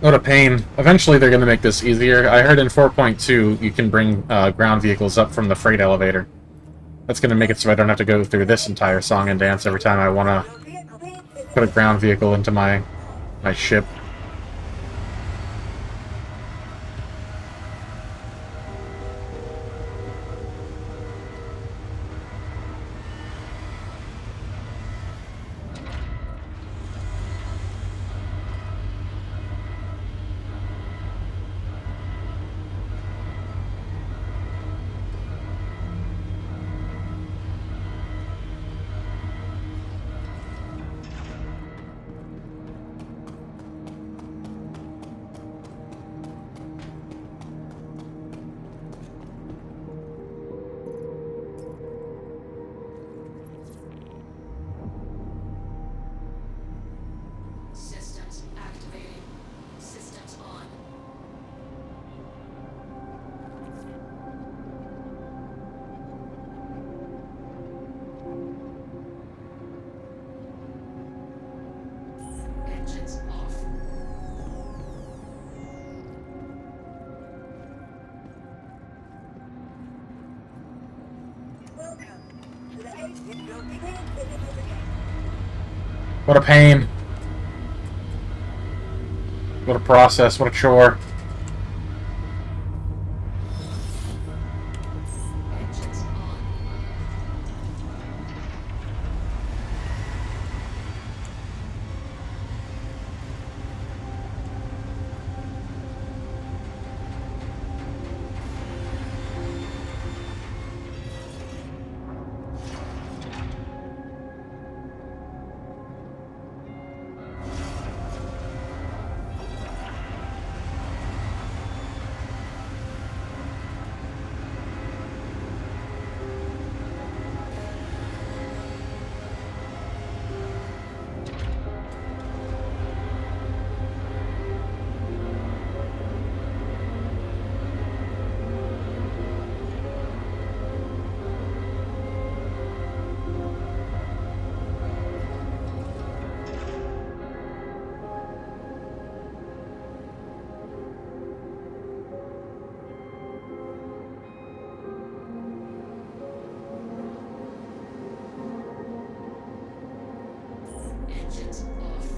what a pain. Eventually they're going to make this easier. I heard in 4.2 you can bring ground vehicles up from the freight elevator. That's going to make it so I don't have to go through this entire song and dance every time I want to
Your vehicle, please visit
put a ground vehicle into my ship.
Systems activating. Systems on. Engines off.
welcome to the ASOS. Please visit us again.
What a pain. What a process, what a chore.
Engines on. Engines off.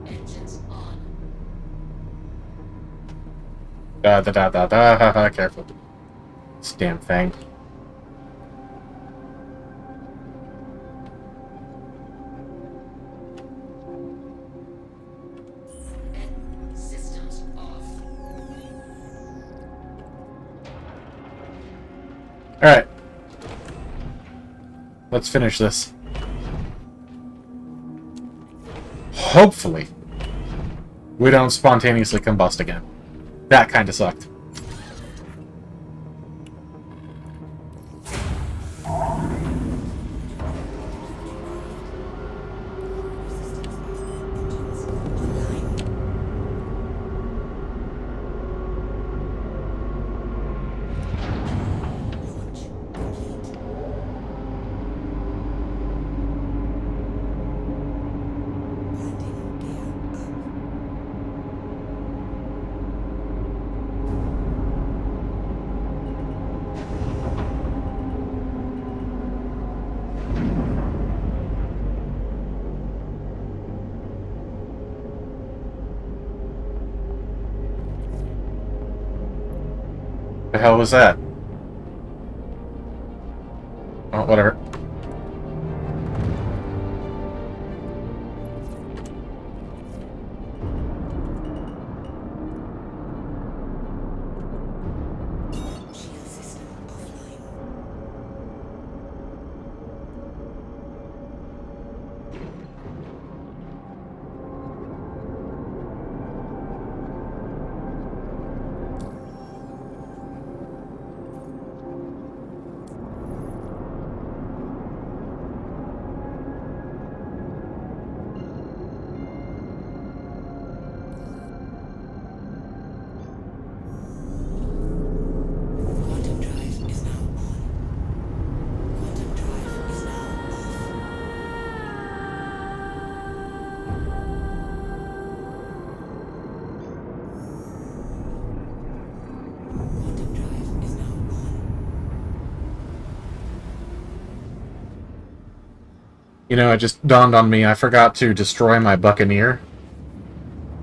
Engines on.
Da da da da da, careful. This damn thing. Alright. Let's finish this. Hopefully, we don't spontaneously combust again. That kind of sucked. The hell was that? Oh, whatever.
Shield system offline. Quantum drive is now on. Quantum drive is now off. Quantum drive is now on.
You know, it just dawned on me, I forgot to destroy my Buccaneer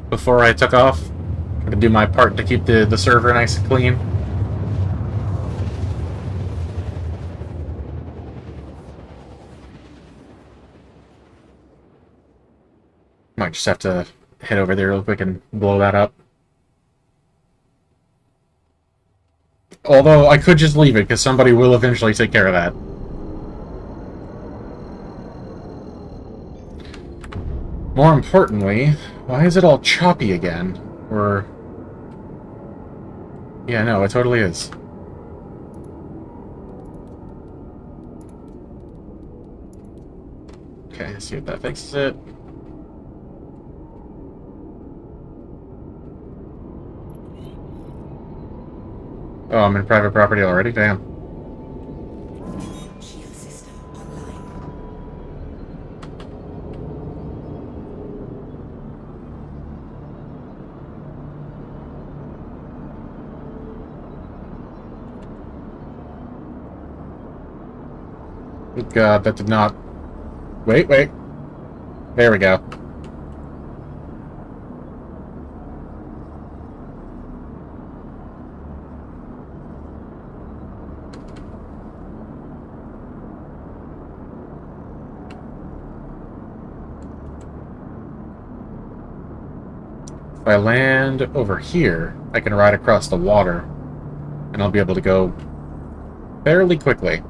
before I took off. I'm gonna do my part to keep the server nice and clean. Might just have to head over there real quick and blow that up. Although, I could just leave it, because somebody will eventually take care of that. More importantly, why is it all choppy again? Or... yeah, no, it totally is. Okay, let's see if that fixes it. Oh, I'm in private property already? Damn.
Shield system online.
Good God, that did not... Wait. There we go. If I land over here, I can ride across the water, and I'll be able to go fairly quickly.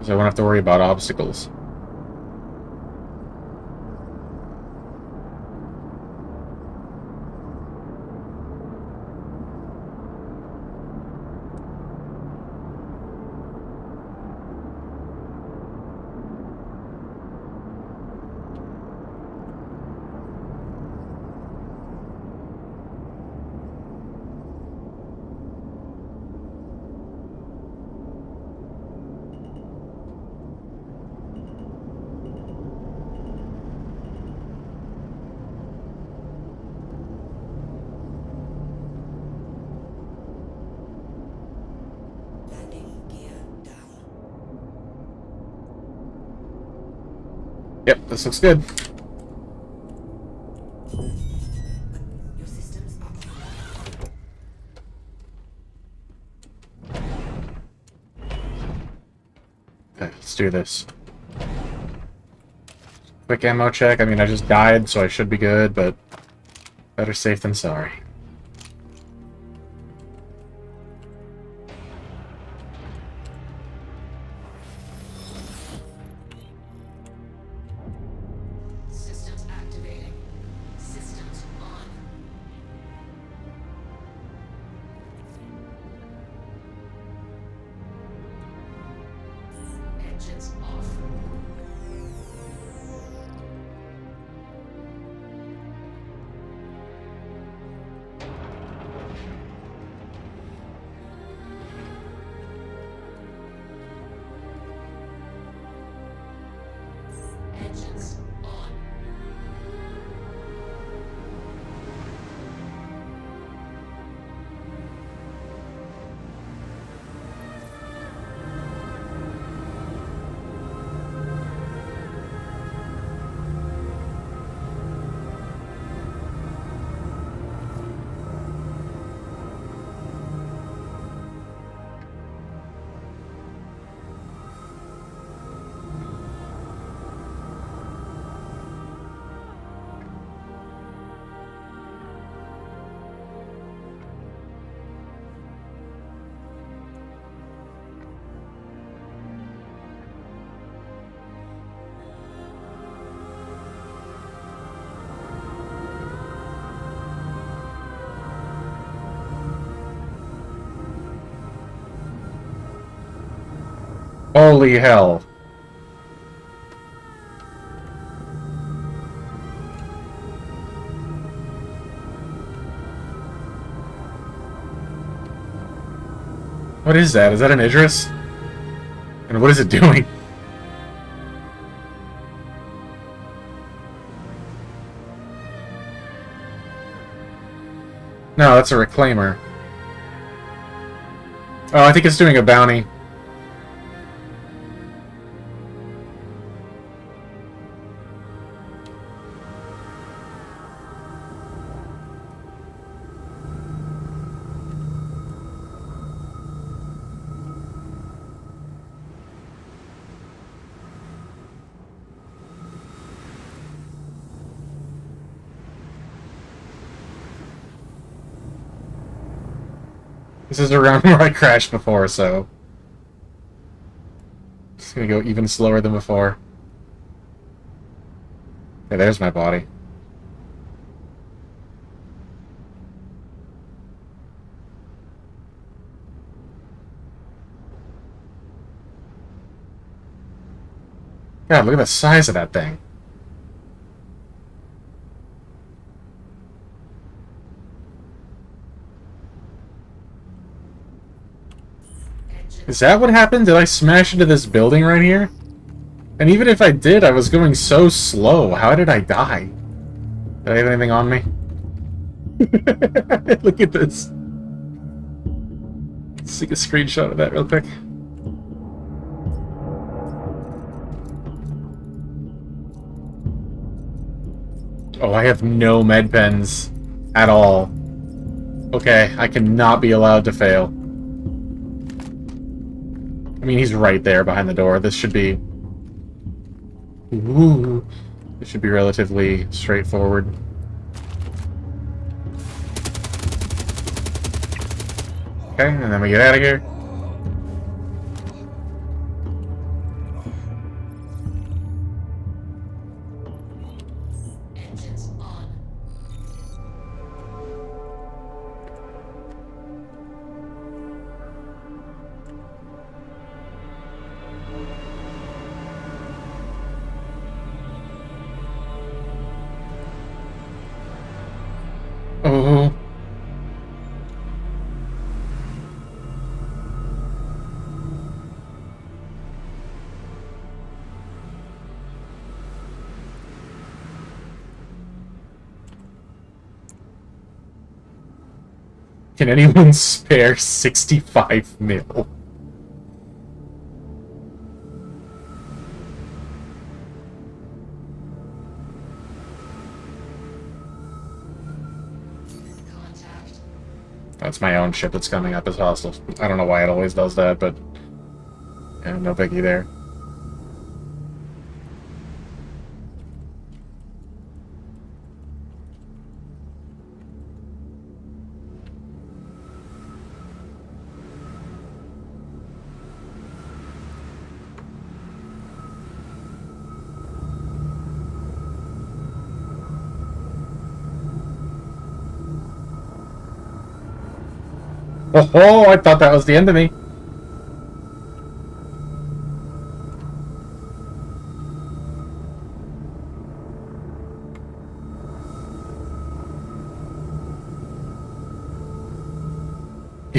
So I won't have to worry about obstacles.
Landing gear down.
Yep, this looks good.
Your systems are online.
Okay, let's do this. Quick ammo check. I mean, I just died, so I should be good, but better safe than sorry. Holy hell. What is that? Is that an Idris? And what is it doing? No, that's a reclaimer. Oh, I think it's doing a bounty. This is around where I crashed before, so it's gonna go even slower than before. Okay, there's my body. God, look at the size of that thing. Is that what happened? Did I smash into this building right here? And even if I did, I was going so slow. How did I die? Did I have anything on me? Look at this. Let's take a screenshot of that real quick. Oh, I have no med pens at all. Okay, I cannot be allowed to fail. I mean, he's right there behind the door. This should be... Ooh. This should be relatively straightforward. Okay, and then we get out of here. Oh. Can anyone spare 65 mil? That's my own ship that's coming up as hostile. I don't know why it always does that, but yeah, no biggie there. Oh, I thought that was the end of me.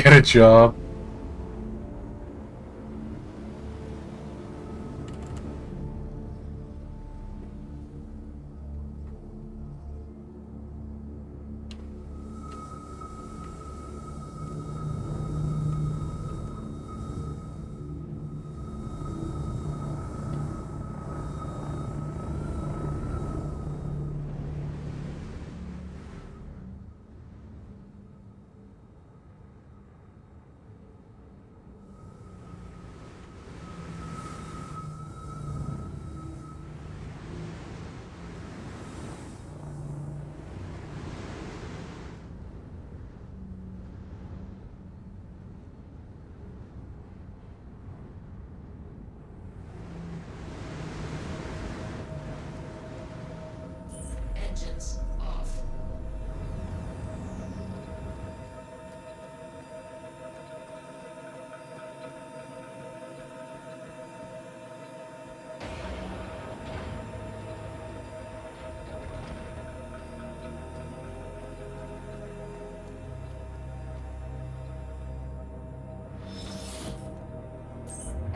Get a job.
Engines off.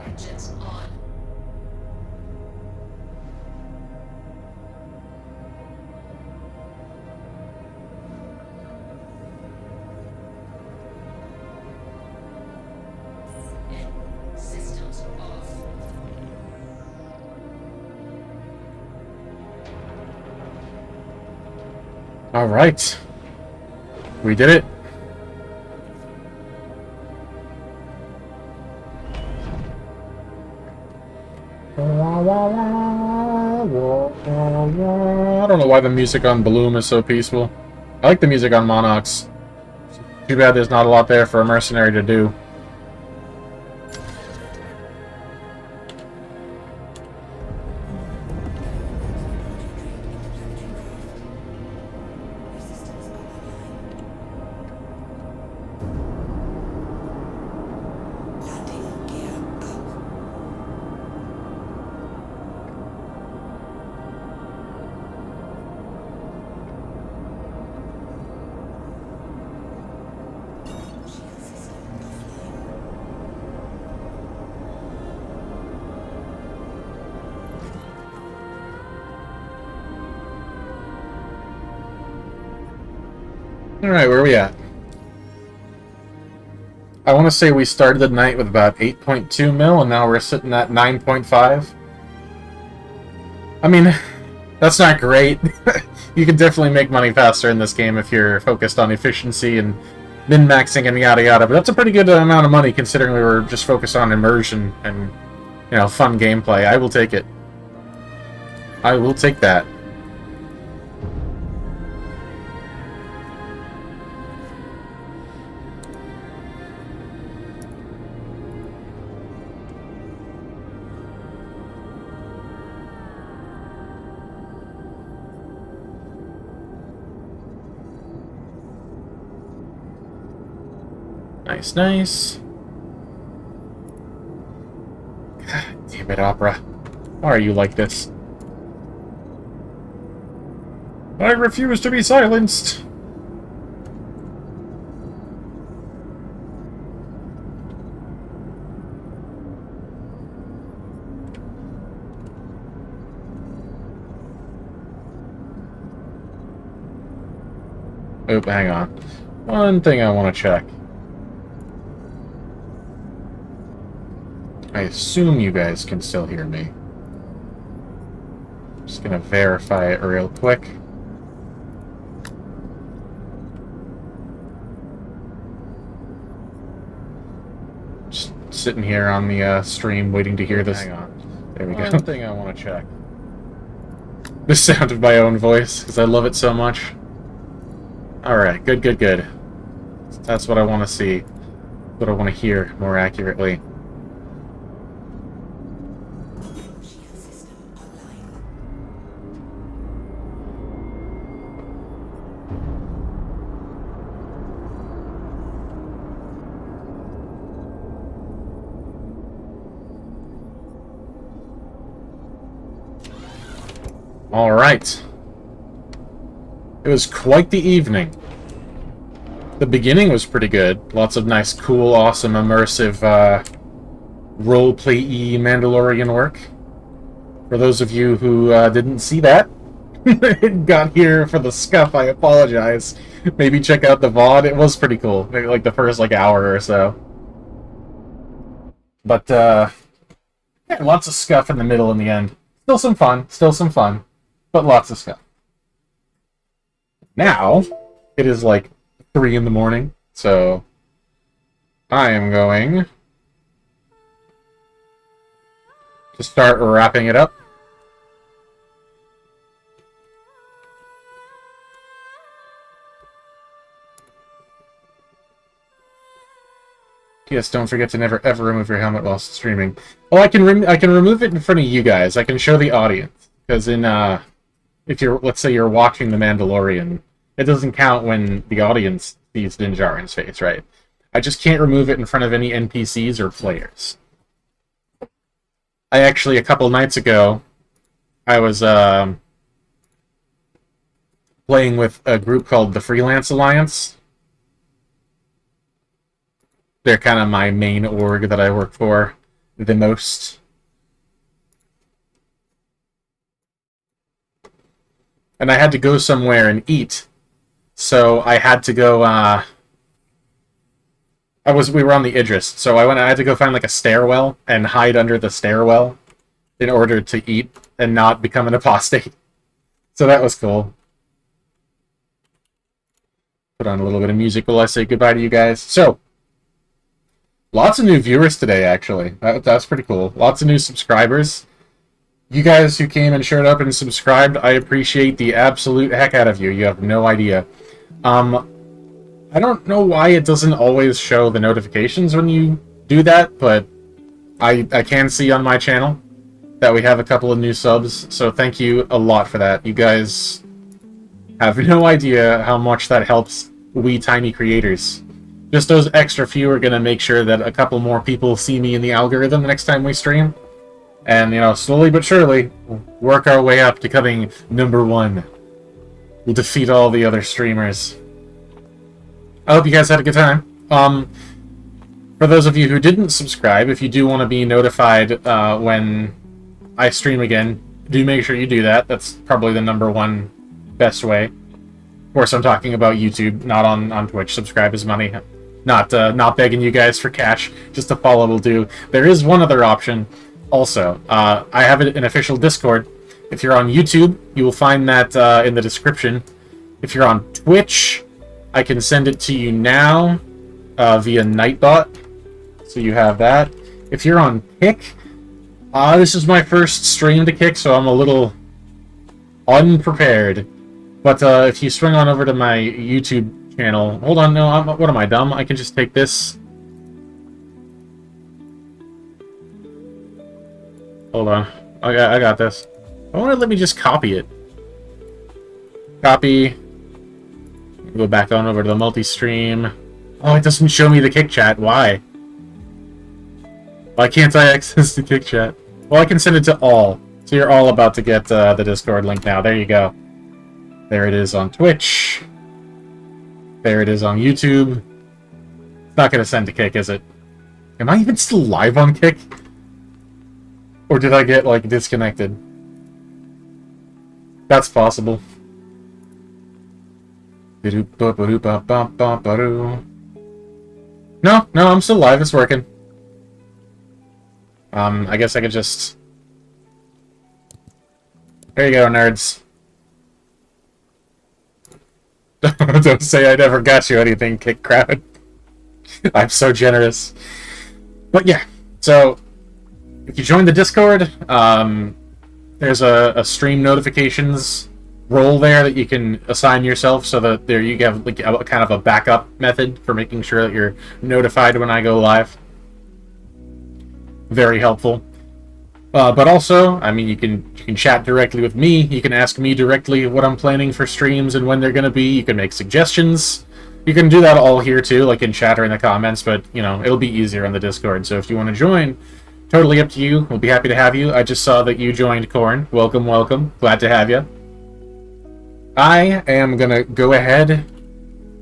Engines on. Systems off.
All right. We did it. I don't know why the music on Bloom is so peaceful. I like the music on Monarchs. Too bad there's not a lot there for a mercenary to do.
Landing gear up. Shield system offline.
Alright, where are we at? I want to say we started the night with about 8.2 mil, and now we're sitting at 9.5. I mean, that's not great. You can definitely make money faster in this game if you're focused on efficiency and min-maxing and yada yada, but that's a pretty good amount of money considering we were just focused on immersion and, you know, fun gameplay. I will take it. I will take that. Nice, nice. God damn it, Opera. Why are you like this? I refuse to be silenced! Oop, hang on. One thing I want to check. I assume you guys can still hear me. Just gonna verify it real quick. Just sitting here on the stream waiting to hear this. Hang on. There we go. One thing I want to check. The sound of my own voice, because I love it so much. Alright, good, good, good. That's what I want to see. What I want to hear, more accurately.
Shield system online.
Alright. It was quite the evening. The beginning was pretty good. Lots of nice, cool, awesome, immersive roleplay-y Mandalorian work. For those of you who didn't see that, got here for the scuff, I apologize. Maybe check out the VOD. It was pretty cool. Maybe like the first hour or so. But yeah, lots of scuff in the middle and the end. Still some fun, but lots of scuff. Now, it is like 3 in the morning, so I am going to start wrapping it up. Yes, don't forget to never ever remove your helmet while streaming. Well, I can remove it in front of you guys. I can show the audience because if you're, let's say you're watching The Mandalorian, it doesn't count when the audience sees Din Djarin's face, right? I just can't remove it in front of any NPCs or players. I actually, a couple nights ago, I was playing with a group called the Freelance Alliance. They're kind of my main org that I work for the most. And I had to go somewhere and eat. So I had to go, we were on the Idris, so I had to go find like a stairwell and hide under the stairwell in order to eat and not become an apostate. So that was cool. Put on a little bit of music while I say goodbye to you guys. So, lots of new viewers today, actually. That's pretty cool. Lots of new subscribers. You guys who came and showed up and subscribed, I appreciate the absolute heck out of you. You have no idea. I don't know why it doesn't always show the notifications when you do that, but I can see on my channel that we have a couple of new subs, so thank you a lot for that. You guys have no idea how much that helps we tiny creators. Just those extra few are going to make sure that a couple more people see me in the algorithm the next time we stream. And, you know, slowly but surely, work our way up to becoming #1. We'll defeat all the other streamers. I hope you guys had a good time. For those of you who didn't subscribe, if you do want to be notified when I stream again, do make sure you do that. That's probably the #1 best way. Of course, I'm talking about YouTube, not on Twitch. Subscribe is money. Not begging you guys for cash. Just a follow will do. There is one other option. Also, I have an official Discord. If you're on YouTube, you will find that in the description. If you're on Twitch, I can send it to you now via Nightbot. So you have that. If you're on Kick, this is my first stream to Kick, so I'm a little unprepared. But if you swing on over to my YouTube channel... Hold on, no, what am I, dumb? I can just take this... Hold on. I got this. I want to let me just copy it. Copy. Go back on over to the multi-stream. Oh, it doesn't show me the Kick chat. Why? Why can't I access the Kick chat? Well, I can send it to all. So you're all about to get the Discord link now. There you go. There it is on Twitch. There it is on YouTube. It's not going to send to Kick, is it? Am I even still live on Kick? Or did I get, like, disconnected? That's possible. No, I'm still live. It's working. I guess I could just... There you go, nerds. Don't say I never got you anything, Kick Crowd. I'm so generous. But yeah, so... If you join the Discord, there's a stream notifications role there that you can assign yourself so that there you have like a kind of a backup method for making sure that you're notified when I go live. Very helpful. But also, I mean, you can chat directly with me. You can ask me directly what I'm planning for streams and when they're going to be. You can make suggestions. You can do that all here too, like in chat or in the comments, but, you know, it'll be easier on the Discord. So if you want to join... Totally up to you. We'll be happy to have you. I just saw that you joined, Korn. Welcome, welcome. Glad to have you. I am going to go ahead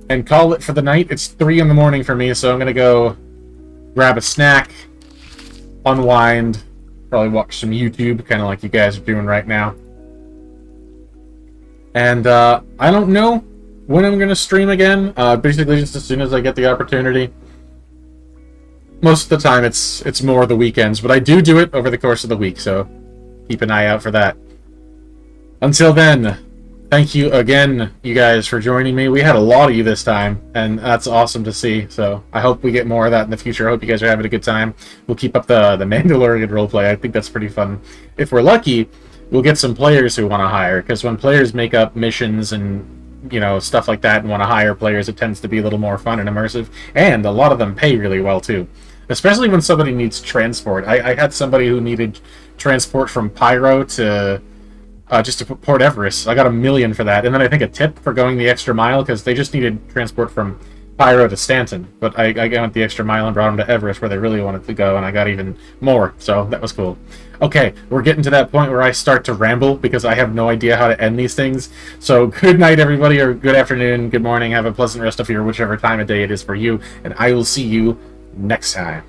and call it for the night. It's 3 in the morning for me, so I'm gonna go grab a snack, unwind, probably watch some YouTube, kind of like you guys are doing right now. And I don't know when I'm gonna stream again. Basically, just as soon as I get the opportunity. Most of the time, it's more the weekends, but I do it over the course of the week, so keep an eye out for that. Until then, thank you again, you guys, for joining me. We had a lot of you this time, and that's awesome to see. So I hope we get more of that in the future. I hope you guys are having a good time. We'll keep up the Mandalorian roleplay. I think that's pretty fun. If we're lucky, we'll get some players who want to hire, because when players make up missions and stuff like that and want to hire players, it tends to be a little more fun and immersive, and a lot of them pay really well too. Especially when somebody needs transport. I had somebody who needed transport from Pyro to just to Port Everest. I got $1 million for that, and then I think a tip for going the extra mile, because they just needed transport from Pyro to Stanton. But I went the extra mile and brought them to Everest, where they really wanted to go, and I got even more. So that was cool. Okay, we're getting to that point where I start to ramble, because I have no idea how to end these things. So good night, everybody, or good afternoon, good morning. Have a pleasant rest of your whichever time of day it is for you, and I will see you next time.